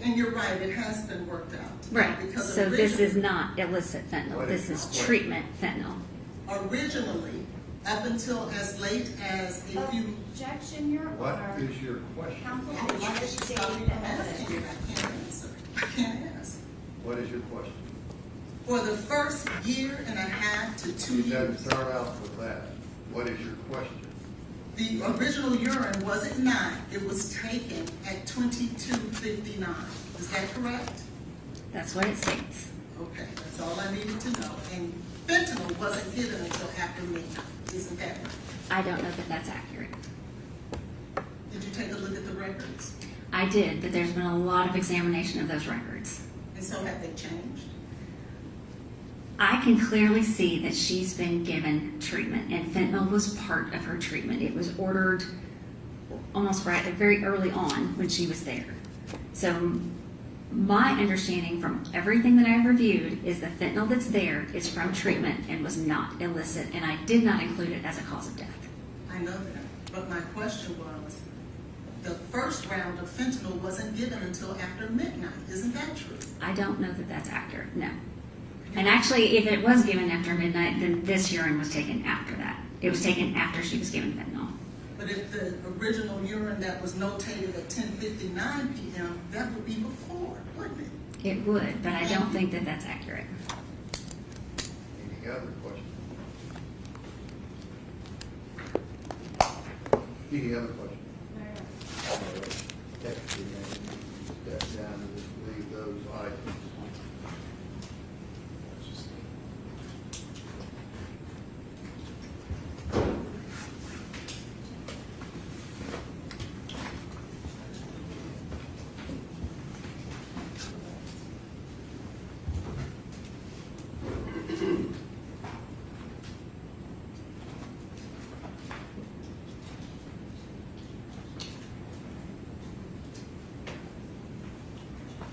And you're right, it has been worked out. Right. Because So this is originally- not illicit fentanyl. What This is is your treatment fentanyl. Originally, up until as late as a few... Objection, Your What Honor. is your question? Counsel I would is like to stop misstating you the from asking. evidence. I can't answer. I can't ask. What is your question? For the first year and a half to 2 You gotta years, start out with that. What is your question? the original urine was at 9. It was taken at 22:59. Is that correct? That's what it states. Okay, that's all I needed to know. And fentanyl wasn't given until after midnight. Isn't that right? I don't know that that's accurate. Did you take a look at the records? I did, but there's been a lot of examination of those records. And so have they changed? I can clearly see that she's been given treatment, and fentanyl was part of her treatment. It was ordered almost right very early on when she was there. So my understanding from everything that I reviewed is the fentanyl that's there is from treatment and was not illicit, and I did not include it as a cause of death. I know that, but my question was, the first round of fentanyl wasn't given until after midnight. Isn't that true? I don't know that that's accurate, no. And actually, if it was given after midnight, then this urine was taken after that. It was taken after she was given fentanyl. But if the original urine that was notated at 10:59 p.m., that would be before, wouldn't it? It would, but I don't think that that's accurate. Any other questions? Any other questions? Deputy, step down and just leave those items.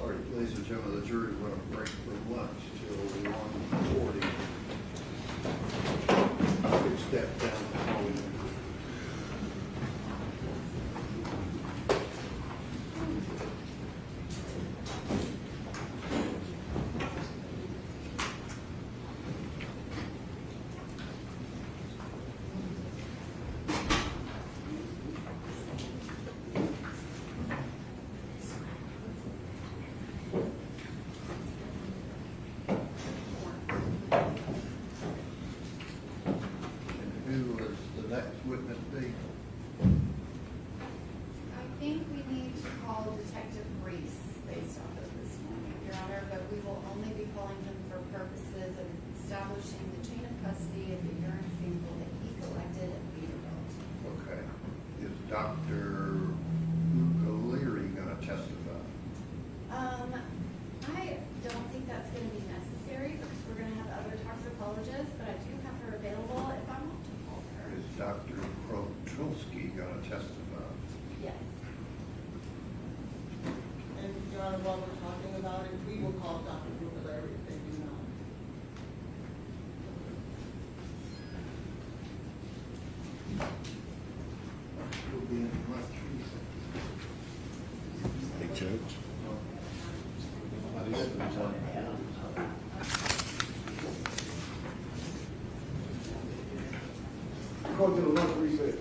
All right, ladies and gentlemen, the jury will break for lunch till 1:40. You could step down the hallway. And who was the next witness be? I think we need to call Detective Reese based off of this morning, Your Honor, but we will only be calling him for purposes of establishing the chain of custody of the urine sample that he collected at Vanderbilt. Okay. Is Dr. O'Leary going to testify? I don't think that's gonna be necessary because we're gonna have other toxicologists, but I do have her available if I want to call her. Is Dr. Protrulski going to testify? Yes. And Your Honor, while we're talking about it, we will call Dr. Brugaleri if they do not. We'll be in lunch. Hey, Judge. I didn't- going to the lunch recess.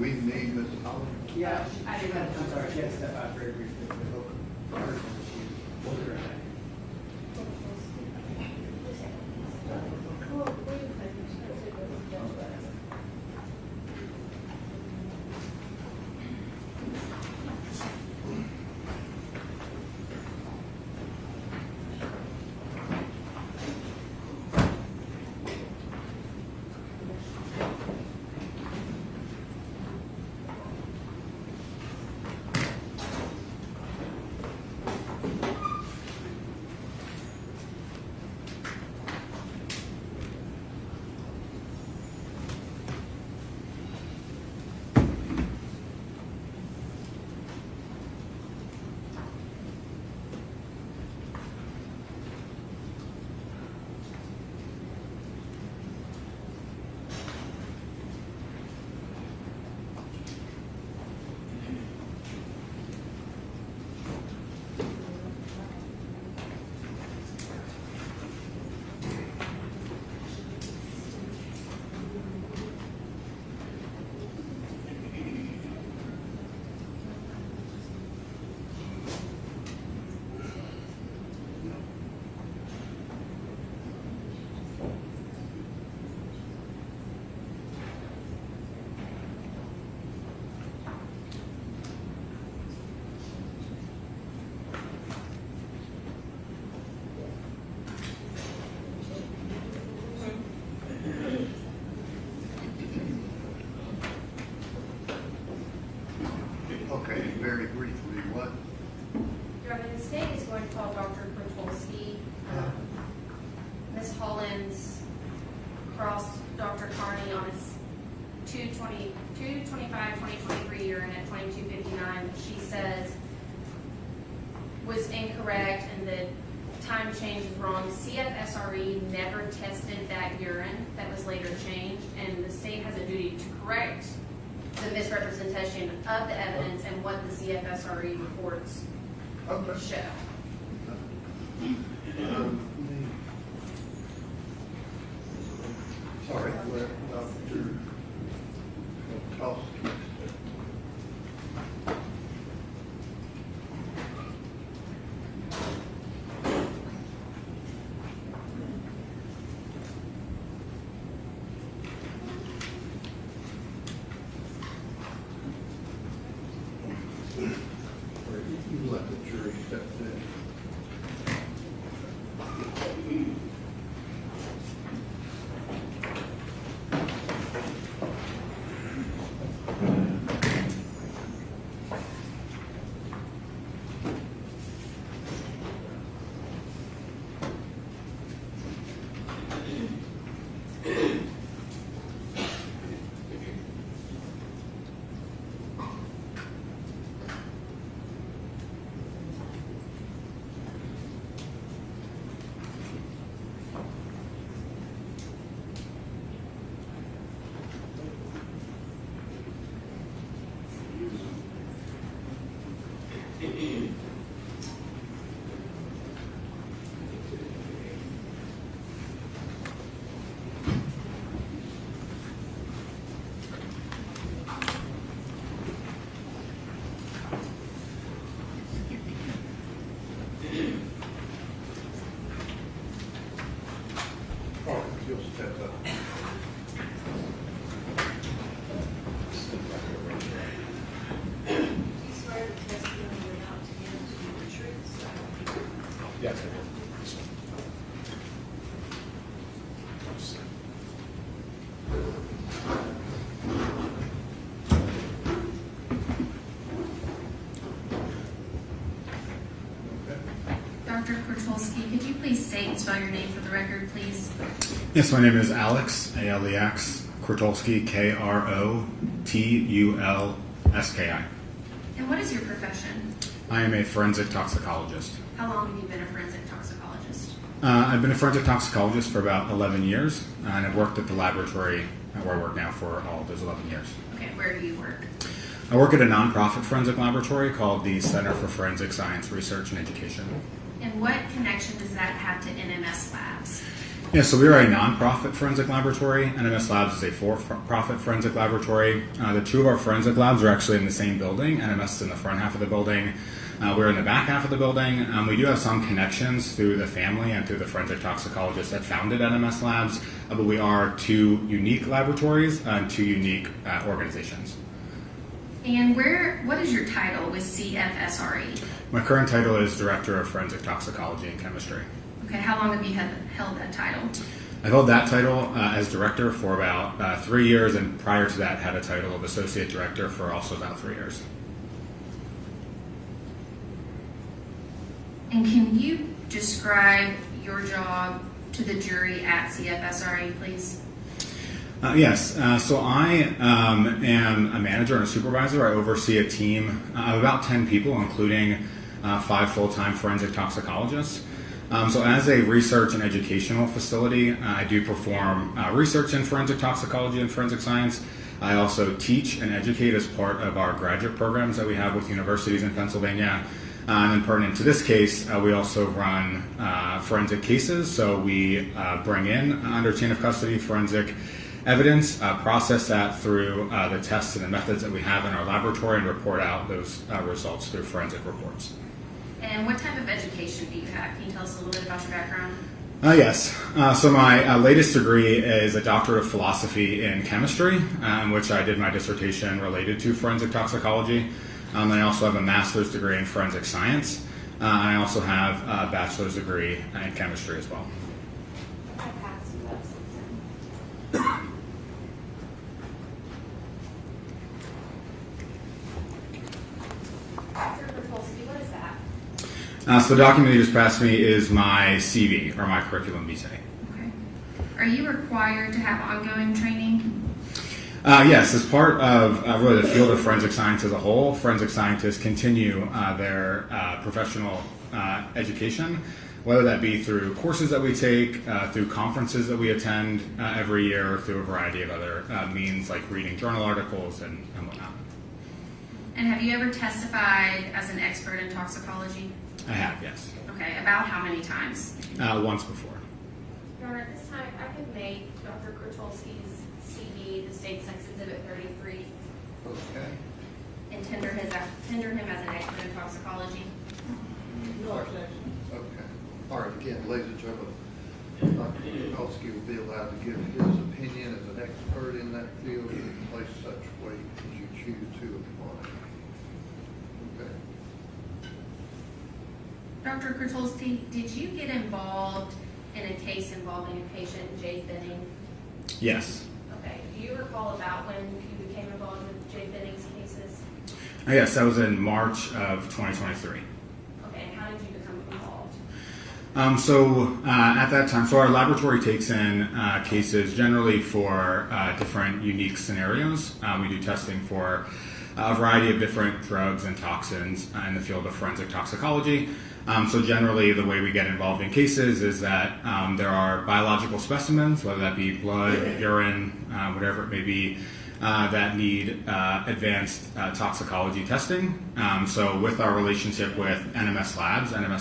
we need Ms. Holland? Yeah, I'm sorry, she had to step out very briefly. What was her name? Okay, very briefly, what? Your Honor, the state is going to call Dr. Krotolski. Ms. Hollins crossed Dr. Carney on his 2/25/2023 urine at 22:59. She says was incorrect and the time change is wrong. CFSRE never tested that urine that was later changed, and the state has a duty to correct the misrepresentation of the evidence and what the CFSRE reports show. Sorry, Dr. Toxicology. You let the jury step in. You'll step up. You swear the testimony you're about to give to be the truth, so Yes, Dr. Krotolski, could you please state and spell your name for the record, please? Yes, my name is Alex, A-L-E-X, Krotolski, K-R-O-T-U-L-S-K-I. And what is your profession? I am a forensic toxicologist. How long have you been a forensic toxicologist? I've been a forensic toxicologist for about 11 years, and I've worked at the laboratory where I work now for all of those 11 years. Okay, where do you work? I work at a nonprofit forensic laboratory called the Center for Forensic Science Research and Education. And what connection does that have to NMS labs? Yeah, so we are a nonprofit forensic laboratory. NMS Labs is a for-profit forensic laboratory. The two of our forensic labs are actually in the same building. NMS is in the front half of the building. We're in the back half of the building. We do have some connections through the family and through the forensic toxicologists that founded NMS Labs, but we are two unique laboratories and two unique organizations. And what is your title with CFSRE? My current title is Director of Forensic Toxicology and Chemistry. Okay, how long have you held that title? I held that title as director for about 3 years, and prior to that had a title of associate director for also about 3 years. And can you describe your job to the jury at CFSRE, please? Yes, so I am a manager and a supervisor. I oversee a team of about 10 people, including 5 full-time forensic toxicologists. So as a research and educational facility, I do perform research in forensic toxicology and forensic science. I also teach and educate as part of our graduate programs that we have with universities in Pennsylvania. And then pertinent to this case, we also run forensic cases. So we bring in under chain of custody forensic evidence, process that through the tests and the methods that we have in our laboratory, and report out those results through forensic reports. And what type of education do you have? Can you tell us a little bit about your background? Yes. So my latest degree is a doctorate of philosophy in chemistry, in which I did my dissertation related to forensic toxicology. I also have a master's degree in forensic science. And I also have a bachelor's degree in chemistry as well. What is that? So the document you just passed me is my CV, or my curriculum vitae. Okay. Are you required to have ongoing training? Yes, as part of really the field of forensic science as a whole, forensic scientists continue their professional education, whether that be through courses that we take, through conferences that we attend every year, or through a variety of other means like reading journal articles and whatnot. And have you ever testified as an expert in toxicology? I have, yes. Okay, about how many times? Once before. Your Honor, at this time, if I could make Dr. Krutulski's CV the State Sex Exhibit 33 Okay. and tender him as an expert in toxicology. No objection. Okay. All right, again, ladies and gentlemen, Dr. Kowalski will be allowed to give his opinion as an expert in that field and place such weight as you choose to upon it. Okay. Dr. Krutulski, did you get involved in a case involving a patient, Jade Benning? Yes. Okay. Do you recall about when you became involved with Jade Benning's cases? Yes, that was in March of 2023. Okay, and how did you become involved? At that time, so our laboratory takes in cases generally for different unique scenarios. We do testing for a variety of different drugs and toxins in the field of forensic toxicology. So generally, the way we get involved in cases is that there are biological specimens, whether that be blood, urine, whatever it may be, that need advanced toxicology testing. So with our relationship with NMS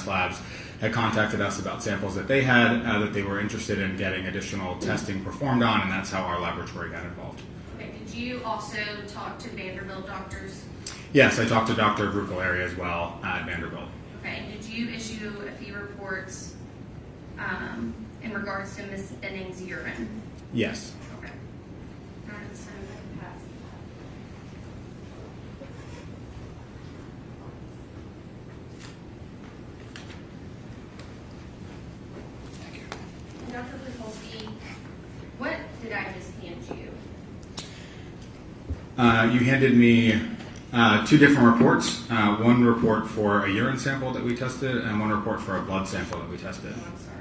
Labs had contacted us about samples that they had that they were interested in getting additional testing performed on, and that's how our laboratory got involved. Okay, did you also talk to Vanderbilt doctors? Yes, I talked to Dr. Brucaleri as well at Vanderbilt. Okay, did you issue a few reports in regards to Ms. Benning's urine? Yes. Okay. All right, so I can pass. Dr. Krutulski, what did I just hand you? You handed me 2 different reports. One report for a urine sample that we tested, and one report for a blood sample that we tested. Oh, I'm sorry.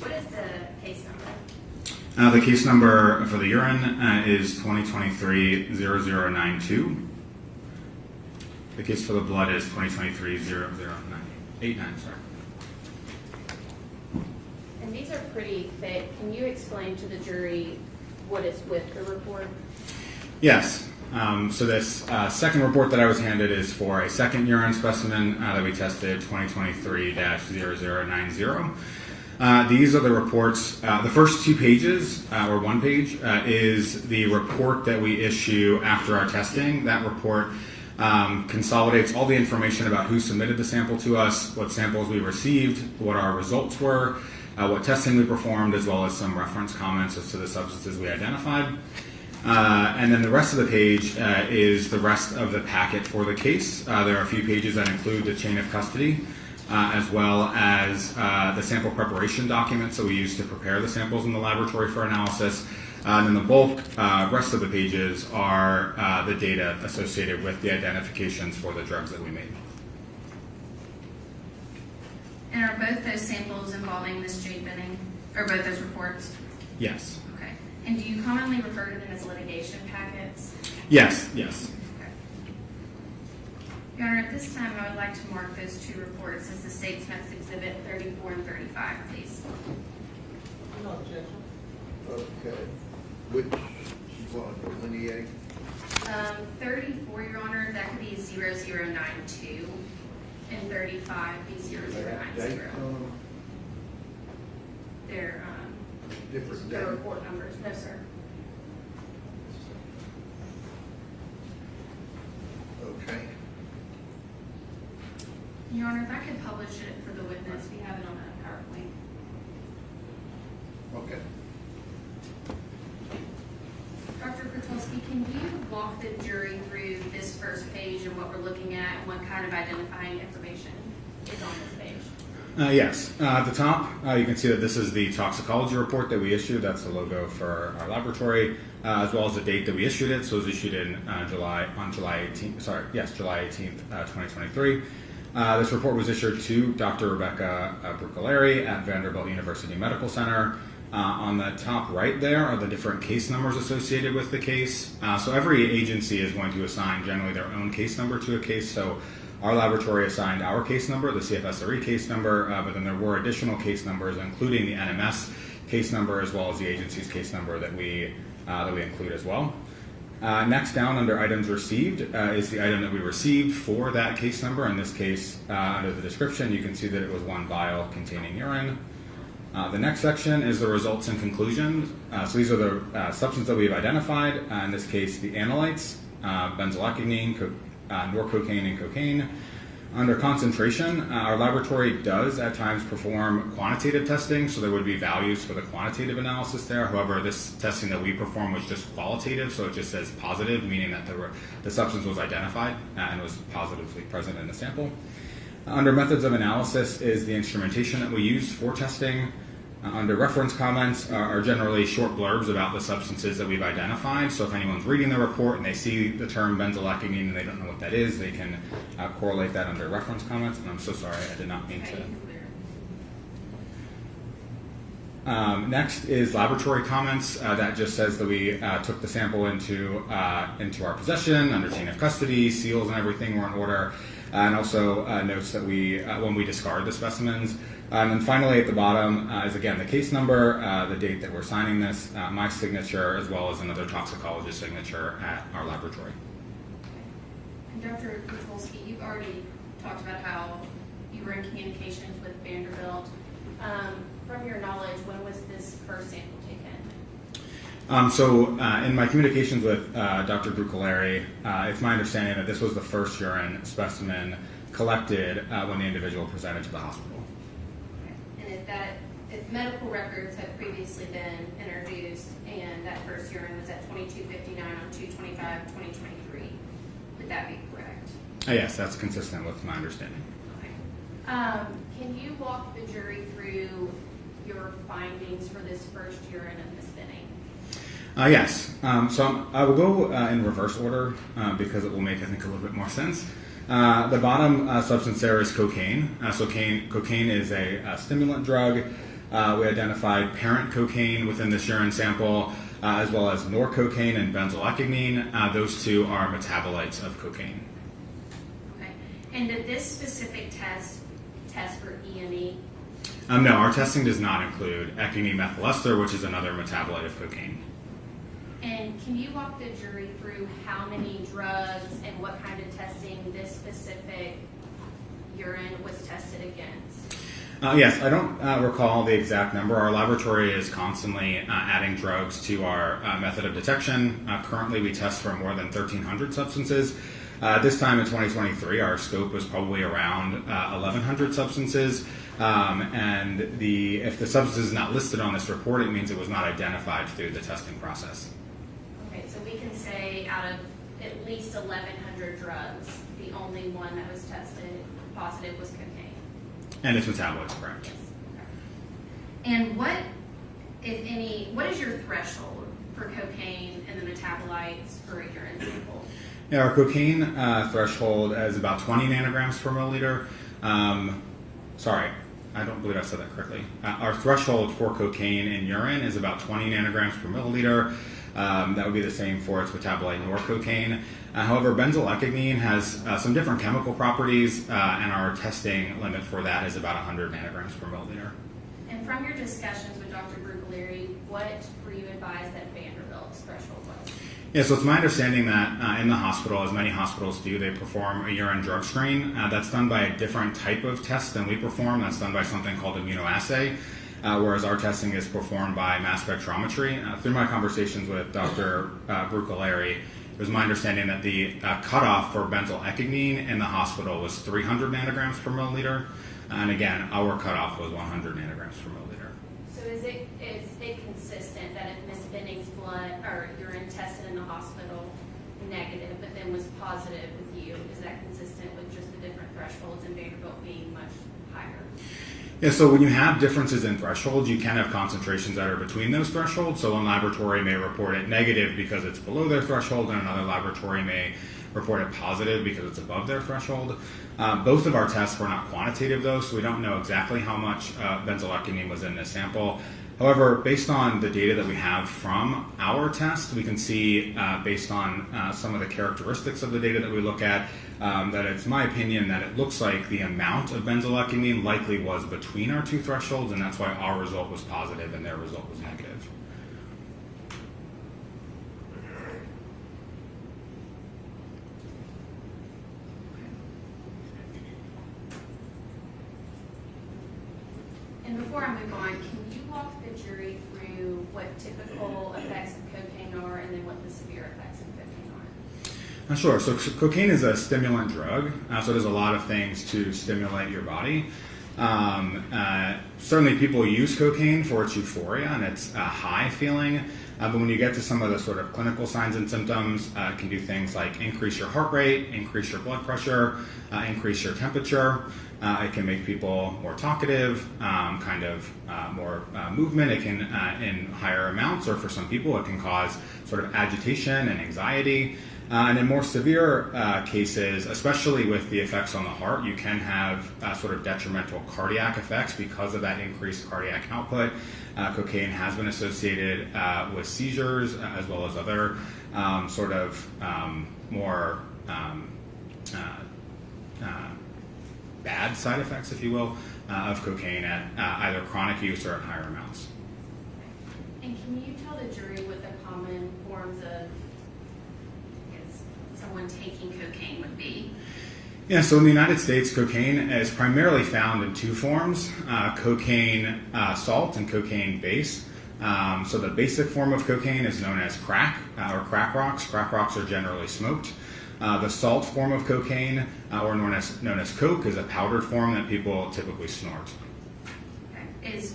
What is the case number? The case number for the urine is 2023-0092. The case for the blood is 2023-0089. Sorry. And these are pretty thick. Can you explain to the jury what is with the report? Yes. So this second report that I was handed is for a second urine specimen that we tested 2023-0090. These are the reports. The first 2 pages, or 1 page, is the report that we issue after our testing. That report consolidates all the information about who submitted the sample to us, what samples we received, what our results were, what testing we performed, as well as some reference comments as to the substances we identified. And then the rest of the page is the rest of the packet for the case. There are a few pages that include the chain of custody, as well as the sample preparation documents that we use to prepare the samples in the laboratory for analysis. And then the bulk rest of the pages are the data associated with the identifications for the drugs that we made. And are both those samples involving Ms. Jade Benning, or both those reports? Yes. Okay. And do you commonly refer to them as litigation packets? Yes, yes. Okay. Your Honor, at this time, I would like to mark those 2 reports as the State's next exhibit 34 and 35, please. No objection. Okay. Which one, delineate? 34, Your Honor, that could be 0092, and 35 be 0090. Dates on them? They're Different their dates? report numbers. No, sir. Okay. Your Honor, if I could publish it for the witness, we have it on a PowerPoint. Okay. Dr. Kotulski, can you walk the jury through this first page and what we're looking at and what kind of identifying information is on this page? Yes. At the top, you can see that this is the toxicology report that we issued. That's the logo for our laboratory, as well as the date that we issued it. So it was issued in July 18th, 2023. This report was issued to Dr. Rebecca Brucolari at Vanderbilt University Medical Center. On the top right there are the different case numbers associated with the case. So every agency is going to assign generally their own case number to a case. So our laboratory assigned our case number, the CFSRE case number, but then there were additional case numbers, including the NMS case number, as well as the agency's case number that we include as well. Next down under items received is the item that we received for that case number. In this case, under the description, you can see that it was 1 vial containing urine. The next section is the results and conclusions. So these are the substances that we've identified. In this case, the analytes, benzylacanine, norcocaine, and cocaine. Under concentration, our laboratory does at times perform quantitative testing, so there would be values for the quantitative analysis there. However, this testing that we performed was just qualitative, so it just says positive, meaning that the substance was identified and was positively present in the sample. Under methods of analysis is the instrumentation that we use for testing. Under reference comments are generally short blurbs about the substances that we've identified. So if anyone's reading the report and they see the term benzylacanine and they don't know what that is, they can correlate that under reference comments. And I'm so sorry, I did not mean to. Next is laboratory comments. That just says that we took the sample into our possession under chain of custody, seals and everything were in order. And also notes that when we discard the specimens. And then finally at the bottom is again the case number, the date that we're signing this, my signature, as well as another toxicologist signature at our laboratory. And Dr. Kotulski, you've already talked about how you were in communications with Vanderbilt. From your knowledge, when was this first sample taken? So in my communications with Dr. Brucolari, it's my understanding that this was the first urine specimen collected when the individual presented to the hospital. Okay. And if medical records had previously been introduced and that first urine was at 2259 on 2/25/2023, would that be correct? Yes, that's consistent with my understanding. Okay. Can you walk the jury through your findings for this first urine of Ms. Benning? Yes. So I will go in reverse order because it will make, I think, a little bit more sense. The bottom substance there is cocaine. So cocaine is a stimulant drug. We identified parent cocaine within this urine sample, as well as norcocaine and benzylacanine. Those two are metabolites of cocaine. Okay. And did this specific test for E&E? No, our testing does not include ecgonine methyl ester, which is another metabolite of cocaine. And can you walk the jury through how many drugs and what kind of testing this specific urine was tested against? Yes, I don't recall the exact number. Our laboratory is constantly adding drugs to our method of detection. Currently, we test for more than 1,300 substances. This time in 2023, our scope was probably around 1,100 substances. And if the substance is not listed on this report, it means it was not identified through the testing process. Okay, so we can say out of at least 1,100 drugs, the only one that was tested positive was cocaine. And its metabolites, correct. Yes. Okay. And what, if any, what is your threshold for cocaine and the metabolites for a urine sample? Yeah, our cocaine threshold is about 20 nanograms per milliliter. Sorry, I don't believe I said that correctly. Our threshold for cocaine in urine is about 20 nanograms per milliliter. That would be the same for its metabolite norcocaine. However, benzyl ecgonine has some different chemical properties, and our testing limit for that is about 100 nanograms per milliliter. And from your discussions with Dr. Brugaleri, what were you advised that Vanderbilt's threshold was? Yeah, so it's my understanding that in the hospital, as many hospitals do, they perform a urine drug screen. That's done by a different type of test than we perform. That's done by something called immunoassay. Whereas our testing is performed by mass spectrometry. Through my conversations with Dr. Brugaleri, it was my understanding that the cutoff for benzyl ecgonine in the hospital was 300 nanograms per milliliter. And again, our cutoff was 100 nanograms per milliliter. So is it consistent that if Ms. Benning's blood or urine tested in the hospital negative, but then was positive with you, is that consistent with just the different thresholds and Vanderbilt being much higher? Yeah, so when you have differences in thresholds, you can have concentrations that are between those thresholds. So one laboratory may report it negative because it's below their threshold, and another laboratory may report it positive because it's above their threshold. Both of our tests were not quantitative, though, so we don't know exactly how much benzyl ecgonine was in this sample. However, based on the data that we have from our test, we can see, based on some of the characteristics of the data that we look at, that it's my opinion that it looks like the amount of benzyl ecgonine likely was between our two thresholds, and that's why our result was positive and their result was negative. And before I move on, can you walk the jury through what typical effects of cocaine are and then what the severe effects of cocaine are? Sure. So cocaine is a stimulant drug, so it does a lot of things to stimulate your body. Certainly people use cocaine for its euphoria and its high feeling, but when you get to some of the sort of clinical signs and symptoms, it can do things like increase your heart rate, increase your blood pressure, increase your temperature. It can make people more talkative, more movement. It can, in higher amounts, or for some people, it can cause sort of agitation and anxiety. And in more severe cases, especially with the effects on the heart, you can have sort of detrimental cardiac effects because of that increased cardiac output. Cocaine has been associated with seizures as well as other more bad side effects, if you will, of cocaine at either chronic use or at higher amounts. And can you tell the jury what the common forms of someone taking cocaine would be? Yeah, so in the United States, cocaine is primarily found in two forms, cocaine salt and cocaine base. So the basic form of cocaine is known as crack or crack rocks. Crack rocks are generally smoked. The salt form of cocaine, or known as coke, is a powdered form that people typically snort. Okay. Is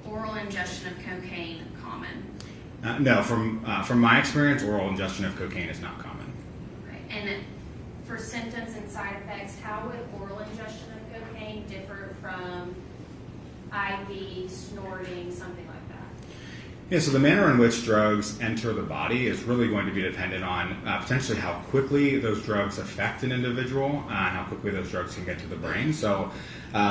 oral ingestion of cocaine common? No, from my experience, oral ingestion of cocaine is not common. Okay. And for symptoms and side effects, how would oral ingestion of cocaine differ from IV, snorting, something like that? Yeah, so the manner in which drugs enter the body is really going to be dependent on potentially how quickly those drugs affect an individual and how quickly those drugs can get to the brain. So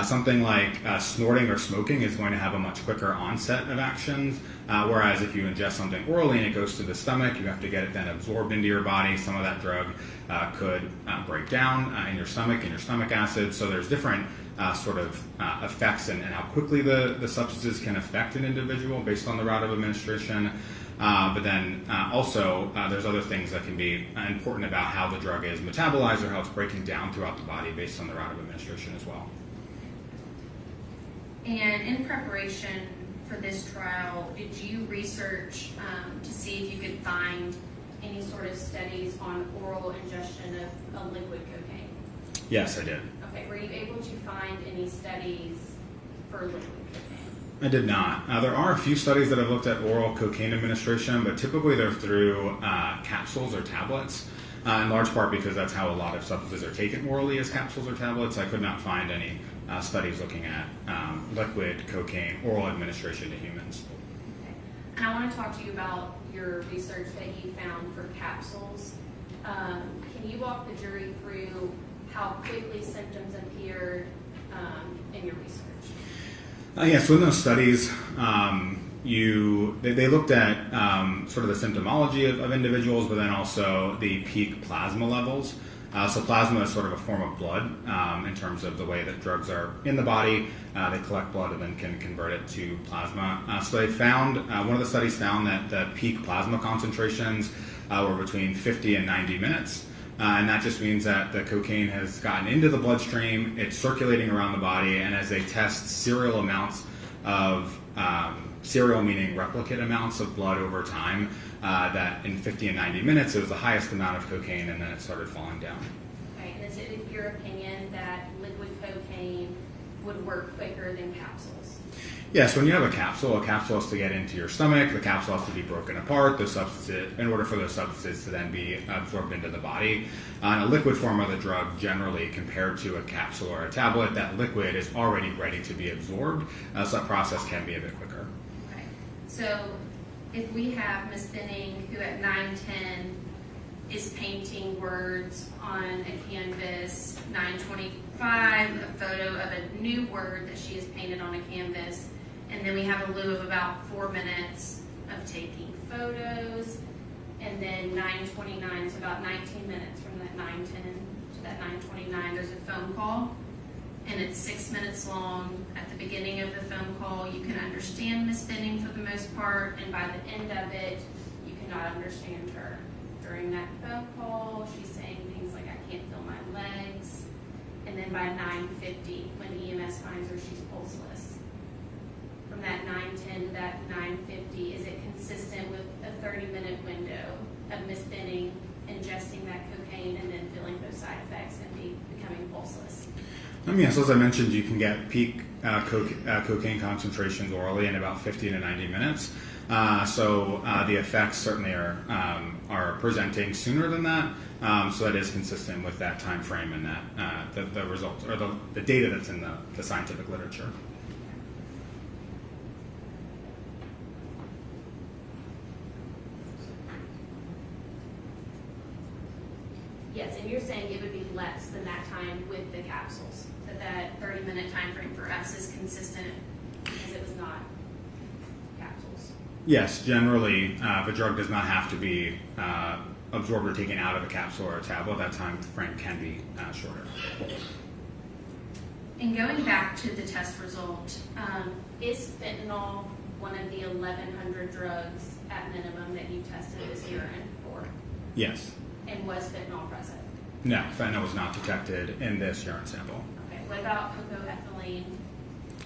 something like snorting or smoking is going to have a much quicker onset of actions, whereas if you ingest something orally and it goes to the stomach, you have to get it then absorbed into your body. Some of that drug could break down in your stomach acid. So there's different effects and how quickly the substances can affect an individual based on the route of administration. But then also there's other things that can be important about how the drug is metabolized or how it's breaking down throughout the body based on the route of administration as well. And in preparation for this trial, did you research to see if you could find any sort of studies on oral ingestion of liquid cocaine? Yes, I did. Okay, were you able to find any studies for liquid cocaine? I did not. There are a few studies that have looked at oral cocaine administration, but typically they're through capsules or tablets, in large part because that's how a lot of substances are taken orally as capsules or tablets. I could not find any studies looking at liquid cocaine oral administration to humans. Okay. And I want to talk to you about your research that you found for capsules. Can you walk the jury through how quickly symptoms appeared in your research? So in those studies, they looked at sort of the symptomology of individuals, but then also the peak plasma levels. So plasma is sort of a form of blood in terms of the way that drugs are in the body. They collect blood and then can convert it to plasma. So they found, one of the studies found that the peak plasma concentrations were between 50 and 90 minutes. And that just means that the cocaine has gotten into the bloodstream, it's circulating around the body, and as they test serial amounts of, serial meaning replicate amounts of blood over time, that in 50 and 90 minutes it was the highest amount of cocaine, and then it started falling down. Okay, and is it your opinion that liquid cocaine would work quicker than capsules? Yes, when you have a capsule has to get into your stomach, the capsule has to be broken apart, in order for those substances to then be absorbed into the body. In a liquid form of the drug, generally, compared to a capsule or a tablet, that liquid is already ready to be absorbed, so that process can be a bit quicker. Okay, so if we have Ms. Benning, who at 9:10 is painting words on a canvas, 9:25, a photo of a new word that she has painted on a canvas, and then we have a lieu of about 4 minutes of taking photos, and then 9:29, so about 19 minutes from that 9:10 to that 9:29, there's a phone call, and it's 6 minutes long. At the beginning of the phone call, you can understand Ms. Benning for the most part, and by the end of it, you cannot understand her. During that phone call, she's saying things like, "I can't feel my legs," and then by 9:50, when EMS finds her, she's pulseless. From that 9:10 to that 9:50, is it consistent with a 30-minute window of Ms. Benning ingesting that cocaine and then feeling those side effects and becoming pulseless? Yes, as I mentioned, you can get peak cocaine concentrations orally in about 50 to 90 minutes. So the effects certainly are presenting sooner than that. So that is consistent with that time frame and that the results or the data that's in the scientific literature. Yes, and you're saying it would be less than that time with the capsules, that 30-minute time frame for us is consistent because it was not capsules. Yes, generally, the drug does not have to be absorbed or taken out of a capsule or a tablet. That time frame can be shorter. And going back to the test result, is fentanyl one of the 1,100 drugs at minimum that you tested this urine for? Yes. And was fentanyl present? No, fentanyl was not detected in this urine sample. Okay, what about cocoethylene?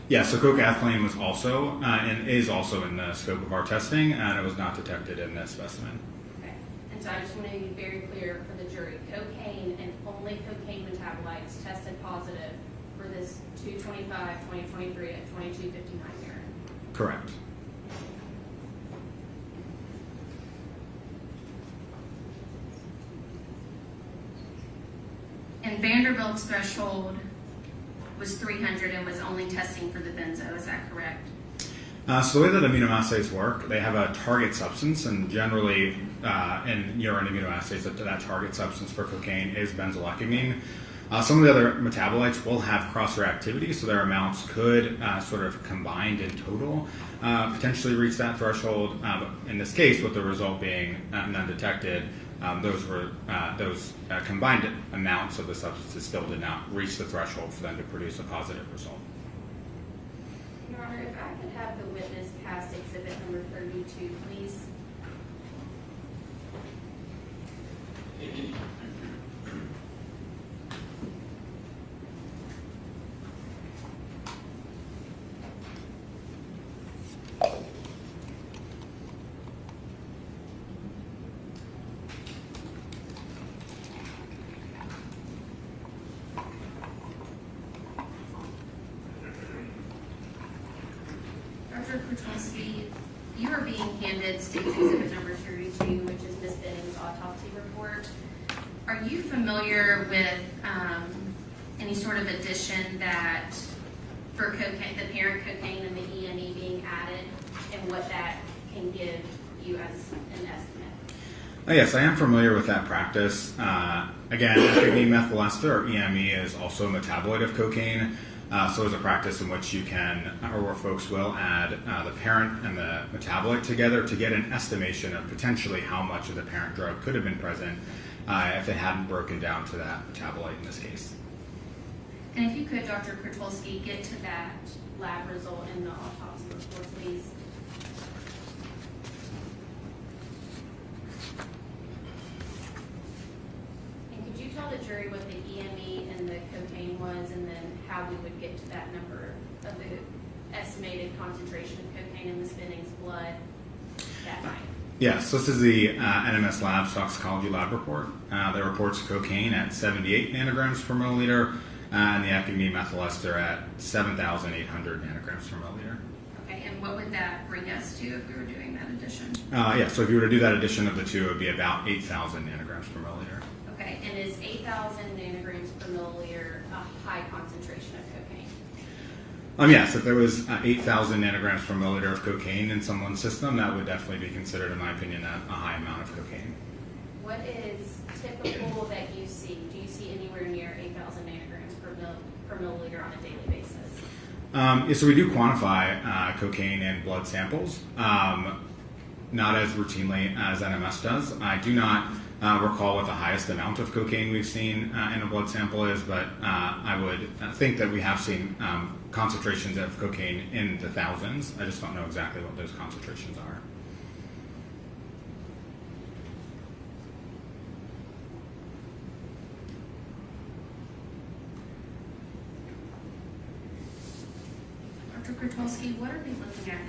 Yeah, so cocoethylene was also and is also in the scope of our testing, and it was not detected in this specimen. Okay, and so I just want to be very clear for the jury, cocaine and only cocaine metabolites tested positive for this 2/25/2023 at 22:59 urine. Correct. And Vanderbilt's threshold was 300 and was only testing for the benzo, is that correct? So the way that immunoassays work, they have a target substance, and generally in urine immunoassays, that target substance for cocaine is benzoylecamine. Some of the other metabolites will have cross-reactivity, so their amounts could sort of combined in total potentially reach that threshold. But in this case, with the result being none detected, those combined amounts of the substances still did not reach the threshold for them to produce a positive result. Your Honor, if I could have the witness cast exhibit number 32, please. Dr. Kwiatkowski, you are being handed State's Exhibit number 32, which is Ms. Benning's autopsy report. Are you familiar with any sort of addition that for cocaine, the parent cocaine and the EME being added, and what that can give you as an estimate? Yes, I am familiar with that practice. Again, epigene methyl ester, or EME, is also a metabolite of cocaine. So it's a practice in which you can, or where folks will add the parent and the metabolite together to get an estimation of potentially how much of the parent drug could have been present if it hadn't broken down to that metabolite in this case. And if you could, Dr. Kwiatkowski, get to that lab result in the autopsy report, please. And could you tell the jury what the EME and the cocaine was, and then how we would get to that number of the estimated concentration of cocaine in Ms. Benning's blood that night? Yes, this is the NMS Labs Toxicology Lab report that reports cocaine at 78 nanograms per milliliter and the epigene methyl ester at 7,800 nanograms per milliliter. Okay, and what would that bring us to if we were doing that addition? So if you were to do that addition of the two, it would be about 8,000 nanograms per milliliter. Okay, and is 8,000 nanograms per milliliter a high concentration of cocaine? Yes, if there was 8,000 nanograms per milliliter of cocaine in someone's system, that would definitely be considered, in my opinion, a high amount of cocaine. What is typical that you see? Do you see anywhere near 8,000 nanograms per milliliter on a daily basis? So we do quantify cocaine in blood samples, not as routinely as NMS does. I do not recall what the highest amount of cocaine we've seen in a blood sample is, but I would think that we have seen concentrations of cocaine in the thousands. I just don't know exactly what those concentrations are. Dr. Kwiatkowski, what are we looking at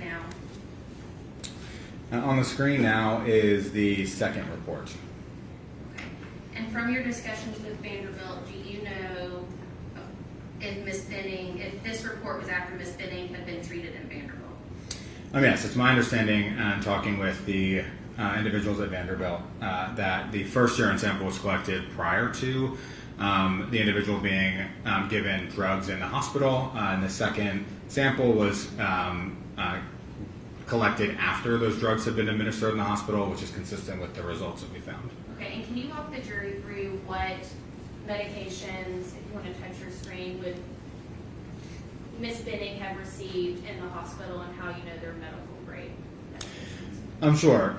now? On the screen now is the second report. Okay. And from your discussions with Vanderbilt, do you know if Ms. Benning, if this report was after Ms. Benning had been treated in Vanderbilt? Yes, it's my understanding, talking with the individuals at Vanderbilt, that the first urine sample was collected prior to the individual being given drugs in the hospital, and the second sample was collected after those drugs had been administered in the hospital, which is consistent with the results that we found. Okay, and can you walk the jury through what medications, if you want to touch your screen, would Ms. Benning have received in the hospital, and how you know they're medical grade medications? Sure.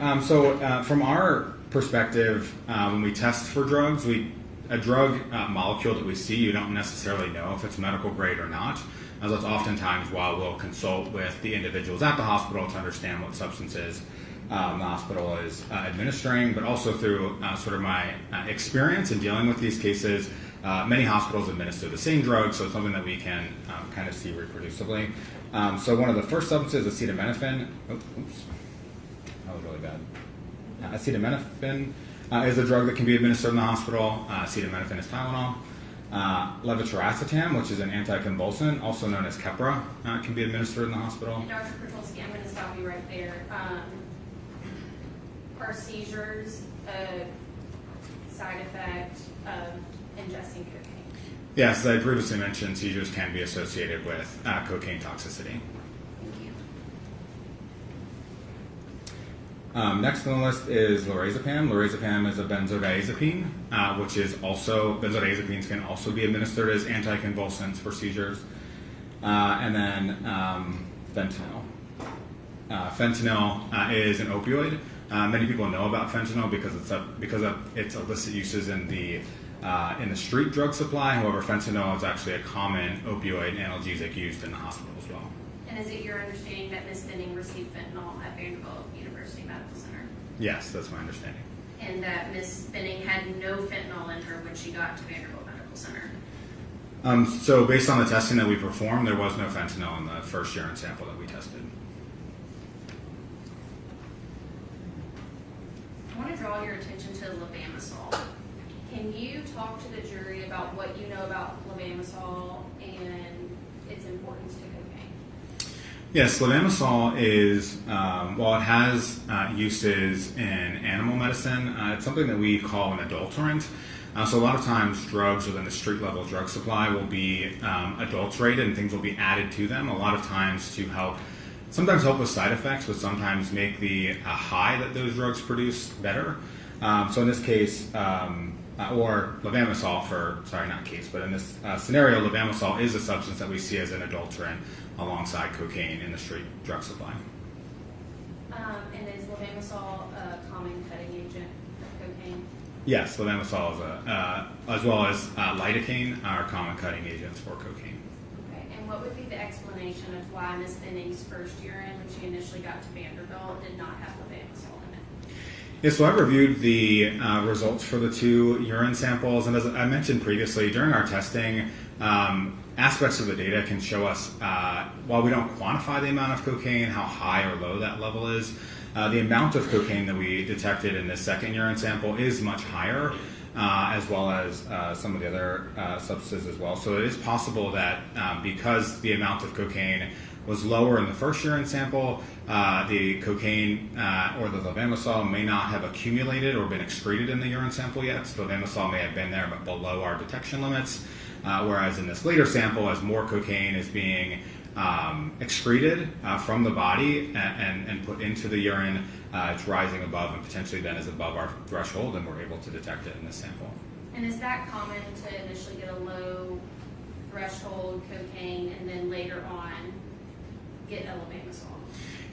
From our perspective, when we test for drugs, a drug molecule that we see, you don't necessarily know if it's medical grade or not. As that's oftentimes why we'll consult with the individuals at the hospital to understand what substances the hospital is administering, but also through sort of my experience in dealing with these cases, many hospitals administer the same drug, so it's something that we can kind of see reproducibly. So one of the first substances, acetaminophen, that was really bad. Acetaminophen is a drug that can be administered in the hospital. Acetaminophen is Tylenol. Levetiracetam, which is an anticonvulsant, also known as Keppra, can be administered in the hospital. And Dr. Kwiatkowski, I'm going to stop you right there. Are seizures a side effect of ingesting cocaine? Yes, as I previously mentioned, seizures can be associated with cocaine toxicity. Thank you. Next on the list is lorazepam. Lorazepam is a benzodiazepine, which is also, benzodiazepines can also be administered as anticonvulsants for seizures. And then fentanyl. Fentanyl is an opioid, Many people know about fentanyl because of its illicit uses in the street drug supply. However, fentanyl is actually a common opioid analgesic used in the hospital as well. And is it your understanding that Ms. Benning received fentanyl at Vanderbilt University Medical Center? Yes, that's my understanding. And that Ms. Benning had no fentanyl in her when she got to Vanderbilt Medical Center? So based on the testing that we performed, there was no fentanyl in the first urine sample that we tested. I want to draw your attention to levamisole. Can you talk to the jury about what you know about levamisole and its importance to cocaine? Yes, levamisole is, while it has uses in animal medicine, it's something that we call an adulterant. So a lot of times drugs within the street level drug supply will be adulterated and things will be added to them, a lot of times to sometimes help with side effects, but sometimes make the high that those drugs produce better. So in this case, or levamisole but in this scenario, levamisole is a substance that we see as an adulterant alongside cocaine in the street drug supply. And is levamisole a common cutting agent of cocaine? Yes, levamisole is as well as lidocaine are common cutting agents for cocaine. Okay, and what would be the explanation of why Ms. Benning's first urine, when she initially got to Vanderbilt, did not have levamisole in it? Yeah, so I reviewed the results for the 2 urine samples, and as I mentioned previously, during our testing, aspects of the data can show us, while we don't quantify the amount of cocaine, how high or low that level is. The amount of cocaine that we detected in this second urine sample is much higher, as well as some of the other substances as well. So it is possible that because the amount of cocaine was lower in the first urine sample, the cocaine or the levamisole may not have accumulated or been excreted in the urine sample yet. So levamisole may have been there but below our detection limits. Whereas in this later sample, as more cocaine is being excreted from the body and put into the urine, it's rising above and potentially then is above our threshold, and we're able to detect it in this sample. And is that common to initially get a low threshold cocaine and then later on get a levamisole?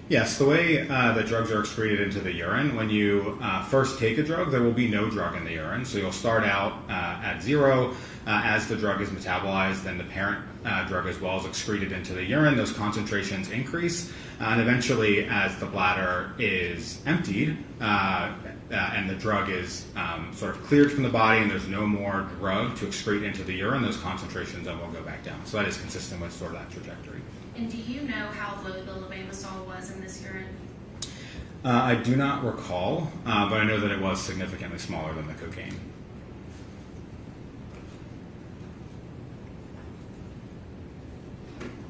Yes, the way that drugs are excreted into the urine, when you first take a drug, there will be no drug in the urine. So you'll start out at 0. As the drug is metabolized, then the parent drug as well is excreted into the urine. Those concentrations increase. And eventually, as the bladder is emptied and the drug is sort of cleared from the body and there's no more drug to excrete into the urine, those concentrations then will go back down. So that is consistent with sort of that trajectory. And do you know how low the levamisole was in this urine? I do not recall, but I know that it was significantly smaller than the cocaine.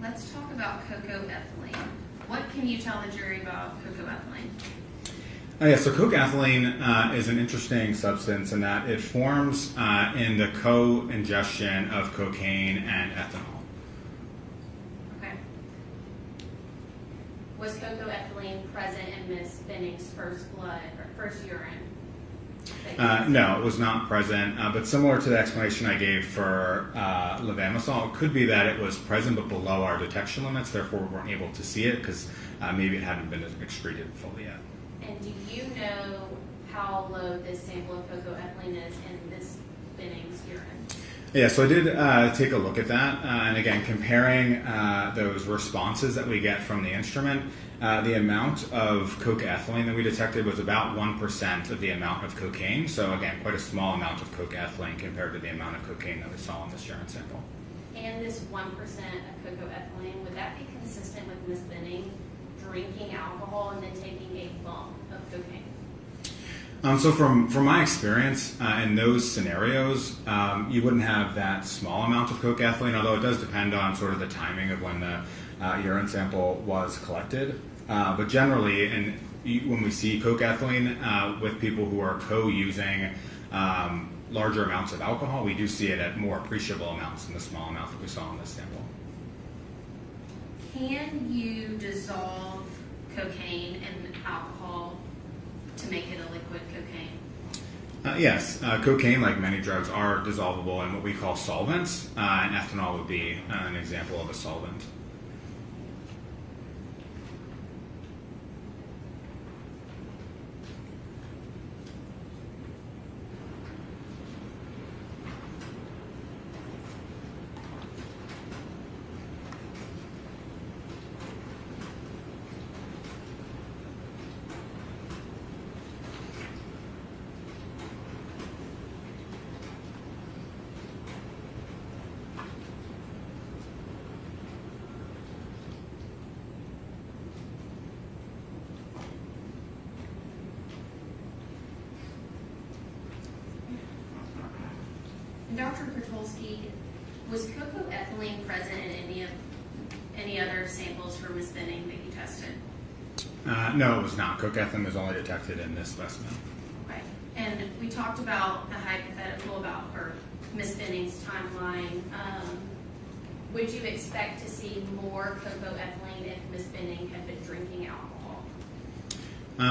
Let's talk about cocoethylene. What can you tell the jury about cocoethylene? So cocoethylene is an interesting substance in that it forms in the co-ingestion of cocaine and ethanol. Okay. Was cocoethylene present in Ms. Benning's first blood or first urine? No, it was not present, but similar to the explanation I gave for levamisole, it could be that it was present but below our detection limits, therefore we weren't able to see it because maybe it hadn't been excreted fully yet. And do you know how low this sample of cocoethylene is in Ms. Benning's urine? Yeah, so I did take a look at that, and again, comparing those responses that we get from the instrument, the amount of cocoethylene that we detected was about 1% of the amount of cocaine. So again, quite a small amount of cocoethylene compared to the amount of cocaine that we saw in this urine sample. And this 1% of cocoethylene, would that be consistent with Ms. Benning drinking alcohol and then taking a bump of cocaine? So from my experience in those scenarios, you wouldn't have that small amount of cocoethylene, although it does depend on sort of the timing of when the urine sample was collected. But generally, when we see cocoethylene with people who are co-using larger amounts of alcohol, we do see it at more appreciable amounts than the small amount that we saw in this sample. Can you dissolve cocaine in alcohol to make it a liquid cocaine? Yes, cocaine, like many drugs, are dissolvable in what we call solvents, and ethanol would be an example of a solvent. Dr. Kotulski, was cocoethylene present in any other samples for Ms. Benning that you tested? No, it was not. Cocaethylene was only detected in this specimen. Okay. And we talked about the hypothetical about or Ms. Benning's timeline. Would you expect to see more cocoethylene if Ms. Benning had been drinking alcohol?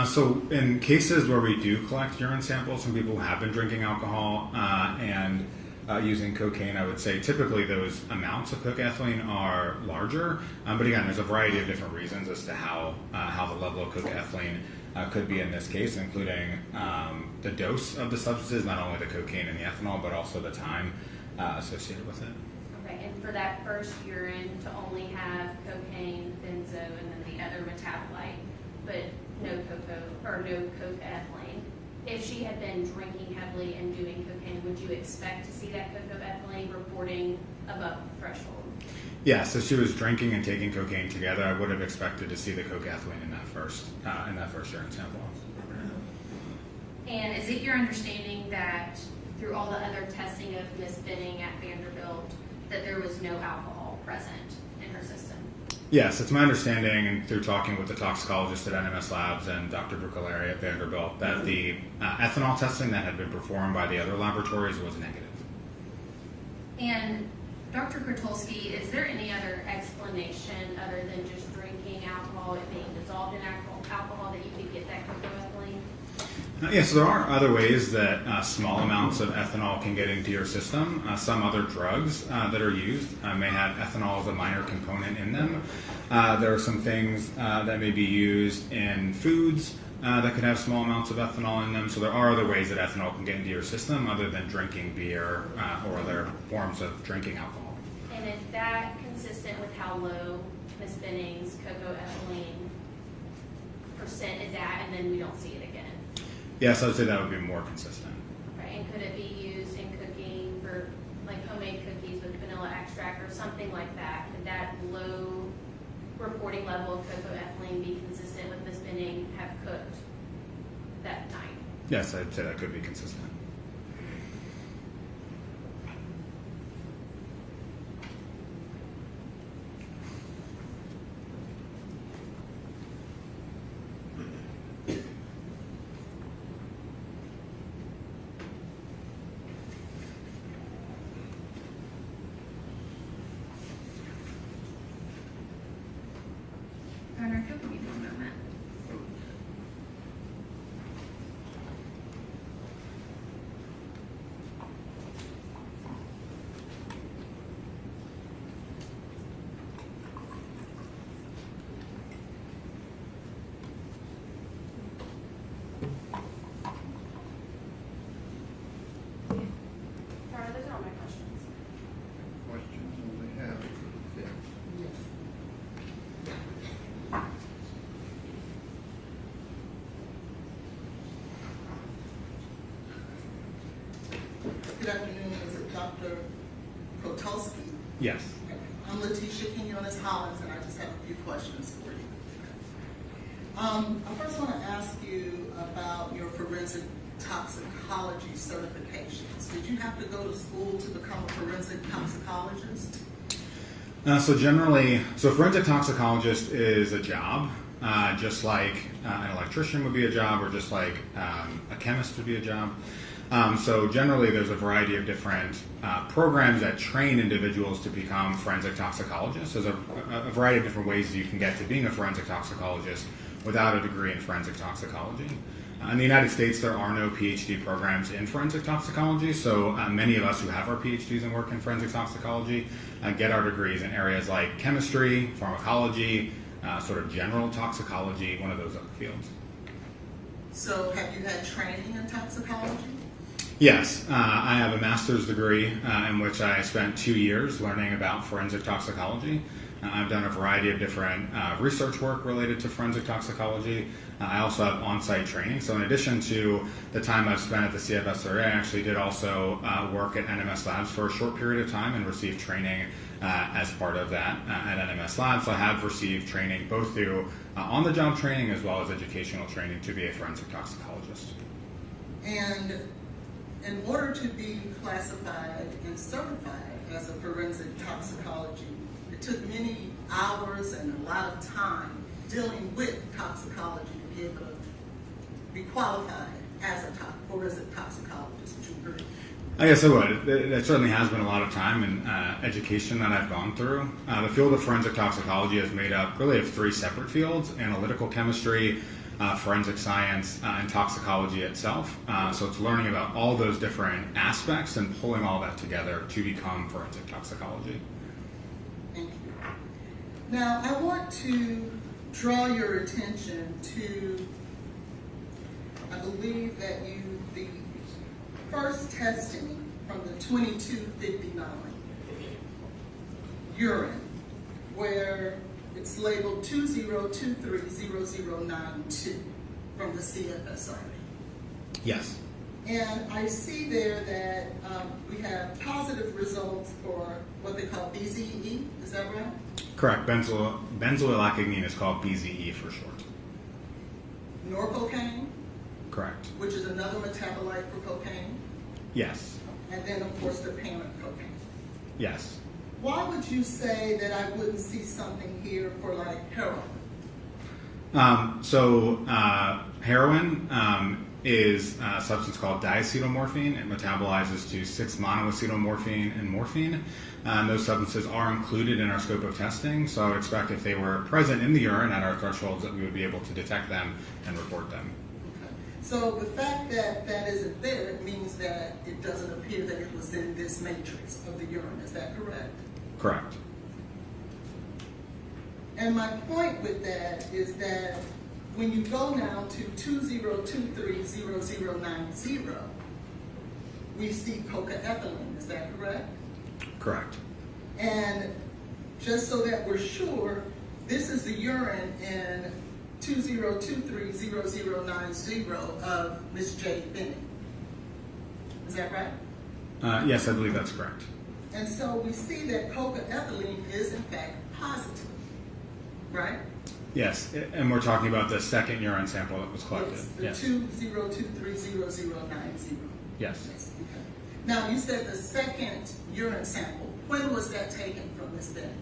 So in cases where we do collect urine samples from people who have been drinking alcohol and using cocaine, I would say typically those amounts of cocaethylene are larger. But again, there's a variety of different reasons as to how the level of cocaethylene could be in this case, including the dose of the substances, not only the cocaine and the ethanol, but also the time associated with it. Okay, and for that first urine to only have cocaine, benzo, and then the other metabolite, but no cocaethylene. If she had been drinking heavily and doing cocaine, would you expect to see that cocoethylene reporting above the threshold? Yeah, so she was drinking and taking cocaine together. I would have expected to see the cocaethylene in that first urine sample. And is it your understanding that through all the other testing of Ms. Benning at Vanderbilt, that there was no alcohol present in her system? Yes, it's my understanding, and through talking with the toxicologist at NMS Labs and Dr. Brucaleri at Vanderbilt, that the ethanol testing that had been performed by the other laboratories was negative. And Dr. Kotulski, is there any other explanation other than just drinking alcohol, it being dissolved in alcohol, that you could get that cocoethylene? Yeah, so there are other ways that small amounts of ethanol can get into your system. Some other drugs that are used may have ethanol as a minor component in them. There are some things that may be used in foods that could have small amounts of ethanol in them. So there are other ways that ethanol can get into your system other than drinking beer or other forms of drinking alcohol. And is that consistent with how low Ms. Benning's cocoethylene percent is at, and then we don't see it again? Yes, I would say that would be more consistent. Right, and could it be used in cooking for like homemade cookies with vanilla extract or something like that? Could that low reporting level of cocoethylene be consistent with Ms. Benning have cooked that night? Yes, I'd say that could be consistent. Garner, if you'll give me one moment. Donna, those are all my questions. Questions on behalf? Yeah. Yes. Good afternoon, is it Dr. Kotulski? Yes. I'm Letitia Quinones-Hollins, and I just have a few questions for you. I first want to ask you about your forensic toxicology certifications. Did you have to go to school to become a forensic toxicologist? So generally, so forensic toxicologist is a job, just like an electrician would be a job, or just like a chemist would be a job. So generally, there's a variety of different programs that train individuals to become forensic toxicologists. There's a variety of different ways you can get to being a forensic toxicologist without a degree in forensic toxicology. In the United States, there are no PhD programs in forensic toxicology, so many of us who have our PhDs and work in forensic toxicology get our degrees in areas like chemistry, pharmacology, sort of general toxicology, one of those other fields. So have you had training in toxicology? Yes, I have a master's degree in which I spent 2 years learning about forensic toxicology. I've done a variety of different research work related to forensic toxicology. I also have on-site training. So in addition to the time I've spent at the CFSRA, I actually did also work at NMS Labs for a short period of time and received training as part of that at NMS Labs. So I have received training both through on-the-job training as well as educational training to be a forensic toxicologist. And in order to be classified and certified as a forensic toxicology, it took many hours and a lot of time dealing with toxicology to be able to be qualified as a forensic toxicologist. Would you agree? I guess I would. It certainly has been a lot of time and education that I've gone through. The field of forensic toxicology is made up really of three separate fields: analytical chemistry, forensic science, and toxicology itself. So it's learning about all those different aspects and pulling all that together to become forensic toxicology. Thank you. Now, I want to draw your attention to, I believe that the first testing from the 2259 urine, where it's labeled 20230092 from the CFSRE. Yes. And I see there that we have positive results for what they call BZE, is that right? Correct. Benzoylacogene is called BZE for short. Norcocaine, Correct. which is another metabolite for cocaine, Yes. and then of course the parent cocaine. Yes. Why would you say that I wouldn't see something here for like heroin? Heroin is a substance called diacetylmorphine. It metabolizes to 6-monoacetylmorphine and morphine. Those substances are included in our scope of testing, so I would expect if they were present in the urine at our thresholds that we would be able to detect them and report them. Okay. So the fact that that isn't there, it means that it doesn't appear that it was in this matrix of the urine. Is that correct? Correct. And my point with that is that when you go now to 20230090, we see cocaethylene. Is that correct? Correct. And just so that we're sure, this is the urine in 20230090 of Ms. Jade Benning. Is that right? Yes, I believe that's correct. And so we see that cocaethylene is in fact positive, right? Yes, and we're talking about the second urine sample that was collected. Yes, the 20230090. Yes. Yes, okay. Now, you said the second urine sample. When was that taken from Ms. Benning?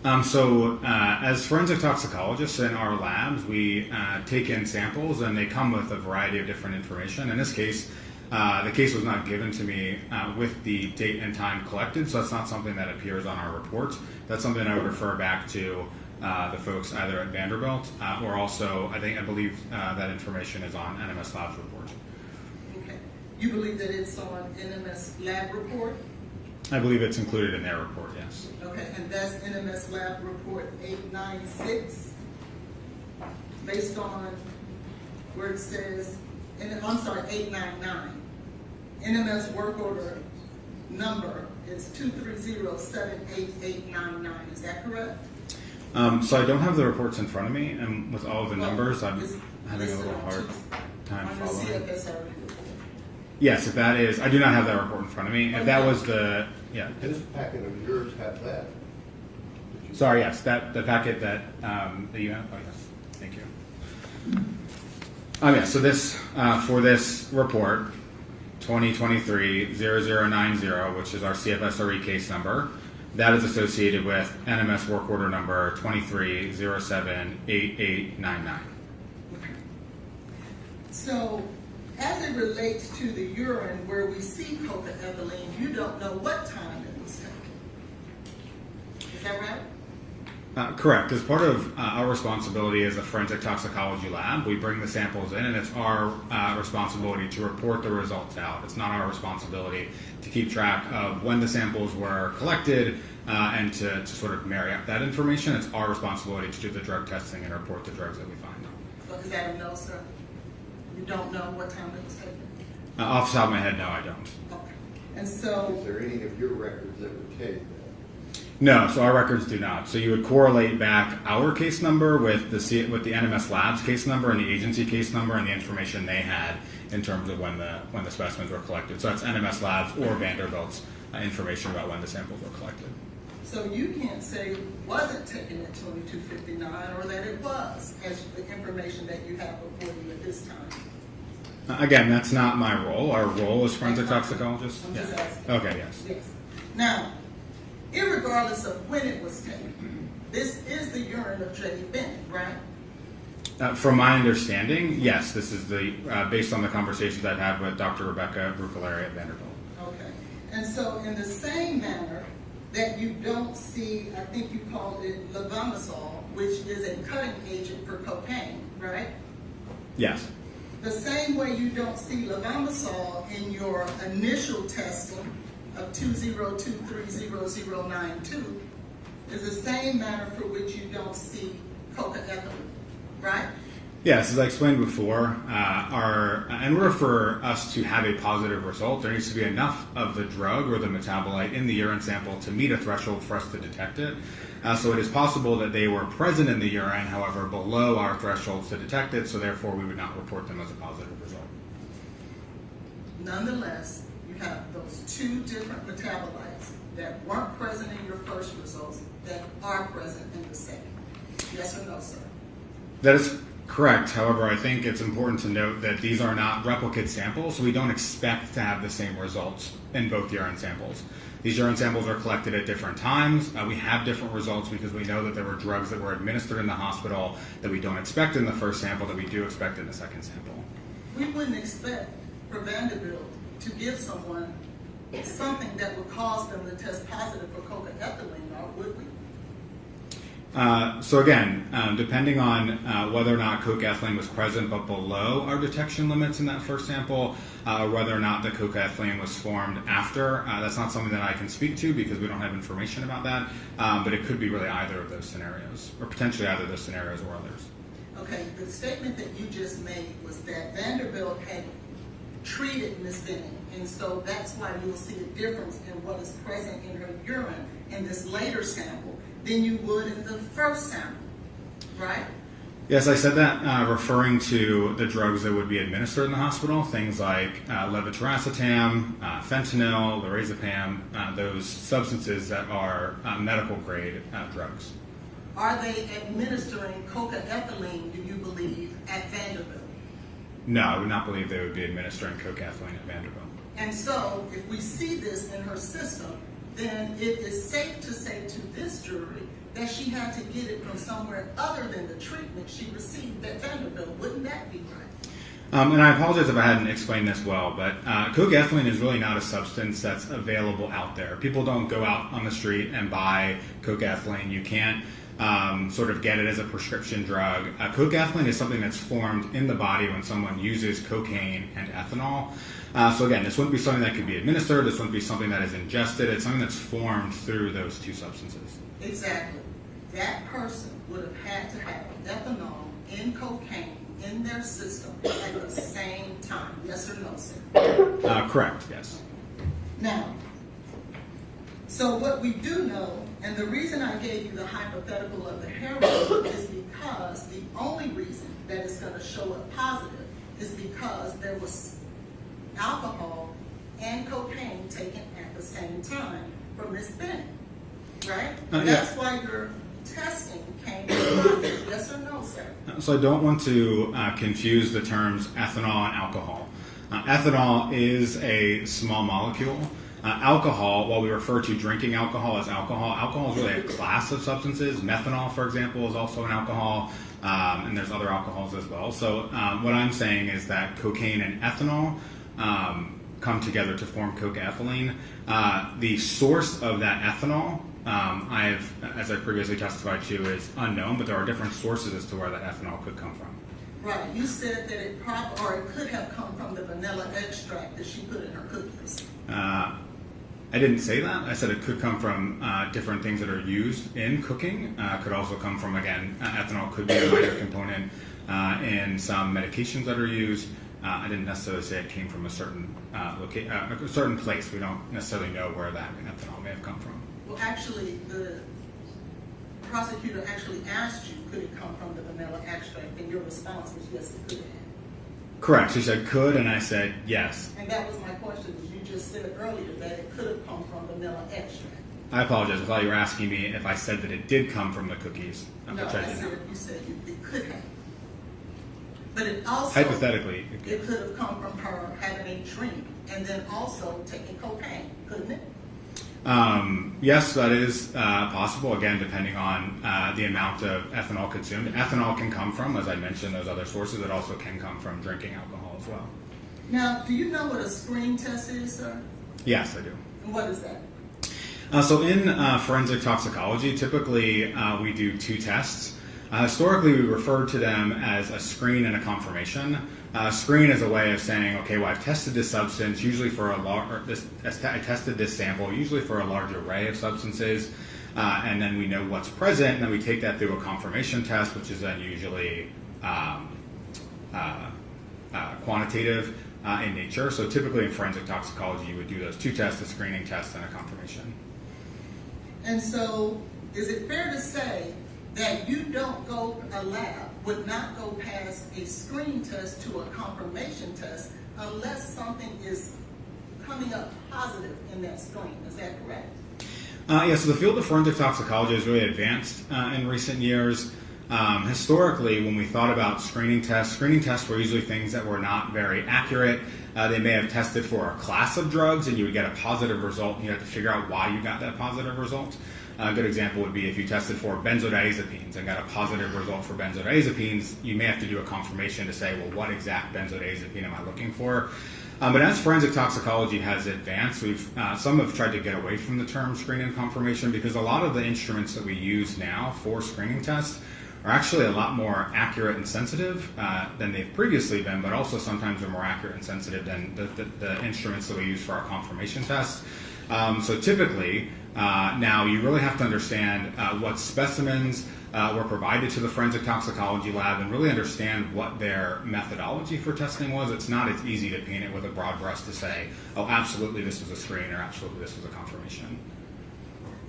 As forensic toxicologists in our labs, we take in samples and they come with a variety of different information. In this case, the case was not given to me with the date and time collected, so that's not something that appears on our report. That's something I would refer back to the folks either at Vanderbilt or also, I believe that information is on NMS Lab's report. Okay. You believe that it's on NMS Lab report? I believe it's included in their report, yes. Okay, and that's NMS Lab report 896, based on where it says, I'm sorry, 899. NMS work order number is 230-78899. Is that correct? So I don't have the reports in front of me, and with all of the numbers, I'm having a little hard time following. On the CFSRE report. Yes, if that is, I do not have that report in front of me. If that was the, yeah. This packet of yours have that. Sorry, yes, the packet that you have. Oh, yes, thank you. Yeah, so this for this report, 2023-0090, which is our CFSRE case number, that is associated with NMS work order number 23078899. So, as it relates to the urine where we see cocaethylene, you don't know what time it was taken. Is that right? Correct. As part of our responsibility as a forensic toxicology lab, we bring the samples in, and it's our responsibility to report the results out. It's not our responsibility to keep track of when the samples were collected and to sort of marry up that information. It's our responsibility to do the drug testing and report the drugs that we find. So is that a no, sir? You don't know what time it was taken? Off the top of my head, no, I don't. Okay. And so, Is there any of your records that would tell you that? No, so our records do not. So you would correlate back our case number with the NMS Labs case number and the agency case number and the information they had in terms of when the specimens were collected. So that's NMS Labs or Vanderbilt's information about when the samples were collected. so you can't say it wasn't taken at 2259 or that it was, as the information that you have before you at this time. Again, that's not my role. Our role is forensic toxicologist. I'm just asking. Okay, yes. Yes. Now, irregardless of when it was taken, this is the urine of Jade Benning, right? From my understanding, yes, this is the based on the conversations I've had with Dr. Rebecca Bruccolari at Vanderbilt. Okay. And so in the same manner that you don't see, I think you called it levamisole, which is a cutting agent for cocaine, right? Yes. The same way you don't see levamisole in your initial testing of 202300092 is the same manner for which you don't see cocaethylene, right? Yes, as I explained before, in order for us to have a positive result, there needs to be enough of the drug or the metabolite in the urine sample to meet a threshold for us to detect it. So it is possible that they were present in the urine, however, below our thresholds to detect it, so therefore we would not report them as a positive result. Nonetheless, you have those two different metabolites that weren't present in your first results that are present in the second. Yes or no, sir? That is correct. However, I think it's important to note that these are not replicate samples, so we don't expect to have the same results in both urine samples. These urine samples are collected at different times. We have different results because we know that there were drugs that were administered in the hospital that we don't expect in the first sample that we do expect in the second sample. We wouldn't expect for Vanderbilt to give someone something that would cause them to test positive for cocaethylene, or would we? So again, depending on whether or not cocaethylene was present but below our detection limits in that first sample, or whether or not the cocaethylene was formed after, that's not something that I can speak to because we don't have information about that, but it could be really either of those scenarios, or potentially either of those scenarios or others. Okay, the statement that you just made was that Vanderbilt had treated Ms. Benning, and so that's why you'll see a difference in what is present in her urine in this later sample than you would in the first sample, right? Yes, I said that referring to the drugs that would be administered in the hospital, things like levetiracetam, fentanyl, lorazepam, those substances that are medical grade drugs. Are they administering cocaethylene, do you believe, at Vanderbilt? No, I would not believe they would be administering cocaethylene at Vanderbilt. And so, if we see this in her system, then it is safe to say to this jury that she had to get it from somewhere other than the treatment she received at Vanderbilt. Wouldn't that be right? And I apologize if I hadn't explained this well, but cocaethylene is really not a substance that's available out there. People don't go out on the street and buy cocaethylene. You can't sort of get it as a prescription drug. Cocaethylene is something that's formed in the body when someone uses cocaine and ethanol. So again, this wouldn't be something that could be administered. This wouldn't be something that is ingested. It's something that's formed through those two substances. Exactly. That person would have had to have ethanol and cocaine in their system at the same time. Yes or no, sir? Correct, yes. Now, so what we do know, and the reason I gave you the hypothetical of the heroin is because the only reason that it's going to show up positive is because there was alcohol and cocaine taken at the same time from Ms. Benning, right? That's why your testing came positive. Yes or no, sir? So I don't want to confuse the terms ethanol and alcohol. Ethanol is a small molecule. Alcohol, while we refer to drinking alcohol as alcohol, alcohol is really a class of substances. Methanol, for example, is also an alcohol, and there's other alcohols as well. So what I'm saying is that cocaine and ethanol come together to form cocaethylene. The source of that ethanol, as I previously testified to, is unknown, but there are different sources as to where that ethanol could come from. Right. You said that it could have come from the vanilla extract that she put in her cookies. I didn't say that. I said it could come from different things that are used in cooking. Could also come from, again, ethanol could be a minor component in some medications that are used. I didn't necessarily say it came from a certain a certain place. We don't necessarily know where that ethanol may have come from. Well, actually, the prosecutor actually asked you, could it come from the vanilla extract? And your response was, yes, it could have. Correct. She said could, and I said yes. And that was my question. You just said earlier that it could have come from vanilla extract. I apologize. I thought you were asking me if I said that it did come from the cookies. No, I said you said it could have. But it also. Hypothetically, It could have come from her having a drink and then also taking cocaine, couldn't it? Yes, that is possible, again, depending on the amount of ethanol consumed. Ethanol can come from, as I mentioned, those other sources. It also can come from drinking alcohol as well. Now, do you know what a screen test is, sir? Yes, I do. And what is that? So in forensic toxicology, typically we do two tests. Historically, we referred to them as a screen and a confirmation. Screen is a way of saying, okay, well, I've tested this substance, usually for I tested this sample, usually for a large array of substances, and then we know what's present, and then we take that through a confirmation test, which is then usually quantitative in nature. So typically in forensic toxicology, you would do those two tests, a screening test and a confirmation. And so, is it fair to say that you don't go, a lab would not go past a screen test to a confirmation test unless something is coming up positive in that screen? Is that correct? Yeah, so the field of forensic toxicology has really advanced in recent years. Historically, when we thought about screening tests were usually things that were not very accurate. They may have tested for a class of drugs and you would get a positive result and you have to figure out why you got that positive result. A good example would be if you tested for benzodiazepines and got a positive result for benzodiazepines, you may have to do a confirmation to say, well, what exact benzodiazepine am I looking for? But as forensic toxicology has advanced, some have tried to get away from the term screen and confirmation because a lot of the instruments that we use now for screening tests are actually a lot more accurate and sensitive than they've previously been, but also sometimes they're more accurate and sensitive than the instruments that we use for our confirmation tests. So typically, now you really have to understand what specimens were provided to the forensic toxicology lab and really understand what their methodology for testing was. It's not as easy to paint it with a broad brush to say, oh, absolutely this was a screen or absolutely this was a confirmation.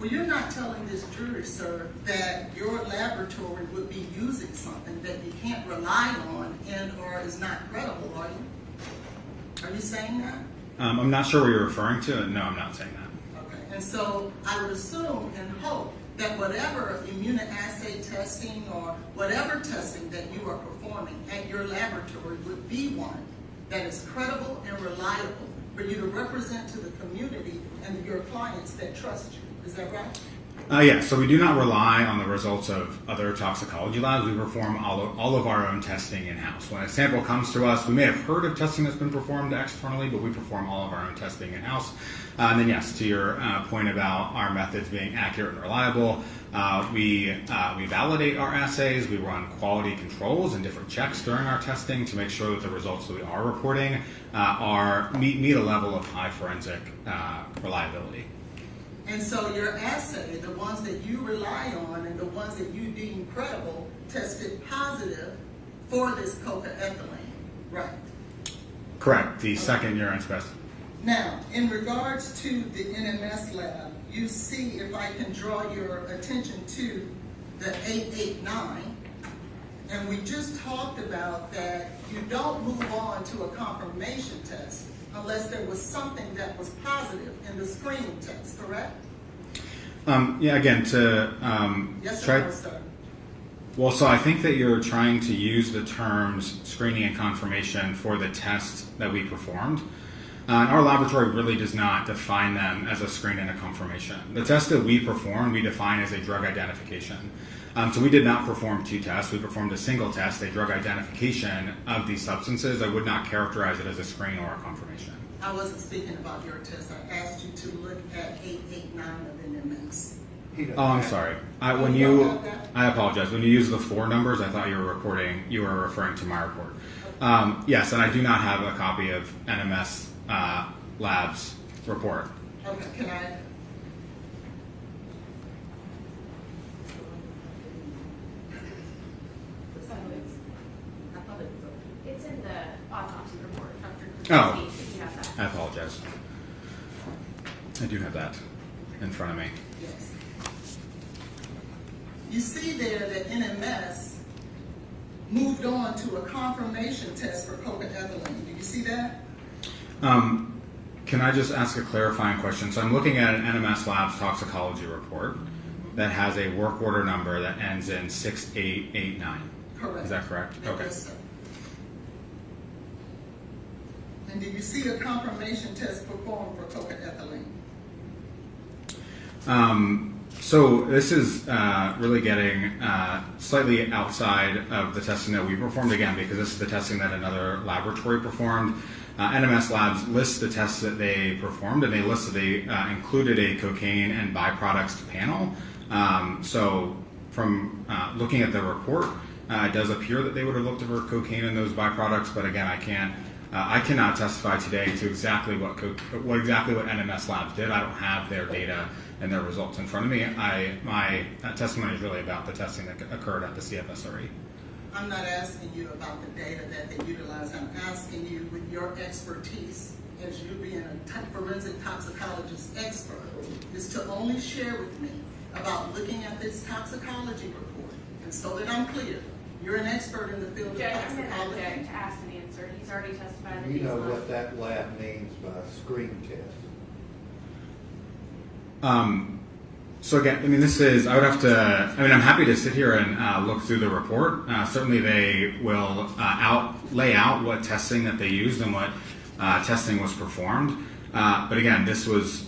Well, you're not telling this jury, sir, that your laboratory would be using something that you can't rely on and or is not credible, are you? Are you saying that? I'm not sure what you're referring to. No, I'm not saying that. Okay. And so I would assume and hope that whatever immunoassay testing or whatever testing that you are performing at your laboratory would be one that is credible and reliable for you to represent to the community and your clients that trust you. Is that right? Yeah, so we do not rely on the results of other toxicology labs. We perform all of our own testing in-house. When a sample comes to us, we may have heard of testing that's been performed externally, but we perform all of our own testing in-house. And then yes, to your point about our methods being accurate and reliable, we validate our assays, we run quality controls and different checks during our testing to make sure that the results that we are reporting meet a level of high forensic reliability. And so your assay, the ones that you rely on and the ones that you deem credible, tested positive for this cocaethylene, right? Correct. The second urine specimen. Now, in regards to the NMS lab, you see, if I can draw your attention to the 889, and we just talked about that you don't move on to a confirmation test unless there was something that was positive in the screening test, correct? Yeah, again, to Yes try. or no, sir? Well, so I think that you're trying to use the terms screening and confirmation for the tests that we performed. Our laboratory really does not define them as a screen and a confirmation. The test that we perform, we define as a drug identification. So we did not perform two tests. We performed a single test, a drug identification of these substances. I would not characterize it as a screen or a confirmation. I wasn't speaking about your test. I asked you to look at 889 of NMS. Oh, I'm sorry. I apologize. When you use the 4 numbers, I thought you were referring to my report. Yes, and I do not have a copy of NMS Lab's report. Okay, can I? It's in the autopsy report, Dr. Oh. If you have that. I apologize. I do have that in front of me. Yes. You see there that NMS moved on to a confirmation test for cocaethylene. Do you see that? Can I just ask a clarifying question? So I'm looking at an NMS Labs toxicology report that has a work order number that ends in 6889. Correct. Is that correct? Okay. Yes, sir. And did you see a confirmation test performed for cocaethylene? So this is really getting slightly outside of the testing that we performed, again, because this is the testing that another laboratory performed. NMS Labs lists the tests that they performed, and they list that they included a cocaine and byproducts panel. So from looking at the report, it does appear that they would have looked for cocaine in those byproducts, but again, I cannot testify today to exactly what NMS Labs did. I don't have their data and their results in front of me. My testimony is really about the testing that occurred at the CFSRE. I'm not asking you about the data that they utilized. I'm asking you, with your expertise, as you being a forensic toxicologist expert, is to only share with me about looking at this toxicology report. And so that I'm clear, you're an expert in the field of Judge, I'm going to toxicology. object to ask an answer. He's already testified that You he's know lying. what that lab means by screen test? So again, I mean, I'm happy to sit here and look through the report. Certainly they will lay out what testing that they used and what testing was performed. But again, this was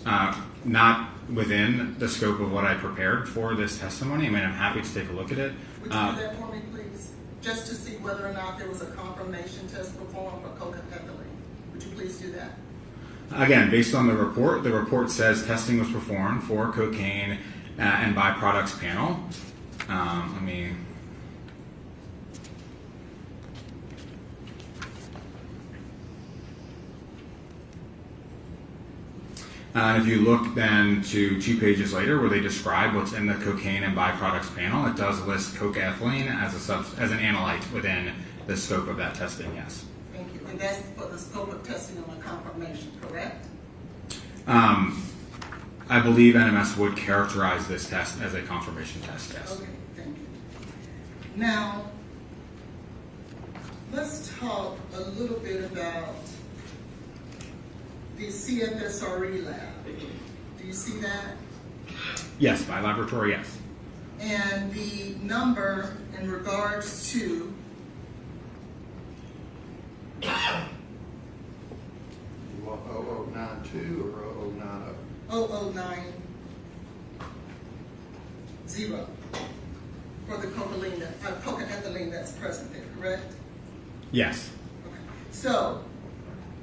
not within the scope of what I prepared for this testimony. I mean, I'm happy to take a look at it. Would you do that for me, please? Just to see whether or not there was a confirmation test performed for cocaethylene. Would you please do that? Again, based on the report says testing was performed for cocaine and byproducts panel. And if you look then to 2 pages later where they describe what's in the cocaine and byproducts panel, it does list cocaethylene as an analyte within the scope of that testing, yes. Thank you. And that's for the scope of testing on the confirmation, correct? I believe NMS would characterize this test as a confirmation test, yes. Okay, thank you. Now, let's talk a little bit about the CFSRE lab. Do you see that? Yes, by laboratory, yes. And the number in regards to You want 0092 or 0090? 0090 for the cocaethylene that's present there, correct? Yes. Okay. So,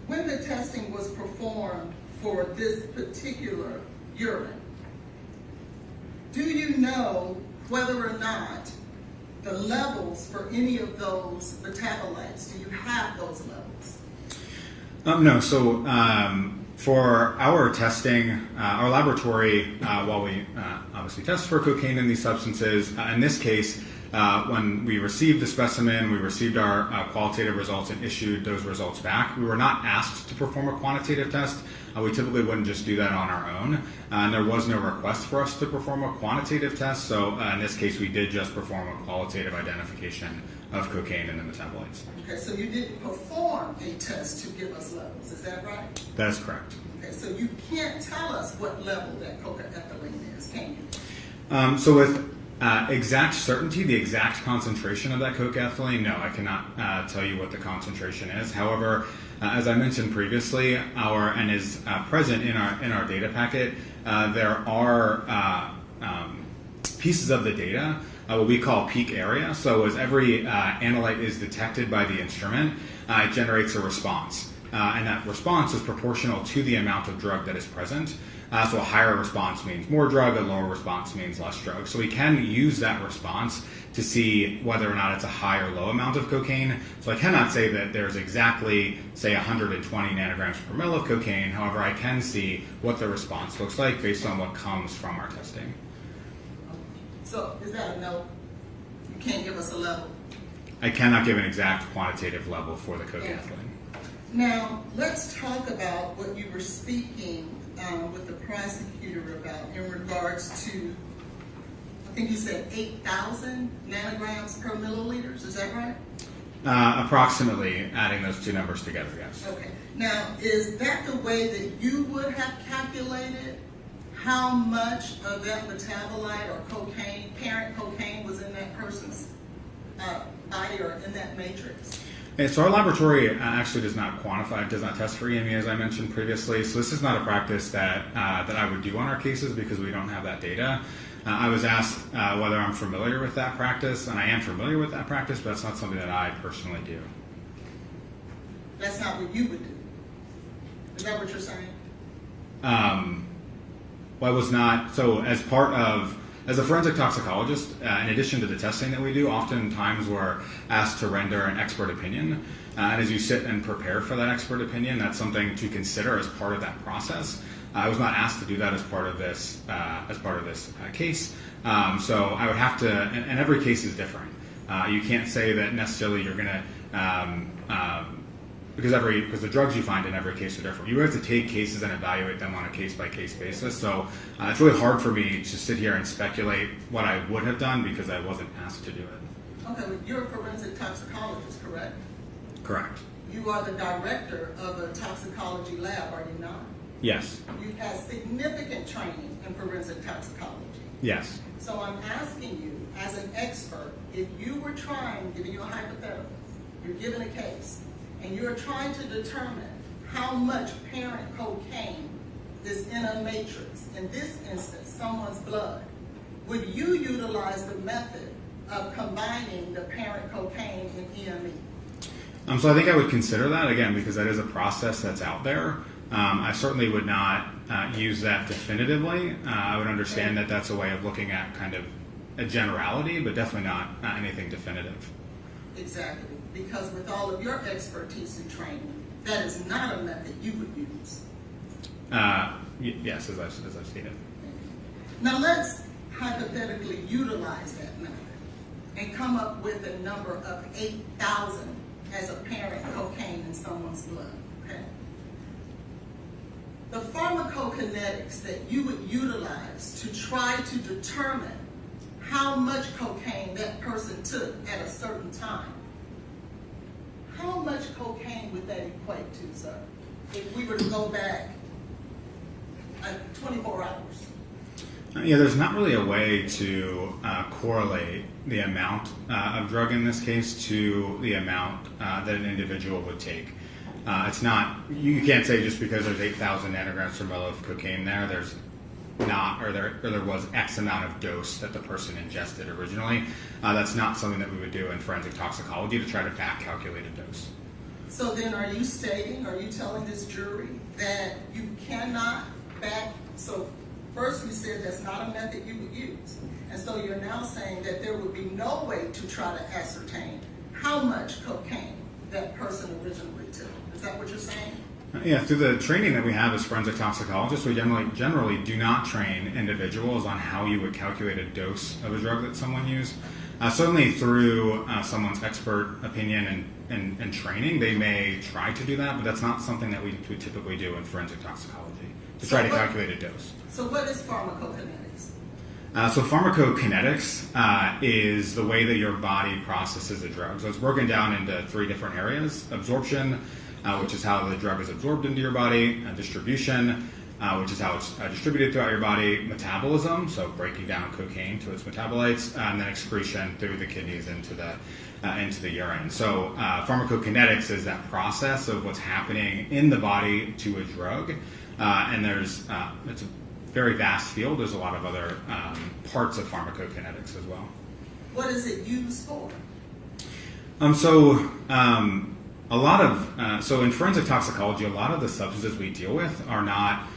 when the testing was performed for this particular urine, do you know whether or not the levels for any of those metabolites, do you have those levels? No, so for our testing, our laboratory, while we obviously test for cocaine and these substances, in this case, when we received the specimen, we received our qualitative results and issued those results back. We were not asked to perform a quantitative test. We typically wouldn't just do that on our own. And there was no request for us to perform a quantitative test. So in this case, we did just perform a qualitative identification of cocaine and the metabolites. Okay, so you didn't perform a test to give us levels, is that right? That is correct. Okay, so you can't tell us what level that cocaethylene is, can you? So with exact certainty, the exact concentration of that cocaethylene, no, I cannot tell you what the concentration is. However, as I mentioned previously, and is present in our data packet, there are pieces of the data, what we call peak area. So as every analyte is detected by the instrument, it generates a response. And that response is proportional to the amount of drug that is present. So a higher response means more drug, a lower response means less drug. So we can use that response to see whether or not it's a high or low amount of cocaine. So I cannot say that there's exactly, say, 120 nanograms per mil of cocaine. However, I can see what the response looks like based on what comes from our testing. So is that a no? You can't give us a level? I cannot give an exact quantitative level for the cocaethylene. Now, let's talk about what you were speaking with the prosecutor about in regards to, I think you said 8,000 nanograms per milliliters, is that right? Approximately, adding those two numbers together, yes. Okay. Now, is that the way that you would have calculated how much of that metabolite or cocaine, parent cocaine, was in that person's body or in that matrix? And so our laboratory actually does not quantify, does not test for EME, as I mentioned previously. So this is not a practice that I would do on our cases because we don't have that data. I was asked whether I'm familiar with that practice, and I am familiar with that practice, but that's not something that I personally do. That's not what you would do. Is that what you're saying? Well, I was not, so as a forensic toxicologist, in addition to the testing that we do, oftentimes we're asked to render an expert opinion. And as you sit and prepare for that expert opinion, that's something to consider as part of that process. I was not asked to do that as part of this case. So I would have to, and every case is different. You can't say that necessarily you're going to, because the drugs you find in every case are different. You have to take cases and evaluate them on a case-by-case basis. So it's really hard for me to sit here and speculate what I would have done because I wasn't asked to do it. Okay, well, you're a forensic toxicologist, correct? Correct. You are the director of a toxicology lab, are you not? Yes. You've had significant training in forensic toxicology. Yes. So I'm asking you, as an expert, if you were trying, giving you a hypothetical, you're given a case, and you're trying to determine how much parent cocaine is in a matrix, in this instance, someone's blood, would you utilize the method of combining the parent cocaine and EME? So I think I would consider that, again, because that is a process that's out there. I certainly would not use that definitively. I would understand that that's a way of looking at kind of a generality, but definitely not anything definitive. Exactly, because with all of your expertise and training, that is not a method you would use. Yes, as I've stated. Now let's hypothetically utilize that method and come up with a number of 8,000 as apparent cocaine in someone's blood, okay? The pharmacokinetics that you would utilize to try to determine how much cocaine that person took at a certain time, how much cocaine would that equate to, sir, if we were to go back 24 hours? Yeah, there's not really a way to correlate the amount of drug in this case to the amount that an individual would take. It's not, you can't say just because there's 8,000 nanograms per ml of cocaine there's not, or there was X amount of dose that the person ingested originally. That's not something that we would do in forensic toxicology to try to back calculate a dose. So then are you telling this jury that you cannot so first you said that's not a method you would use. And so you're now saying that there would be no way to try to ascertain how much cocaine that person originally took. Is that what you're saying? Yeah, through the training that we have as forensic toxicologists, we generally do not train individuals on how you would calculate a dose of a drug that someone used. Certainly through someone's expert opinion and training, they may try to do that, but that's not something that we typically do in forensic toxicology, to try to calculate a dose. So what is pharmacokinetics? So pharmacokinetics is the way that your body processes a drug. So it's broken down into 3 different areas: absorption, which is how the drug is absorbed into your body; distribution, which is how it's distributed throughout your body; metabolism, so breaking down cocaine to its metabolites; and then excretion through the kidneys into the urine. So pharmacokinetics is that process of what's happening in the body to a drug, and it's a very vast field. There's a lot of other parts of pharmacokinetics as well. What is it used for? So in forensic toxicology, a lot of the substances we deal with are not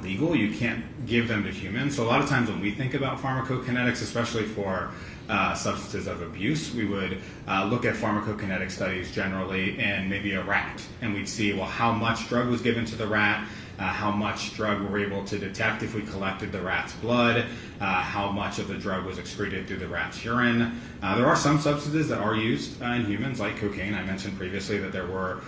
legal. You can't give them to humans. So a lot of times when we think about pharmacokinetics, especially for substances of abuse, we would look at pharmacokinetic studies generally in maybe a rat, and we'd see, well, how much drug was given to the rat, how much drug we were able to detect if we collected the rat's blood, how much of the drug was excreted through the rat's urine. There are some substances that are used in humans, like cocaine. I mentioned previously that there were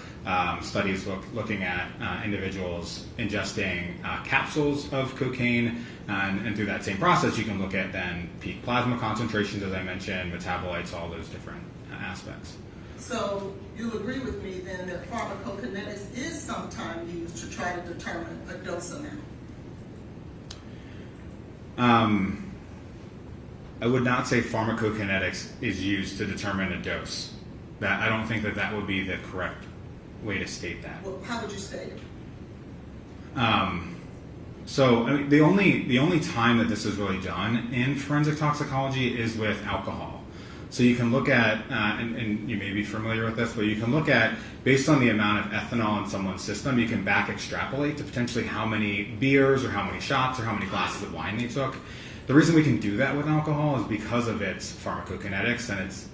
studies looking at individuals ingesting capsules of cocaine, and through that same process you can look at then peak plasma concentrations, as I mentioned, metabolites, all those different aspects. So you'll agree with me then that pharmacokinetics is sometimes used to try to determine a dose amount? I would not say pharmacokinetics is used to determine a dose. That I don't think that would be the correct way to state that. Well, how would you state it? So I mean, the only time that this is really done in forensic toxicology is with alcohol. So you can look at, and you may be familiar with this, but you can look at, based on the amount of ethanol in someone's system, you can back extrapolate to potentially how many beers or how many shots or how many glasses of wine they took. The reason we can do that with alcohol is because of its pharmacokinetics and its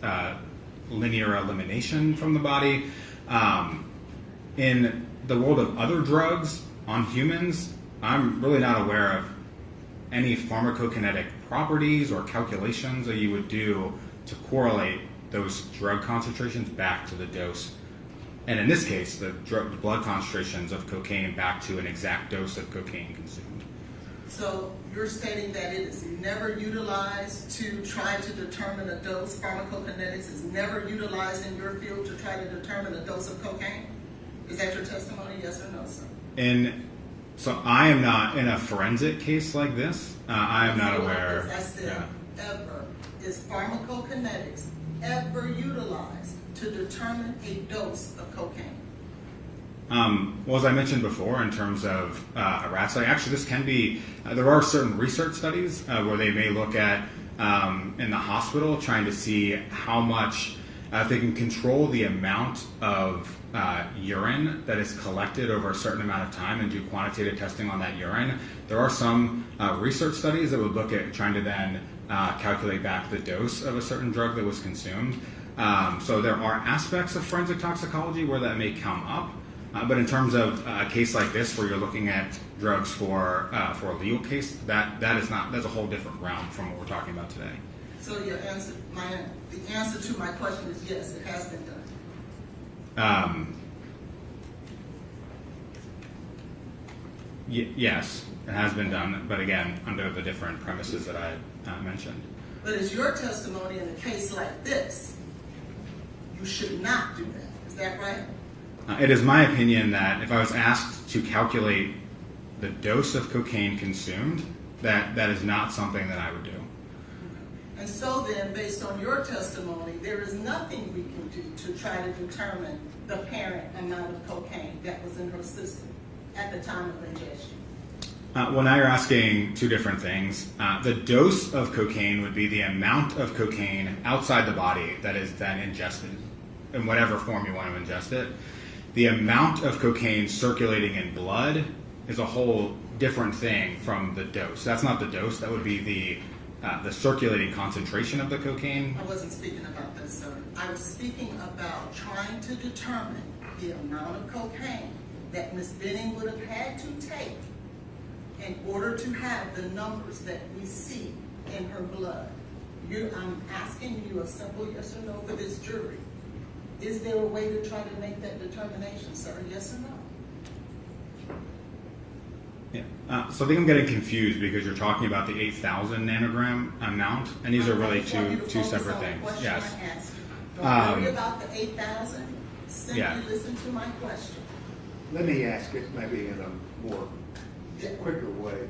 linear elimination from the body. In the world of other drugs on humans, I'm really not aware of any pharmacokinetic properties or calculations that you would do to correlate those drug concentrations back to the dose. And in this case, the blood concentrations of cocaine back to an exact dose of cocaine consumed. So you're stating that it is never utilized to try to determine a dose, pharmacokinetics is never utilized in your field to try to determine a dose of cocaine? Is that your testimony, yes or no, sir? So I am not in a forensic case like this. I am not aware. I said, ever. Is pharmacokinetics ever utilized to determine a dose of cocaine? Well, as I mentioned before, in terms of a rat study, actually this can be, there are certain research studies where they may look at, in the hospital, trying to see how much, if they can control the amount of urine that is collected over a certain amount of time and do quantitative testing on that urine. There are some research studies that would look at trying to then calculate back the dose of a certain drug that was consumed. So there are aspects of forensic toxicology where that may come up. But in terms of a case like this, where you're looking at drugs for a legal case, that's a whole different realm from what we're talking about today. So your answer, the answer to my question is yes, it has been done. Yes, it has been done, but again, under the different premises that I mentioned. But is your testimony in a case like this, you should not do that? Is that right? It is my opinion that if I was asked to calculate the dose of cocaine consumed, that is not something that I would do. And so then, based on your testimony, there is nothing we can do to try to determine the parent amount of cocaine that was in her system at the time of ingestion. Well, now you're asking two different things. The dose of cocaine would be the amount of cocaine outside the body that is then ingested in whatever form you want to ingest it. The amount of cocaine circulating in blood is a whole different thing from the dose. That's not the dose. That would be the circulating concentration of the cocaine. I wasn't speaking about this, sir. I was speaking about trying to determine the amount of cocaine that Ms. Benning would have had to take in order to have the numbers that we see in her blood. I'm asking you a simple yes or no for this jury. Is there a way to try to make that determination, sir? Yes or no? Yeah. So I think I'm getting confused because you're talking about the 8,000 nanogram amount, and these are really two separate things. Yes. Don't worry about the 8,000. Simply listen to my question. Let me ask it maybe in a more quicker way.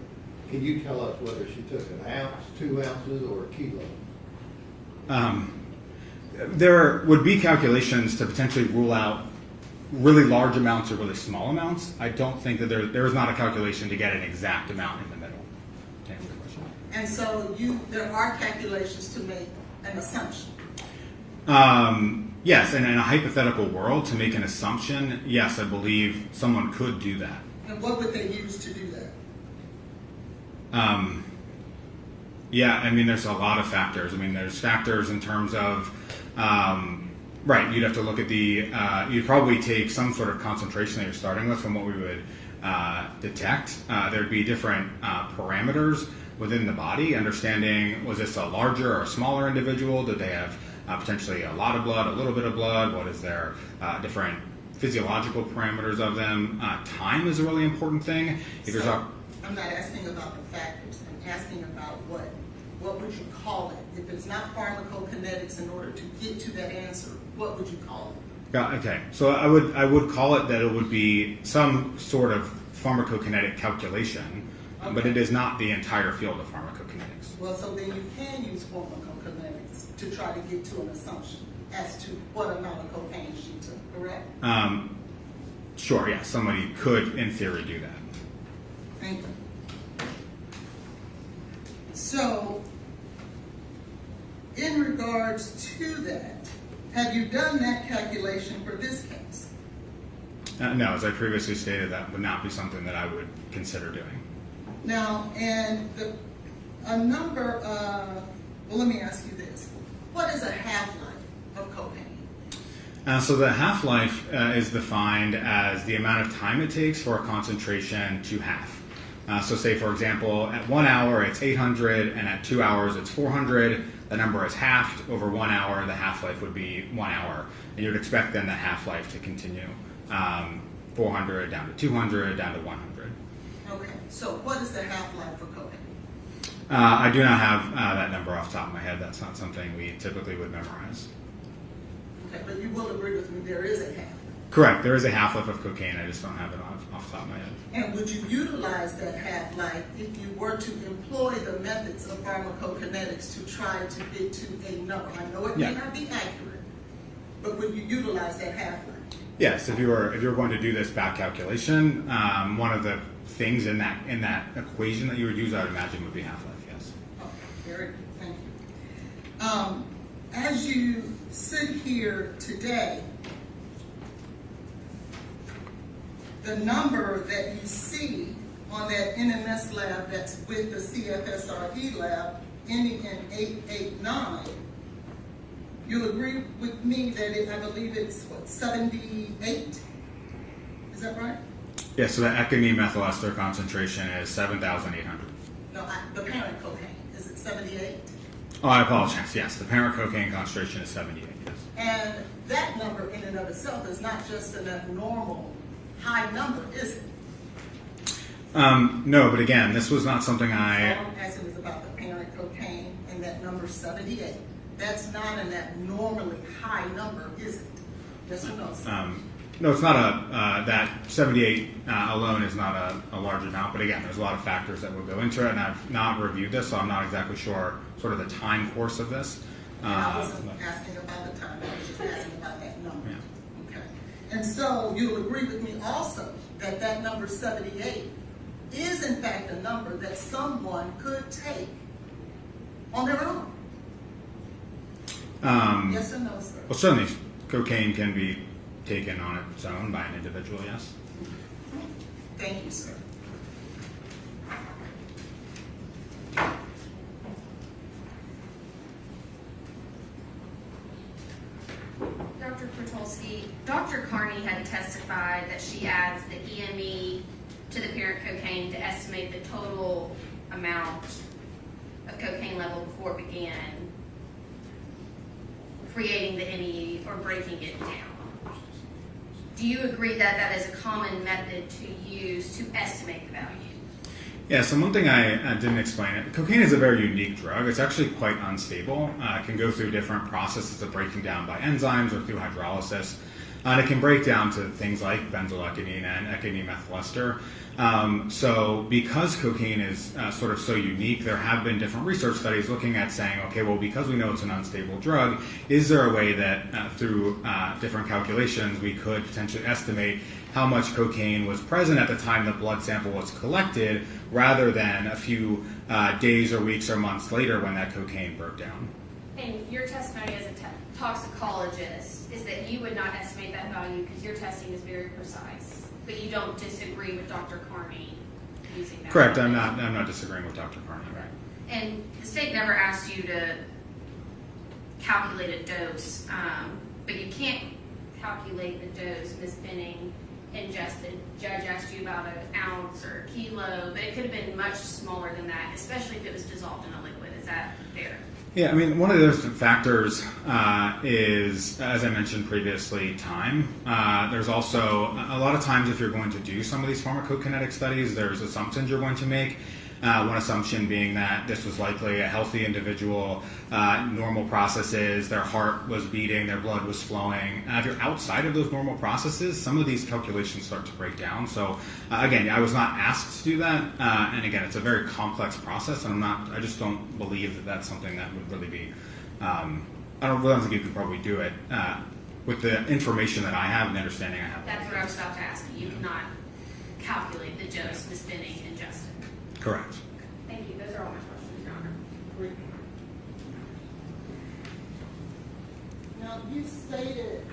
Can you tell us whether she took an ounce, 2 ounces, or a kilo? There would be calculations to potentially rule out really large amounts or really small amounts. I don't think that there is not a calculation to get an exact amount in the middle, to answer the question. And so there are calculations to make an assumption. Yes, and in a hypothetical world, to make an assumption, yes, I believe someone could do that. And what would they use to do that? Yeah, I mean, there's a lot of factors. I mean, there's factors in terms of, right, you'd have to look at you'd probably take some sort of concentration that you're starting with from what we would detect. There'd be different parameters within the body, understanding, was this a larger or a smaller individual? Did they have potentially a lot of blood, a little bit of blood? What is their different physiological parameters of them? Time is a really important thing. I'm not asking about the factors. I'm asking about what would you call it? If it's not pharmacokinetics, in order to get to that answer, what would you call it? Okay, so I would call it that it would be some sort of pharmacokinetic calculation, but it is not the entire field of pharmacokinetics. Well, so then you can use pharmacokinetics to try to get to an assumption as to what amount of cocaine she took, correct? Sure, yeah, somebody could, in theory, do that. Thank you. So, in regards to that, have you done that calculation for this case? No, as I previously stated, that would not be something that I would consider doing. Now, and a number of, well, let me ask you this. What is a half-life of cocaine? So the half-life is defined as the amount of time it takes for a concentration to half. So say, for example, at 1 hour it's 800, and at 2 hours it's 400. The number is halved. Over 1 hour, the half-life would be 1 hour. And you would expect then the half-life to continue. 400 down to 200, down to 100. Okay, so what is the half-life for cocaine? I do not have that number off the top of my head. That's not something we typically would memorize. Okay, but you will agree with me there is a half-life. Correct. There is a half-life of cocaine. I just don't have it off the top of my head. And would you utilize that half-life if you were to employ the methods of pharmacokinetics to try to get to a number? I know it may not be accurate, but would you utilize that half-life? Yes, if you were going to do this back calculation, one of the things in that equation that you would use, I would imagine, would be half-life. Yes. Okay, very good. Thank you. As you sit here today, the number that you see on that NMS lab that's with the CFSRE lab ending in 889, you'll agree with me that I believe it's, 78? Is that right? Yeah, so the econyl methyl ester concentration is 7,800. No, the parent cocaine, is it 78? Oh, I apologize. Yes, the parent cocaine concentration is 78, yes. And that number in and of itself is not just an abnormal high number, is it? No, but again, this was not something All I'm asking is about the parent cocaine and that number 78. That's not an abnormally high number, is it? Yes or no, sir? No, it's not that 78 alone is not a large amount, but again, there's a lot of factors that would go into it, and I've not reviewed this, so I'm not exactly sure sort of the time course of this. I wasn't asking about the time, I was just asking about that number. Yeah. Okay. And so you'll agree with me also that that number 78 is in fact a number that someone could take on their own. Yes or no, sir? Well, certainly cocaine can be taken on its own by an individual, yes. Thank you, sir. Dr. Krotulski, Dr. Carney had testified that she adds the EME to the parent cocaine to estimate the total amount of cocaine level before it began creating the NE or breaking it down. Do you agree that that is a common method to use to estimate the value? Yeah, so one thing I didn't explain, cocaine is a very unique drug. It's actually quite unstable. It can go through different processes of breaking down by enzymes or through hydrolysis. And it can break down to things like benzoylecgonine and econyl methyl ester. So because cocaine is sort of so unique, there have been different research studies looking at saying, okay, well, because we know it's an unstable drug, is there a way that through different calculations we could potentially estimate how much cocaine was present at the time the blood sample was collected rather than a few days or weeks or months later when that cocaine broke down? And your testimony as a toxicologist is that you would not estimate that value because your testing is very precise, but you don't disagree with Dr. Carney using that. Correct. method. I'm not disagreeing with Dr. Carney. Right. And the state never asked you to calculate a dose, but you can't calculate the dose Ms. Benning ingested. Judge asked you about an ounce or a kilo, but it could have been much smaller than that, especially if it was dissolved in a liquid. Is that fair? Yeah, I mean, one of those factors is, as I mentioned previously, time. There's also, a lot of times if you're going to do some of these pharmacokinetic studies, there's assumptions you're going to make. One assumption being that this was likely a healthy individual, normal processes, their heart was beating, their blood was flowing. If you're outside of those normal processes, some of these calculations start to break down. So again, I was not asked to do that, and again, it's a very complex process, and I just don't believe that that's something that would really be I don't think you could probably do it with the information that I have and the understanding I have. That's what I was about to ask you. You cannot calculate the dose, Ms. Benning and Justin. Correct. Thank you. Those are all my questions, Your Honor. Now, you stated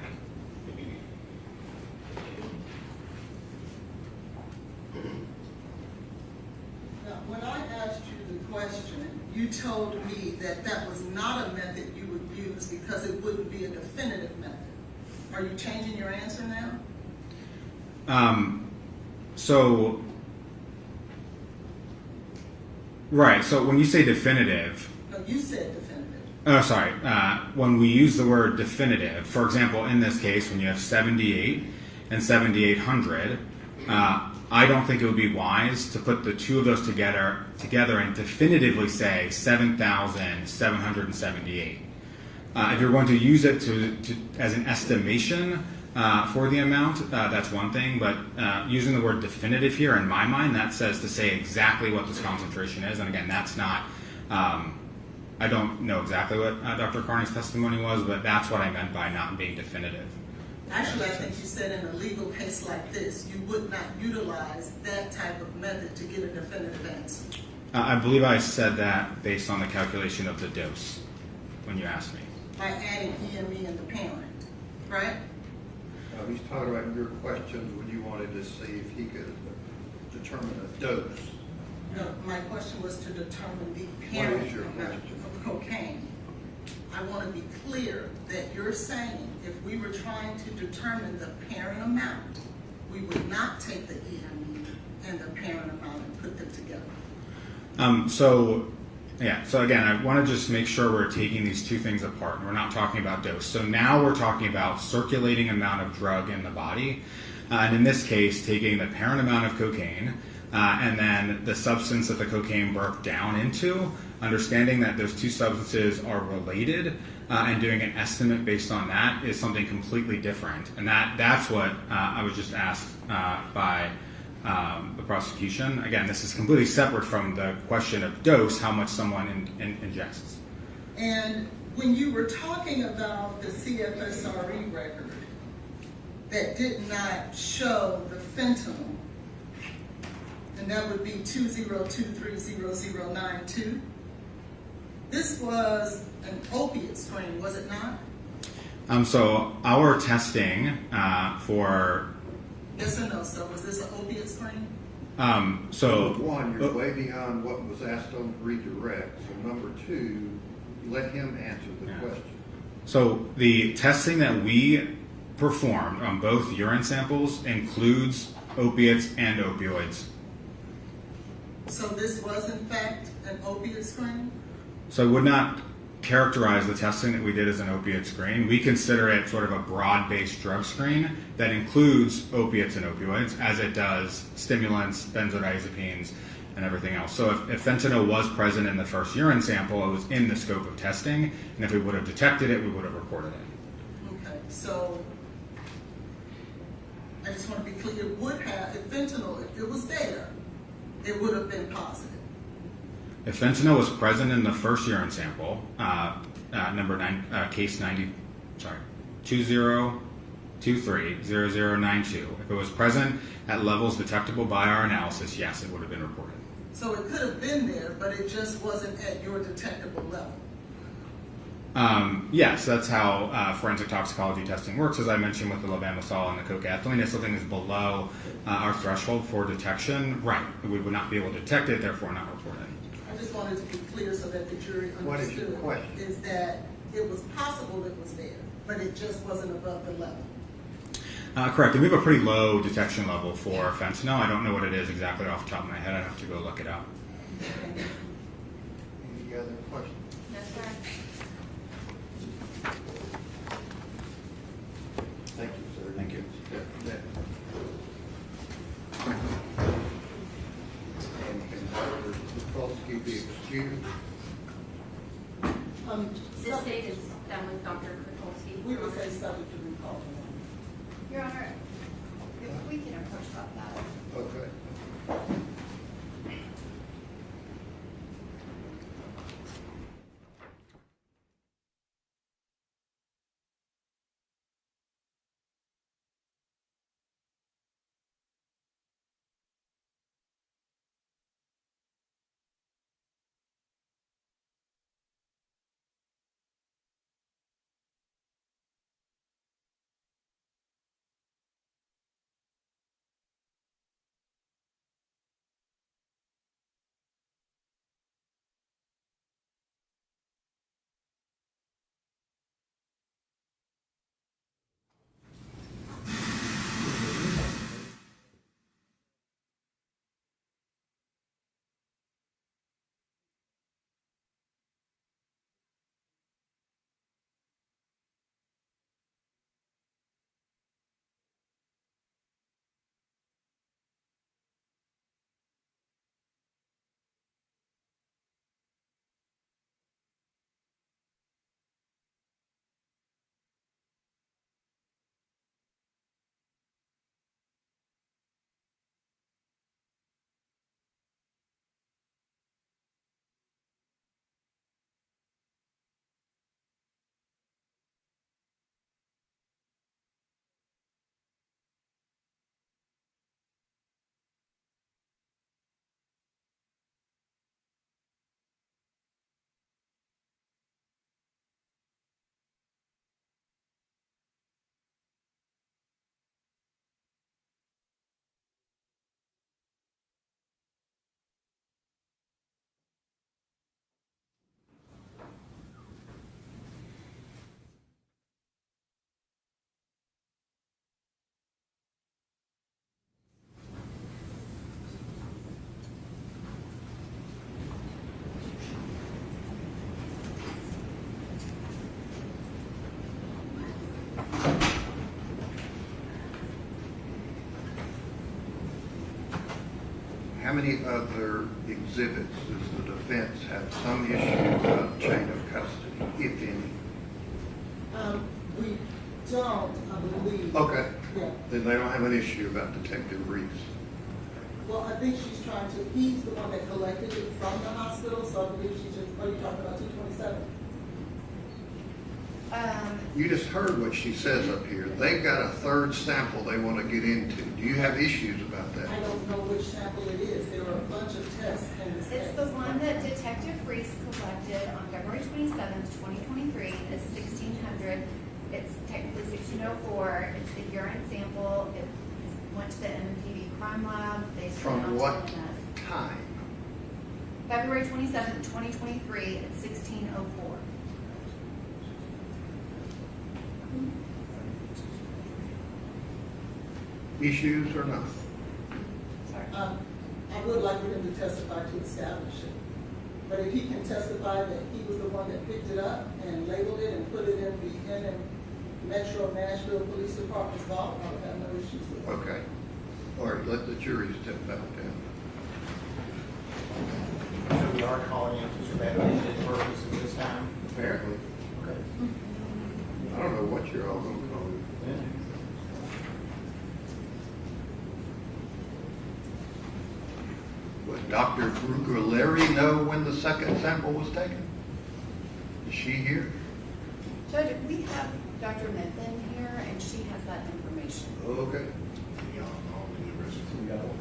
now, when I asked you the question, you told me that that was not a method you would use because it wouldn't be a definitive method. Are you changing your answer now? Right. So when you say definitive, No, you said definitive. oh, sorry. When we use the word definitive, for example, in this case, when you have 78 and 7800, I don't think it would be wise to put the two of those together and definitively say 7,778. If you're going to use it as an estimation for the amount, that's one thing. But using the word definitive here, in my mind, that says to say exactly what this concentration is. And again, that's not. I don't know exactly what Dr. Carney's testimony was, but that's what I meant by not being definitive. Actually, I think you said in a legal case like this, you would not utilize that type of method to get a definitive answer. I believe I said that based on the calculation of the dose when you asked me. By adding EME and the parent, right? He's talking about your questions when you wanted to see if he could determine a dose. No, my question was to determine the parent What is your amount question? of cocaine. I want to be clear that you're saying if we were trying to determine the parent amount, we would not take the EME and the parent amount and put them together. So again, I want to just make sure we're taking these two things apart, and we're not talking about dose. So now we're talking about circulating amount of drug in the body, and in this case, taking the parent amount of cocaine and then the substance that the cocaine broke down into, understanding that those two substances are related, and doing an estimate based on that is something completely different. And that's what I was just asked by the prosecution. Again, this is completely separate from the question of dose, how much someone ingests. And when you were talking about the CFSRE record that did not show the fentanyl, and that would be 202300092, this was an opiate screen, was it not? So our testing for Yes or no, so was this an opiate screen? so One, you're way beyond what was asked on redirect. So number two, let him answer the question. So the testing that we performed on both urine samples includes opiates and opioids. So this was in fact an opiate screen? So I would not characterize the testing that we did as an opiate screen. We consider it sort of a broad-based drug screen that includes opiates and opioids, as it does stimulants, benzodiazepines, and everything else. So if fentanyl was present in the first urine sample, it was in the scope of testing, and if we would have detected it, we would have reported it. Okay, so I just want to be clear, it would have, if fentanyl, if it was there, it would have been positive. If fentanyl was present in the first urine sample, case 20230092, if it was present at levels detectable by our analysis, yes, it would have been reported. So it could have been there, but it just wasn't at your detectable level. Yes, that's how forensic toxicology testing works. As I mentioned with the levamisole and the cocaethylene, if something is below our threshold for detection, right, we would not be able to detect it, therefore not report it. I just wanted to be clear so that the jury What is your understood question? is that it was possible it was there, but it just wasn't above the level. Correct, and we have a pretty low detection level for fentanyl. I don't know what it is exactly off the top of my head. I'd have to go look it up. Any other questions? Yes, sir. Thank you, sir. Thank you. And can Dr. Tucholsky be excused? This stage is done with Dr. Kwiatkowski. We will say subject to recall. Your Honor, if we can approach about that. Okay. how many other exhibits does the defense have some issue about chain of custody, if any? We don't, I believe. Okay, Yeah. then they don't have an issue about Detective Reese. Well, I think she's trying to, he's the one that collected it from the hospital, so I believe she's just, are you talking about 227? You just heard what she says up here. They've got a third sample they want to get into. Do you have issues about I that? don't know which sample it is. There are a bunch of tests in this case. It's the one that Detective Reese collected on February 27th, 2023. It's 1600. It's technically 1604. It's the urine sample. It went to the MPD crime lab. They sent it From on what to MS. time? February 27th, 2023 at 1604. Issues or not? Sorry. I would like for him to testify to establish it. But if he can testify that he was the one that picked it up and labeled it and put it in the Metro Nashville Police Department's vault, I would have no issues with it. Okay. All right, let the jury step back down. So we are calling it just for that limited purpose at this time? Apparently. Okay. I don't know what you're all going to call it. Would Dr. Brugaleri know when the second sample was taken? Is she here? Judge, we have Dr. Mitton here, and she has that information. Okay. So we got one.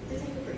Detective Reese.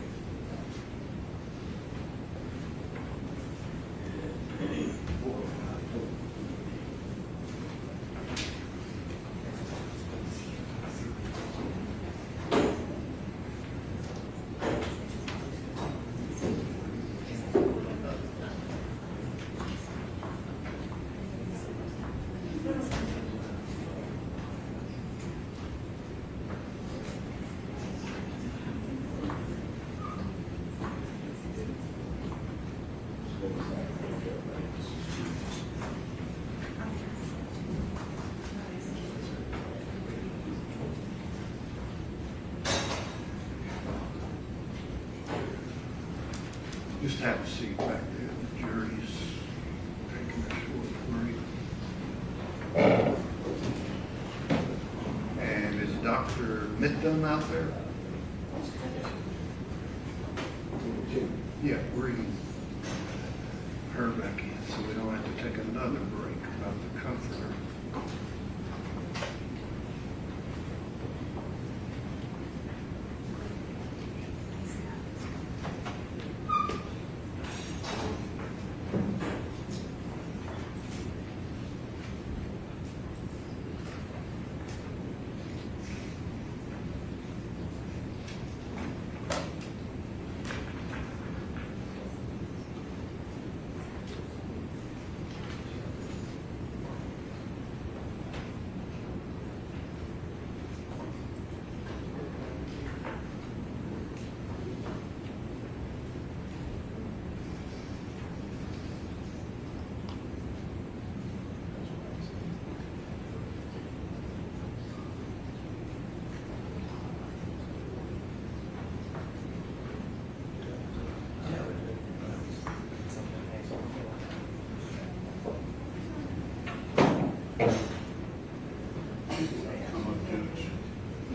Just have a seat back there. The jury's taking a short break. And is Dr. Mitton out there? Yeah, bring her back in so we don't have to take another break about the comforter.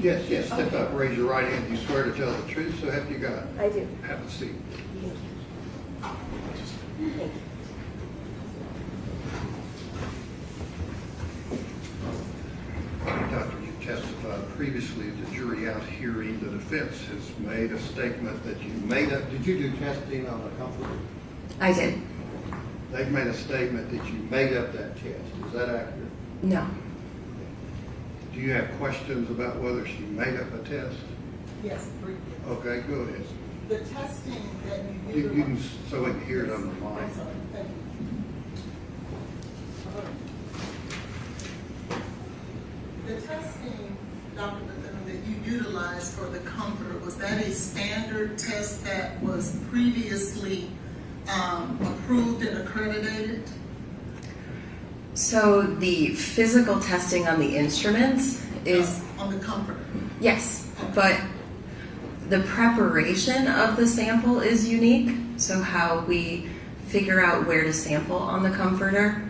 Yes, yes, step up, raise your right hand. You swear to tell the truth, so help you God. I do. Have a seat. Doctor, you testified previously at the jury out hearing the defense has made a statement that you made up. Did you do testing on the comforter? I did. They've made a statement that you made up that test. Is that accurate? No. Do you have questions about whether she made up a test? Yes, briefly. Okay, go ahead. The testing that You you can, so we can hear it on the I'm mic. sorry, thank you. The testing, Dr. Mitton, that you utilized for the comforter, was that a standard test that was previously approved and accredited? So the physical testing on the instruments is, On the comforter? yes, but The preparation of the sample is unique, so how we figure out where to sample on the comforter,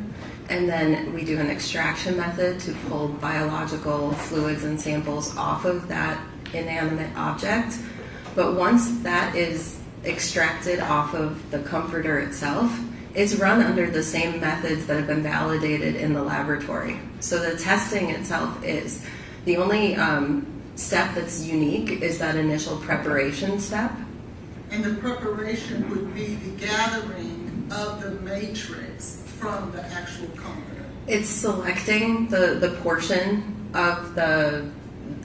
and then we do an extraction method to pull biological fluids and samples off of that inanimate object. But once that is extracted off of the comforter itself, it's run under the same methods that have been validated in the laboratory. So the testing itself is the only step that's unique is that initial preparation step. And the preparation would be the gathering of the matrix from the actual comforter. It's selecting the portion of the,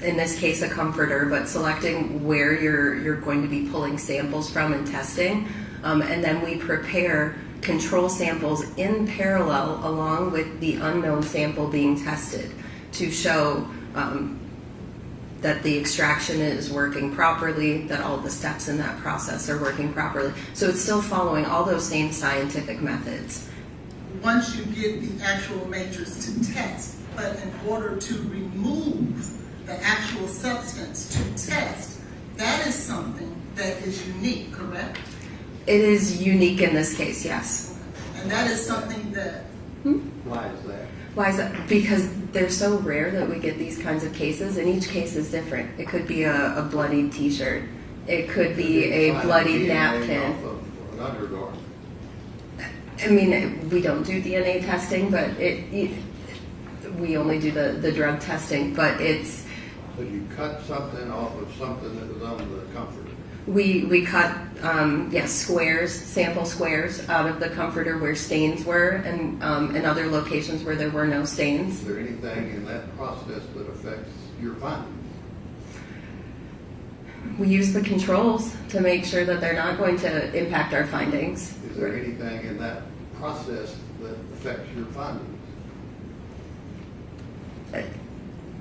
in this case a comforter, but selecting where you're going to be pulling samples from and testing. And then we prepare control samples in parallel along with the unknown sample being tested to show that the extraction is working properly, that all the steps in that process are working properly. So it's still following all those same scientific methods. Once you get the actual matrix to test, but in order to remove the actual substance to test, that is something that is unique, correct? It is unique in this case, yes. And that is something that... Why is that? Why is that? Because they're so rare that we get these kinds of cases, and each case is different. It could be a bloodied t-shirt. It could be a bloodied napkin. Off of an undergarment. I mean, we don't do DNA testing, but we only do the drug testing, but it's... So you cut something off of something that was on the comforter? We cut, squares, sample squares out of the comforter where stains were, and in other locations where there were no stains. Is there anything in that process that affects your findings? We use the controls to make sure that they're not going to impact our findings. Is there anything in that process that affects your findings?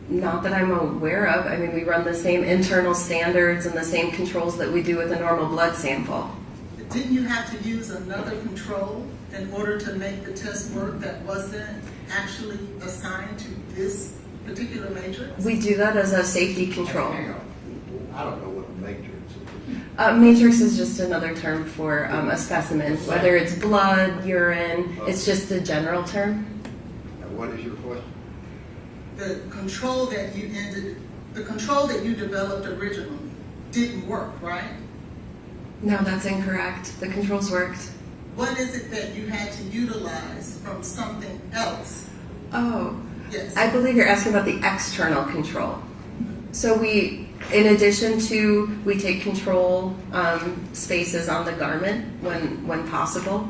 Not that I'm aware of. I mean, we run the same internal standards and the same controls that we do with a normal blood sample. Didn't you have to use another control in order to make the test work that wasn't actually assigned to this particular matrix? We do that as a safety control. Hang on. I don't know what a matrix is. Matrix is just another term for a specimen, whether it's blood, urine. It's just a general term. Now, what is your question? The control that you developed originally didn't work, right? No, that's incorrect. The controls worked. What is it that you had to utilize from something else? Oh, Yes. I believe you're asking about the external control. So we take control spaces on the garment when possible,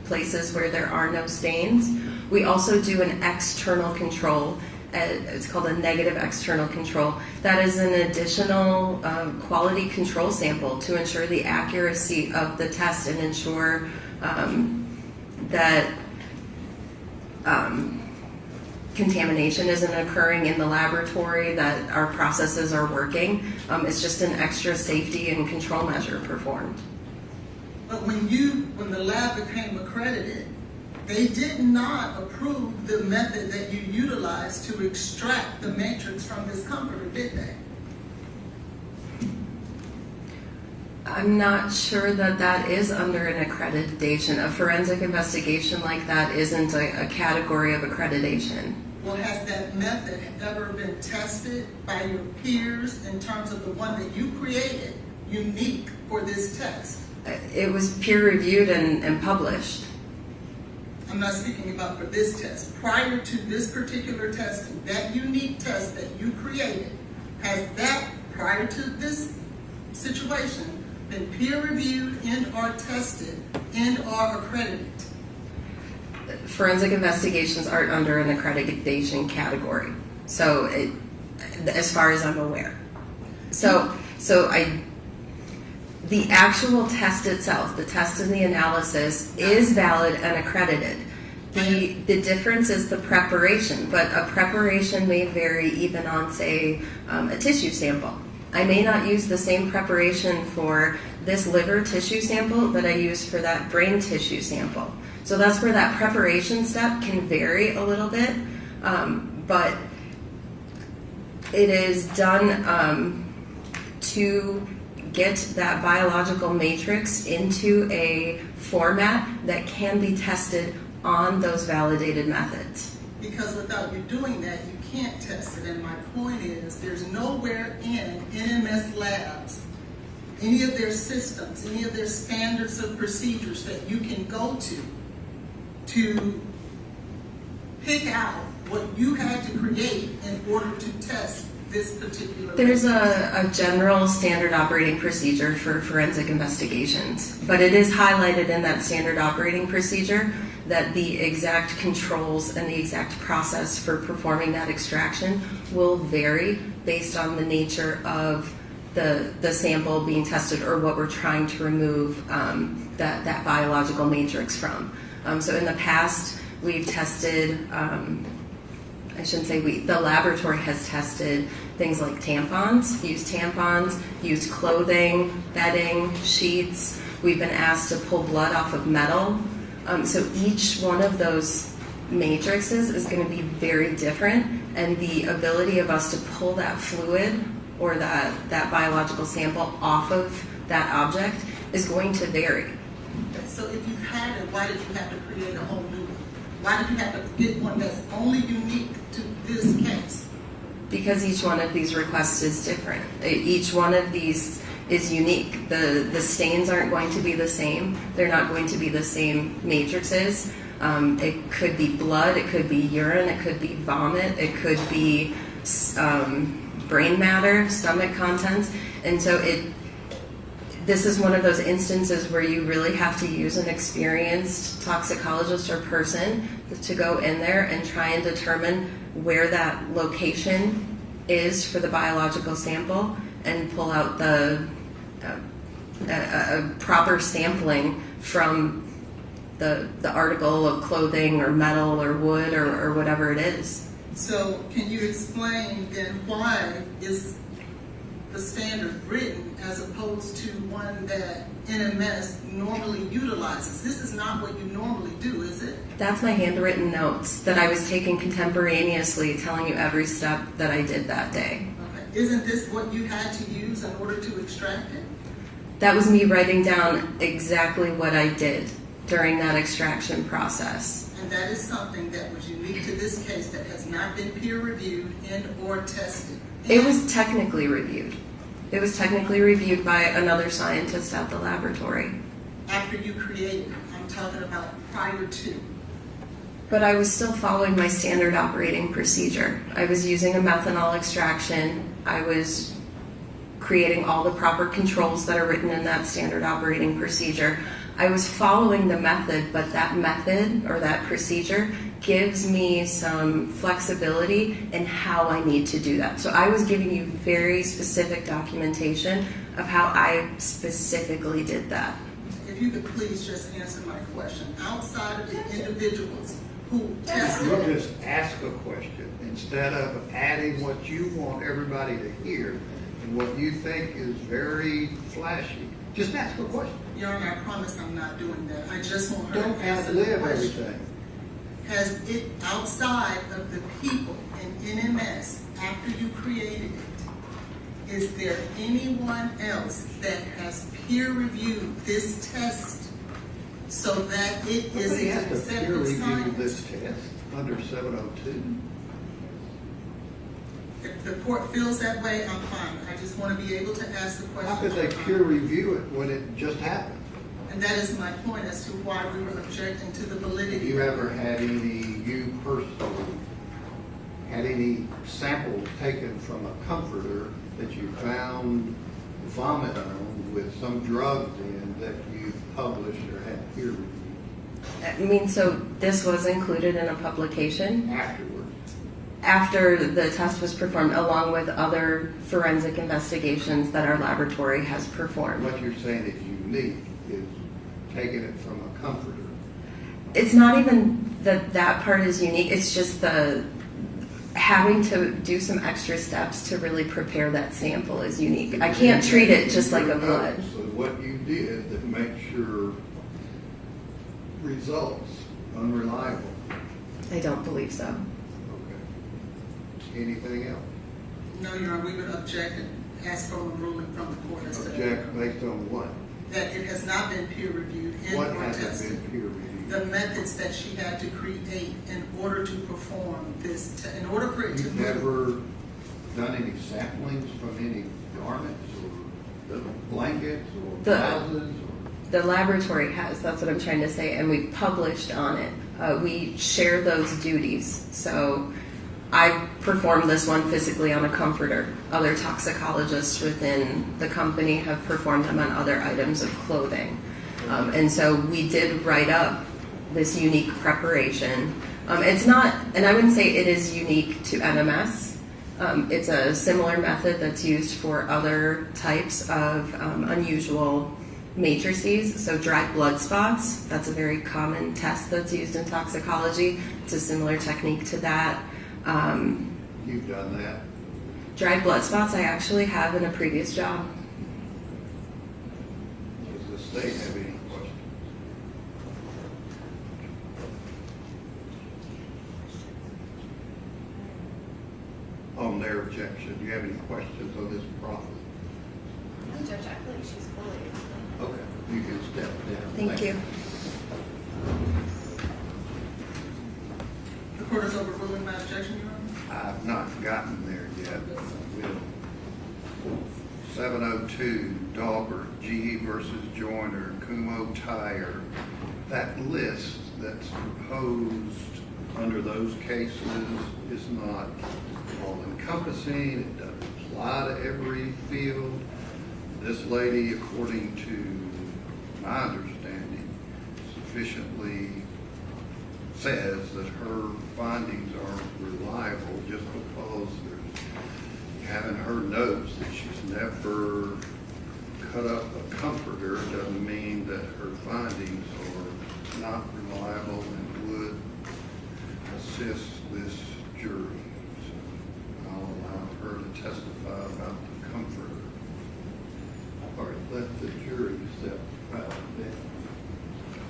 places where there are no stains. We also do an external control. It's called a negative external control. That is an additional quality control sample to ensure the accuracy of the test and ensure that contamination isn't occurring in the laboratory, that our processes are working. It's just an extra safety and control measure performed. But when the lab became accredited, they did not approve the method that you utilized to extract the matrix from this comforter, did they? I'm not sure that is under an accreditation. A forensic investigation like that isn't a category of accreditation. Well, has that method ever been tested by your peers in terms of the one that you created, unique for this test? It was peer-reviewed and published. I'm not speaking about for this test. Prior to this particular testing, that unique test that you created, has that, prior to this situation, been peer-reviewed and or tested and or accredited? Forensic investigations aren't under an accreditation category. So, as far as I'm aware. The actual test itself, the test and the analysis, is valid and accredited. The difference is the preparation, but a preparation may vary even on, say, a tissue sample. I may not use the same preparation for this liver tissue sample that I use for that brain tissue sample. So that's where that preparation step can vary a little bit, but it is done to get that biological matrix into a format that can be tested on those validated methods. Because without you doing that, you can't test it. And my point is, there's nowhere in NMS labs, any of their systems, any of their standards of procedures that you can go to pick out what you had to create in order to test this particular. There's a general standard operating procedure for forensic investigations, but it is highlighted in that standard operating procedure that the exact controls and the exact process for performing that extraction will vary based on the nature of the sample being tested or what we're trying to remove that biological matrix from. So in the past, we've tested, I shouldn't say we, the laboratory has tested things like tampons, used clothing, bedding, sheets. We've been asked to pull blood off of metal. So each one of those matrices is going to be very different, and the ability of us to pull that fluid or that biological sample off of that object is going to vary. So if you've had it, why did you have to create a whole new one? Why did you have to get one that's only unique to this case? Because each one of these requests is different. Each one of these is unique. The stains aren't going to be the same. They're not going to be the same matrices. It could be blood, it could be urine, it could be vomit, it could be brain matter, stomach contents. And so this is one of those instances where you really have to use an experienced toxicologist or person to go in there and try and determine where that location is for the biological sample and pull out the proper sampling from the article of clothing or metal or wood or whatever it is. So can you explain then why is the standard written as opposed to one that NMS normally utilizes? This is not what you normally do, is it? That's my handwritten notes that I was taking contemporaneously, telling you every step that I did that day. Okay. Isn't this what you had to use in order to extract it? That was me writing down exactly what I did during that extraction process. And that is something that was unique to this case that has not been peer-reviewed and or tested. It was technically reviewed. It was technically reviewed by another scientist at the laboratory. After you created it, I'm talking about prior to. But I was still following my standard operating procedure. I was using a methanol extraction. I was creating all the proper controls that are written in that standard operating procedure. I was following the method, but that method or that procedure gives me some flexibility in how I need to do that. So I was giving you very specific documentation of how I specifically did that. If you could please just answer my question. Outside of the individuals who tested You'll it, just ask a question instead of adding what you want everybody to hear and what you think is very flashy. Just ask a question. Your Honor, I promise I'm not doing that. I just want her Don't to answer the ad-lib question. everything. Has it, outside of the people in NMS, after you created it, is there anyone else that has peer-reviewed this test so that it is Nobody an has to peer accepted review science? this test under 702. If the court feels that way, I'm fine. I just want to be able to ask the question. How could they peer review it when it just happened? And that is my point as to why we were objecting to the Have validity. you ever had you personally, had any samples taken from a comforter that you found vomit on with some drugs in that you published or had peer reviewed I mean, so this was included in a publication afterwards? after the test was performed, along with other forensic investigations that our laboratory has performed. What you're saying is unique is taking it from a comforter. It's not even that part is unique. It's just the having to do some extra steps to really prepare that sample is unique. I can't treat it just like a blood. So what you did that makes your results unreliable. I don't believe so. Okay. Anything else? No, Your Honor, we would object ask for a ruling from the court as to that. Object based on what? That it has not been peer reviewed What or hasn't tested. been peer reviewed? The methods that she had to create in order to perform this, in order for it to You've move. never done any samplings from any garments or blankets or The- blouses or? The laboratory has, that's what I'm trying to say, and we published on it. We share those duties. So I performed this one physically on a comforter. Other toxicologists within the company have performed them on other items of clothing. And so we did write up this unique preparation. It's not, and I wouldn't say it is unique to NMS. It's a similar method that's used for other types of unusual matrices. So dried blood spots, that's a very common test that's used in toxicology. It's a similar technique to that. You've done that? Dried blood spots I actually have in a previous job. Does the state have any questions? On their objection, do you have any questions on this problem? No, Judge, I feel like she's fully explained. Okay, you can step down. Thank you. The court is overruling my objection, Your Honor. I've not gotten there yet. Will. 702 Dauber, GE versus Joyner, Kumo Tire. That list that's proposed under those cases is not all encompassing. It doesn't apply to every field. This lady, according to my understanding, sufficiently says that her findings aren't reliable just because having her notes that she's never cut up a comforter doesn't mean that her findings are not reliable and would assist this jury. So I'll allow her to testify about the comforter. All right, let the jury step out there.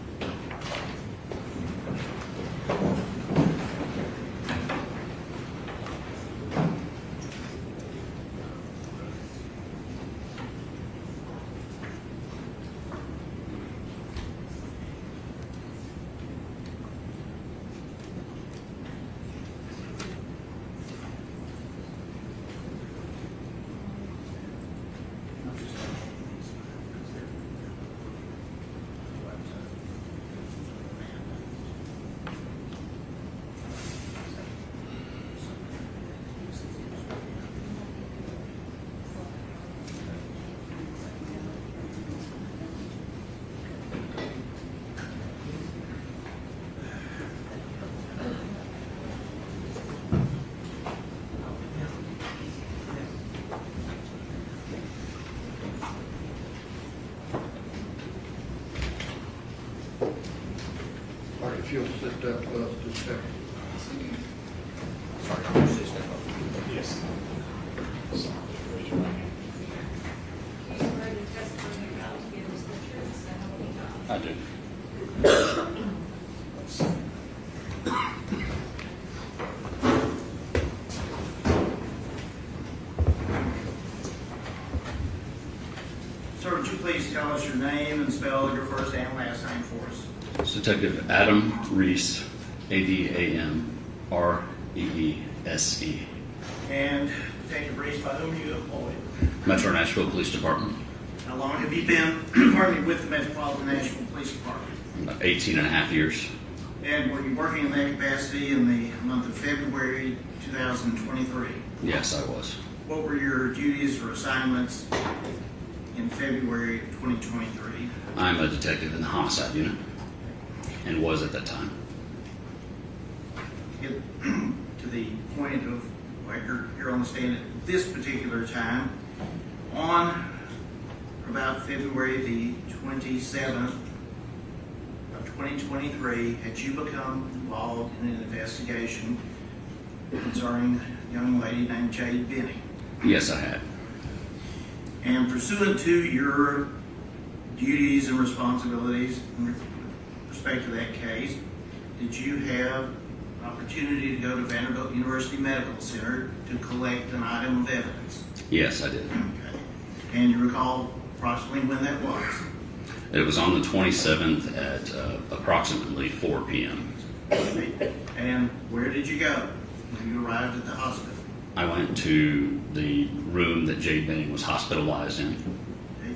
All right, if you'll sit down for us just a second. Sorry, just step up. Yes. Raise your right hand. I do. Sir, would you please tell us your name and spell your first and last name for us? It's Detective Adam Reese, Adamreese. And Detective Reese, by whom are you employed? Metro Nashville Police Department. How long have you been, pardon me, with the Metropolitan Nashville Police Department? About 18 and a half years. And were you working in that capacity in the month of February 2023? Yes, I was. What were your duties or assignments in February of 2023? I'm a detective in the homicide unit and was at that time. Get to the point of why you're here on the stand at this particular time. On about February the 27th of 2023, had you become involved in an investigation concerning a young lady named Jade Benning? Yes, I had. And pursuant to your duties and responsibilities in respect to that case, did you have opportunity to go to Vanderbilt University Medical Center to collect an item of evidence? Yes, I did. Okay. And you recall approximately when that was? It was on the 27th at approximately 4 p.m. And where did you go when you arrived at the hospital? I went to the room that Jade Benning was hospitalized in. Okay.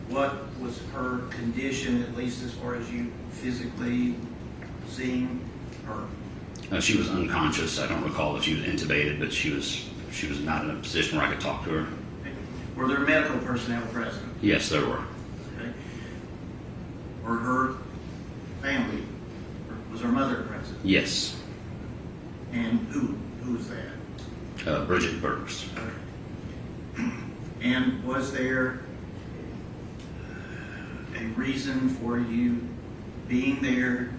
What was her condition, at least as far as you physically seeing her? She was unconscious. I don't recall if she was intubated, but she was not in a position where I could talk to her. Okay. Were there medical personnel present? Yes, there were. Okay. Were her family, was her mother present? Yes. And who was that? Bridget Burks. Okay. And was there a reason for you being there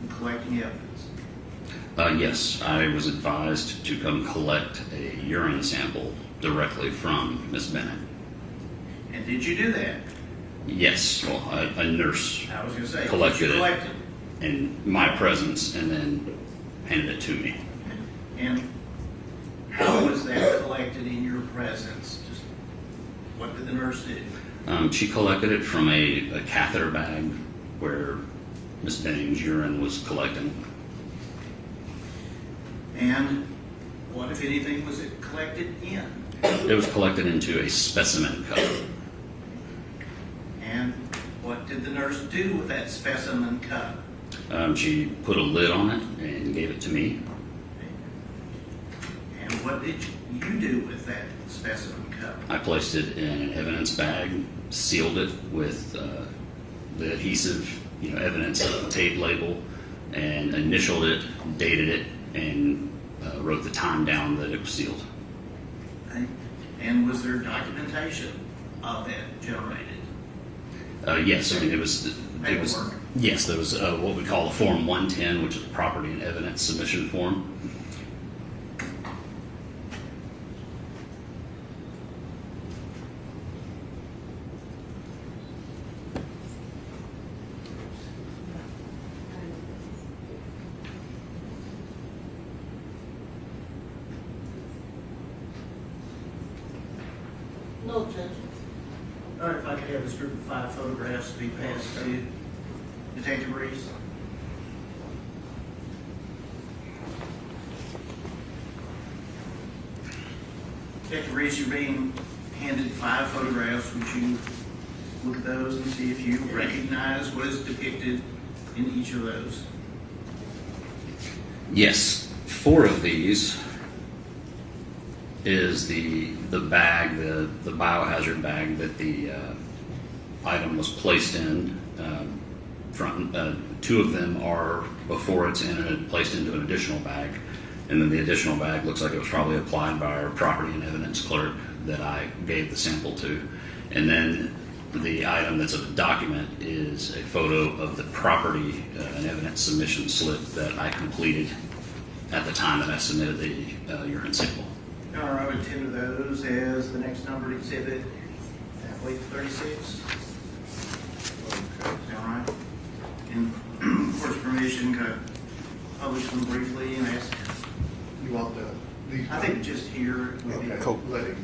and collecting evidence? Yes, I was advised to come collect a urine sample directly from Miss Bennett. And did you do that? Yes, well, a nurse I was going to say, collected you it collected. in my presence and then handed it to me. And how was that collected in your presence? Just what did the nurse do? She collected it from a catheter bag where Miss Benning's urine was collecting. And what, if anything, was it collected in? It was collected into a specimen cup. And what did the nurse do with that specimen cup? She put a lid on it and gave it to me. And what did you do with that specimen cup? I placed it in an evidence bag, sealed it with the adhesive, evidence tape label, and initialed it, dated it, and wrote the time down that it was sealed. Okay. And was there documentation of that generated? Yes, I mean it was. Paperwork. Yes, there was what we call a Form 110, which is a property and evidence submission form. No objections. All right, if I could have this group of 5 photographs be passed to Detective Reese. Detective Reese, you're being handed 5 photographs. Would you look at those and see if you recognize what is depicted in each of those? Yes, 4 of these is the bag, the biohazard bag that the item was placed in. From 2 of them are before it's placed into an additional bag, and then the additional bag looks like it was probably applied by our property and evidence clerk that I gave the sample to. And then the item that's a document is a photo of the property and evidence submission slip that I completed at the time that I submitted the urine sample. All right, I would tender those as the next numbered exhibit, athlete 36. All right. And of course, permission, could I publish them briefly and ask? You want these? I think just here would be. Okay, Cool. let him.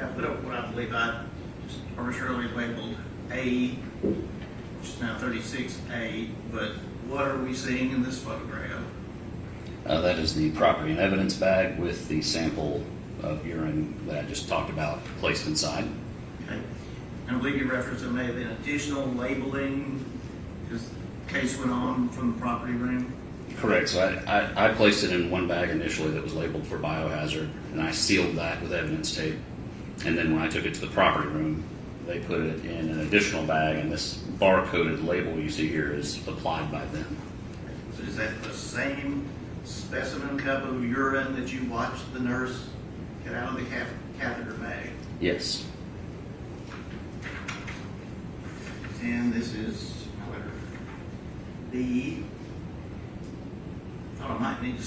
I put up what I believe I just arbitrarily labeled A, which is now 36A, but what are we seeing in this photograph? That is the property and evidence bag with the sample of urine that I just talked about placed inside. Okay. And I believe you referenced there may have been additional labeling as the case went on from the property room. Correct. So I placed it in one bag initially that was labeled for biohazard, and I sealed that with evidence tape. And then when I took it to the property room, they put it in an additional bag, and this barcoded label you see here is applied by them. So is that the same specimen cup of urine that you watched the nurse get out of the catheter bag? Yes. And this is letter B. I might need to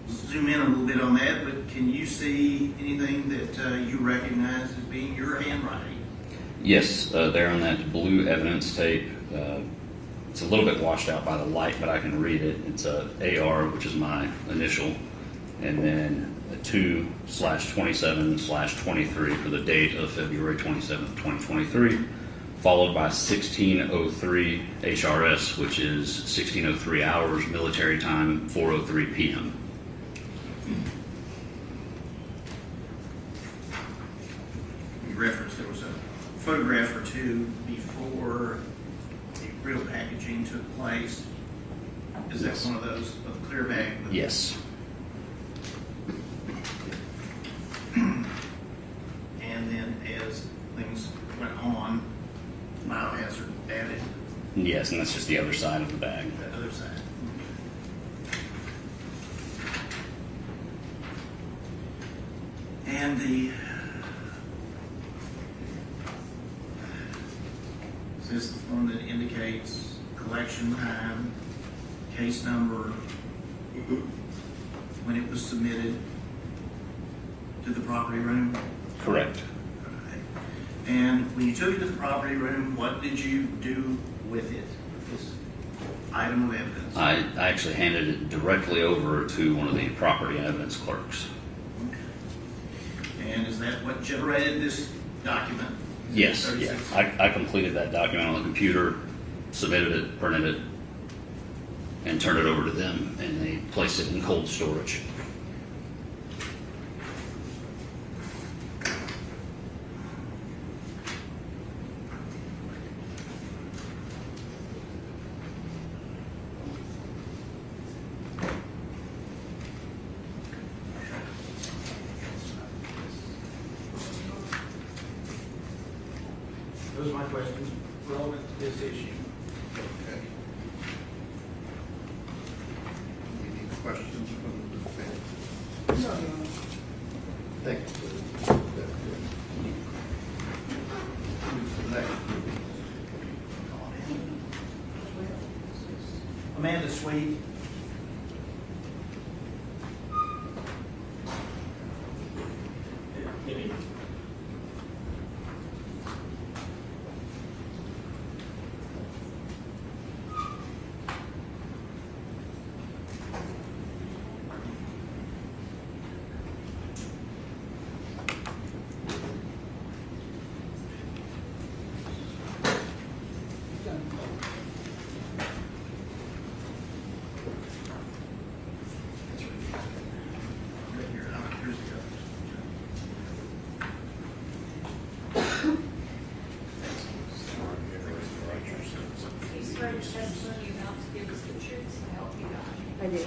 zoom in a little bit on that, but can you see anything that you recognize as being your handwriting? Yes, there on that blue evidence tape, it's a little bit washed out by the light, but I can read it. It's a AR, which is my initial, and then a 2/27/23 for the date of February 27th, 2023, followed by 1603 HRS, which is 1603 hours military time, 4:03 p.m. You referenced there was a photograph or two before the real packaging took place. Is that one of those of the clear bag? Yes. And then as things went on, biohazard added Yes, and that's just the other side of the bag. that other side. And is this the one that indicates collection time, case number, when it was submitted to the property room? Correct. Right. And when you took it to the property room, what did you do with it, this item of evidence? I actually handed it directly over to one of the property evidence clerks. And is that what generated this document? Yes, 36? I completed that document on the computer, submitted it, printed it, and turned it over to them, and they placed it in cold storage. Those are my questions relevant to this issue. Okay. Any questions from the defense? No, Your Honor. Thank you. Who's the next? Amanda Sweet. Here's the others. You swear to testimony you're about to give us the truth, so help you God. I do.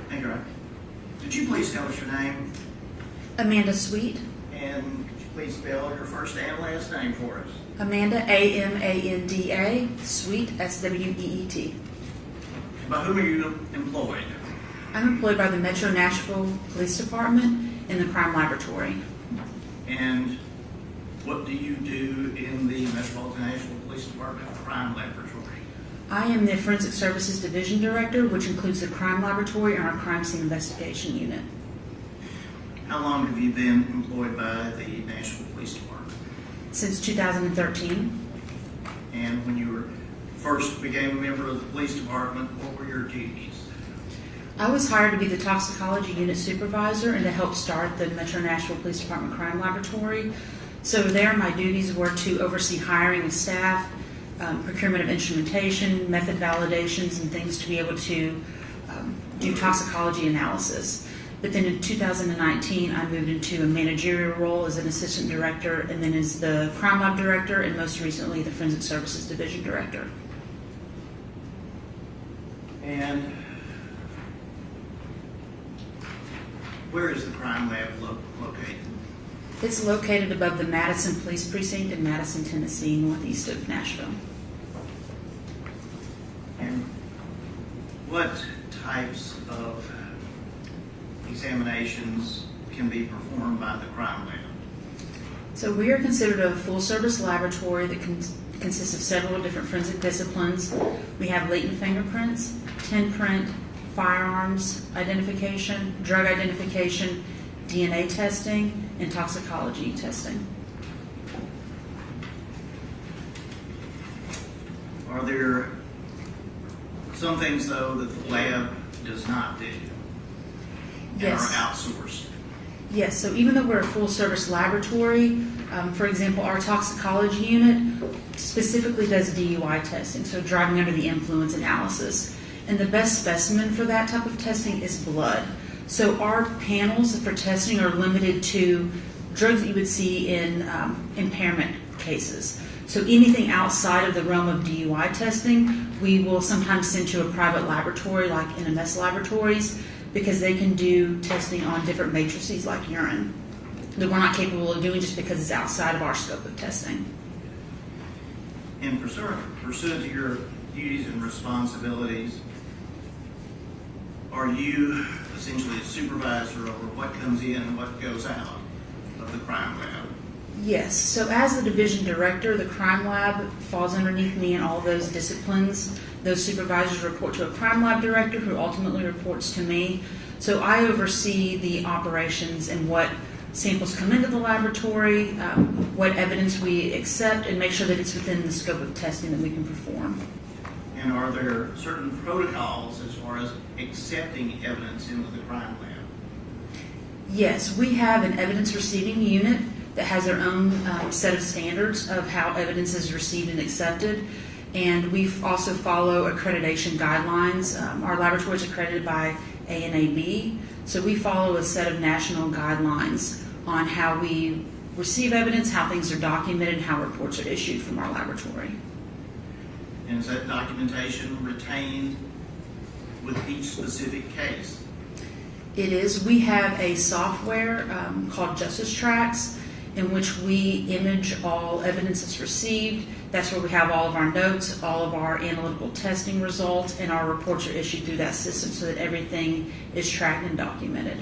Thank you, Ryan. Could you please tell us your name? Amanda Sweet. And could you please spell your first and last name for us? Amanda, Amanda, Sweet, Sweet. By whom are you employed? I'm employed by the Metro Nashville Police Department in the crime laboratory. And what do you do in the Metropolitan Nashville Police Department Crime Laboratory? I am the Forensic Services Division Director, which includes the crime laboratory and our crime scene investigation unit. How long have you been employed by the Nashville Police Department? Since 2013, And when you first became a member of the police department, what were your duties? I was hired to be the Toxicology Unit Supervisor and to help start the Metro Nashville Police Department Crime Laboratory. So there, my duties were to oversee hiring of staff, procurement of instrumentation, method validations, and things to be able to do toxicology analysis. But then in 2019, I moved into a managerial role as an assistant director, and then as the crime lab director, and most recently the forensic services division director. And where is the crime lab located? It's located above the Madison Police Precinct in Madison, Tennessee, northeast of Nashville. And what types of examinations can be performed by the crime lab? So we are considered a full-service laboratory that consists of several different forensic disciplines. We have latent fingerprints, tin print, firearms identification, drug identification, DNA testing, and toxicology testing. Are there some things, though, that the lab does not do and Yes. are outsourced? Yes, so even though we're a full-service laboratory, for example, our toxicology unit specifically does DUI testing, so driving under the influence analysis. And the best specimen for that type of testing is blood. So our panels for testing are limited to drugs that you would see in impairment cases. So anything outside of the realm of DUI testing, we will sometimes send to a private laboratory like NMS laboratories, because they can do testing on different matrices like urine that we're not capable of doing just because it's outside of our scope of testing. In pursuant to your duties and responsibilities, are you essentially a supervisor over what comes in and what goes out of the crime lab? Yes, so as the division director, the crime lab falls underneath me in all those disciplines. Those supervisors report to a crime lab director who ultimately reports to me. So I oversee the operations and what samples come into the laboratory, what evidence we accept, and make sure that it's within the scope of testing that we can perform. And are there certain protocols as far as accepting evidence into the crime lab? Yes, we have an evidence receiving unit that has their own set of standards of how evidence is received and accepted. And we also follow accreditation guidelines. Our laboratory is accredited by ANAB, so we follow a set of national guidelines on how we receive evidence, how things are documented, and how reports are issued from our laboratory. And is that documentation retained with each specific case? It is. We have a software called Justice Tracks, in which we image all evidence that's received. That's where we have all of our notes, all of our analytical testing results, and our reports are issued through that system so that everything is tracked and documented.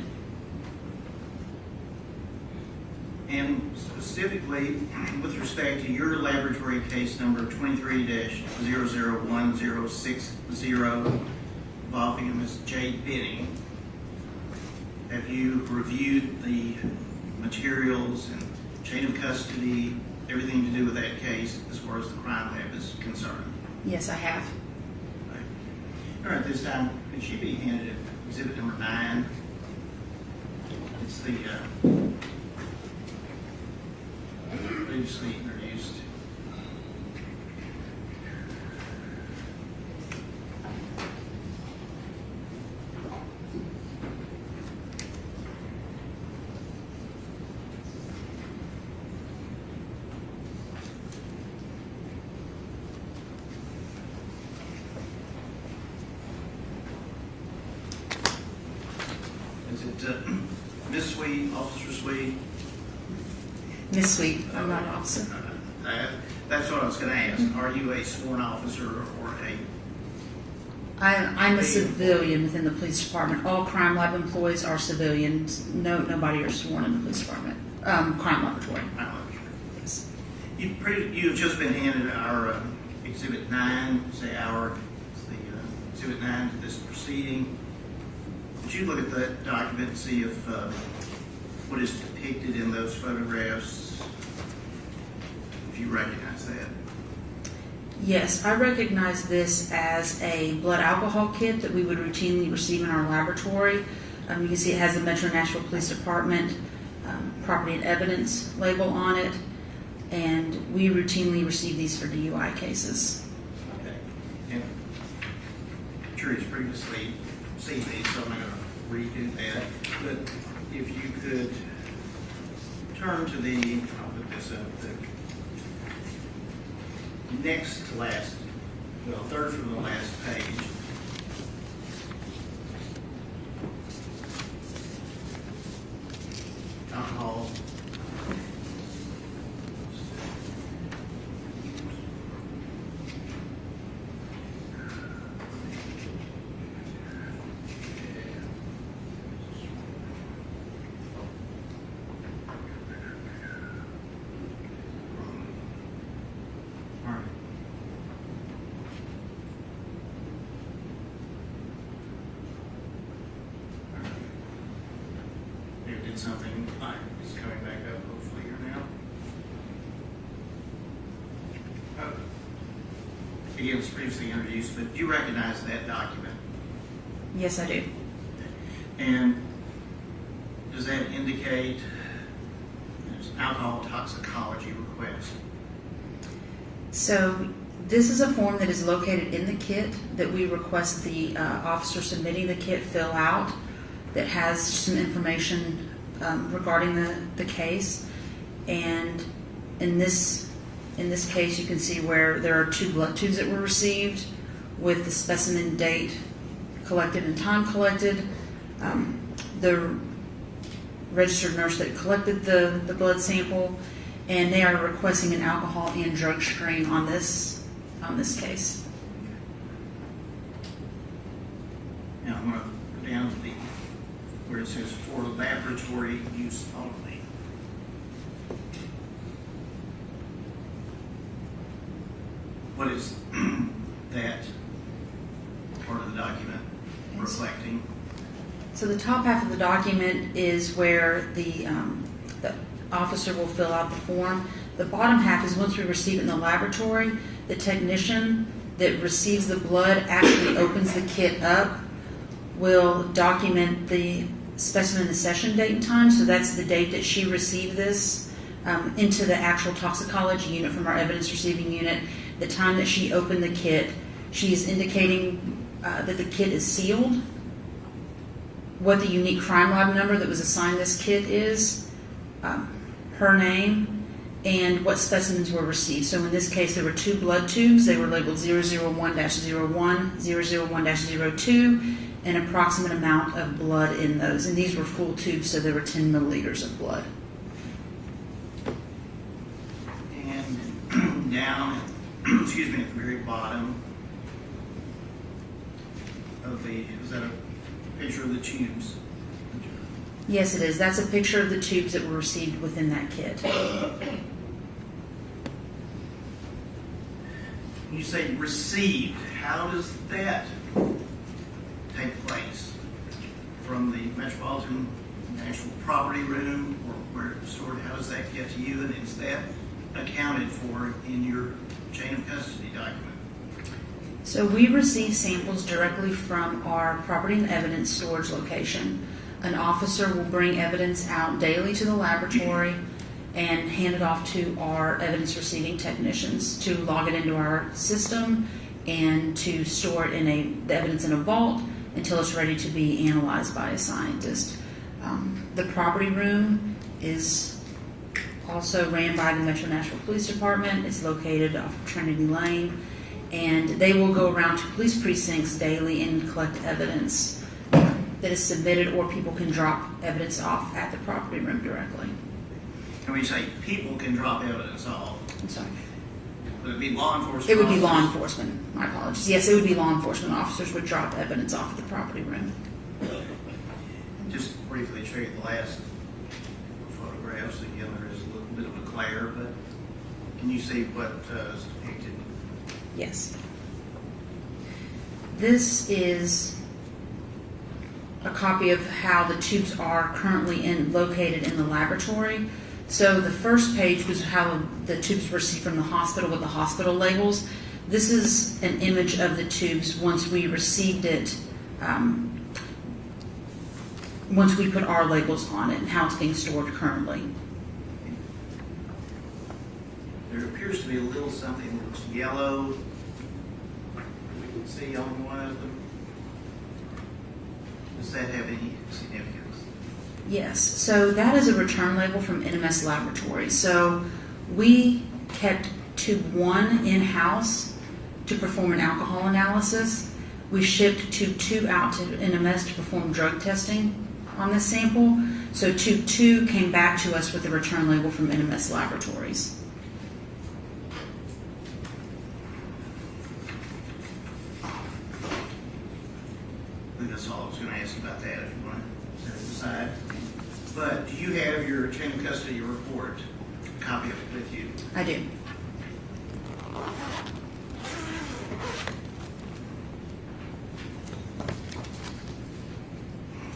And specifically, with respect to your laboratory case number 23-001060 involving Ms. Jade Benning, have you reviewed the materials and chain of custody, everything to do with that case as far as the crime lab is concerned? Yes, I have. Right. All right, this time, could she be handed exhibit number 9? It's the previously introduced. Is it Miss Sweet, Officer Sweet? Miss Sweet, I'm not an officer. That's what I was going to ask. Are you a sworn officer or a... I'm a civilian within the police department. All crime lab employees are civilians. Nobody are sworn in the police department. Crime laboratory. Yes. You've just been handed our exhibit 9, the exhibit 9 to this proceeding. Would you look at that document and see if what is depicted in those photographs, if you recognize that? Yes, I recognize this as a blood alcohol kit that we would routinely receive in our laboratory. You can see it has the Metro Nashville Police Department property and evidence label on it, and we routinely receive these for DUI cases. Okay. And jury's previously seen these, so I'm not going to redo that, but if you could turn to the, I'll put this up, the next to last, well, third from the last page. Alcohol. Something like it's coming back up hopefully here now. Again, it was previously introduced, but do you recognize that document? Yes, I do. And does that indicate there's alcohol toxicology request? So this is a form that is located in the kit that we request the officer submitting the kit fill out that has some information regarding the case. And in this case, you can see where there are 2 blood tubes that were received with the specimen date collected and time collected. The registered nurse that collected the blood sample, and they are requesting an alcohol and drug screen on this case. Now I'm going to go down to where it says for laboratory use only. What is that part of the document reflecting? So the top half of the document is where the officer will fill out the form. The bottom half is once we receive it in the laboratory, the technician that receives the blood actually opens the kit up, will document the specimen, the session date and time. So that's the date that she received this into the actual toxicology unit from our evidence receiving unit. The time that she opened the kit, she's indicating that the kit is sealed, what the unique crime lab number that was assigned this kit is, her name, and what specimens were received. So in this case, there were 2 blood tubes. They were labeled 001-01, 001-02, an approximate amount of blood in those. And these were full tubes, so there were 10 milliliters of blood. And down, excuse me, at the very bottom of is that a picture of the tubes? Yes, it is. That's a picture of the tubes that were received within that kit. You say received. How does that take place? From the Metropolitan National Property Room, or where it's stored? How does that get to you? And is that accounted for in your chain of custody document? So we receive samples directly from our property and evidence storage location. An officer will bring evidence out daily to the laboratory and hand it off to our evidence receiving technicians to log it into our system and to store it in the evidence in a vault until it's ready to be analyzed by a scientist. The property room is also ran by the Metro Nashville Police Department. It's located off of Trinity Lane, and they will go around to police precincts daily and collect evidence that is submitted, or people can drop evidence off at the property room directly. Can we say people can drop evidence off? I'm sorry. Would it be law enforcement? It would be law officers? enforcement. My apologies. Yes, it would be law enforcement officers would drop evidence off at the property room. Just briefly show you the last photographs. Again, there is a little bit of a glare, but can you see what is depicted? Yes. This is a copy of how the tubes are currently located in the laboratory. So the first page was how the tubes were received from the hospital with the hospital labels. This is an image of the tubes once we received it, once we put our labels on it and how it's being stored currently. There appears to be a little something that looks yellow. You can see on one of them. Does that have any significance? Yes, so that is a return label from NMS Laboratories. So we kept tube 1 in-house to perform an alcohol analysis. We shipped tube 2 out to NMS to perform drug testing on this sample. So tube 2 came back to us with a return label from NMS Laboratories. I think that's all I was going to ask you about that, if you want to set it aside. But do you have your chain of custody report, a copy of it with you? I do.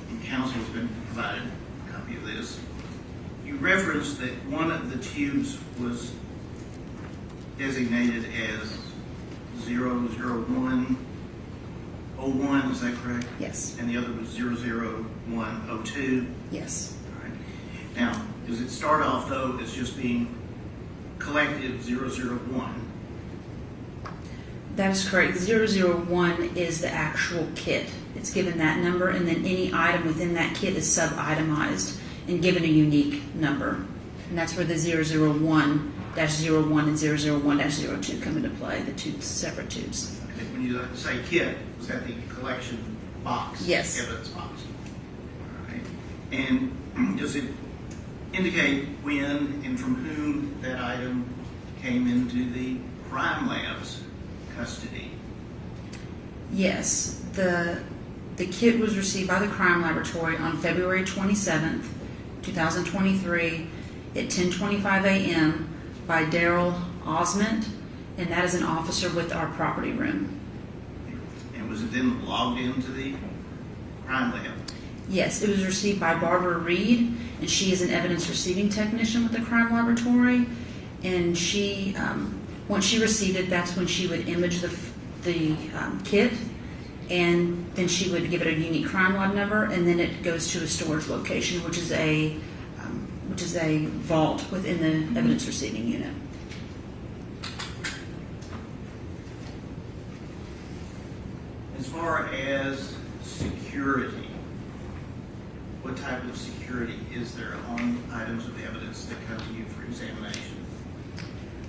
And counsel has been provided a copy of this. You referenced that one of the tubes was designated as 00101, is that correct? Yes. And the other was 00102? Yes. All right. Now, does it start off, though, as just being collective 001? That is correct. 001 is the actual kit. It's given that number, and then any item within that kit is sub-itemized and given a unique number. And that's where the 001-01 and 001-02 come into play, the two separate tubes. Okay, when you say kit, was that the collection box? Yes. Evidence box. All right. And does it indicate when and from whom that item came into the crime lab's custody? Yes. The kit was received by the crime laboratory on February 27th, 2023 at 10:25 a.m. by Daryl Osment, and that is an officer with our property room. And was it then logged into the crime lab? Yes, it was received by Barbara Reed, and she is an evidence receiving technician with the crime laboratory. And she, once she received it, that's when she would image the kit, and then she would give it a unique crime lab number, and then it goes to a storage location, which is a vault within the evidence receiving unit. As far as security, what type of security is there on items of evidence that come to you for examination?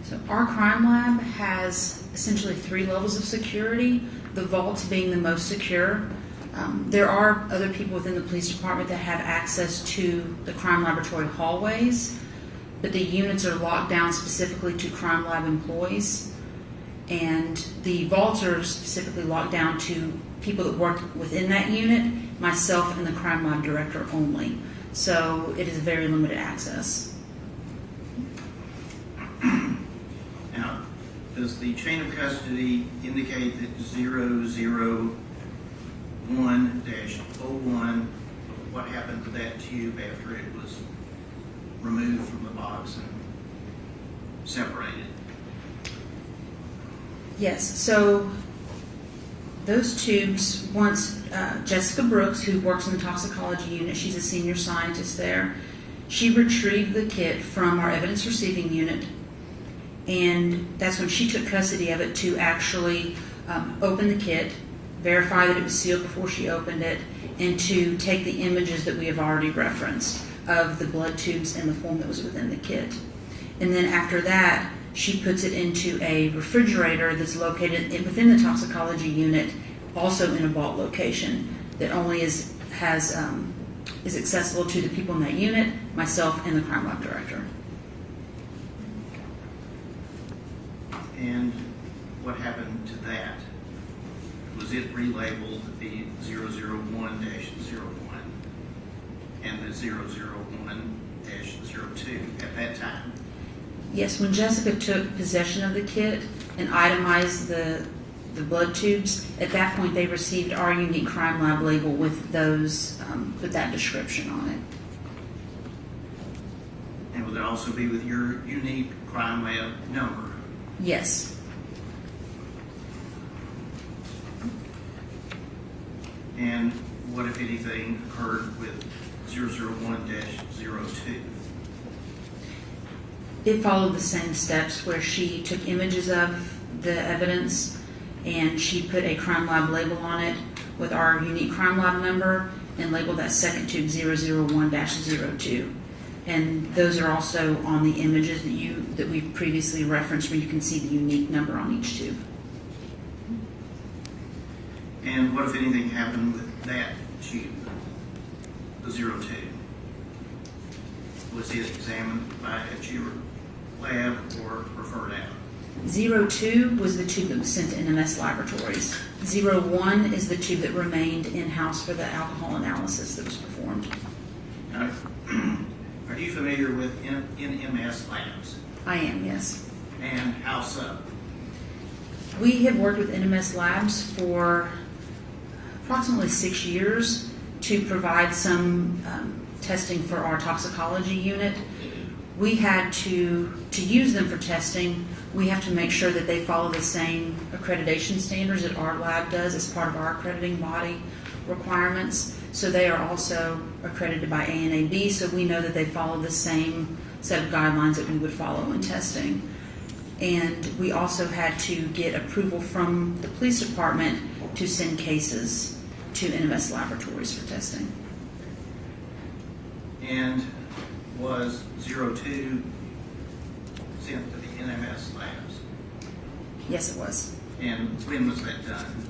So our crime lab has essentially 3 levels of security, the vaults being the most secure. There are other people within the police department that have access to the crime laboratory hallways, but the units are locked down specifically to crime lab employees. And the vaults are specifically locked down to people that work within that unit, myself and the crime lab director only. So it is very limited access. Now, does the chain of custody indicate that 001-01, what happened to that tube after it was removed from the box and separated? Yes, so those tubes, once Jessica Brooks, who works in the toxicology unit, she's a senior scientist there, she retrieved the kit from our evidence receiving unit, and that's when she took custody of it to actually open the kit, verify that it was sealed before she opened it, and to take the images that we have already referenced of the blood tubes and the form that was within the kit. And then after that, she puts it into a refrigerator that's located within the toxicology unit, also in a vault location that only is accessible to the people in that unit, myself, and the crime lab director. And what happened to that? Was it relabeled the 001-01 and the 001-02 at that time? Yes, when Jessica took possession of the kit and itemized the blood tubes, at that point they received our unique crime lab label with those with that description on it. And would it also be with your unique crime lab number? Yes. And what, if anything, occurred with 001-02? It followed the same steps where she took images of the evidence and she put a crime lab label on it with our unique crime lab number, and labeled that second tube 001-02. And those are also on the images that we previously referenced, where you can see the unique number on each tube. And what, if anything, happened with that tube, the 02? Was it examined by a tube lab or referred out? 02 was the tube that was sent to NMS laboratories. 01 is the tube that remained in-house for the alcohol analysis that was performed. Now, are you familiar with NMS labs? I am, yes. And how so? We have worked with NMS labs for approximately 6 years to provide some testing for our toxicology unit. We had to use them for testing, we have to make sure that they follow the same accreditation standards that our lab does as part of our accrediting body requirements. So they are also accredited by ANAB, so we know that they follow the same set of guidelines that we would follow in testing. And we also had to get approval from the police department to send cases to NMS laboratories for testing. And was 02 sent to the NMS labs? Yes, it was. And when was that done?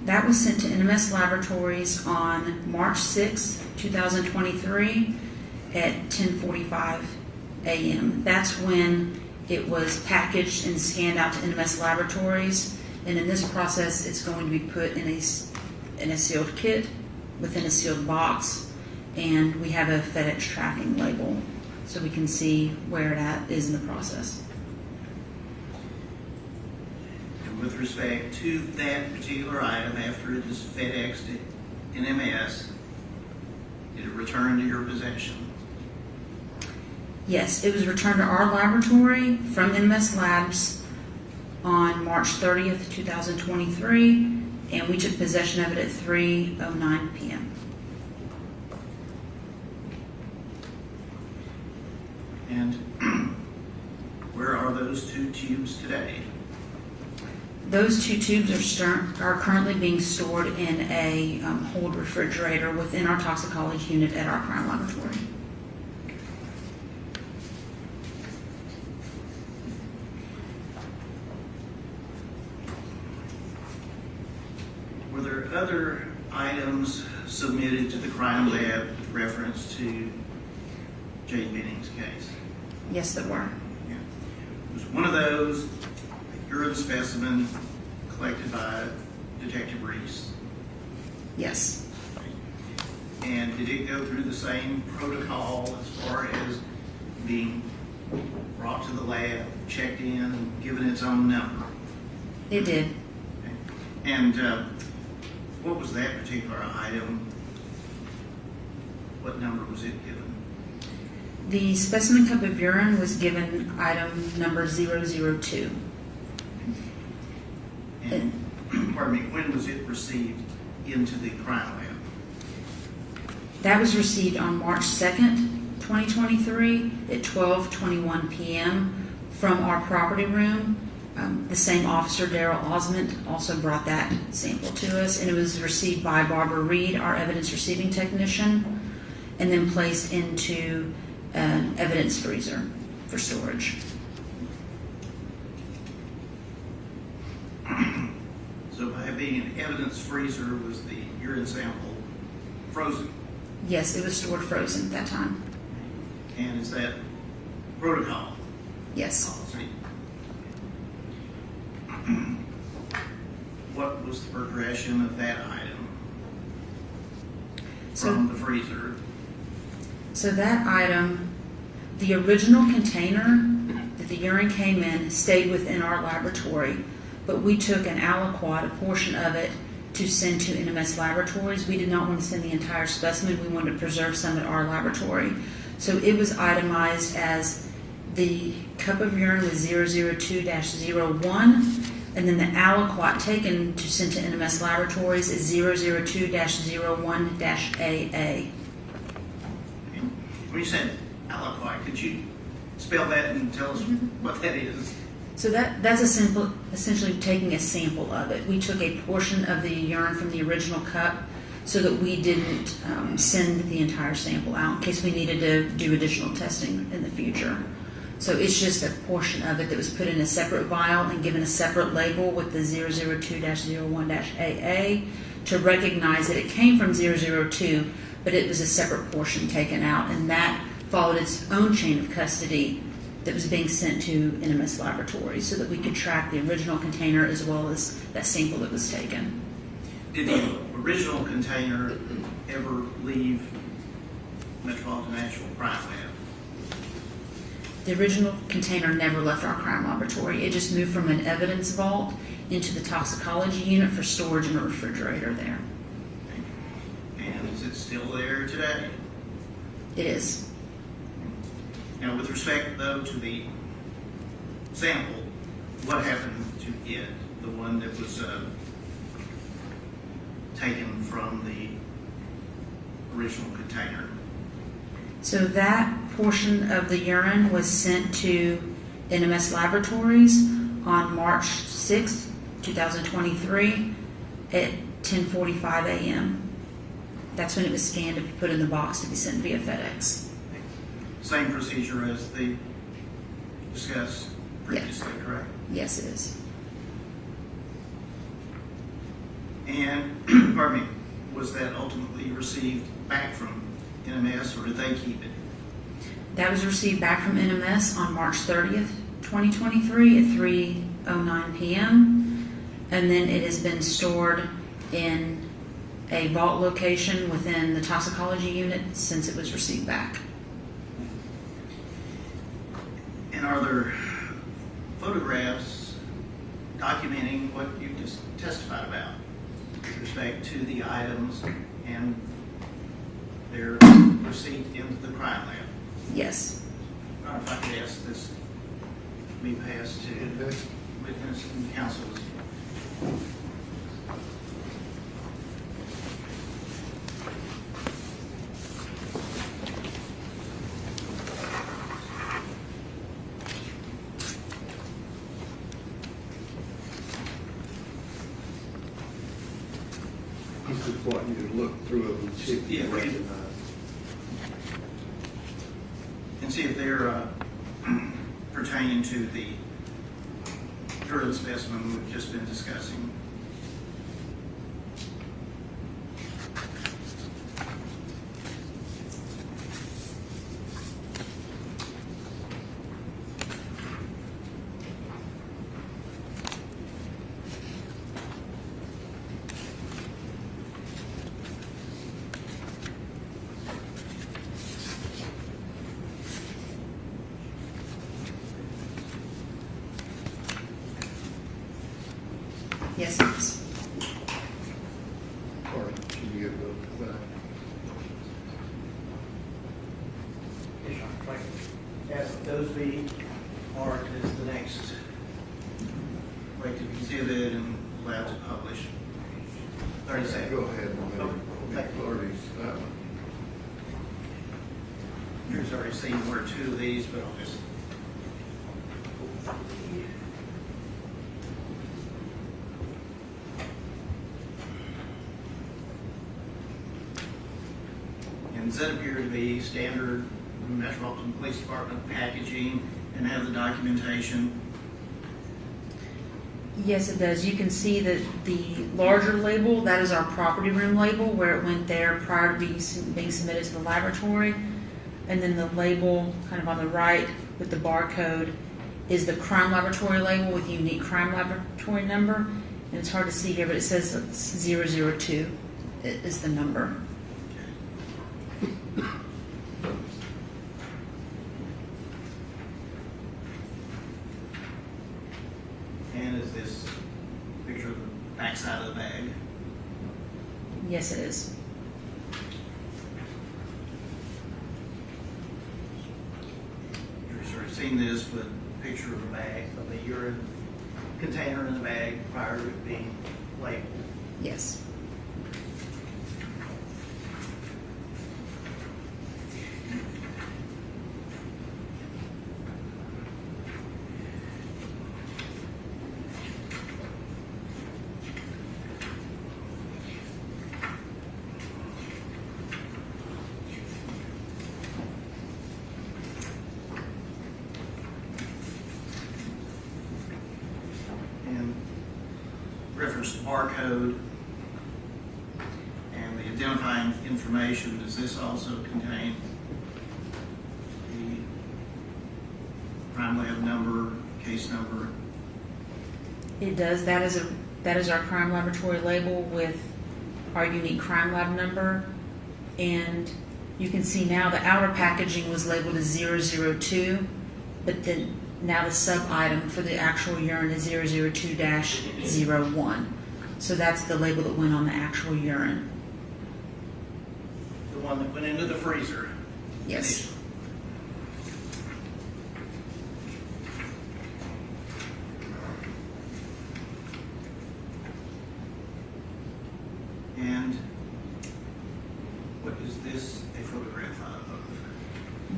That was sent to NMS laboratories on March 6, 2023 at 10:45 a.m. That's when it was packaged and scanned out to NMS laboratories. And in this process, it's going to be put in a sealed kit within a sealed box. And we have a FedEx tracking label so we can see where that is in the process. And with respect to that particular item, after it is FedExed to NMS, did it return to your possession? Yes, it was returned to our laboratory from NMS Labs on March 30th, 2023, and we took possession of it at 3:09 p.m. And where are those two tubes today? Those two tubes are currently being stored in a hold refrigerator within our toxicology unit at our crime laboratory. Were there other items submitted to the crime lab with reference to Jade Benning's case? Yes, there were. Yeah. Was one of those a urine specimen collected by Detective Reese? Yes. And did it go through the same protocol as far as being brought to the lab, checked in, and given its own number? It did. Okay. And what was that particular item? What number was it given? The specimen cup of urine was given item number 002. And, pardon me, when was it received into the crime lab? That was received on March 2nd, 2023 at 12:21 p.m. from our property room. The same officer, Daryl Osmond, also brought that sample to us, and it was received by Barbara Reed, our evidence receiving technician, and then placed into an evidence freezer for storage. So by being an evidence freezer, was the urine sample frozen? Yes, it was stored frozen at that time. And is that protocol? Yes. Policy? What was the progression of that item from the freezer? So that item, the original container that the urine came in stayed within our laboratory, but we took an aliquot, a portion of it, to send to NMS laboratories. We did not want to send the entire specimen. We wanted to preserve some at our laboratory. So it was itemized as the cup of urine was 002-01, and then the aliquot taken to send to NMS laboratories is 002-01-AA. When you said aliquot, could you spell that and tell us what that is? So that's essentially taking a sample of it. We took a portion of the urine from the original cup, so that we didn't send the entire sample out in case we needed to do additional testing in the future. So it's just a portion of it that was put in a separate vial and given a separate label with the 002-01-AA to recognize that it came from 002, but it was a separate portion taken out, and that followed its own chain of custody that was being sent to NMS Laboratories so that we could track the original container as well as that sample that was taken. Did the original container ever leave Metropolitan National Crime Lab? The original container never left our crime laboratory. It just moved from an evidence vault into the toxicology unit for storage in a refrigerator there. And is it still there today? It is. Now, with respect, though, to the sample, what happened to it, the one that was taken from the original container? So that portion of the urine was sent to NMS Laboratories on March 6th, 2023 at 10:45 a.m. That's when it was scanned to be put in the box to be sent via FedEx. Same procedure as they discussed previously, correct? Yes, it is. And, pardon me, was that ultimately received back from NMS, or did they keep it? That was received back from NMS on March 30th, 2023 at 3:09 p.m. And then it has been stored in a vault location within the toxicology unit since it was received back. And are there photographs documenting what you just testified about with respect to the items and their receipt into the crime lab? Yes. Or if I could ask this to be passed to the witness and counsel. This is what you look through them and see if you Yeah. recognize. And see if they're pertaining to the urine specimen we've just been discussing. Yes, it is. Or can you give those back? Yes, Your Honor. If I could ask that those be marked as the next way to exhibit and allowed to publish. 30 seconds. Go ahead and Oh, make thank you. 30s. That one. Drew's already seen one or two of these, but I'll just. And does that appear to be standard Metropolitan Police Department packaging and have the documentation? Yes, it does. You can see that the larger label, that is our property room label where it went there prior to being submitted to the laboratory. And then the label kind of on the right with the barcode is the crime laboratory label with unique crime laboratory number. And it's hard to see here, but it says 002 is the number. And is this picture of the backside of the bag? Yes, it is. You've sort of seen this, but picture of the bag, of the urine container in the bag prior to it being labeled. Yes. referenced barcode and the identifying information. Does this also contain the crime lab number, case number? It does. That is our crime laboratory label with our unique crime lab number. And you can see now the outer packaging was labeled as 002, but then now the sub-item for the actual urine is 002-01. So that's the label that went on the actual urine. The one that went into the freezer? Yes. And what is this a photograph of?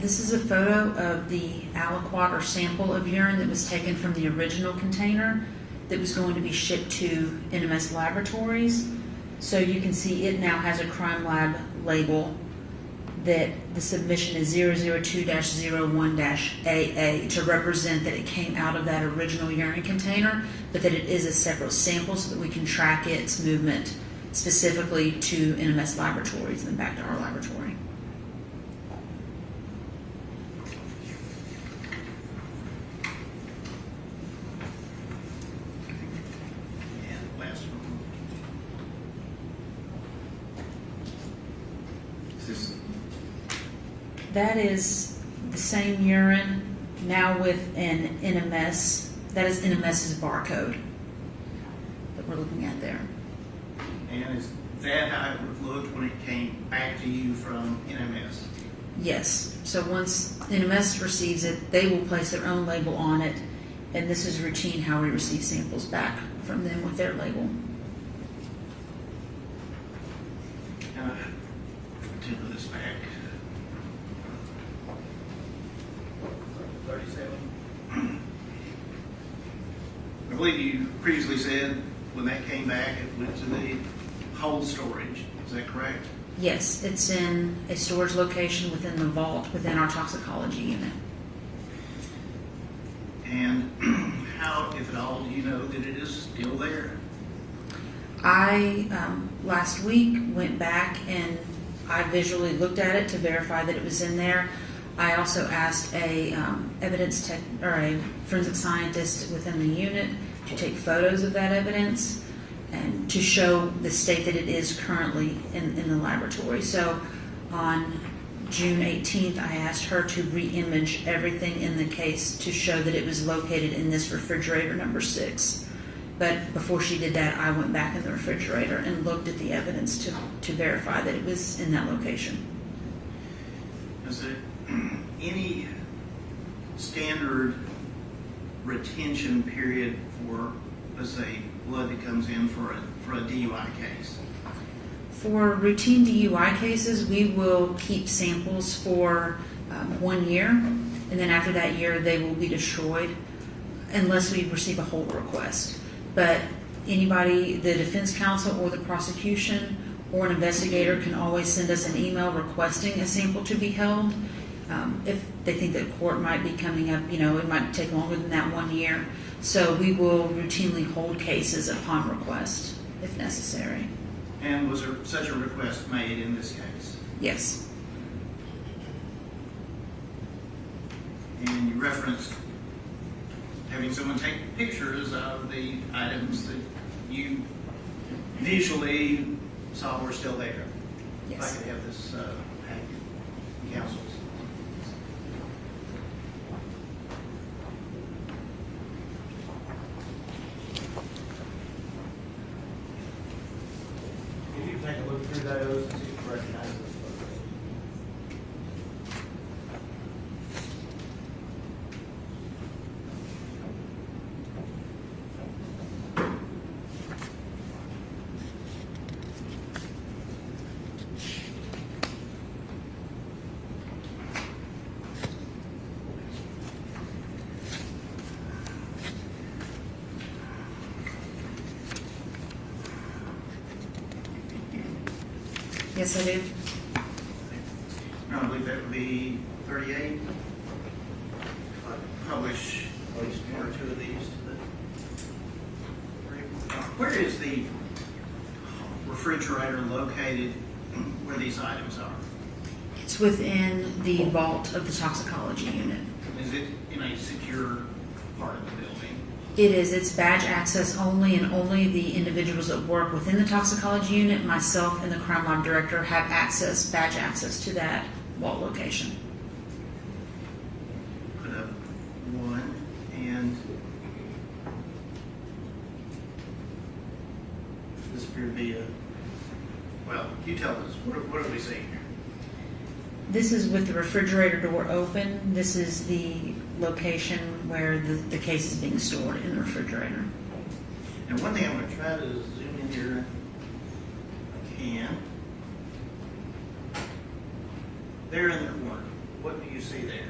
This is a photo of the aliquot or sample of urine that was taken from the original container that was going to be shipped to NMS Laboratories. So you can see it now has a crime lab label that the submission is 002-01-AA to represent that it came out of that original urine container, but that it is a separate sample so that we can track its movement specifically to NMS Laboratories and then back to our laboratory. And last one. Is this That is the same urine now with an NMS. That is NMS's barcode that we're looking at there. And is that how it would have looked when it came back to you from NMS? Yes. So once NMS receives it, they will place their own label on it, and this is routine how we receive samples back from them with their label. Temper this back. 37. I believe you previously said when that came back, it went to the cold storage. Is that correct? Yes, it's in a storage location within the vault within our toxicology unit. And how, if at all, do you know that it is still there? I, last week, went back and I visually looked at it to verify that it was in there. I also asked a evidence tech or a forensic scientist within the unit to take photos of that evidence and to show the state that it is currently in the laboratory. So on June 18th, I asked her to re-image everything in the case to show that it was located in this refrigerator number 6. But before she did that, I went back in the refrigerator and looked at the evidence to verify that it was in that location. Is there any standard retention period for, let's say, blood that comes in for a DUI case? For routine DUI cases, we will keep samples for 1 year, and then after that year, they will be destroyed unless we receive a hold request. But anybody, the defense counsel or the prosecution or an investigator can always send us an email requesting a sample to be held. If they think that court might be coming up, it might take longer than that 1 year. So we will routinely hold cases upon request if necessary. And was there such a request made in this case? Yes. And you referenced having someone take pictures of the items that you visually saw were still there. Yes. If I could have this counsels. If you take a look through those and see if you recognize those photos. Yes, I do. I believe that would be 38. Publish at least one or two of these to the Where is the refrigerator located where these items are? It's within the vault of the toxicology unit. Is it in a secure part of the building? It is. It's badge access only, and only the individuals that work within the toxicology unit, myself and the crime lab director, have badge access to that vault location. Put up one, and this appeared to be a, well, you tell us, what are we seeing here? This is with the refrigerator door open. This is the location where the case is being stored in the refrigerator. And one thing I'm going to try to zoom in here, if I can. There in the corner, what do you see there?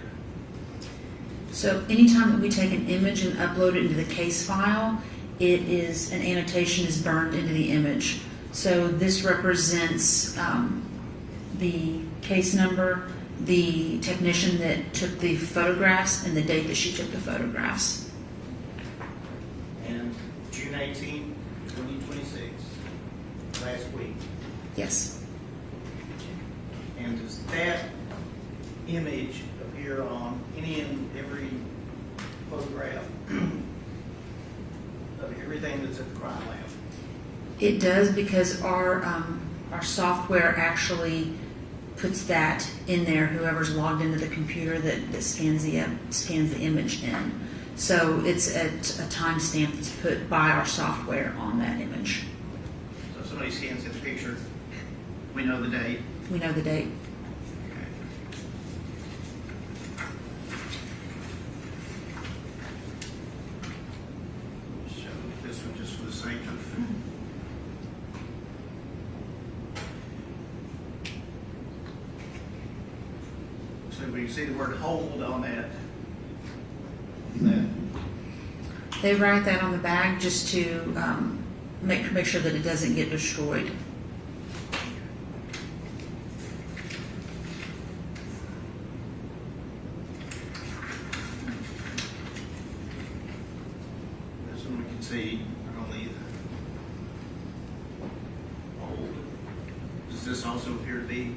So anytime that we take an image and upload it into the case file, it is, an annotation is burned into the image. So this represents the case number, the technician that took the photographs, and the date that she took the photographs. And June 18, 2026, last week. Yes. And does that image appear on any and every photograph of everything that's at the crime lab? It does, because our software actually puts that in there, whoever's logged into the computer that scans the image in. So it's a timestamp that's put by our software on that image. So if somebody scans that picture, we know the date. We know the date. Show this one just for the sake of. So we see the word hold on that. They write that on the bag just to make sure that it doesn't get destroyed. This one we can see not only the hold. Does this also appear to be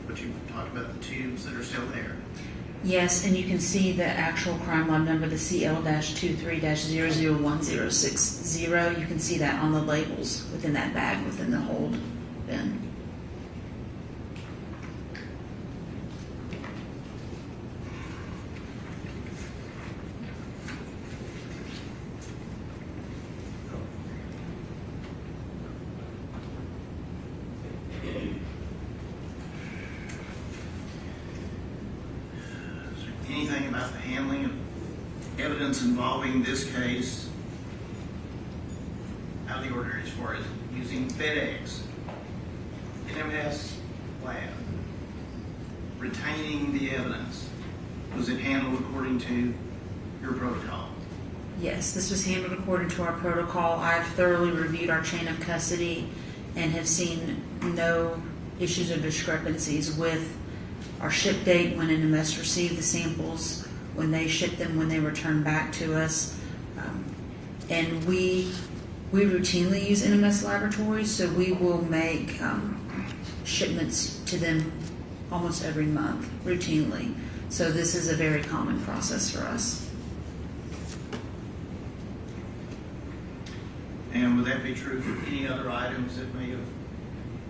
what you talked about, the tubes that are still there? Yes, and you can see the actual crime log number, the CL-23-001060. You can see that on the labels within that bag, within the hold bin. Anything about the handling of evidence involving this case out of the ordinary as far as using FedEx, NMS lab, retaining the evidence? Was it handled according to your protocol? Yes, this was handled according to our protocol. I've thoroughly reviewed our chain of custody and have seen no issues or discrepancies with our ship date, when NMS received the samples, when they shipped them, when they returned back to us. And we routinely use NMS laboratories, so we will make shipments to them almost every month, routinely. So this is a very common process for us. And would that be true for any other items that may have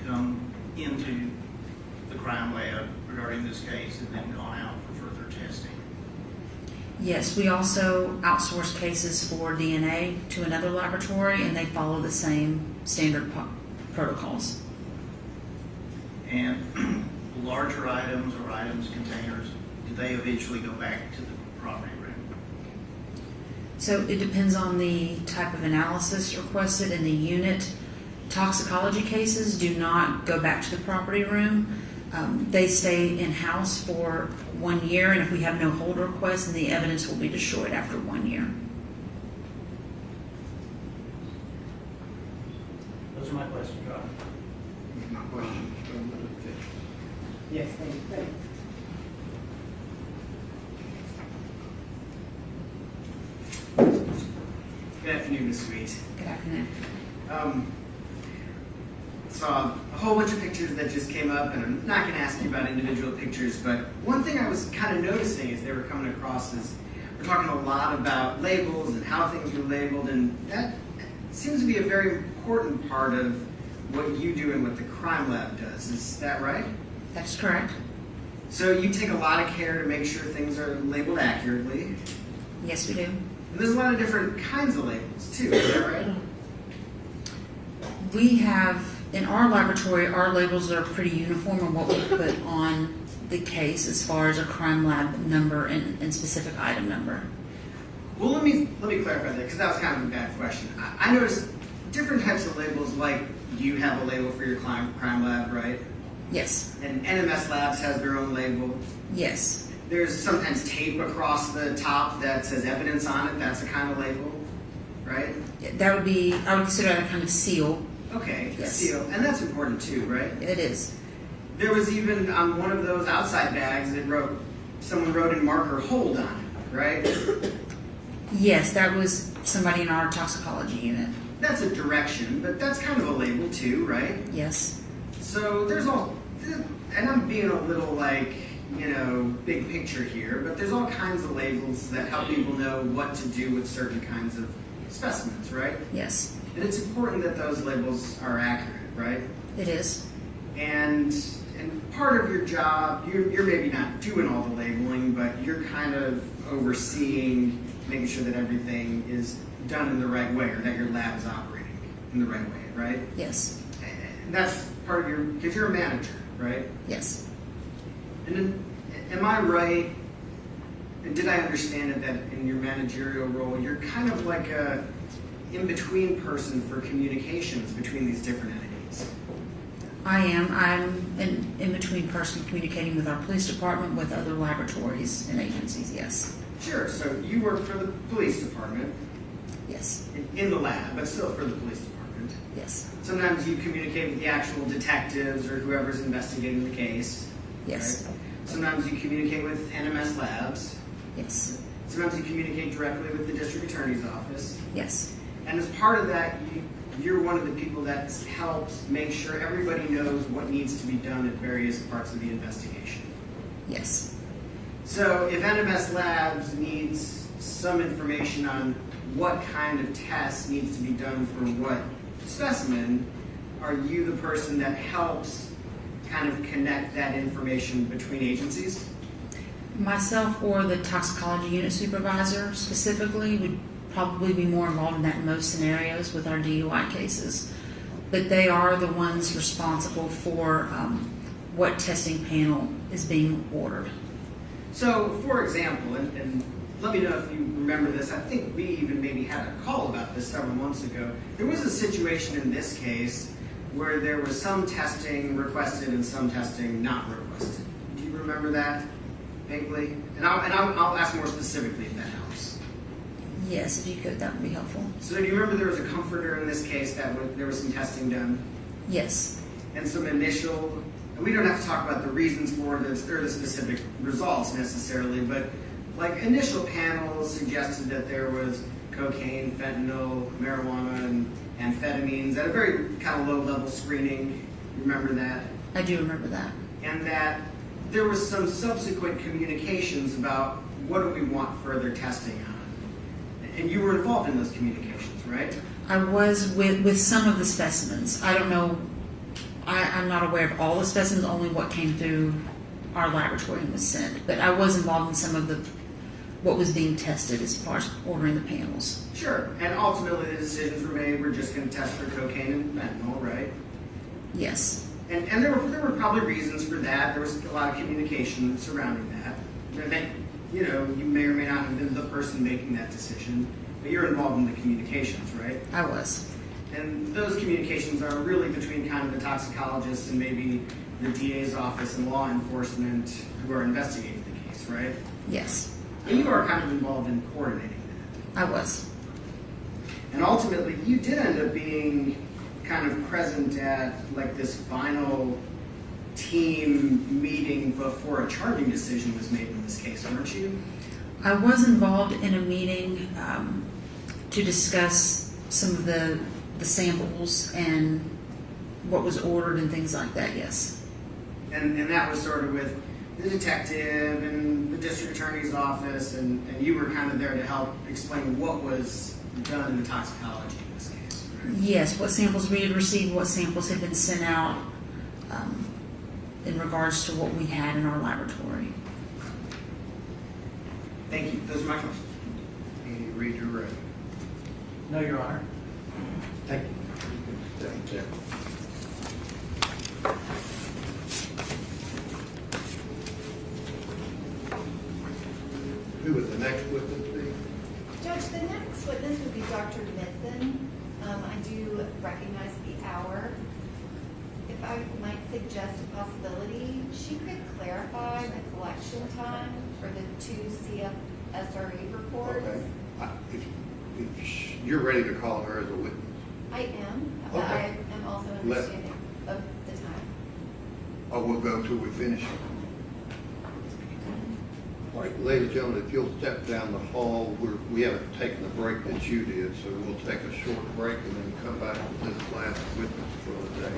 come into the crime lab regarding this case and then gone out for further testing? Yes, we also outsource cases for DNA to another laboratory, and they follow the same standard protocols. And larger items or items, containers, do they eventually go back to the property room? So it depends on the type of analysis requested in the unit. Toxicology cases do not go back to the property room. They stay in-house for 1 year, and if we have no hold requests, then the evidence will be destroyed after 1 year. Those are my questions, Rob. My question. Yes, thank you. Good afternoon, Ms. Sweet. Good afternoon. Saw a whole bunch of pictures that just came up, and I'm not going to ask you about individual pictures, but one thing I was kind of noticing as they were coming across is we're talking a lot about labels and how things were labeled, and that seems to be a very important part of what you do and what the crime lab does. Is that right? That's correct. So you take a lot of care to make sure things are labeled accurately. Yes, we do. And there's a lot of different kinds of labels too, is that right? We have, in our laboratory, our labels are pretty uniform in what we put on the case as far as a crime lab number and specific item number. Well, let me clarify that, because that was kind of a bad question. I noticed different types of labels, like you have a label for your crime lab, right? Yes. And NMS Labs has their own label. Yes. There's sometimes tape across the top that says evidence on it. That's a kind of label, right? That would be, I would consider that a kind of seal. Okay, Yes. seal. And that's important too, right? It is. There was even on one of those outside bags that someone wrote in marker hold on it, right? Yes, that was somebody in our toxicology unit. That's a direction, but that's kind of a label too, right? Yes. So there's all, and I'm being a little like, big picture here, but there's all kinds of labels that help people know what to do with certain kinds of specimens, right? Yes. And it's important that those labels are accurate, right? It is. And part of your job, you're maybe not doing all the labeling, but you're kind of overseeing, making sure that everything is done in the right way, or that your lab is operating in the right way, right? Yes. And that's part of because you're a manager, right? Yes. And then, am I right, and did I understand it that in your managerial role, you're kind of like a in-between person for communications between these different entities? I am. I'm an in-between person communicating with our police department, with other laboratories and agencies, yes. Sure, so you work for the police department. Yes. In the lab, but still for the police department. Yes. Sometimes you communicate with the actual detectives or whoever's investigating the case. Yes. Right? Sometimes you communicate with NMS Labs. Yes. Sometimes you communicate directly with the district attorney's office. Yes. And as part of that, you're one of the people that helps make sure everybody knows what needs to be done at various parts of the investigation. Yes. So if NMS Labs needs some information on what kind of test needs to be done for what specimen, are you the person that helps kind of connect that information between agencies? Myself or the toxicology unit supervisor specifically would probably be more involved in that in most scenarios with our DUI cases. But they are the ones responsible for what testing panel is being ordered. So, for example, and let me know if you remember this, I think we even maybe had a call about this several months ago. There was a situation in this case where there was some testing requested and some testing not requested. Do you remember that vaguely? And I'll ask more specifically if that helps. Yes, if you could, that would be helpful. So do you remember there was a comforter in this case that there was some testing done? Yes. And some initial, and we don't have to talk about the reasons for this or the specific results necessarily, but like initial panels suggested that there was cocaine, fentanyl, marijuana, and amphetamines at a very kind of low-level screening. You remember that? I do remember that. And that there was some subsequent communications about what do we want further testing on. And you were involved in those communications, right? I was with some of the specimens. I don't know, I'm not aware of all the specimens, only what came through our laboratory and was sent. But I was involved in some of what was being tested as far as ordering the panels. Sure, and ultimately the decisions were made, we're just going to test for cocaine and fentanyl, right? Yes. And there were probably reasons for that. There was a lot of communication surrounding that. You may or may not have been the person making that decision, but you're involved in the communications, right? I was. And those communications are really between kind of the toxicologists and maybe the DA's office and law enforcement who are investigating the case, right? Yes. And you are kind of involved in coordinating that. I was. And ultimately, you did end up being kind of present at like this final team meeting before a charging decision was made in this case, weren't you? I was involved in a meeting to discuss some of the the samples and what was ordered and things like that, yes. And that was sort of with the detective and the district attorney's office, and you were kind of there to help explain what was done in the toxicology in this case, right? Yes, what samples we had received, what samples had been sent out in regards to what we had in our laboratory. Thank you. Those are my questions. Any redirect? No, Your Honor. Thank you. Thank you. Who would the next witness be? Judge, the next witness would be Dr. Mitton. I do recognize the hour. If I might suggest a possibility, she could clarify the collection time for the 2 CFSRE reports. Okay. If you're ready to call her as a witness. I am, but Okay. I am also understanding of the time. Oh, we'll go till we finish. All right, ladies and gentlemen, if you'll step down the hall, we haven't taken the break that you did, so we'll take a short break and then come back with this last witness for the day.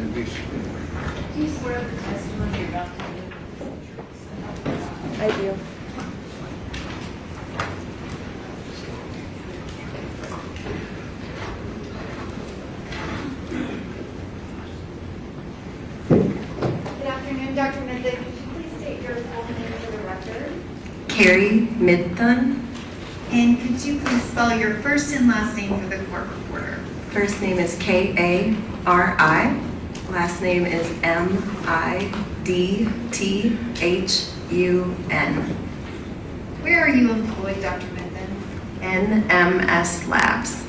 and be subpoenaed. Do you swear the testimony you're about to give is the truth? I do. Good afternoon, Dr. Mitton. Could you please state your full name for the record? Carrie Mitton. And could you please spell your first and last name for the court reporter? First name is Kari. Last name is Middthun. Where are you employed, Dr. Mitton? NMS Labs.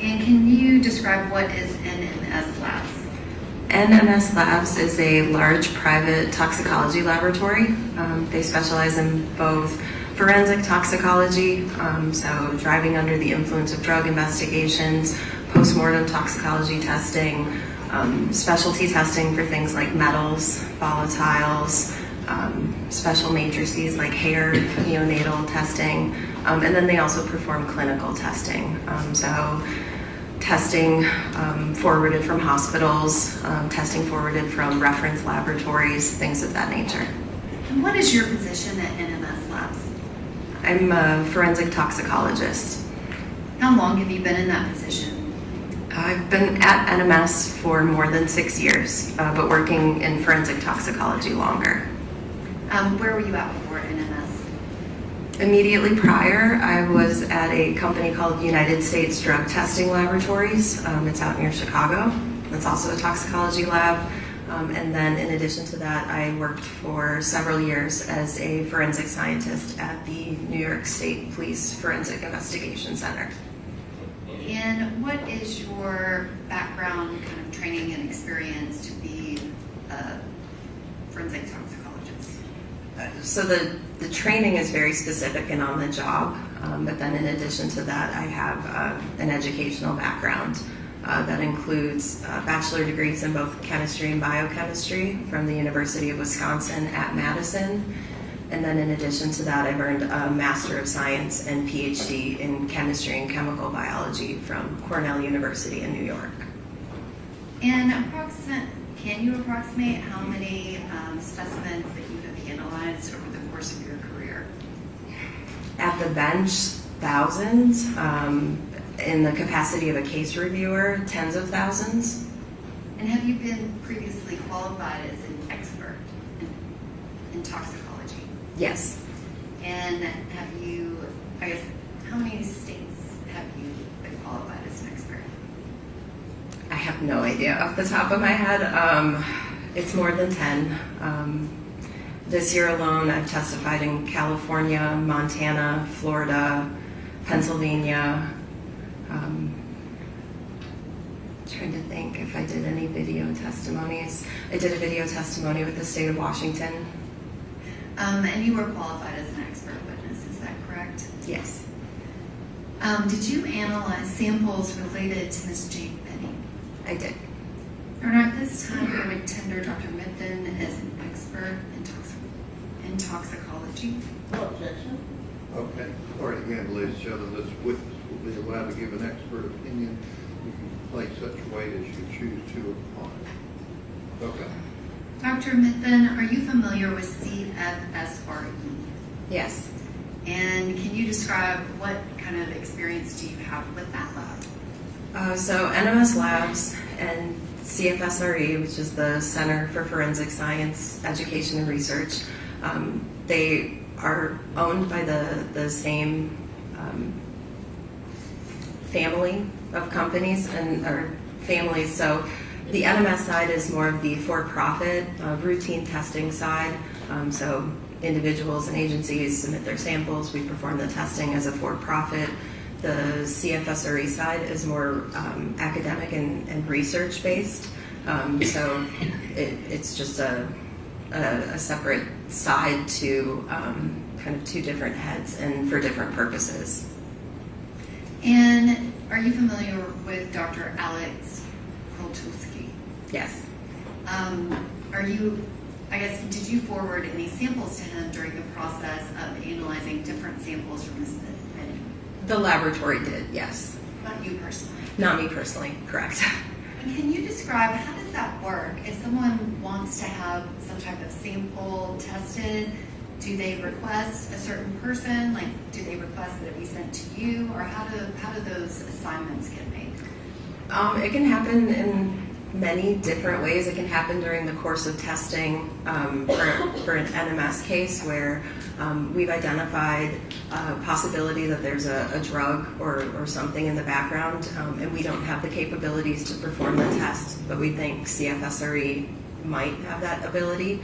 And can you describe what is NMS Labs? NMS Labs is a large private toxicology laboratory. They specialize in both forensic toxicology, so driving under the influence of drug investigations, postmortem toxicology testing, specialty testing for things like metals, volatiles, special matrices like hair, neonatal testing, and then they also perform clinical testing. So testing forwarded from hospitals, testing forwarded from reference laboratories, things of that nature. And what is your position at NMS Labs? I'm a forensic toxicologist. How long have you been in that position? I've been at NMS for more than 6 years, but working in forensic toxicology longer. Where were you at before NMS? Immediately prior, I was at a company called United States Drug Testing Laboratories. It's out near Chicago. It's also a toxicology lab. And then in addition to that, I worked for several years as a forensic scientist at the New York State Police Forensic Investigation Center. And what is your background, kind of training and experience to be a forensic toxicologist? So the training is very specific and on the job, but then in addition to that, I have an educational background that includes bachelor degrees in both chemistry and biochemistry from the University of Wisconsin at Madison. And then in addition to that, I've earned a Master of Science and PhD in chemistry and chemical biology from Cornell University in New York. And can you approximate how many specimens that you have analyzed over the course of your career? At the bench, thousands. In the capacity of a case reviewer, tens of thousands. And have you been previously qualified as an expert in toxicology? Yes. And have you, how many states have you been qualified as an expert? I have no idea off the top of my head. It's more than 10. This year alone, I've testified in California, Montana, Florida, Pennsylvania. Trying to think if I did any video testimonies. I did a video testimony with the state of Washington. And you were qualified as an expert witness, is that correct? Yes. Did you analyze samples related to Ms. Jade Benning? I did. And at this time, I would tender Dr. Mitton as an expert in toxicology. No objection. Okay. All right, again, ladies and gentlemen, this witness will be allowed to give an expert opinion. You can place such weight as you choose to upon it. Okay. Dr. Mitton, are you familiar with CFSRE? Yes. And can you describe what kind of experience do you have with that lab? So NMS Labs and CFSRE, which is the Center for Forensic Science, Education and Research, they are owned by the same family of companies or families. So the NMS side is more of the for-profit routine testing side. So individuals and agencies submit their samples. We perform the testing as a for-profit. The CFSRE side is more academic and research-based. So it's just a separate side to kind of two different heads and for different purposes. And are you familiar with Dr. Alex Koltuski? Yes. Did you forward any samples to him during the process of analyzing different samples from Ms. Benning? The laboratory did, yes. Not you personally? Not me personally, correct. And can you describe, how does that work? If someone wants to have some type of sample tested, do they request a certain person? Like, do they request that it be sent to you? Or how do those assignments get made? It can happen in many different ways. It can happen during the course of testing for an NMS case where we've identified a possibility that there's a drug or something in the background, and we don't have the capabilities to perform the test, but we think CFSRE might have that ability.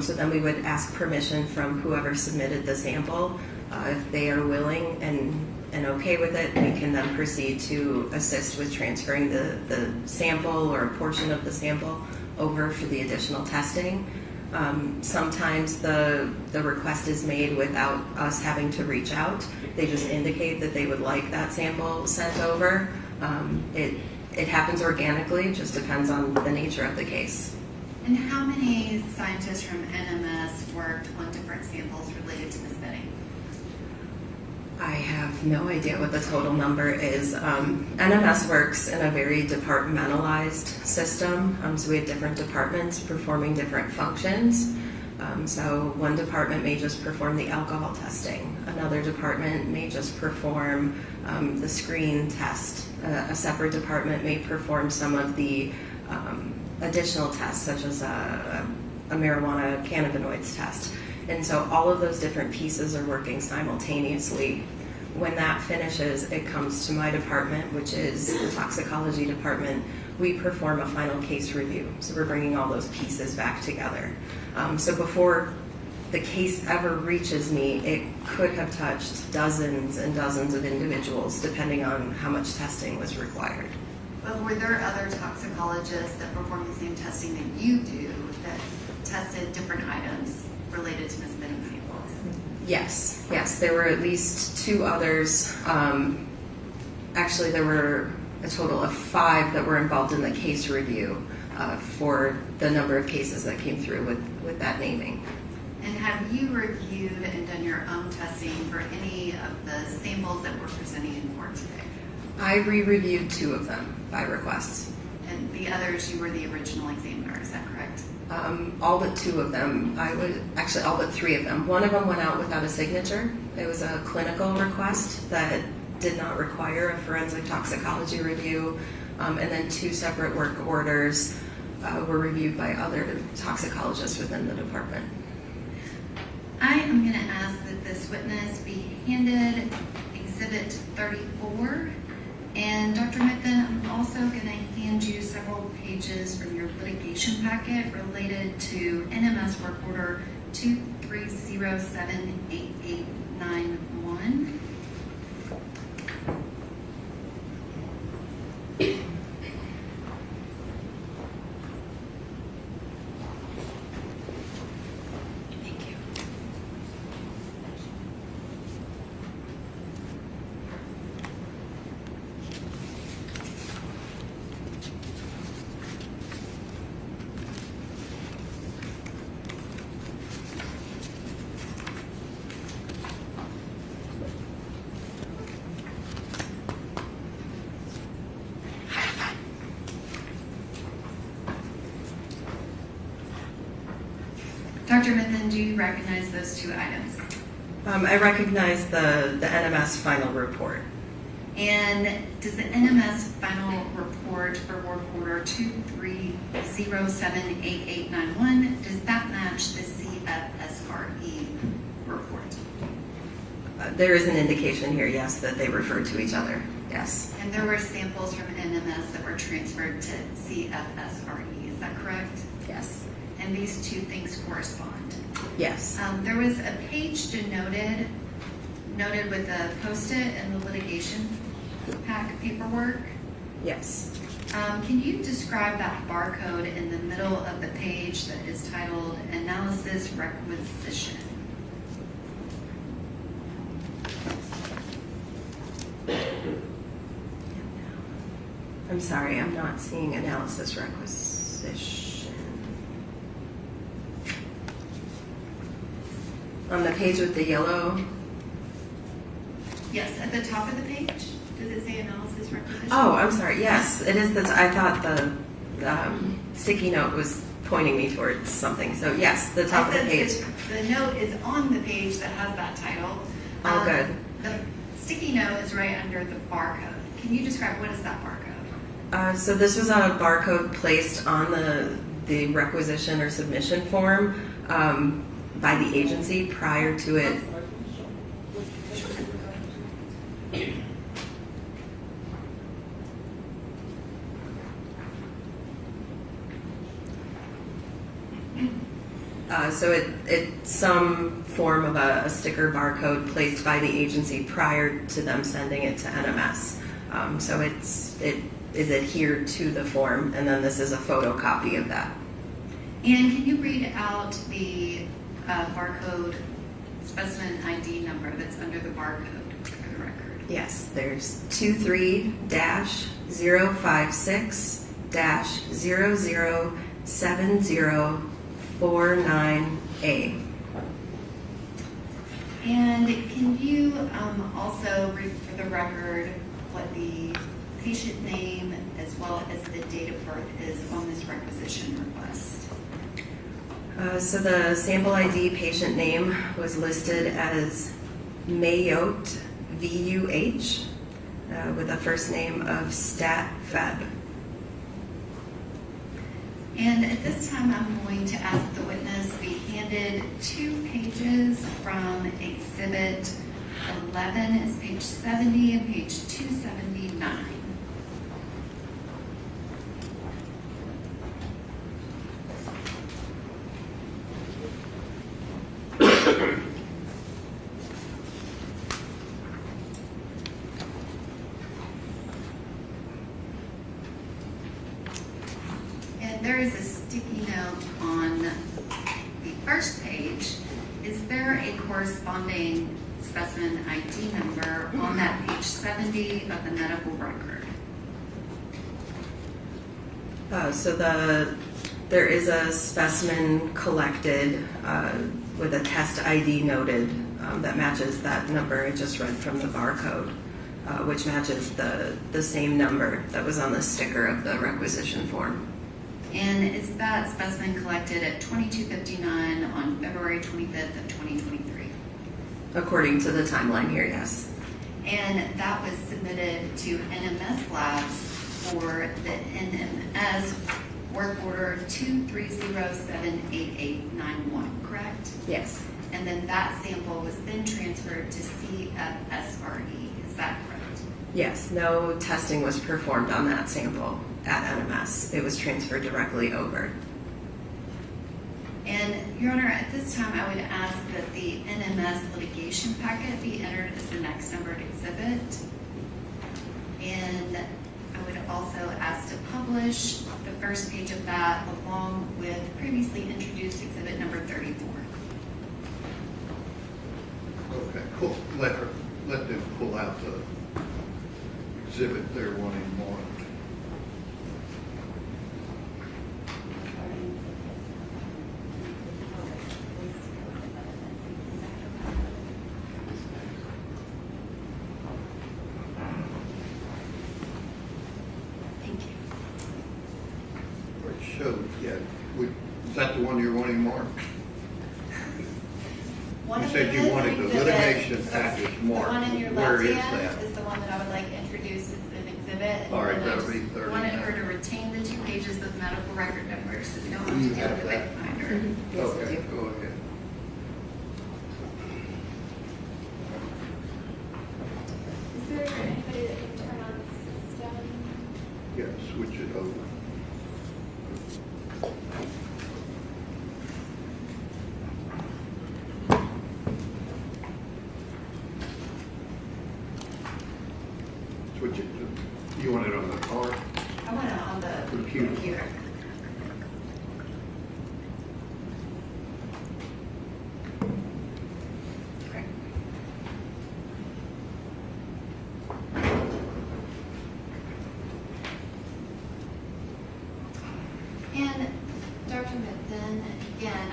So then we would ask permission from whoever submitted the sample. If they are willing and okay with it, we can then proceed to assist with transferring the sample or a portion of the sample over for the additional testing. Sometimes the request is made without us having to reach out. They just indicate that they would like that sample sent over. It happens organically, it just depends on the nature of the case. And how many scientists from NMS worked on different samples related to Ms. Benning? I have no idea what the total number is. NMS works in a very departmentalized system, so we have different departments performing different functions. So one department may just perform the alcohol testing. Another department may just perform the screen test. A separate department may perform some of the additional tests, such as a marijuana cannabinoids test. And so all of those different pieces are working simultaneously. When that finishes, it comes to my department, which is the toxicology department. We perform a final case review. So we're bringing all those pieces back together. So before the case ever reaches me, it could have touched dozens and dozens of individuals, depending on how much testing was required. But were there other toxicologists that performed the same testing that you do that tested different items related to Ms. Benning's samples? Yes, there were at least 2 others. Actually, there were a total of 5 that were involved in the case review for the number of cases that came through with that naming. And have you reviewed and done your own testing for any of the samples that we're presenting in court today? I re-reviewed 2 of them by request. And the others, you were the original examiner, is that correct? All but 2 of them. All but 3 of them. One of them went out without a signature. It was a clinical request that did not require a forensic toxicology review. And then 2 separate work orders were reviewed by other toxicologists within the department. I am going to ask that this witness be handed Exhibit 34. And Dr. Mitton, I'm also going to hand you several pages from your litigation packet related to NMS Work Order 230788891. Dr. Mitton, do you recognize those 2 items? I recognize the NMS final report. And does the NMS final report for work order 230788891, does that match the CFSRE report? There is an indication here, yes, that they refer to each other, yes. And there were samples from NMS that were transferred to CFSRE, is that correct? Yes. And these 2 things correspond? Yes. There was a page denoted with a post-it in the litigation pack paperwork. Yes. Can you describe that barcode in the middle of the page that is titled Analysis Requisition? I'm sorry, I'm not seeing analysis requisition. On the page with the yellow Yes, at the top of the page, does it say analysis requisition? Oh, I'm sorry. Yes, it is. I thought the sticky note was pointing me towards something. So yes, the top of the page. The note is on the page that has that title. Oh, good. The sticky note is right under the barcode. Can you describe what is that barcode? So this was a barcode placed on the requisition or submission form by the agency prior to it. So it's some form of a sticker barcode placed by the agency prior to them sending it to NMS. So it is adhered to the form, and then this is a photocopy of that. And can you read out the barcode specimen ID number that's under the barcode for the record? Yes, there's 23-056-007049A. And can you also read for the record what the patient name as well as the date of birth is on this requisition request? So the sample ID patient name was listed as Mayotte, VUH, with a first name of Stat Feb. And at this time, I'm going to ask the witness be handed 2 pages from Exhibit 11, is page 70 and page 279. There is a sticky note on the first page. Is there a corresponding specimen ID number on that page 70 of the medical record? So there is a specimen collected with a test ID noted that matches that number I just read from the barcode, which matches the same number that was on the sticker of the requisition form. And is that specimen collected at 22:59 on February 25th of 2023? According to the timeline here, yes. And that was submitted to NMS Labs for the NMS work order 230788891, correct? Yes. And then that sample was then transferred to CFSRE, is that correct? Yes, no testing was performed on that sample at NMS. It was transferred directly over. And Your Honor, at this time, I would ask that the NMS litigation packet be entered as the next numbered exhibit. And I would also ask to publish the first page of that along with previously introduced exhibit number 34. Okay, cool. Let them pull out the exhibit they're wanting more. Is that the one you're wanting more? You said you wanted the litigation package more. The one in your Where left is hand that? is the one that I would like introduced as an exhibit. All right, And then I that'll be just 39. wanted her to retain the 2 pages of medical record numbers so we don't have You to have do the that? wayfinder. Yes, I Okay, do. go ahead. Is there anybody that can turn on the system? Yeah, switch it over. Switch it to, you want it on the card? I want it on the Computer. Great. And Dr. Mitton, again,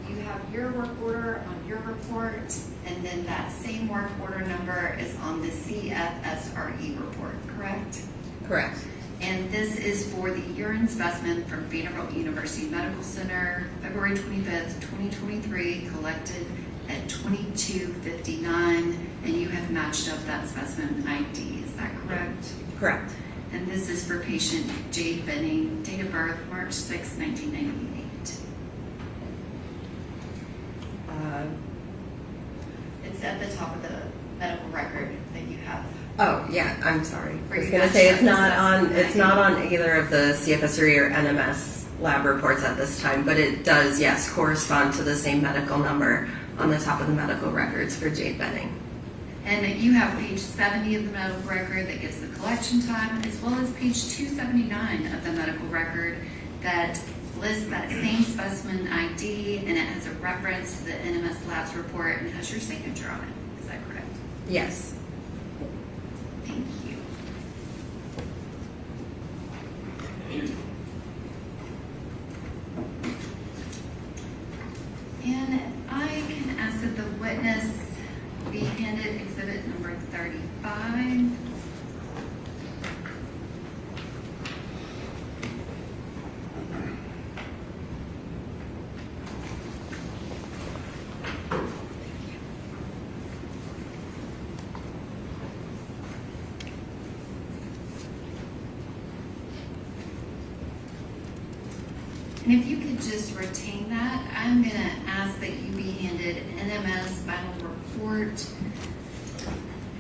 you have your work order on your report. And then that same work order number is on the CFSRE report, correct? Correct. And this is for the urine specimen from Vanderbilt University Medical Center, February 25th, 2023, collected at 22:59, and you have matched up that specimen ID, is that correct? Correct. And this is for patient Jade Benning, date of birth March 6, 1998. It's at the top of the medical record that you have. Oh, yeah, I'm sorry. For I was your going to say matched up it's not on either of the CFSRE or NMS lab reports at this time, but it does, yes, correspond to the same medical number on the top of the medical records for Jade Benning. And you have page 70 of the medical record that gives the collection time, as well as page 279 of the medical record that lists that same specimen ID, and it has a reference to the NMS Labs report and has your signature on it. Is that correct? Yes. Thank you. And I can ask that the witness be handed exhibit number 35. And if you could just retain that, I'm going to ask that you be handed NMS final report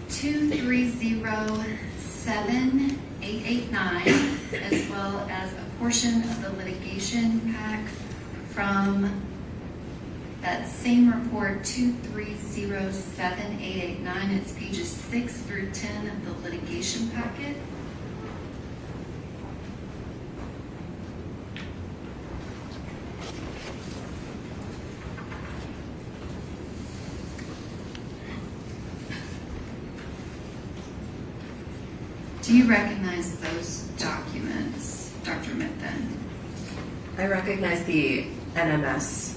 2307889, as well as a portion of the litigation pack from that same report 2307889. It's pages 6 through 10 of the litigation packet. Do you recognize those documents, Dr. Mitton? I recognize the NMS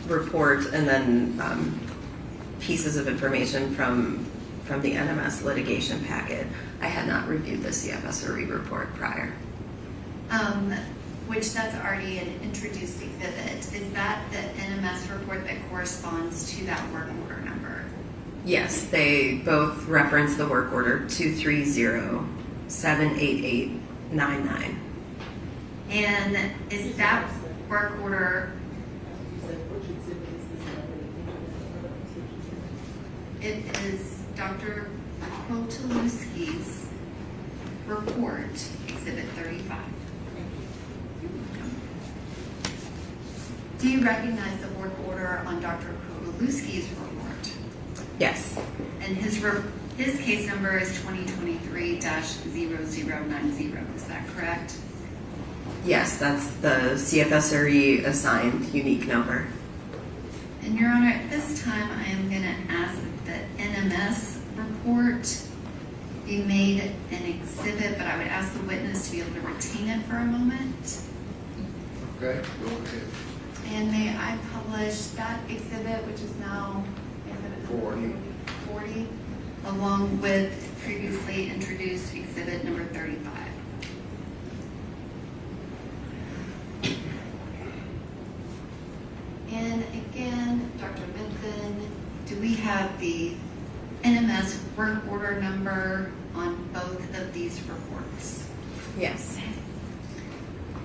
report and then pieces of information from the NMS litigation packet. I had not reviewed the CFSRE report prior. Which that's already an introduced exhibit. Is that the NMS report that corresponds to that work order number? Yes, they both reference the work order 230-78899. And is that work order, it is Dr. Kotelewski's report, exhibit 35. Do you recognize the work order on Dr. Kotelewski's report? Yes. And his case number is 2023-0090, is that correct? Yes, that's the CFSRE assigned unique number. And Your Honor, at this time I am going to ask that the NMS report be made an exhibit, but I would ask the witness to be able to retain it for a moment. Okay, go ahead. And may I publish that exhibit, which is now exhibit 40, along with previously introduced exhibit number 35. And again, Dr. Mitton, do we have the NMS work order number on both of these reports? Yes.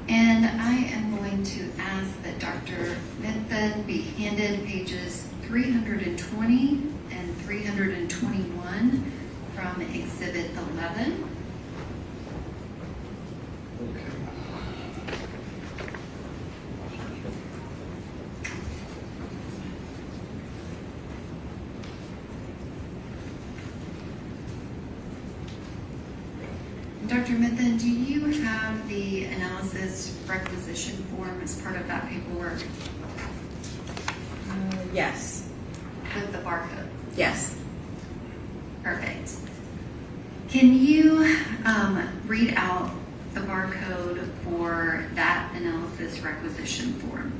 And I am going to ask that Dr. Mitton be handed pages 320 and 321 from Exhibit 11. Okay. Dr. Mitton, do you have the analysis requisition form as part of that paperwork Yes. with the barcode? Yes. Perfect. Can you read out the barcode for that analysis requisition form?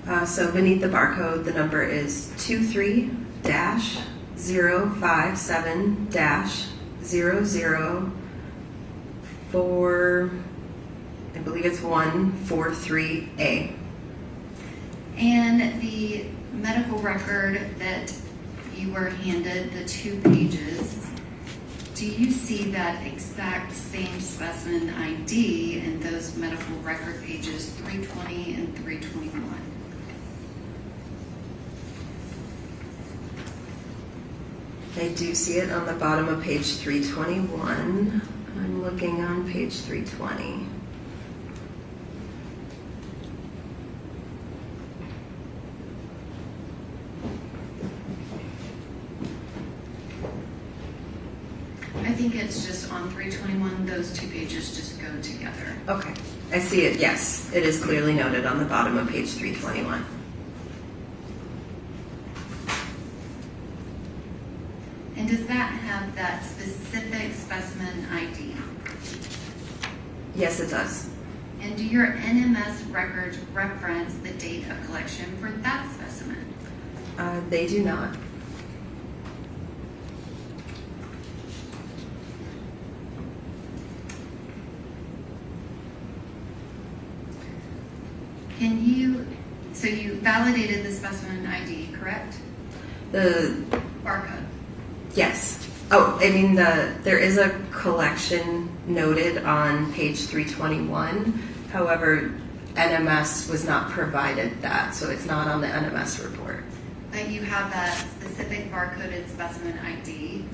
So beneath the barcode, the number is 23-057-004, I believe it's 143A. And the medical record that you were handed, the 2 pages, do you see that exact same specimen ID in those medical record pages 320 and 321? I do see it on the bottom of page 321. I'm looking on page 320. I think it's just on 321, those 2 pages just go together. Okay, I see it, yes. It is clearly noted on the bottom of page 321. And does that have that specific specimen ID? Yes, it does. And do your NMS records reference the date of collection for that specimen? They do not. So you validated the specimen ID, correct? The Barcode. Yes. Oh, I mean, there is a collection noted on page 321. However, NMS was not provided that, so it's not on the NMS report. But you have that specific barcoded specimen ID,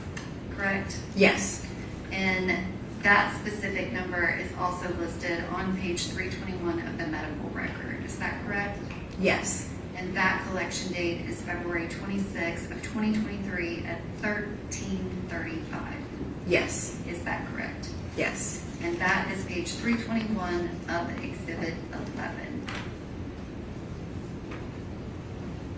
correct? Yes. And that specific number is also listed on page 321 of the medical record. Is that correct? Yes. And that collection date is February 26th of 2023 at 13:35. Yes. Is that correct? Yes. And that is page 321 of Exhibit 11.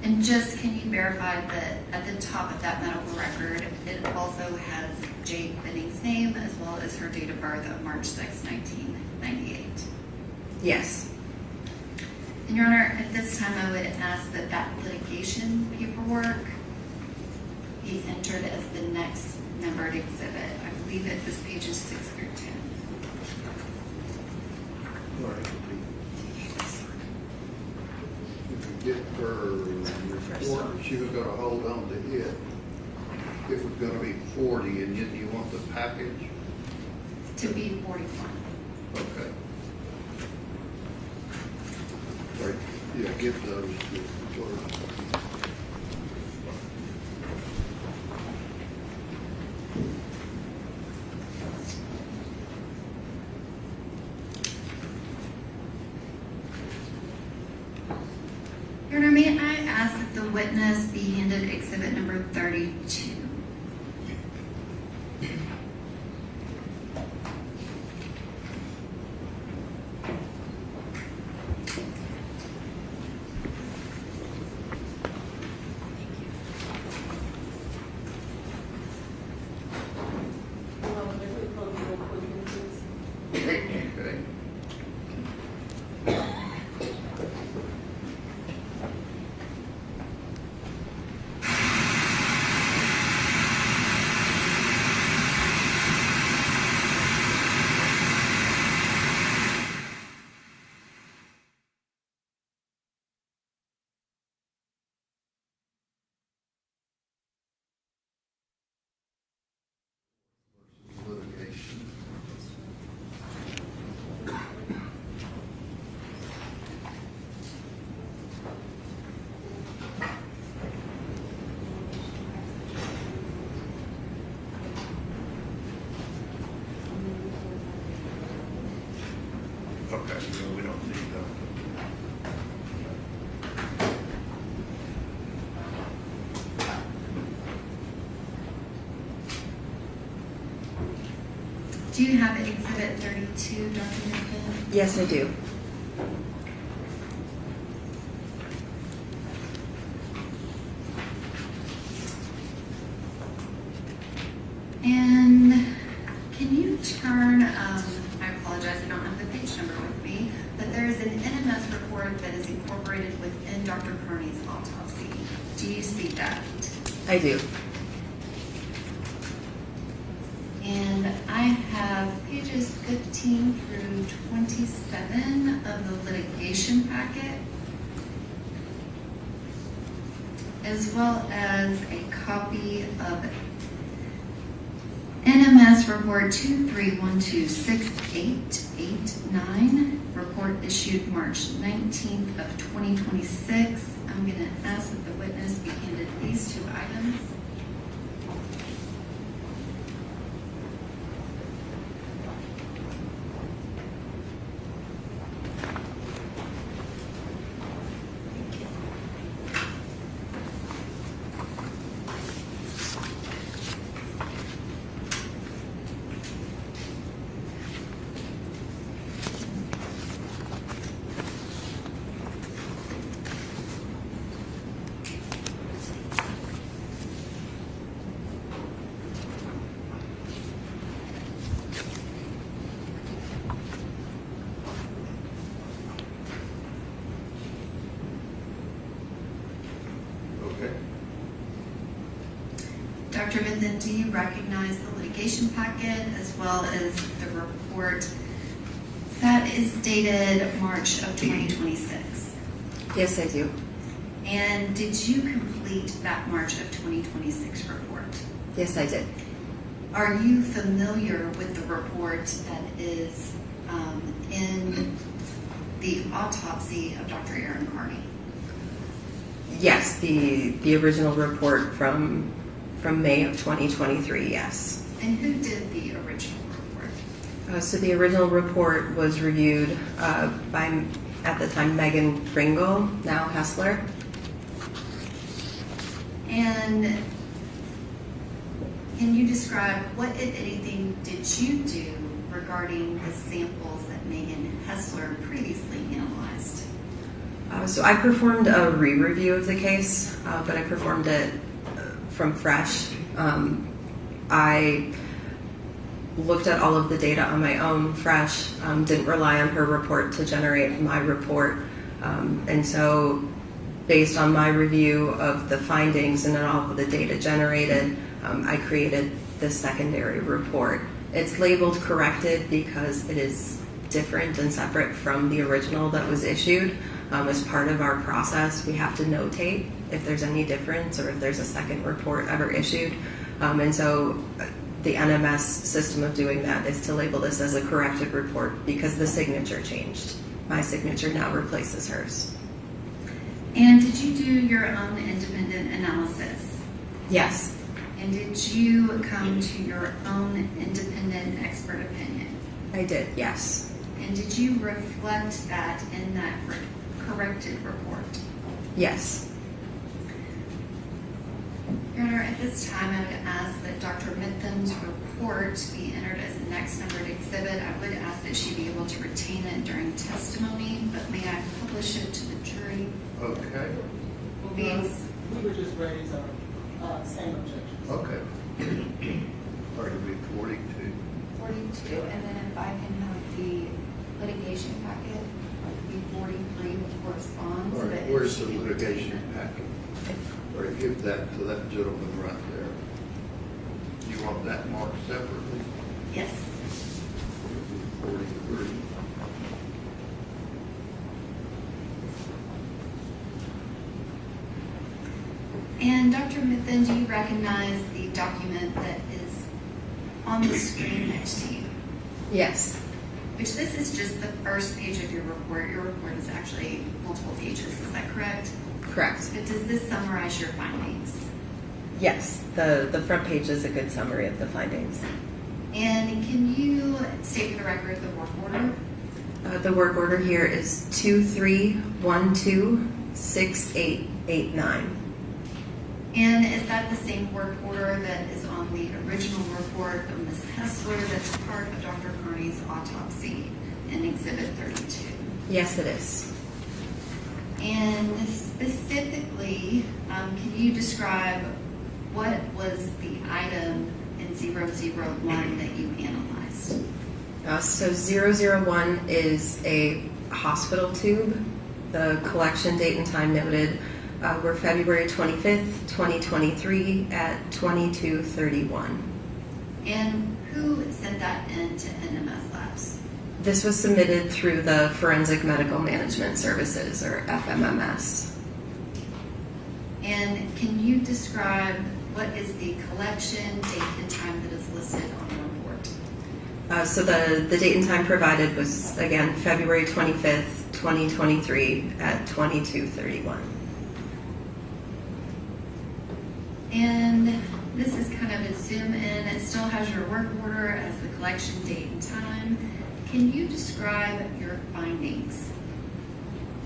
And just, can you verify that at the top of that medical record, it also has Jade Benning's name as well as her date of birth of March 6, 1998? Yes. And Your Honor, at this time I would ask that that litigation paperwork be entered as the next numbered exhibit. I believe it was pages 6 through 10. Get her report, she was gonna hold on to it. It was gonna be 40, and then you want the package? To be 41. Okay. Right, yeah, get those to the clerk. Your Honor, may I ask that the witness be handed exhibit number 32? Okay. Litigation. Okay, well, we don't need that. Do you have exhibit 32, Dr. Mitton? Yes, I do. And can you turn, I apologize, I don't have the page number with me, but there's is an NMS report that is incorporated within Dr. Carney's autopsy. Do you see that? I do. And I have pages 15 through 27 of the litigation packet, as well as a copy of NMS report 23126889, report issued March 19th of 2026. I'm going to ask that the witness be handed these two items. Okay. Dr. Mitton, do you recognize the litigation packet as well as the report that is dated March of 2026? Yes, I do. And did you complete that March of 2026 report? Yes, I did. Are you familiar with the report that is in the autopsy of Dr. Aaron Carney? Yes, the original report from May of 2023, yes. And who did the original report? So the original report was reviewed by, at the time, Megan Ringel, now Hessler. And can you describe what, if anything, did you do regarding the samples that Megan Hessler previously analyzed? So I performed a re-review of the case, but I performed it from fresh. I looked at all of the data on my own fresh, didn't rely on her report to generate my report. And so based on my review of the findings and then all of the data generated, I created this secondary report. It's labeled corrected because it is different and separate from the original that was issued. As part of our process, we have to notate if there's any difference or if there's a second report ever issued. And so the NMS system of doing that is to label this as a corrected report because the signature changed. My signature now replaces hers. And did you do your own independent analysis? Yes. And did you come to your own independent expert opinion? I did, yes. And did you reflect that in that corrected report? Yes. Your Honor, at this time, I would ask that Dr. Mitton's report be entered as a next numbered exhibit. I would ask that she be able to retain it during testimony, but may I publish it to the jury? Okay. We were just ready to same objections. Okay. Or it'll be 42. 42, and then if I can have the litigation packet, it'd be 43 which corresponds. All right, where's the litigation packet? Or give that to that gentleman right there. You want that marked separately? Yes. 43. And Dr. Mitton, do you recognize the document that is on the screen next to you? Yes. Which this is just the first page of your report. Your report is actually multiple pages, is that correct? Correct. But does this summarize your findings? Yes, the front page is a good summary of the findings. And can you state for the record the work order? The work order here is 23126889. And is that the same work order that is on the original report of Ms. Hessler that's part of Dr. Carney's autopsy in Exhibit 32? Yes, it is. And specifically, can you describe what was the item in 001 that you analyzed? So 001 is a hospital tube. The collection date and time noted were February 25th, 2023 at 22:31. And who sent that in to NMS Labs? This was submitted through the Forensic Medical Management Services, or FMMS. And can you describe what is the collection date and time that is listed on the report? So the date and time provided was, again, February 25th, 2023 at 22:31. And this is kind of a zoom in. It still has your work order as the collection date and time. Can you describe your findings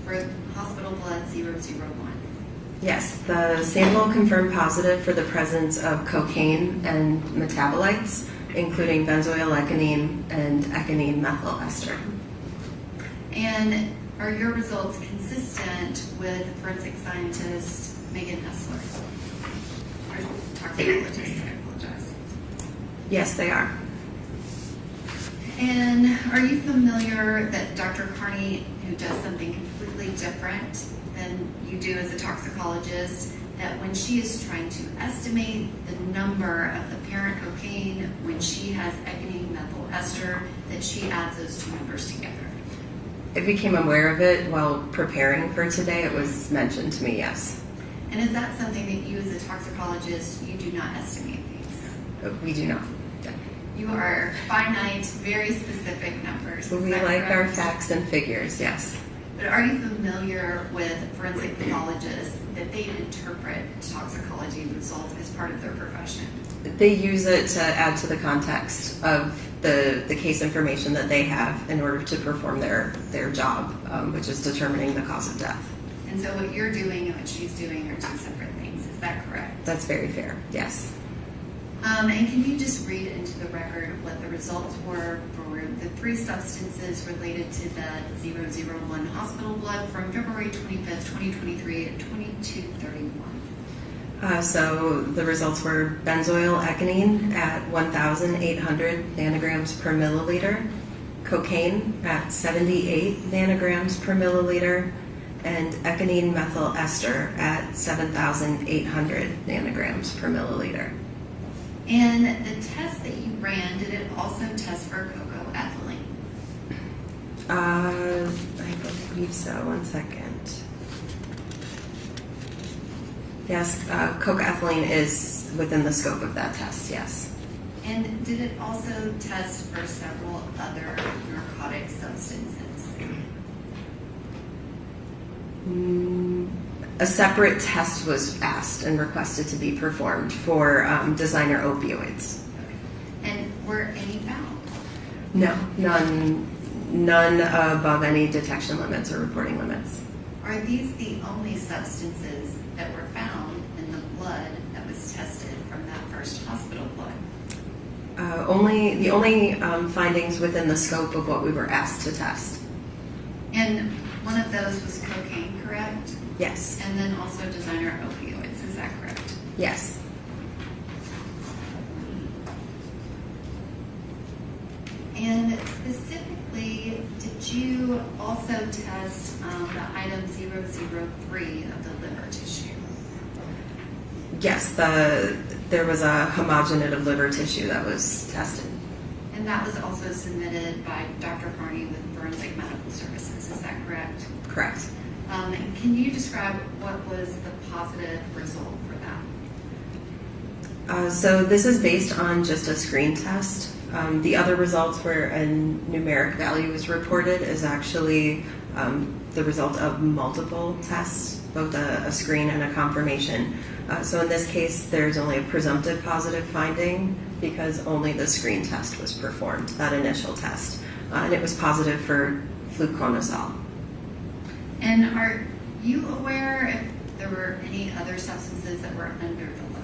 for hospital blood 001? Yes, the sample confirmed positive for the presence of cocaine and metabolites, including benzoyl-ecgonine and ecgonine methyl ester. And are your results consistent with forensic scientist Megan Hessler? Or toxicologist, I apologize. Yes, they are. And are you familiar that Dr. Carney, who does something completely different than you do as a toxicologist, that when she is trying to estimate the number of the parent cocaine when she has ecgonine methyl ester, that she adds those two numbers together? I became aware of it while preparing for today. It was mentioned to me, yes. And is that something that you as a toxicologist, you do not estimate these? We do not. You are finite, very specific numbers. We like our facts and figures, yes. But are you familiar with forensic pathologists that they interpret toxicology results as part of their profession? They use it to add to the context of the case information that they have in order to perform their job, which is determining the cause of death. And so what you're doing and what she's doing are two separate things. Is that correct? That's very fair, yes. And can you just read into the record what the results were for the three substances related to the 001 hospital blood from February 25th, 2023 at 22:31? So the results were benzoyl-ecgonine at 1,800 nanograms per milliliter, cocaine at 78 nanograms per milliliter, and ecgonine methyl ester at 7,800 nanograms per milliliter. And the test that you ran, did it also test for cocoethylene? I believe so. 1 second. Yes, cocoethylene is within the scope of that test, yes. And did it also test for several other narcotic substances? A separate test was asked and requested to be performed for designer opioids. And were any found? No, none above any detection limits or reporting limits. Are these the only substances that were found in the blood that was tested from that first hospital blood? The only findings within the scope of what we were asked to test. And one of those was cocaine, correct? Yes. And then also designer opioids, is that correct? Yes. And specifically, did you also test the item 003 of the liver tissue? Yes, there was a homogenate of liver tissue that was tested. And that was also submitted by Dr. Carney with Forensic Medical Services, is that correct? Correct. And can you describe what was the positive result for that? So this is based on just a screen test. The other results where a numeric value is reported is actually the result of multiple tests, both a screen and a confirmation. So in this case, there's only a presumptive positive finding because only the screen test was performed, that initial test. And it was positive for fluconazole. And are you aware if there were any other substances that were under the level?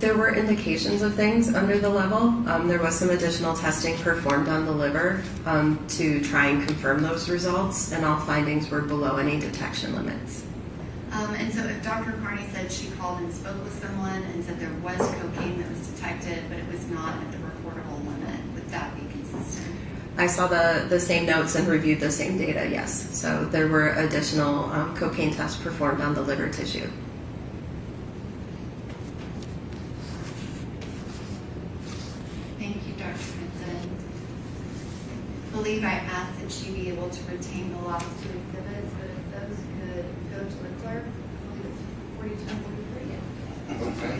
There were indications of things under the level. There was some additional testing performed on the liver to try and confirm those results, and all findings were below any detection limits. And so if Dr. Carney said she called and spoke with someone and said there was cocaine that was detected, but it was not at the reportable limit, would that be consistent? I saw the same notes and reviewed the same data, yes. So there were additional cocaine tests performed on the liver tissue. Thank you, Dr. Mitton. I believe I asked that she be able to retain the last two exhibits, but if those could go to the clerk, I believe it's 42 and 43. Okay.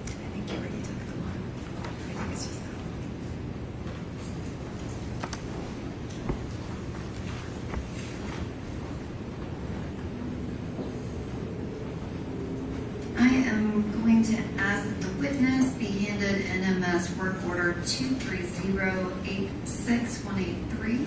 I think you already took the one. I think it's just that one. I am going to ask that the witness be handed NMS work order 230-86183.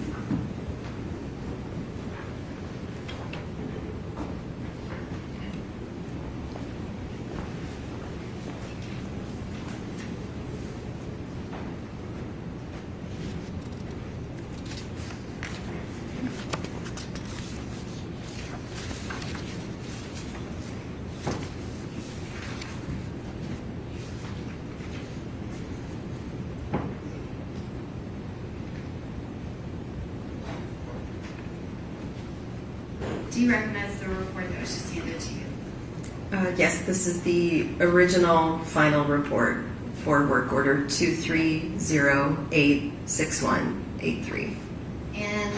Do you recognize the report that was just handed to you? Yes, this is the original final report for work order 230-86183. And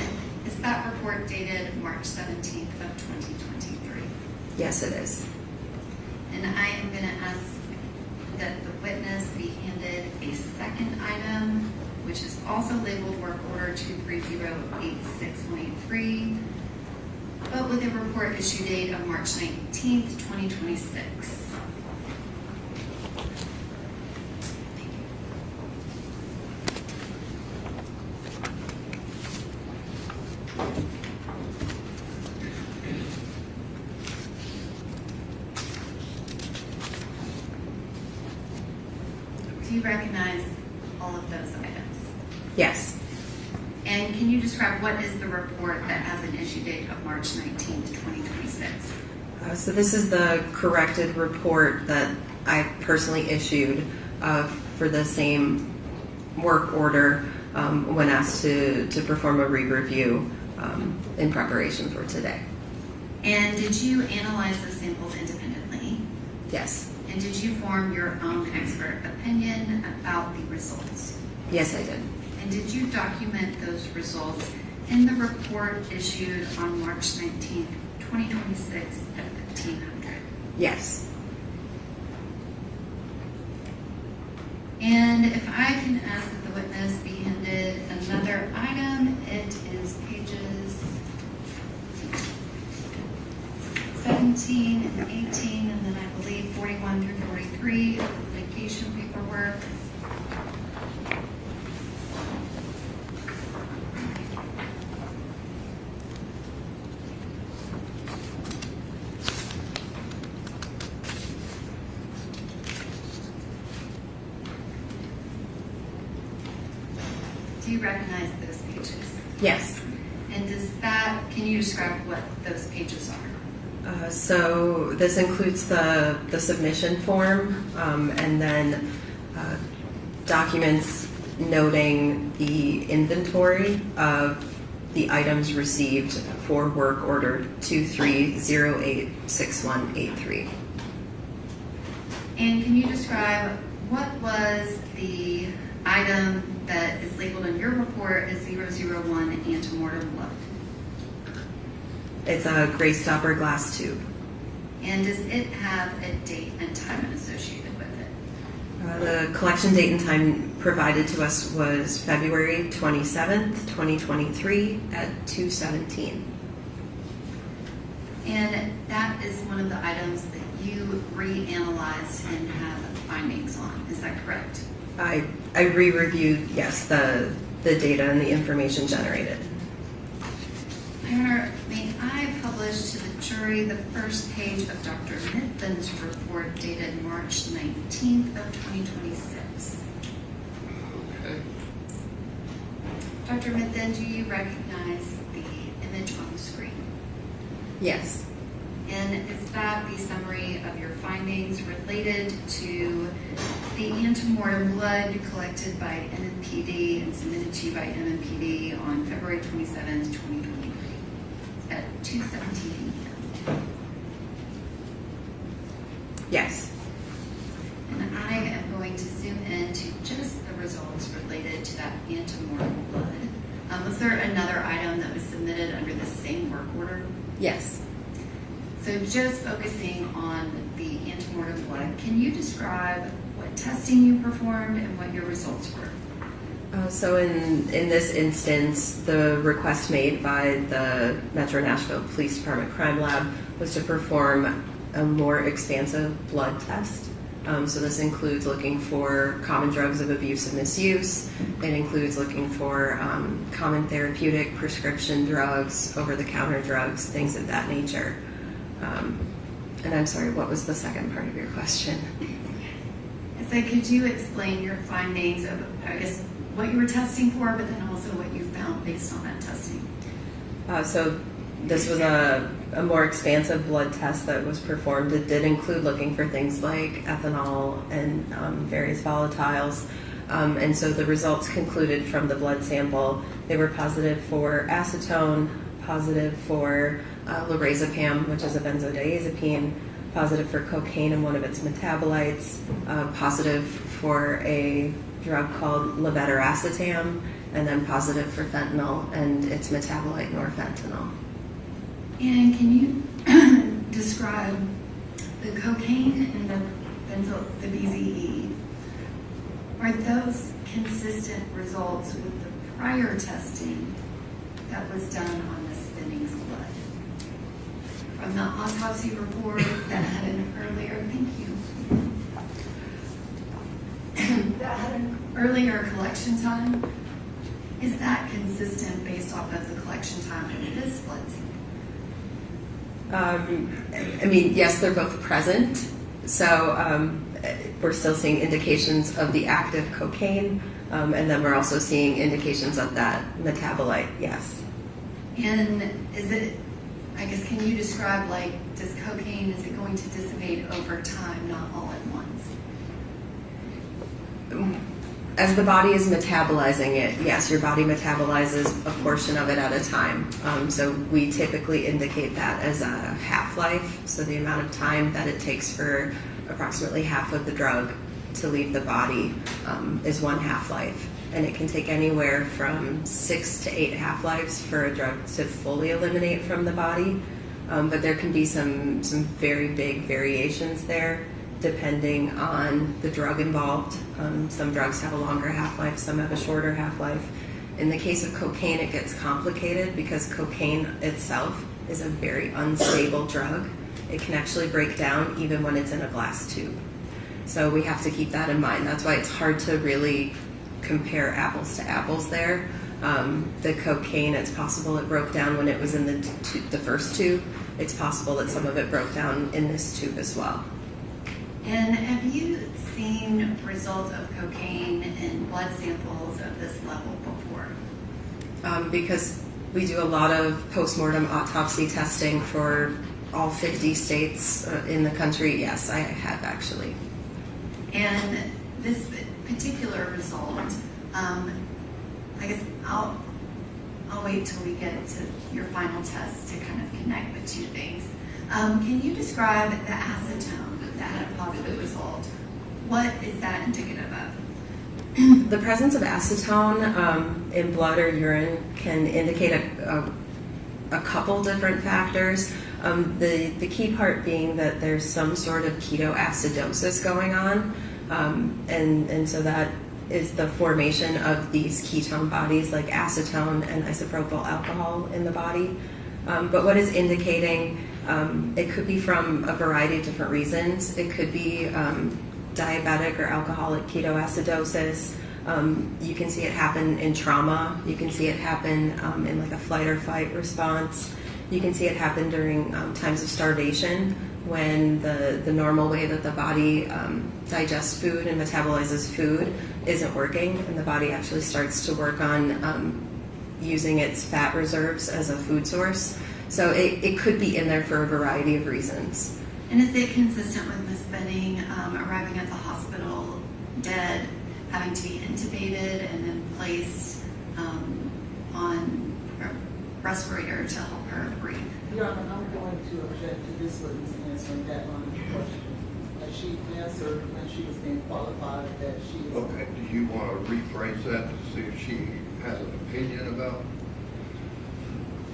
is that report dated March 17th of 2023? Yes, it is. And I am going to ask that the witness be handed a second item, which is also labeled work order 230-86183, but with a report issue date of March 19th, 2026. Do you recognize all of those items? Yes. And can you describe what is the report that has an issue date of March 19th, 2026? So this is the corrected report that I personally issued for the same work order when asked to perform a re-review in preparation for today. And did you analyze those samples independently? Yes. And did you form your own expert opinion about the results? Yes, I did. And did you document those results in the report issued on March 19th, 2026 at 1500? Yes. And if I can ask that the witness be handed another item, it is pages 17 and 18, and then I believe 41 through 43 of the litigation paperwork. Do you recognize those pages? Yes. And can you describe what those pages are? So this includes the submission form and then documents noting the inventory of the items received for work order 23086183. And can you describe what was the item that is labeled in your report as 001 antemortem blood? It's a gray stopper glass tube. And does it have a date and time associated with it? The collection date and time provided to us was February 27th, 2023 at 2:17. And that is one of the items that you reanalyzed and have findings on. Is that correct? I re-reviewed, yes, the data and the information generated. Your Honor, may I publish to the jury the first page of Dr. Mitton's report dated March 19th of 2026? Okay. Dr. Mitton, do you recognize the image on the screen? Yes. And is that the summary of your findings related to the the antemortem blood collected by NMPD and submitted to you by NMPD on February 27th, 2023 at 2:17 p.m. Yes. And I am going to zoom in to just the results related to that antemortem blood. Was there another item that was submitted under the same work order? Yes. So just focusing on the antemortem blood, can you describe what testing you performed and what your results were? So in this instance, the request made by the Metro Nashville Police Department Crime Lab was to perform a more expansive blood test. So this includes looking for common drugs of abuse and misuse. It includes looking for common therapeutic prescription drugs, over-the-counter drugs, things of that nature. And I'm sorry, what was the second part of your question? So could you explain your findings of, I guess, what you were testing for, but then also what you found based on that testing? So this was a more expansive blood test that was performed. It did include looking for things like ethanol and various volatiles. And so the results concluded from the blood sample, they were positive for acetone, positive for lorazepam, which is a benzodiazepine, positive for cocaine and one of its metabolites, positive for a drug called levetiracetam, and then positive for fentanyl and its metabolite norfentanyl. And can you describe the cocaine and the BZE? Are those consistent results with the prior testing that was done on Ms. Benning's blood? From the autopsy report that had an earlier, thank you, that had an earlier collection time, is that consistent based off of the collection time of this blood sample? I mean, yes, they're both present. So we're still seeing indications of the active cocaine, and then we're also seeing indications of that metabolite, yes. And is it, I guess, can you describe, like, does cocaine, is it going to dissipate over time, not all at once? As the body is metabolizing it, yes, your body metabolizes a portion of it at a time. So we typically indicate that as a half-life, so the amount of time that it takes for approximately half of the drug to leave the body is one half-life. And it can take anywhere from 6 to 8 half-lives for a drug to fully eliminate from the body. But there can be some very big variations there, depending on the drug involved. Some drugs have a longer half-life, some have a shorter half-life. In the case of cocaine, it gets complicated because cocaine itself is a very unstable drug. It can actually break down even when it's in a glass tube. So we have to keep that in mind. That's why it's hard to really compare apples to apples there. The cocaine, it's possible it broke down when it was in the first tube. It's possible that some of it broke down in this tube as well. And have you seen results of cocaine in blood samples of this level before? Because we do a lot of postmortem autopsy testing for all 50 states in the country, yes, I have actually. And this particular result, I guess I'll wait till we get to your final test to kind of connect the two things. Can you describe the acetone that had a positive result? What is that indicative of? The presence of acetone in blood or urine can indicate a couple different factors. The key part being that there's some sort of ketoacidosis going on, and so that is the formation of these ketone bodies like acetone and isopropyl alcohol in the body. But what is indicating, it could be from a variety of different reasons. It could be diabetic or alcoholic ketoacidosis. You can see it happen in trauma. You can see it happen in like a flight or fight response. You can see it happen during times of starvation when the normal way that the body digests food and metabolizes food isn't working, and the body actually starts to work on using its fat reserves as a food source. So it could be in there for a variety of reasons. And is it consistent with Ms. Benning arriving at the hospital dead, having to be intubated and then placed on a respirator to help her breathe. Your Honor, I'm going to object to this witness answering that line of question. She answered when she was being qualified that she is. Okay, do you want to rephrase that to see if she has an opinion about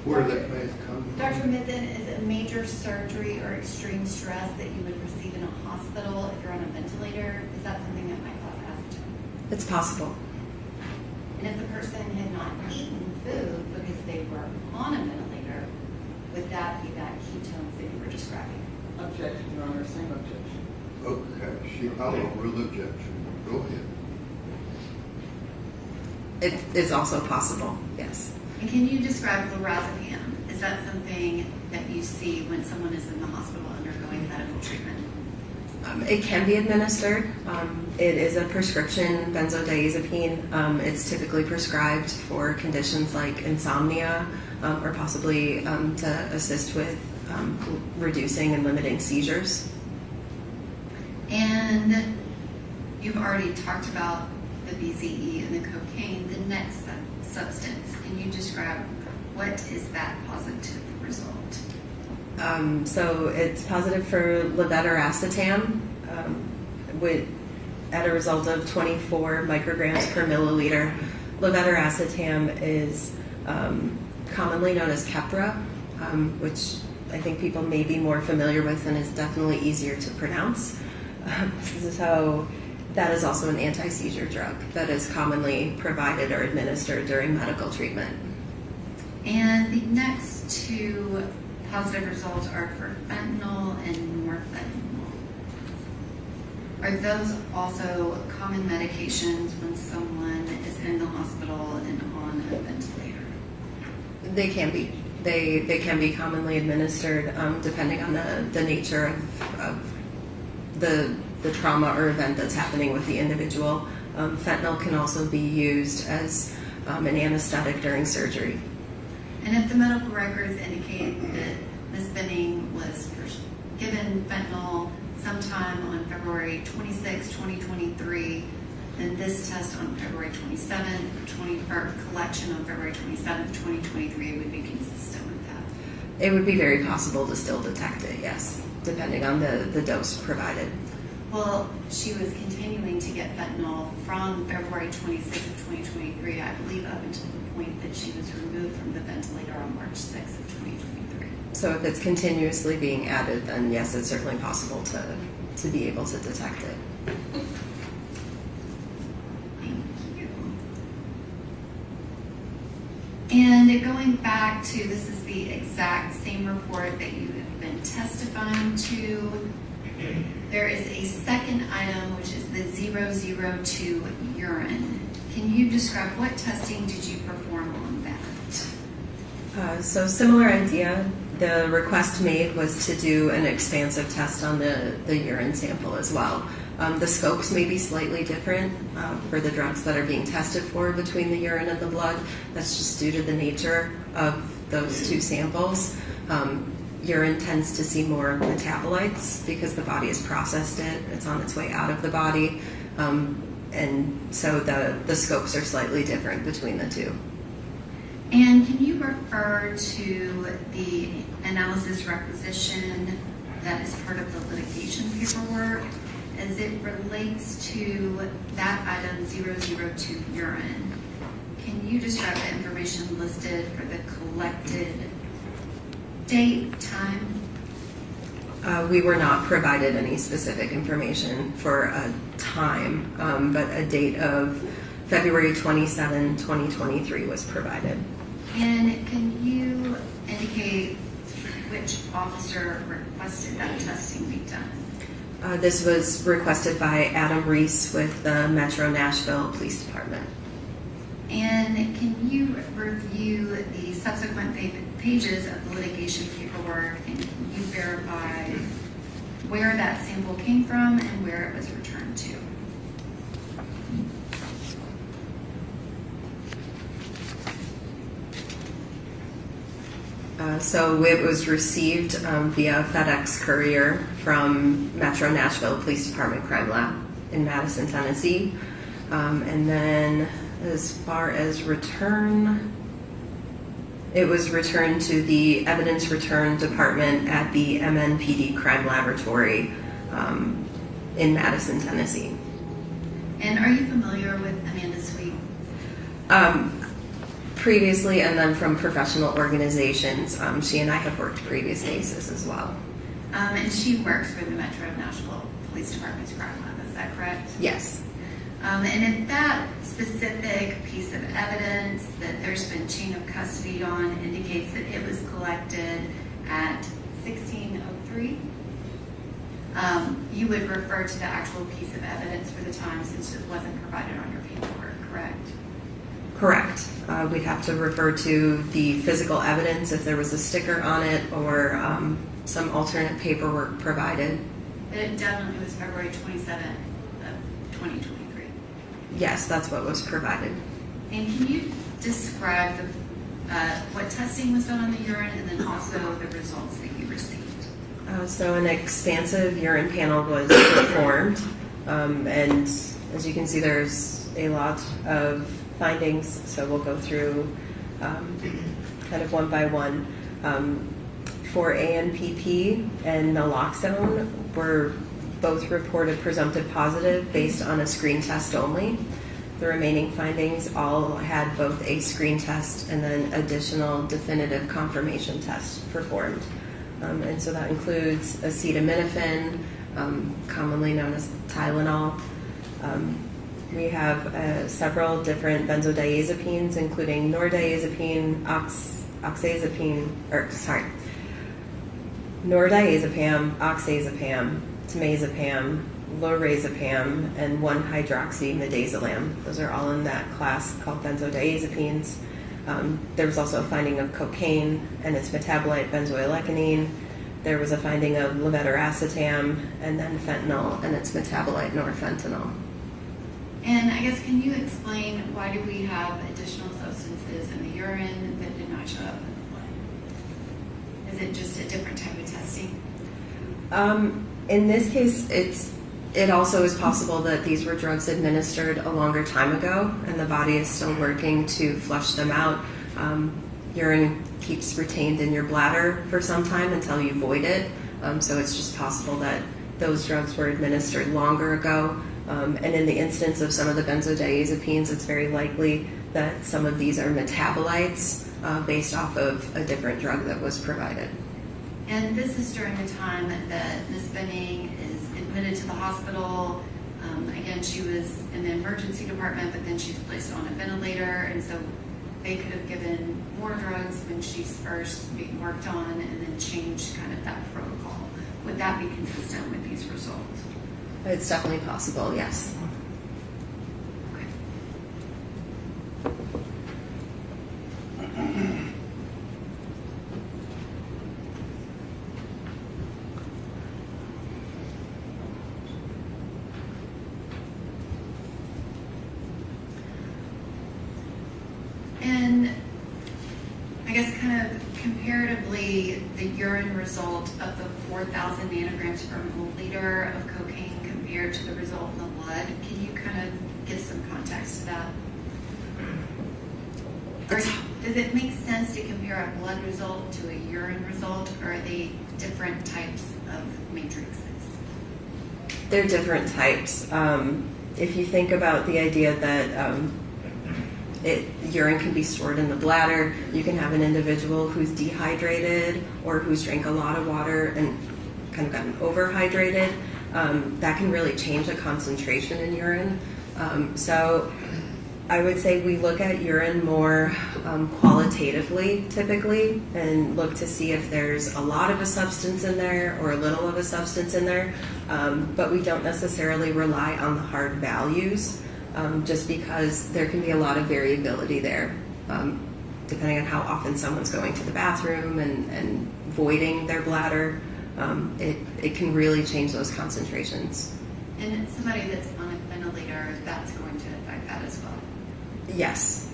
where that may come from? Dr. Mitton, is it major surgery or extreme stress that you would receive in a hospital if you're on a ventilator? Is that something that might cause asthma? It's possible. And if the person had not eaten food because they were on a ventilator, would that be that ketones that you were describing? Objection, Your Honor, same objection. Okay, I will rule objection. Go ahead. It is also possible, yes. And can you describe lorazepam? Is that something that you see when someone is in the hospital undergoing medical treatment? It can be administered. It is a prescription benzodiazepine. It's typically prescribed for conditions like insomnia or possibly to assist with reducing and limiting seizures. And you've already talked about the BZE and the cocaine, the next substance. Can you describe what is that positive result? So it's positive for levetiracetam at a result of 24 micrograms per milliliter. Levetiracetam is commonly known as Keppra, which I think people may be more familiar with and is definitely easier to pronounce. So that is also an anti-seizure drug that is commonly provided or administered during medical treatment. And the next two positive results are for fentanyl and norfentanyl. Are those also common medications when someone is in the hospital and on a ventilator? They can be. They can be commonly administered depending on the nature of the trauma or event that's happening with the individual. Fentanyl can also be used as an anesthetic during surgery. And if the medical records indicate that Ms. Benning was given fentanyl sometime on February 26, 2023, then this test on February 27th, or collection on February 27th, 2023 would be consistent with that. It would be very possible to still detect it, yes, depending on the dose provided. Well, she was continuing to get fentanyl from February 26th of 2023, I believe, up until the point that she was removed from the ventilator on March 6th of 2023. So if it's continuously being added, then yes, it's certainly possible to be able to detect it. Thank you. And going back to, this is the exact same report that you have been testifying to. There is a second item, which is the 002 urine. Can you describe what testing did you perform on that? So similar idea. The request made was to do an expansive test on the urine sample as well. The scopes may be slightly different for the drugs that are being tested for between the urine and the blood. That's just due to the nature of those two samples. Urine tends to see more metabolites because the body has processed it. It's on its way out of the body. And so the scopes are slightly different between the two. And can you refer to the analysis requisition that is part of the litigation paperwork as it relates to that item 002 urine? Can you describe the information listed for the collected date, time? We were not provided any specific information for a time, but a date of February 27, 2023 was provided. And can you indicate which officer requested that testing be done? This was requested by Adam Reese with the Metro Nashville Police Department. And can you review the subsequent pages of the litigation paperwork, and can you verify where that sample came from and where it was returned to? So it was received via FedEx courier from Metro Nashville Police Department Crime Lab. in Madison, Tennessee. And then as far as return, it was returned to the Evidence Return Department at the MNPD Crime Laboratory in Madison, Tennessee. And are you familiar with Amanda Sweet? Previously, and then from professional organizations. She and I have worked previous cases as well. And she works for the Metro Nashville Police Department's crime lab, is that correct? Yes. And if that specific piece of evidence that there's been chain of custody on indicates that it was collected at 1603, you would refer to the actual piece of evidence for the time since it wasn't provided on your paperwork, correct? Correct. We'd have to refer to the physical evidence if there was a sticker on it or some alternate paperwork provided. But it definitely was February 27th of 2023. Yes, that's what was provided. And can you describe what testing was done on the urine and then also the results that you received? So an expansive urine panel was performed, and as you can see, there's a lot of findings, so we'll go through kind of one by one. For ANPP and naloxone were both reported presumptive positive based on a screen test only. The remaining findings all had both a screen test and then additional definitive confirmation tests performed. And so that includes acetaminophen, commonly known as Tylenol. We have several different benzodiazepines, including nordiazepine, nordiazepam, oxazepam, temazepam, lorazepam, and 1-hydroxymidazolam. Those are all in that class called benzodiazepines. There was also a finding of cocaine and its metabolite benzoylecgonine. There was a finding of levetiracetam, and then fentanyl and its metabolite norfentanyl. And I guess, can you explain why do we have additional substances in the urine that did not show up in the blood? Is it just a different type of testing? In this case, it also is possible that these were drugs administered a longer time ago, and the body is still working to flush them out. Urine keeps retained in your bladder for some time until you void it, so it's just possible that those drugs were administered longer ago. And in the instance of some of the benzodiazepines, it's very likely that some of these are metabolites based off of a different drug that was provided. And this is during the time that Ms. Benning is admitted to the hospital. Again, she was in the emergency department, but then she's placed on a ventilator, and so they could have given more drugs when she's first being worked on and then changed kind of that protocol. Would that be consistent with these results? It's definitely possible, yes. Okay. And I guess kind of comparatively, the urine result of the 4,000 nanograms per milliliter of cocaine compared to the result in the blood, can you kind of give some context to that? Does it make sense to compare a blood result to a urine result, or are they different types of matrices? They're different types. If you think about the idea that urine can be stored in the bladder, you can have an individual who's dehydrated or who's drank a lot of water and kind of gotten overhydrated. That can really change the concentration in urine. So I would say we look at urine more qualitatively, typically, and look to see if there's a lot of a substance in there or a little of a substance in there. But we don't necessarily rely on the hard values, just because there can be a lot of variability there, depending on how often someone's going to the bathroom and voiding their bladder. It can really change those concentrations. And somebody that's on a ventilator, that's going to affect that as well? Yes.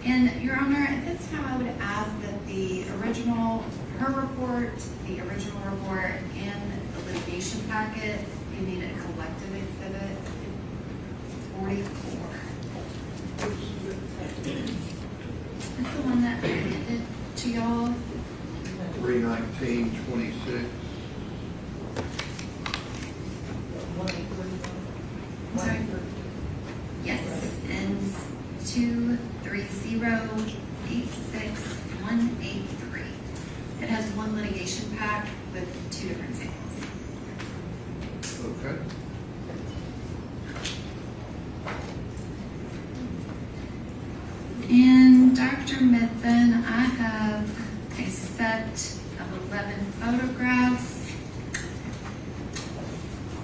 And Your Honor, at this time I would ask that the original her report, the original report, and the litigation packet. You need a collective exhibit 44. It's the one that I handed to y'all. 31926. I'm sorry. Yes, ends 23086-183. It has one litigation pack with 2 different samples. Okay. And Dr. Mitton, I have a set of 11 photographs,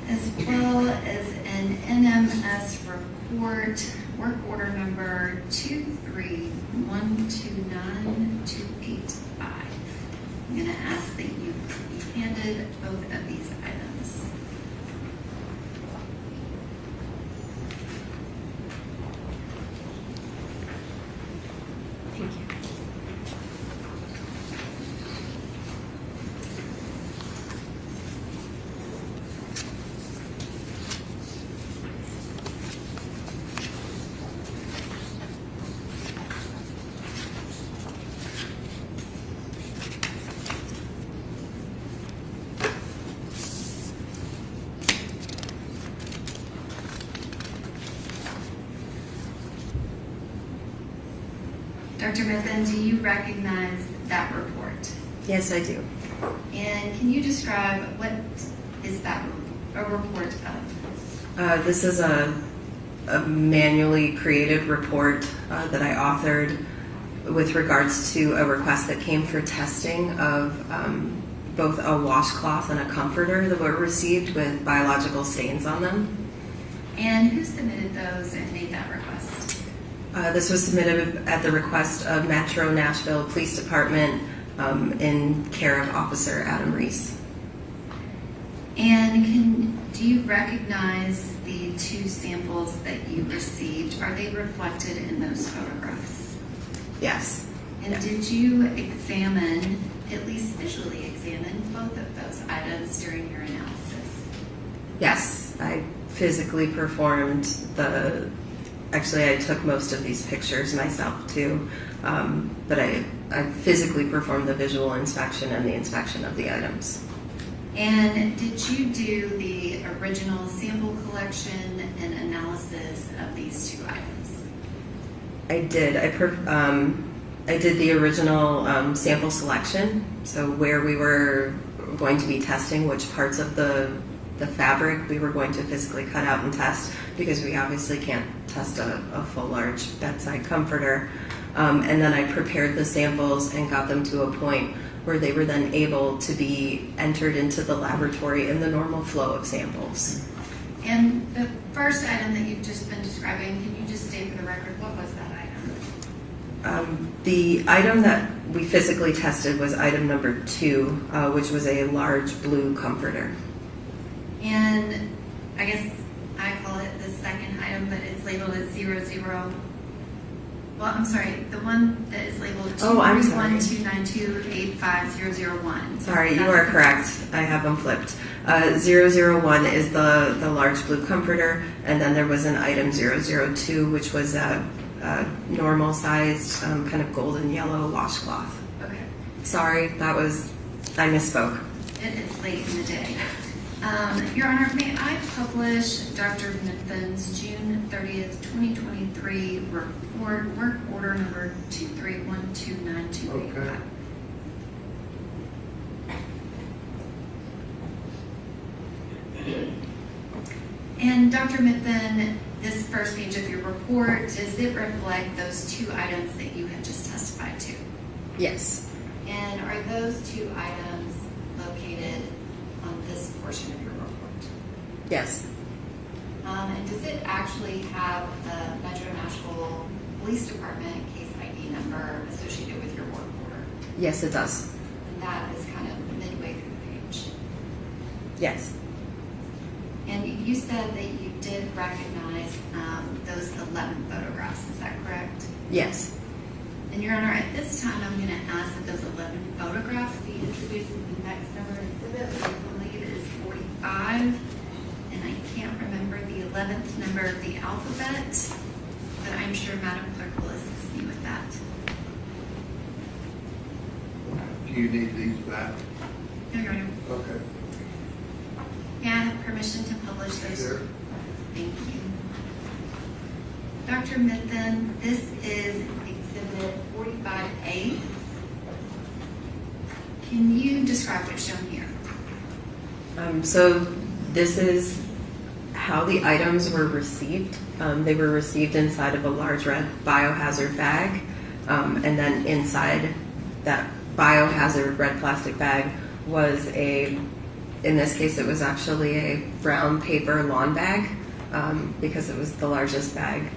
as well as an NMS report, work order number 23129-285. I'm going to ask that you be handed both of these items. Thank you. Dr. Mitton, do you recognize that report? Yes, I do. And can you describe what is that a report of? This is a manually created report that I authored with regards to a request that came for testing of both a washcloth and a comforter that were received with biological stains on them. And who submitted those and made that request? This was submitted at the request of Metro Nashville Police Department in care of Officer Adam Reese. And do you recognize the 2 samples that you received? Are they reflected in those photographs? Yes. And did you examine, at least visually examine, both of those items during your analysis? Yes, I physically performed actually I took most of these pictures myself too, but I physically performed the visual inspection and the inspection of the items. And did you do the original sample collection and analysis of these 2 items? I did. I did the original sample selection, so where we were going to be testing which parts of the fabric we were going to physically cut out and test, because we obviously can't test a full large bedside comforter. And then I prepared the samples and got them to a point where they were then able to be entered into the laboratory in the normal flow of samples. And the first item that you've just been describing, can you just state for the record, what was that item? The item that we physically tested was item number 2, which was a large blue comforter. And I guess I call it the second item, but it's labeled as 00. Well, I'm sorry, the one that is labeled 23129285001. Sorry, you are correct. I have them flipped. 001 is the large blue comforter, and then there was an item 002, which was a normal sized kind of golden yellow washcloth. Okay. Sorry, I misspoke. It is late in the day. Your Honor, may I publish Dr. Mitton's June 30th, 2023 report, work order number 2312928? Okay. And Dr. Mitton, this first page of your report, does it reflect those 2 items that you had just testified to? Yes. And are those 2 items located on this portion of your report? Yes. And does it actually have the Metro Nashville Police Department case ID number associated with your work order? Yes, it does. And that is kind of midway through the page. Yes. And you said that you did recognize those 11 photographs, is that correct? Yes. And Your Honor, at this time, I'm going to ask that those 11 photographs be introduced as the next number exhibit, which I believe is 45. And I can't remember the 11th number of the alphabet, but I'm sure Madam Clerk will assist me with that. Do you need these back? No, Your Honor. Okay. May I have permission to publish those? Sure. Thank you. Dr. Mitton, this is Exhibit 45A. Can you describe what's shown here? So this is how the items were received. They were received inside of a large red biohazard bag, and then inside that biohazard red plastic bag was in this case, it was actually a brown paper lawn bag, because it was the largest bag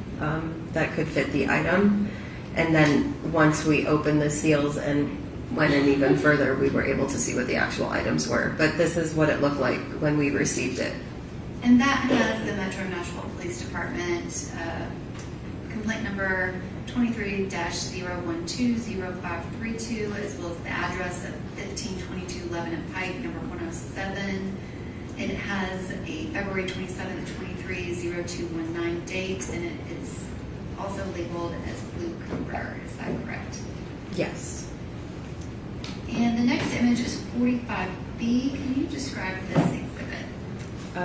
that could fit the item. And then once we opened the seals and went in even further, we were able to see what the actual items were. But this is what it looked like when we received it. And that has the Metro Nashville Police Department complaint number 23-0120532, as well as the address of 1522 Lebanon Pike, number 107. It has a February 27, 23, 0219 date, and it is also labeled as blue comforter. Is that correct? Yes. And the next image is 45B. Can you describe this exhibit?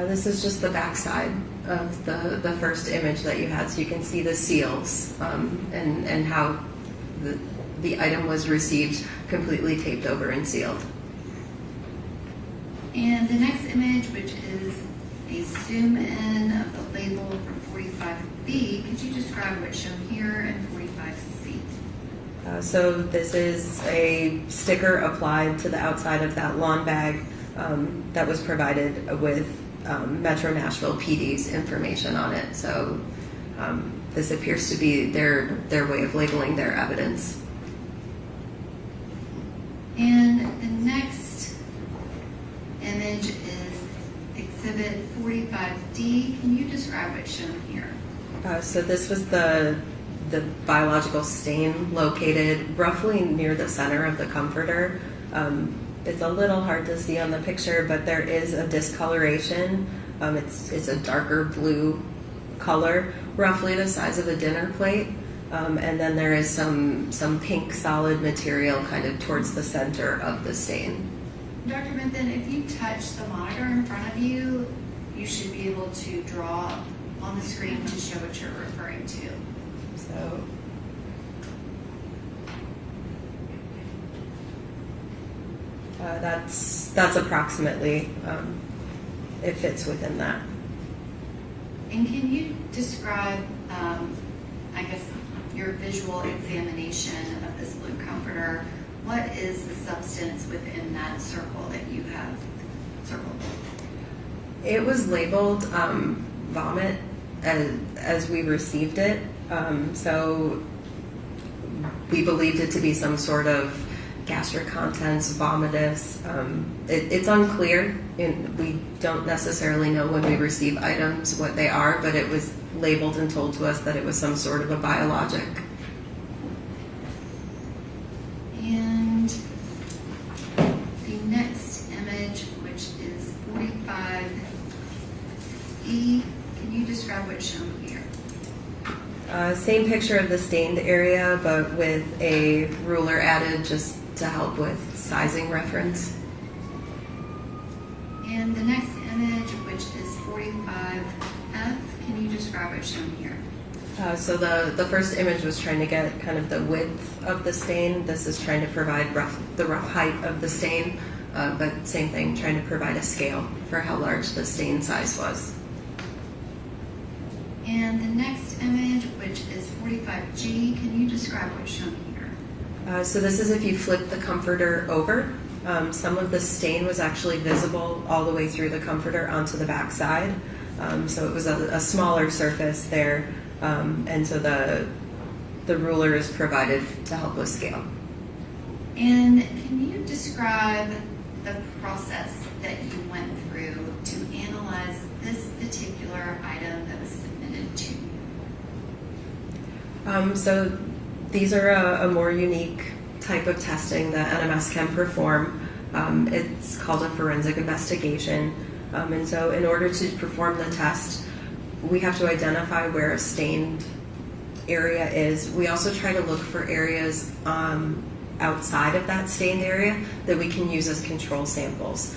This is just the back side of the first image that you had, so you can see the seals and how the item was received, completely taped over and sealed. And the next image, which is a zoom in of the label from 45B, could you describe what's shown here in 45C? So this is a sticker applied to the outside of that lawn bag that was provided with Metro Nashville PD's information on it. So this appears to be their way of labeling their evidence. And the next image is Exhibit 45D. Can you describe what's shown here? So this was the biological stain located roughly near the center of the comforter. It's a little hard to see on the picture, but there is a discoloration. It's a darker blue color, roughly the size of a dinner plate. And then there is some pink solid material kind of towards the center of the stain. Dr. Mitton, if you touch the monitor in front of you, you should be able to draw on the screen to show what you're referring to. So that's approximately, it fits within that. And can you describe, I guess, your visual examination of this blue comforter? What is the substance within that circle that you have circled? It was labeled vomit as we received it. So we believed it to be some sort of gastric contents, vomitus. It's unclear. We don't necessarily know when we receive items what they are, but it was labeled and told to us that it was some sort of a biologic. And the next image, which is 45E, can you describe what's shown here? Same picture of the stained area, but with a ruler added just to help with sizing reference. And the next image, which is 45F, can you describe what's shown here? So the first image was trying to get kind of the width of the stain. This is trying to provide the rough height of the stain, but same thing, trying to provide a scale for how large the stain size was. And the next image, which is 45G, can you describe what's shown here? So this is if you flip the comforter over. Some of the stain was actually visible all the way through the comforter onto the back side. So it was a smaller surface there, and so the ruler is provided to help with scale. And can you describe the process that you went through to analyze this particular item that was submitted to you? So These are a more unique type of testing that NMS can perform. It's called a forensic investigation. And so in order to perform the test, we have to identify where a stained area is. We also try to look for areas outside of that stained area that we can use as control samples,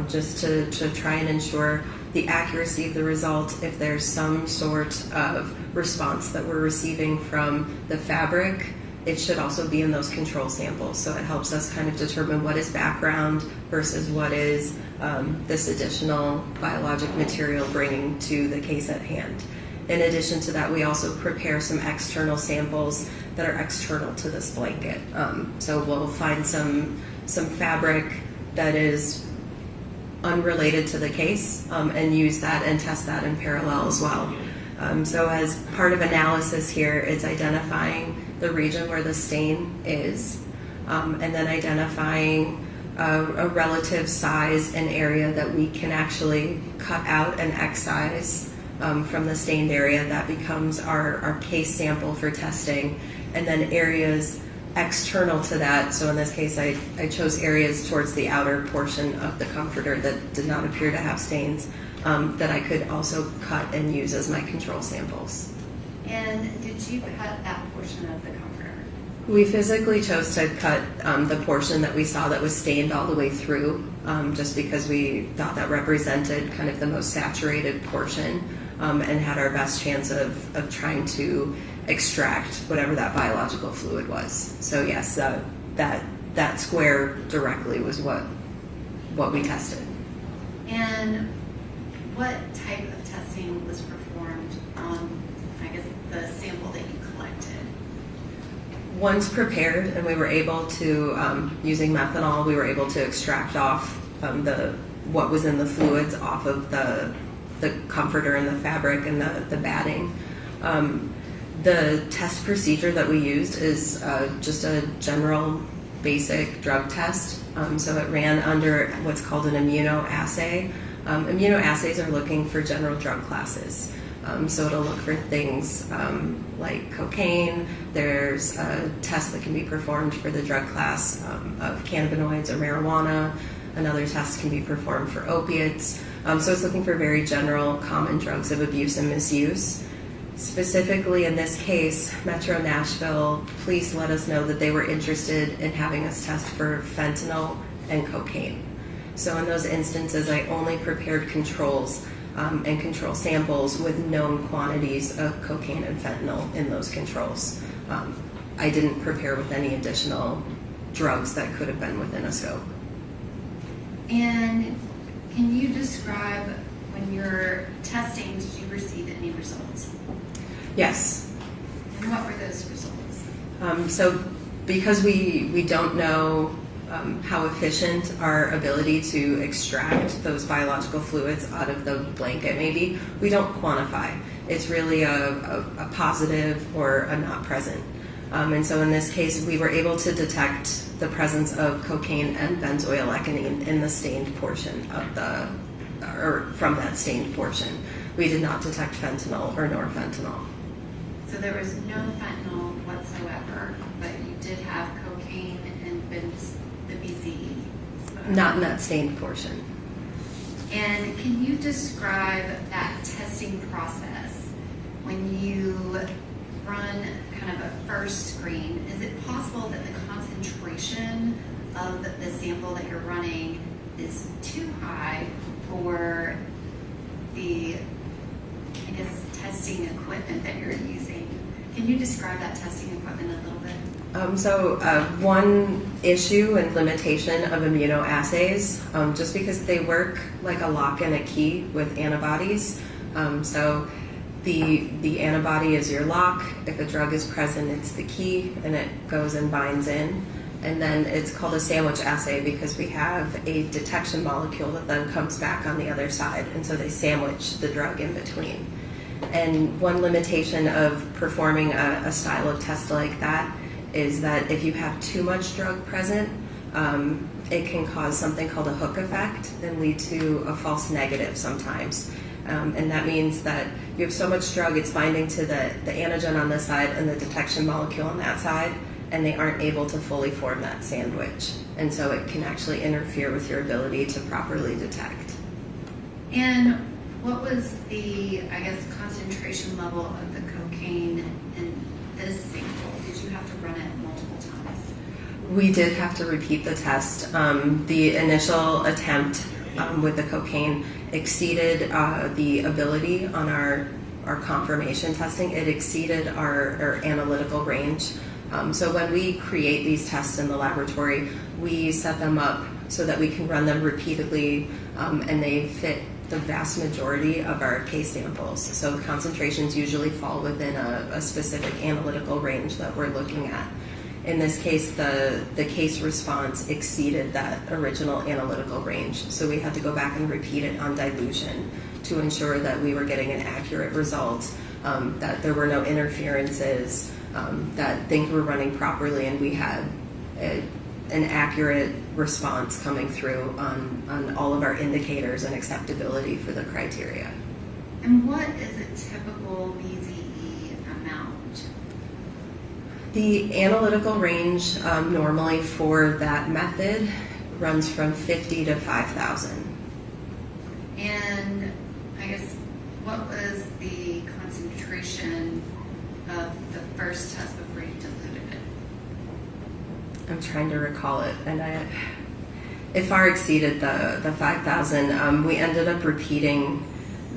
just to try and ensure the accuracy of the result. If there's some sort of response that we're receiving from the fabric, it should also be in those control samples. So it helps us kind of determine what is background versus what is this additional biologic material bringing to the case at hand. In addition to that, we also prepare some external samples that are external to this blanket. So we'll find some fabric that is unrelated to the case and use that and test that in parallel as well. So as part of analysis here, it's identifying the region where the stain is, and then identifying a relative size and area that we can actually cut out and excise from the stained area. That becomes our case sample for testing, and then areas external to that. So in this case, I chose areas towards the outer portion of the comforter that did not appear to have stains, that I could also cut and use as my control samples. And did you cut that portion of the comforter? We physically chose to cut the portion that we saw that was stained all the way through, just because we thought that represented kind of the most saturated portion, and had our best chance of trying to extract whatever that biological fluid was. So yes, that square directly was what we tested. And what type of testing was performed on, I guess, the sample that you collected? Once prepared and we were able to, using methanol, we were able to extract off what was in the fluids off of the comforter and the fabric and the batting. The test procedure that we used is just a general basic drug test. So it ran under what's called an immunoassay. Immunoassays are looking for general drug classes. So it'll look for things like cocaine. There's a test that can be performed for the drug class of cannabinoids or marijuana. Another test can be performed for opiates. So it's looking for very general common drugs of abuse and misuse. Specifically in this case, Metro Nashville police let us know that they were interested in having us test for fentanyl and cocaine. So in those instances, I only prepared controls and control samples with known quantities of cocaine and fentanyl in those controls. I didn't prepare with any additional drugs that could have been within a scope. And can you describe, when you're testing, did you receive any results? Yes. And what were those results? So because we don't know how efficient our ability to extract those biological fluids out of the blanket may be, we don't quantify. It's really a positive or a not present. And so in this case, we were able to detect the presence of cocaine and benzoylecgonine in the stained portion of or from that stained portion. We did not detect fentanyl or norfentanyl. So there was no fentanyl whatsoever, but you did have cocaine and the BCE. Not in that stained portion. And can you describe that testing process when you run kind of a first screen? Is it possible that the concentration of the sample that you're running is too high for the, I guess, testing equipment that you're using? Can you describe that testing equipment a little bit? One issue and limitation of immunoassays, just because they work like a lock and a key with antibodies. So the antibody is your lock. If a drug is present, it's the key, and it goes and binds in. And then it's called a sandwich assay because we have a detection molecule that then comes back on the other side, and so they sandwich the drug in between. And one limitation of performing a style of test like that is that if you have too much drug present, it can cause something called a hook effect and lead to a false negative sometimes. And that means that you have so much drug, it's binding to the antigen on this side and the detection molecule on that side, and they aren't able to fully form that sandwich. And so it can actually interfere with your ability to properly detect. And what was the, I guess, concentration level of the cocaine in this sample? Did you have to run it multiple times? We did have to repeat the test. The initial attempt with the cocaine exceeded the ability on our confirmation testing. It exceeded our analytical range. So when we create these tests in the laboratory, we set them up so that we can run them repeatedly, and they fit the vast majority of our case samples. So concentrations usually fall within a specific analytical range that we're looking at. In this case, the case response exceeded that original analytical range. So we had to go back and repeat it on dilution to ensure that we were getting an accurate result, that there were no interferences, that things were running properly, and we had an accurate response coming through on all of our indicators and acceptability for the criteria. And what is a typical BZE amount? The analytical range normally for that method runs from 50 to 5,000. And I guess what was the concentration of the first test before you diluted it? I'm trying to recall it, and it far exceeded the 5,000. We ended up repeating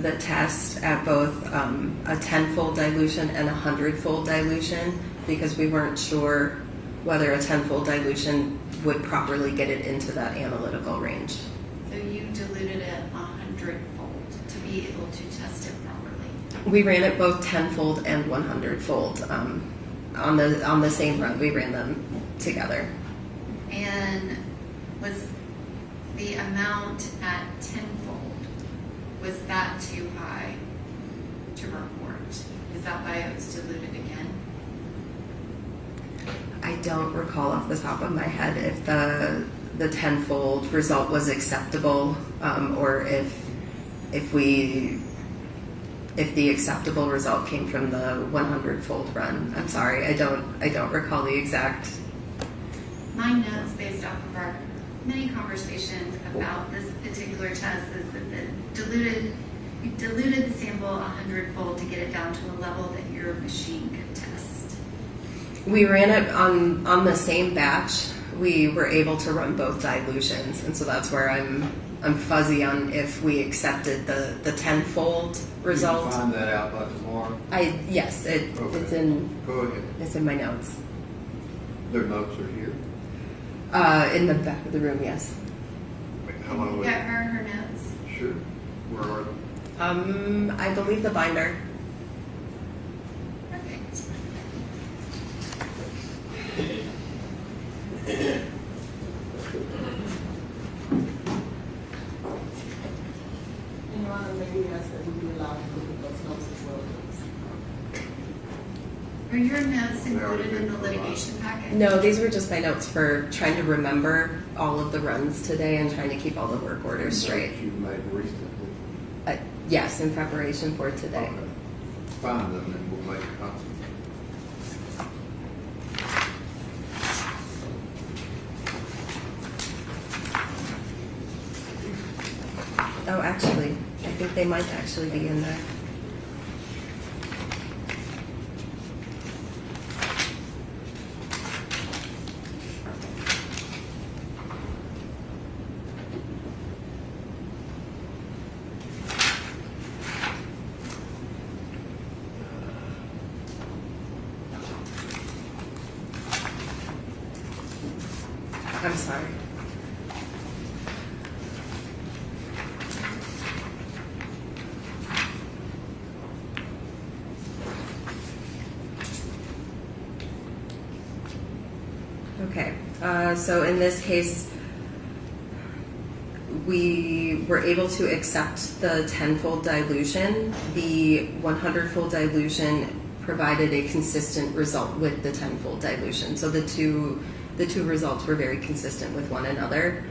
the test at both a 10-fold dilution and a 100-fold dilution because we weren't sure whether a 10-fold dilution would properly get it into that analytical range. So you diluted it 100-fold to be able to test it properly? We ran it both 10-fold and 100-fold. On the same run, we ran them together. And was the amount at 10-fold, was that too high to report? Is that why it was diluted again? I don't recall off the top of my head if the 10-fold result was acceptable, or if the acceptable result came from the 100-fold run. I'm sorry, I don't recall the exact. My notes based off of our many conversations about this particular test is that you diluted the sample 100-fold to get it down to a level that your machine could test. We ran it on the same batch. We were able to run both dilutions, and so that's where I'm fuzzy on if we accepted the 10-fold result. You can find that out by tomorrow? Yes, Okay. it's in. Go ahead. It's in my notes. Their notes are here? In the back of the room, yes. Wait, how long was Get it? her notes. Sure. Where are they? I believe the binder. Perfect. And Your Honor, may we ask that we be allowed to look at those notes as well, please? Are your notes included in the litigation packet? No, these were just my notes for trying to remember all of the runs today and trying to keep all the work orders straight. Notes you've made recently? Yes, in preparation for today. Okay. Find them and we'll make a copy. Oh, actually, I think they might actually be in there. I'm sorry. Okay, so in this case, we were able to accept the 10-fold dilution. The 100-fold dilution provided a consistent result with the 10-fold dilution. So the two results were very consistent with one another.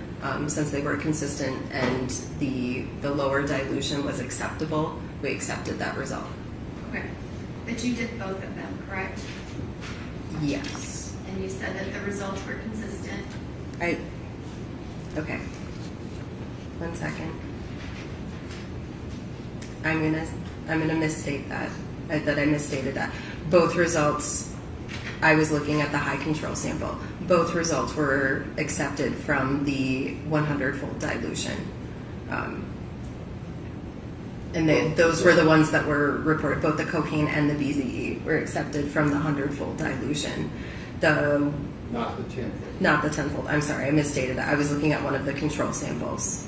Since they were consistent and the lower dilution was acceptable, we accepted that result. Okay. But you did both of them, correct? Yes. And you said that the results were consistent. Okay. 1 second. I'm gonna misstate that. That I misstated that. Both results, I was looking at the high control sample. Both results were accepted from the 100-fold dilution. And those were the ones that were reported. Both the cocaine and the BZE were accepted from the 100-fold dilution. Not the 10-fold. Not the 10-fold. I'm sorry, I misstated that. I was looking at one of the control samples.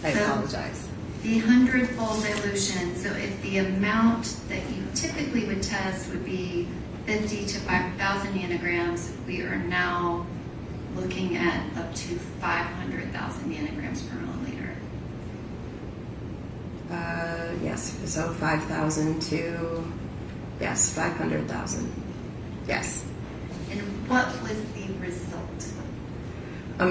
I apologize. The 100-fold dilution, so if the amount that you typically would test would be 50 to 5,000 nanograms, we are now looking at up to 500,000 nanograms per milliliter. Yes, so 5,000 to, yes, 500,000. Yes. And what was the result?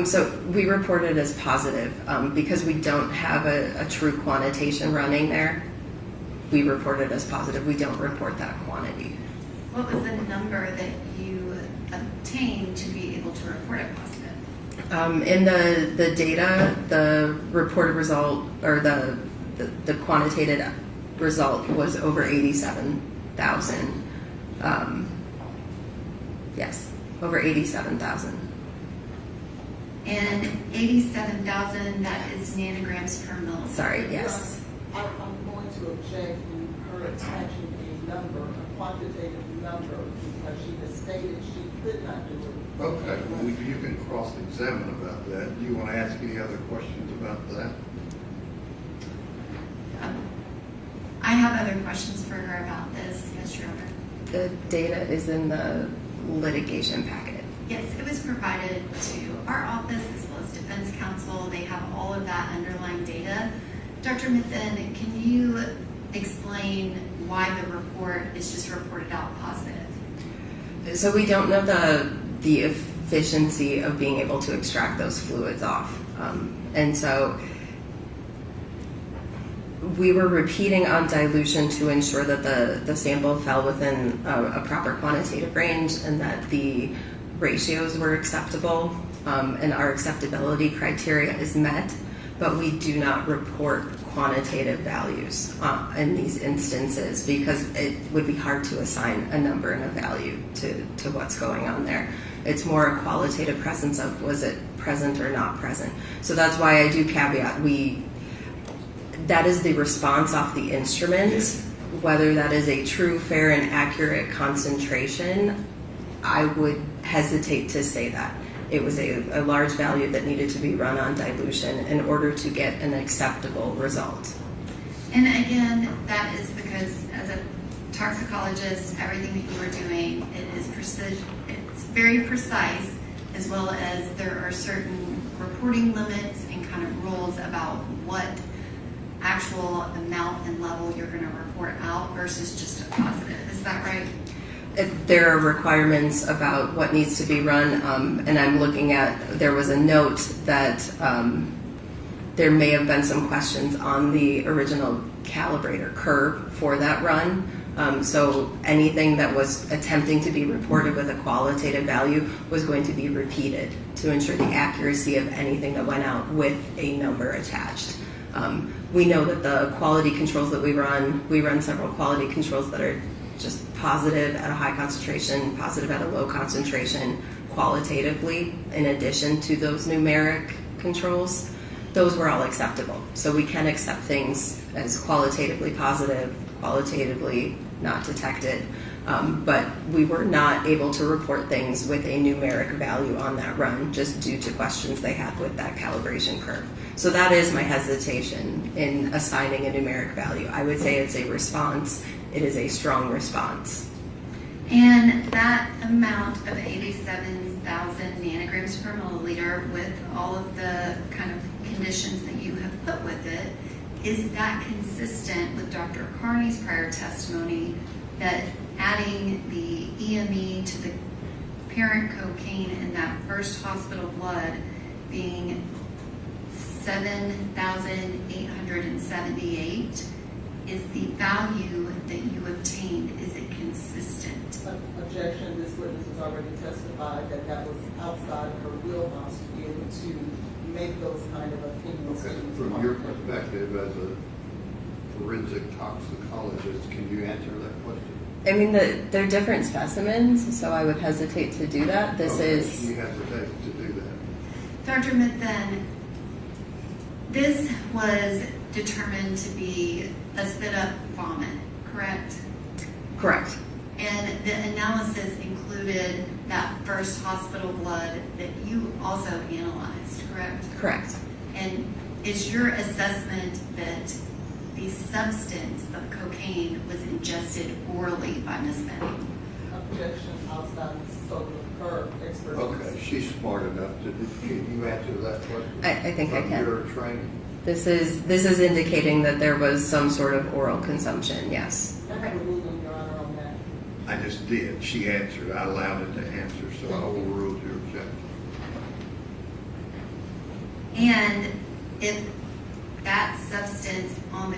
So we reported as positive because we don't have a true quantitation running there. We reported as positive. We don't report that quantity. What was the number that you obtained to be able to report it positive? In the data, the reported result or the quantitated result was over 87,000. Yes, over 87,000. And 87,000, that is nanograms per milliliter. Sorry, yes. I'm going to object in her attaching a number, a quantitative number, because she has stated she could not do it. Okay, well, you can cross-examine about that. Do you want to ask any other questions about that? I have other questions for her about this. Yes, Your Honor. The data is in the litigation packet. Yes, it was provided to our office as well as defense counsel. They have all of that underlying data. Dr. Mitton, can you explain why the report is just reported out positive? So we don't know the efficiency of being able to extract those fluids off. And so we were repeating on dilution to ensure that the sample fell within a proper quantitative range and that the ratios were acceptable and our acceptability criteria is met, but we do not report quantitative values in these instances because it would be hard to assign a number and a value to what's going on there. It's more a qualitative presence of was it present or not present. So that's why I do caveat, that is the response off the instrument. Whether that is a true, fair, and accurate concentration, I would hesitate to say that. It was a large value that needed to be run on dilution in order to get an acceptable result. And again, that is because as a toxicologist, everything that you are doing, it is precision, it's very precise, as well as there are certain reporting limits and kind of rules about what actual amount and level you're going to report out versus just a positive. Is that right? There are requirements about what needs to be run, and I'm looking at, there was a note that there may have been some questions on the original calibrator curve for that run. So anything that was attempting to be reported with a qualitative value was going to be repeated to ensure the accuracy of anything that went out with a number attached. We know that the quality controls that we run several quality controls that are just positive at a high concentration, positive at a low concentration, qualitatively, in addition to those numeric controls. Those were all acceptable. So we can accept things as qualitatively positive, qualitatively not detected, but we were not able to report things with a numeric value on that run just due to questions they had with that calibration curve. So that is my hesitation in assigning a numeric value. I would say it's a response. It is a strong response. And that amount of 87,000 nanograms per milliliter with all of the kind of conditions that you have put with it, is that consistent with Dr. Carney's prior testimony that adding the EME to the apparent cocaine in that first hospital blood being 7,878, is the value that you obtained, is it consistent? Objection, this witness has already testified that that was outside of her wheelhouse to be able to make those kind of opinions. Okay, from your perspective as a forensic toxicologist, can you answer that question? I mean, they're different specimens, so I would hesitate to do that. This is... You hesitate to do that. Dr. Mitton, this was determined to be a spit up vomit, correct? Correct. And the analysis included that first hospital blood that you also analyzed, correct? Correct. And is your assessment that the substance of cocaine was ingested orally by Ms. Benning? Objection, outside the scope of her expertise. Okay, she's smart enough to, can you answer that question? I think I From can. your training? This is indicating that there was some sort of oral consumption, yes. I have a ruling, Your Honor, on that. I just did. She answered. I allowed it to answer, so I overruled your objection. And if that substance on the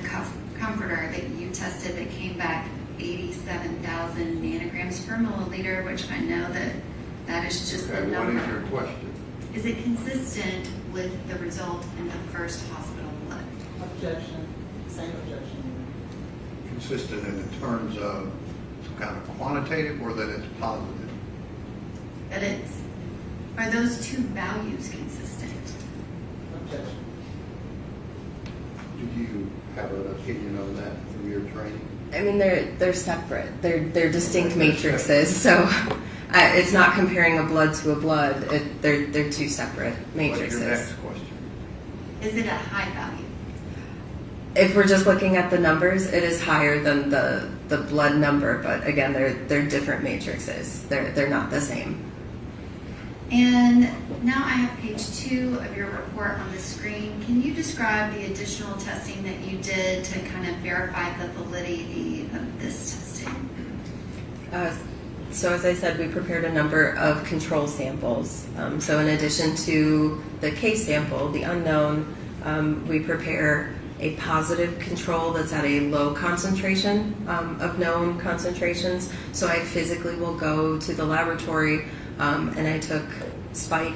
comforter that you tested that came back 87,000 nanograms per milliliter, which I know that is just the Okay, what number. is your question? Is it consistent with the result in the first hospital blood? Objection, same objection. Consistent in terms of some kind of quantitative or that it's positive? That are those two values consistent? Objection. Do you have an opinion on that from your training? I mean, they're separate. They're distinct matrices, so it's not comparing a blood to a blood. They're two separate matrices. What's your next question? Is it a high value? If we're just looking at the numbers, it is higher than the blood number, but again, they're different matrices. They're not the same. And now I have page 2 of your report on the screen. Can you describe the additional testing that you did to kind of verify the validity of this testing? So as I said, we prepared a number of control samples. So in addition to the case sample, the unknown, we prepare a positive control that's at a low concentration of known concentrations. So I physically will go to the laboratory and I took spike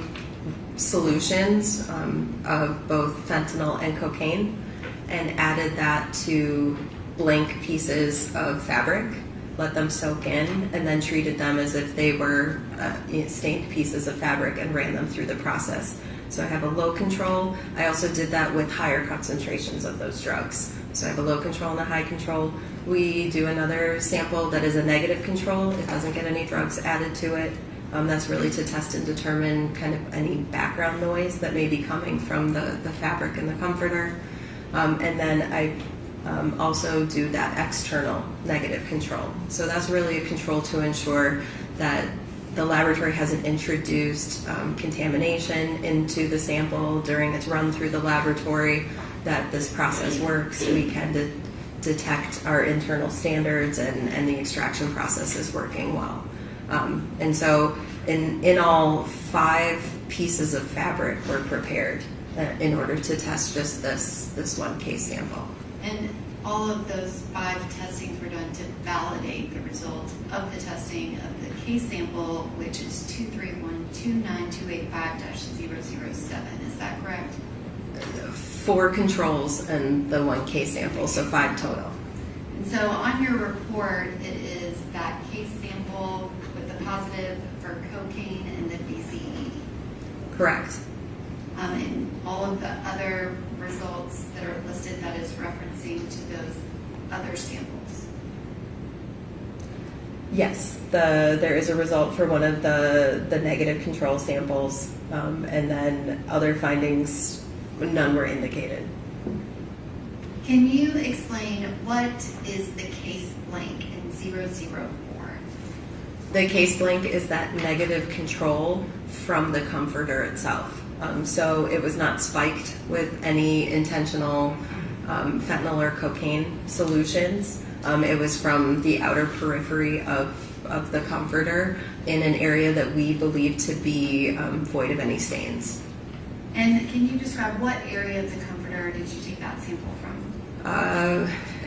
solutions of both fentanyl and cocaine and added that to blank pieces of fabric, let them soak in, and then treated them as if they were stained pieces of fabric and ran them through the process. So I have a low control. I also did that with higher concentrations of those drugs. So I have a low control and a high control. We do another sample that is a negative control. It doesn't get any drugs added to it. That's really to test and determine kind of any background noise that may be coming from the fabric and the comforter. And then I also do that external negative control. So that's really a control to ensure that the laboratory hasn't introduced contamination into the sample during its run through the laboratory, that this process works. We can detect our internal standards and the extraction process is working well. And so in all, 5 pieces of fabric were prepared in order to test just this one case sample. And all of those 5 testings were done to validate the results of the testing of the case sample, which is 2312928.5-007. Is that correct? 4 controls and the 1 case sample, so 5 total. And so on your report, it is that case sample with the positive for cocaine and the BCE. Correct. And all of the other results that are listed, that is referencing to those other samples. Yes, there is a result for one of the negative control samples, and then other findings, none were indicated. Can you explain what is the case blank in 004? The case blank is that negative control from the comforter itself. So it was not spiked with any intentional fentanyl or cocaine solutions. It was from the outer periphery of of the comforter in an area that we believe to be void of any stains. And can you describe what area of the comforter did you take that sample from?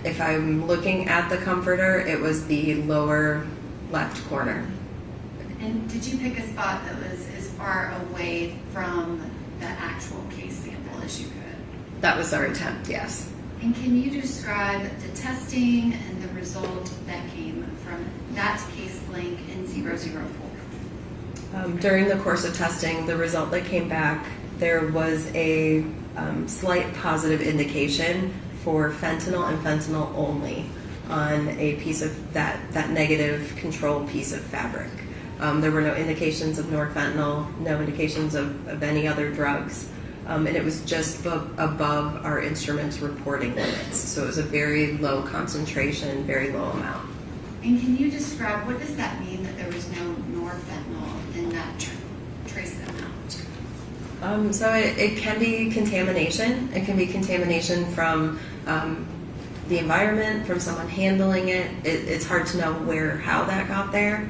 If I'm looking at the comforter, it was the lower left corner. And did you pick a spot that was as far away from the actual case sample as you could? That was our attempt, yes. And can you describe the testing and the result that came from that case blank in 004? During the course of testing, the result that came back, there was a slight positive indication for fentanyl and fentanyl only on a piece of that negative control piece of fabric. There were no indications of norfentanyl, no indications of any other drugs, and it was just above our instrument's reporting limits. So it was a very low concentration, very low amount. And can you describe, what does that mean that there was no norfentanyl in that trace amount? So it can be contamination. It can be contamination from the environment, from someone handling it. It's hard to know how that got there.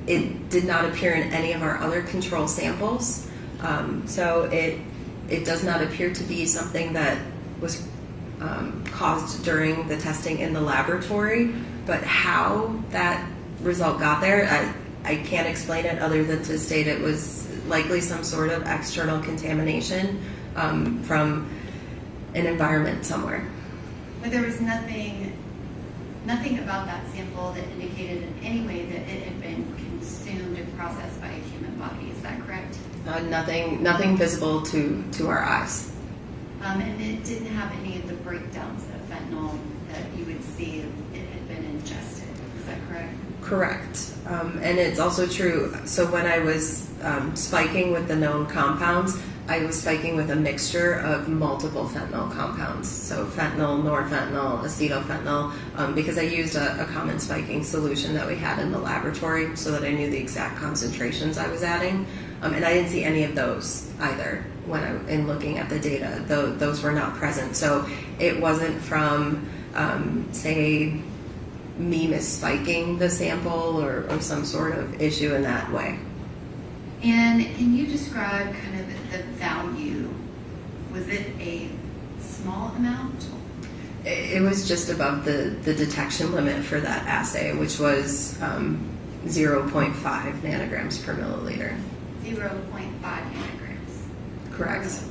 It did not appear in any of our other control samples. So it does not appear to be something that was caused during the testing in the laboratory, but how that result got there, I can't explain it other than to state it was likely some sort of external contamination from an environment somewhere. But there was nothing about that sample that indicated in any way that it had been consumed and processed by a human body. Is that correct? Nothing visible to our eyes. And it didn't have any of the breakdowns of fentanyl that you would see if it had been ingested. Is that correct? Correct. And it's also true. So when I was spiking with the known compounds, I was spiking with a mixture of multiple fentanyl compounds. So fentanyl, norfentanyl, acetylfentanyl, because I used a common spiking solution that we had in the laboratory so that I knew the exact concentrations I was adding. And I didn't see any of those either in looking at the data. Those were not present. So it wasn't from, say, me misspiking the sample or some sort of issue in that way. And can you describe kind of the value? Was it a small amount? It was just above the detection limit for that assay, which was 0.5 nanograms per milliliter. 0.5 nanograms. Correct.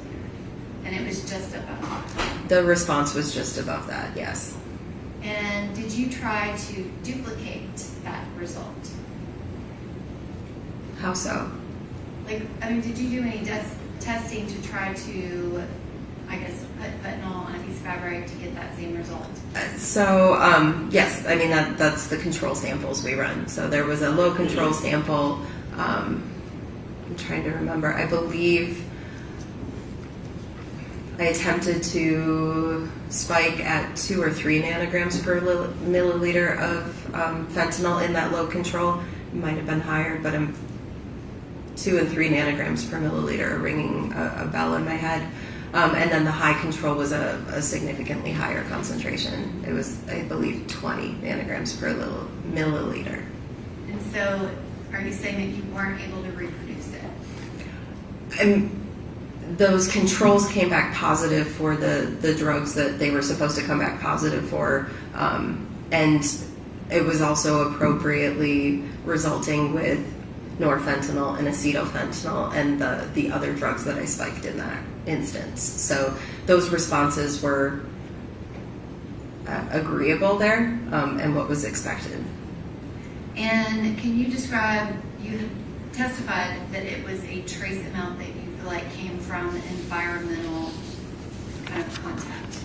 And it was just above. The response was just above that, yes. And did you try to duplicate that result? How so? Did you do any testing to try to, put fentanyl on a piece of fabric to get that same result? Yes, that's the control samples we run. So there was a low control sample. I'm trying to remember. I believe I attempted to spike at 2 or 3 nanograms per milliliter of fentanyl in that low control. It might have been higher, but 2 and 3 nanograms per milliliter are ringing a bell in my head. And then the high control was a significantly higher concentration. It was, I believe, 20 nanograms per milliliter. And so are you saying that you weren't able to reproduce it? And those controls came back positive for the drugs that they were supposed to come back positive for. And it was also appropriately resulting with norfentanyl and acetylfentanyl and the other drugs that I spiked in that instance. So those responses were agreeable there and what was expected. And can you describe, you testified that it was a trace amount that you feel like came from environmental kind of contact?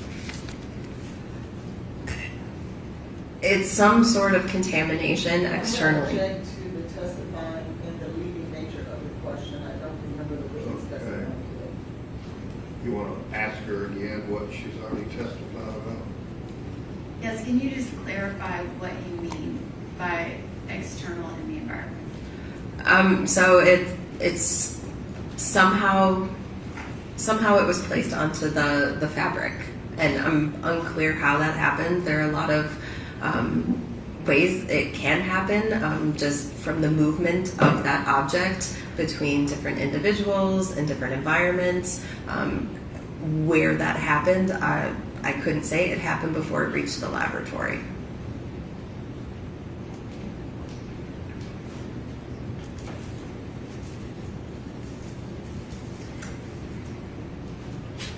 It's some sort of contamination externally. I'm going to object to the testifying and the leading nature of the question. I don't remember the witness testifying. You want to ask her again what she's already testified about? Yes, can you just clarify what you mean by external in the environment? So it's somehow it was placed onto the fabric, and I'm unclear how that happened. There are a lot of ways it can happen, just from the movement of that object between different individuals and different environments. Where that happened, I couldn't say. It happened before it reached the laboratory.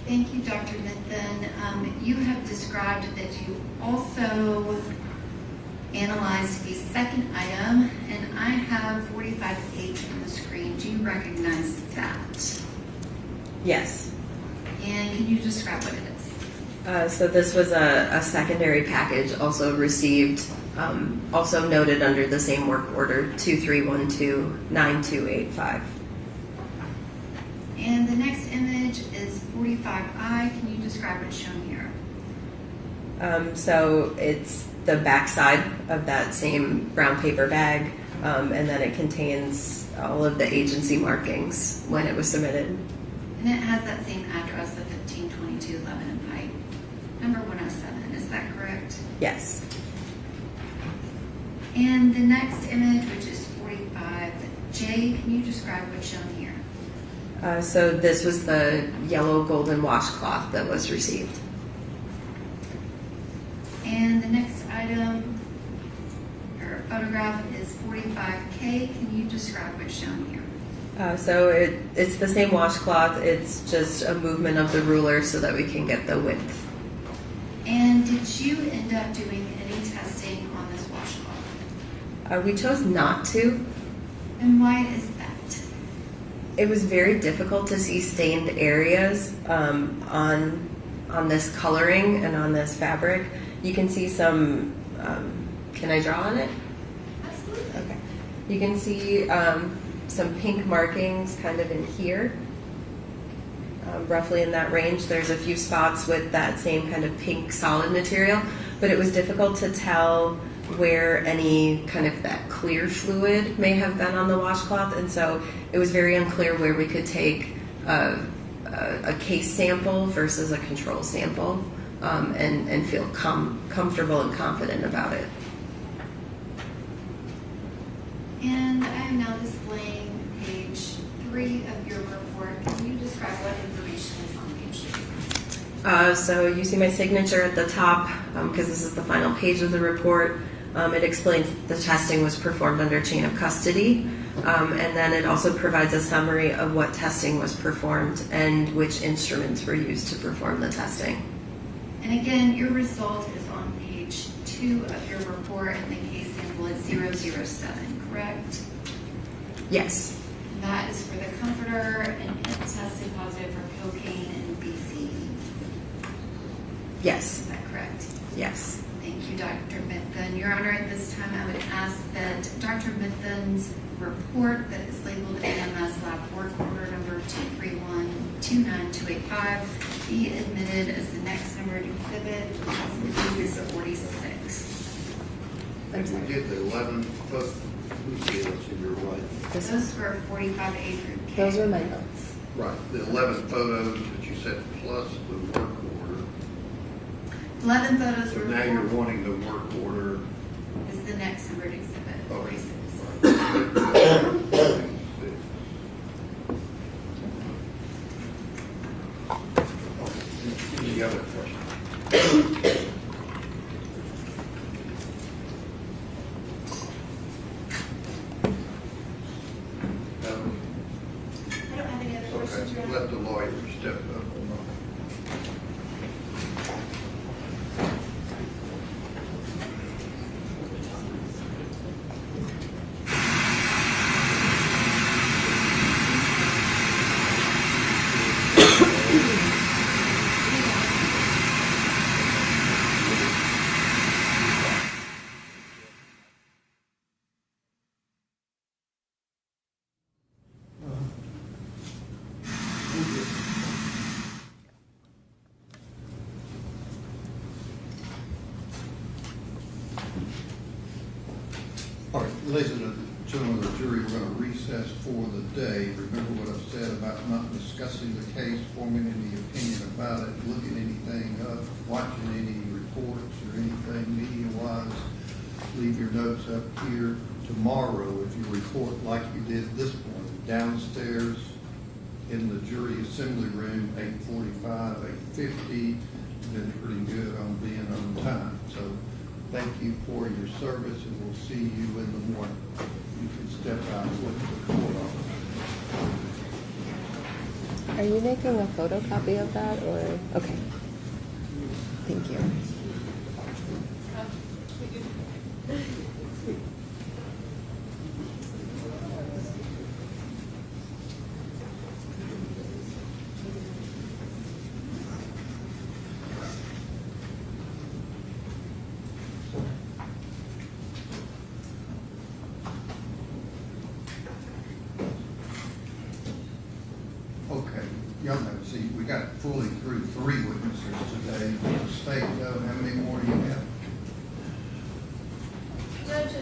Thank you, Dr. Mitton. You have described that you also analyzed a second item, and I have 45H on the screen. Do you recognize that? Yes. And can you describe what it is? So this was a secondary package also received, also noted under the same work order 23129285. And the next image is 45I. Can you describe what's shown here? So it's the backside of that same brown paper bag, and then it contains all of the agency markings when it was submitted. And it has that same address of 1522 Lebanon Pike, number 107. Is that correct? Yes. And the next image, which is 45J, can you describe what's shown here? So this was the yellow golden washcloth that was received. And the next item, or photograph, is 45K. Can you describe what's shown here? So it's the same washcloth. It's just a movement of the ruler so that we can get the width. And did you end up doing any testing on this washcloth? We chose not to. And why is that? It was very difficult to see stained areas on this coloring and on this fabric. You can see some. Can I draw on it? Absolutely. Okay. You can see some pink markings kind of in here, roughly in that range. There's a few spots with that same kind of pink solid material, but it was difficult to tell where any kind of that clear fluid may have been on the washcloth, and so it was very unclear where we could take a case sample versus a control sample and feel comfortable and confident about it. And I am now displaying page 3 of your report. Can you describe what information is on page 3? So you see my signature at the top, because this is the final page of the report. It explains the testing was performed under chain of custody, and then it also provides a summary of what testing was performed and which instruments were used to perform the testing. And again, your result is on page 2 of your report, and the case sample is 007, correct? Yes. And that is for the comforter, and it tested positive for cocaine and BCE. Yes. Is that correct? Yes. Thank you, Dr. Mitton. Your Honor, at this time I would ask that Dr. Mitton's report that is labeled AMS Lab Work Order number 231-29285 be admitted as the next numbered exhibit, which is 46. We did the 11 foot. Who's the ones in your right? Those were 45A through K. Those were my notes. Right, the 11 photos that you said plus the work order. 11 photos So were now you're wanting the work order. is the next numbered exhibit, 46. Any other questions? I don't have any other questions, Your Okay, Honor. let the lawyer step up. All right, ladies and gentlemen of the jury, we're going to recess for the day. Remember what I've said about not discussing the case, forming any opinion about it, looking anything up, watching any reports or anything media-wise. leave your notes up here tomorrow if you report like you did this morning, downstairs in the jury assembly room, 8:45, 8:50. Been pretty good on being on time. So thank you for your service, and we'll see you in the morning. You can step out with the court officer. Are you making a photocopy of that, or? Okay. Thank you. Okay, young man, see, we got fully through 3 witnesses today. The state, how many more do you have? Judge,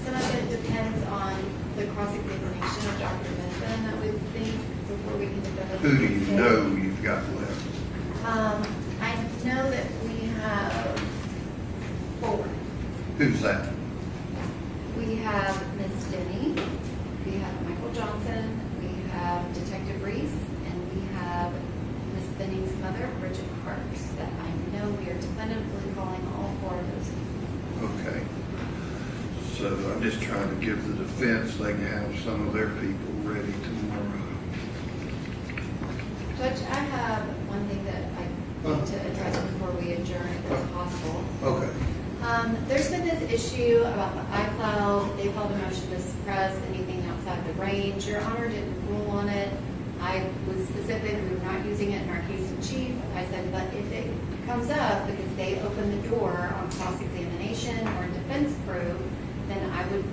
some of it depends on the cross-examination of Dr. Mitton, I would think, before we can develop. Who do you know you've got left? I know that we have 4. Who's that? We have Miss Denny, we have Michael Johnson, we have Detective Reese, and we have Miss Benning's mother, Bridget Parks, that I know we are definitively calling all 4 of those people. Okay. So I'm just trying to give the defense, they can have some of their people ready tomorrow. Judge, I have one thing that I need to address before we adjourn, if it's possible. Okay. There's been this issue about the iCloud. They filed a motion to suppress anything outside the range. Your Honor didn't rule on it. I was specific, we were not using it in our case in chief. I said, but if it comes up because they open the door on cross-examination or defense proof, then I would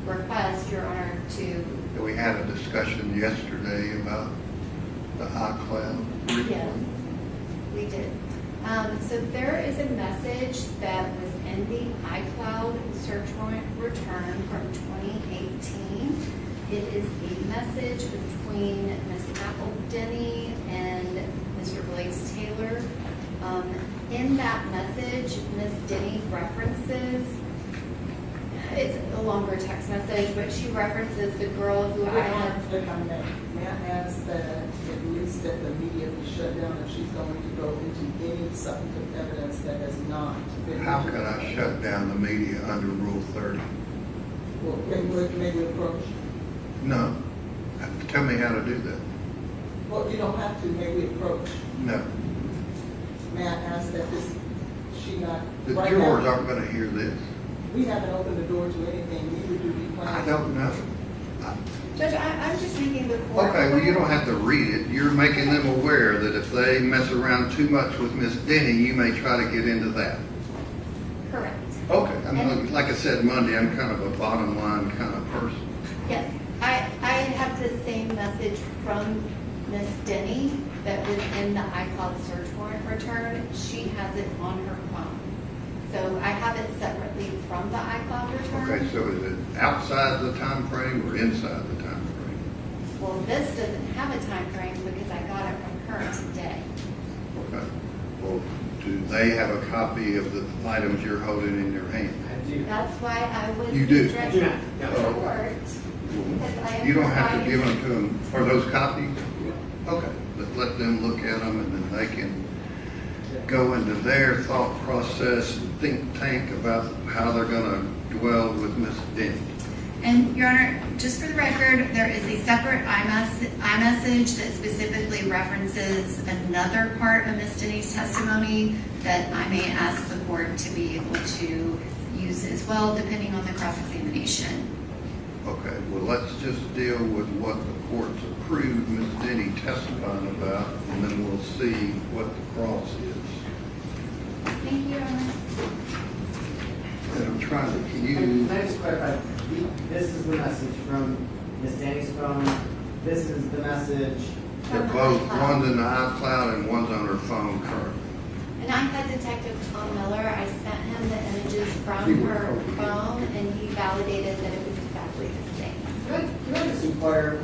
request Your Honor to. We had a discussion yesterday about the iCloud. Yes, we did. So there is a message that was in the iCloud search warrant return from 2018. It is the message between Ms. Apple Denny and Mr. Blaise Taylor. In that message, Ms. Denny references, it's a longer text message, but she references the girl who I had. May I ask that at least that the media be shut down if she's going to go into any substantive evidence that has not been. How can I shut down the media under Rule 30? Well, maybe approach. No. Tell me how to do that. Well, you don't have to, maybe approach. No. May I ask that she not. The right jurors now, aren't going to hear this. We haven't opened the door to anything, neither do we plan. I don't know. Judge, I'm just making the court. Okay, well, you don't have to read it. You're making them aware that if they mess around too much with Miss Denny, you may try to get into that. Correct. Okay, I mean, like I said Monday, I'm kind of a bottom line kind of person. Yes, I have the same message from Miss Denny that was in the iCloud search warrant return. She has it on her phone. So I have it separately from the iCloud return. Okay, so is it outside the time frame or inside the time frame? Well, this doesn't have a time frame because I got it from her today. Okay. Well, do they have a copy of the items you're holding in your hand? I do. That's why I was You do? addressing I do. the court. Because I am You don't have to providing- give them to them. Are those copies? Okay, let them look at them and then they can go into their thought process and think tank about how they're going to dwell with Miss Denny. And Your Honor, just for the record, there is a separate iMessage that specifically references another part of Ms. Denny's testimony that I may ask the court to be able to use as well, depending on the cross-examination. Okay, well, let's just deal with what the court's approved Ms. Denny testifying about, and then we'll see what the cross is. Thank you, Your Honor. And I'm trying to, Can I just clarify? This is the message from Ms. Denny's phone. This is the message. they're both, one's in the iCloud and one's on her phone currently. And I had Detective Tom Miller. I sent him the images from her phone, and he validated that it was exactly the same. Can I just inquire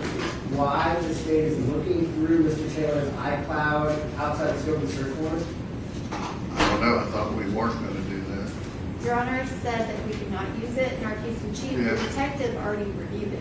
why the state is looking through Mr. Taylor's iCloud outside the scope of the search warrant? I don't know, I thought we weren't going to do that. Your Honor said that we could not use it in our case in chief. Yeah. The detective already reviewed it.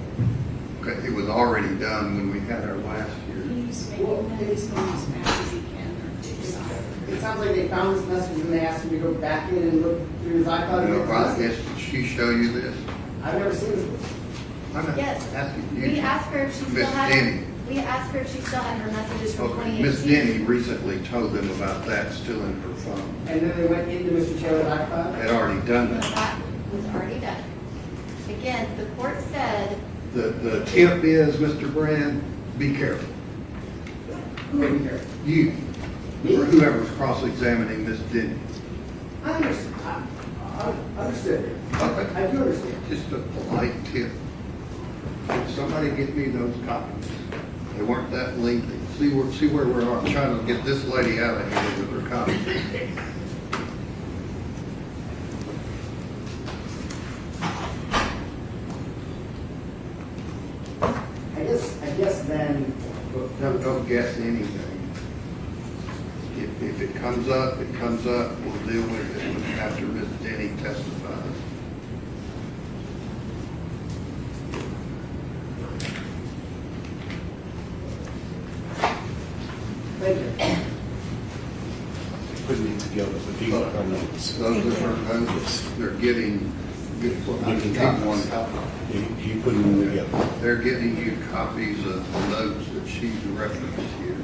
Okay, it was already done when we had our last year. He's making that as fast as he can or two sides. It sounds like they found this message and they asked him to go back in and look through his iPod. No, and right, get yes, this message. did she show you this? I've never seen this before. I'm not Yes. asking you. We asked her if she still Miss had. Denny. We asked her if she still had her messages from Okay, 2018. Miss Denny recently told them about that still in her phone. And then they went into Mr. Taylor's iPod. Had already done that. That was already done. Again, the court said, The tip is, Mr. Brand, be careful. Who made me hear it? You, or whoever's cross-examining Miss Denny. I understand. I understood. Okay. I do understand. Just a polite tip. Could somebody get me those copies? They weren't that lengthy. See where we are. I'm trying to get this lady out of here with her copies. I guess then. Don't guess anything. If it comes up, it comes up. We'll deal with it after Miss Denny testifies. Thank you. Putting it together, but these are her notes. Those are her notes. They're getting, I can take one copy. He putting them together. They're getting you copies of the notes that she's referenced here.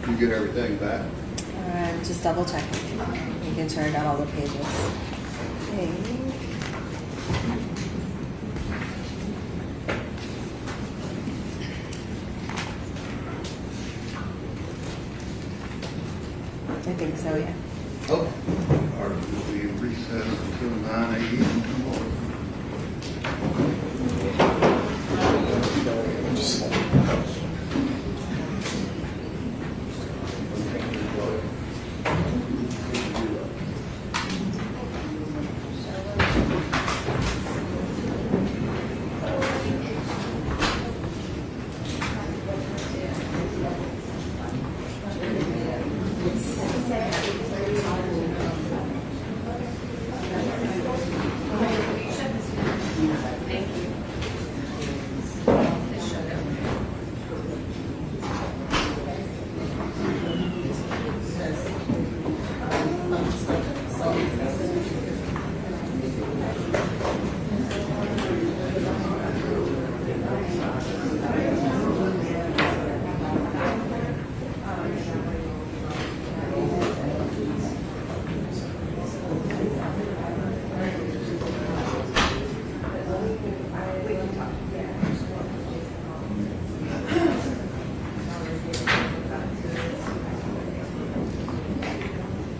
You get everything back? Just double checking. Making sure I got all the pages. I think so, yeah. Oh. Our will be recessed until 9 a.m. tomorrow.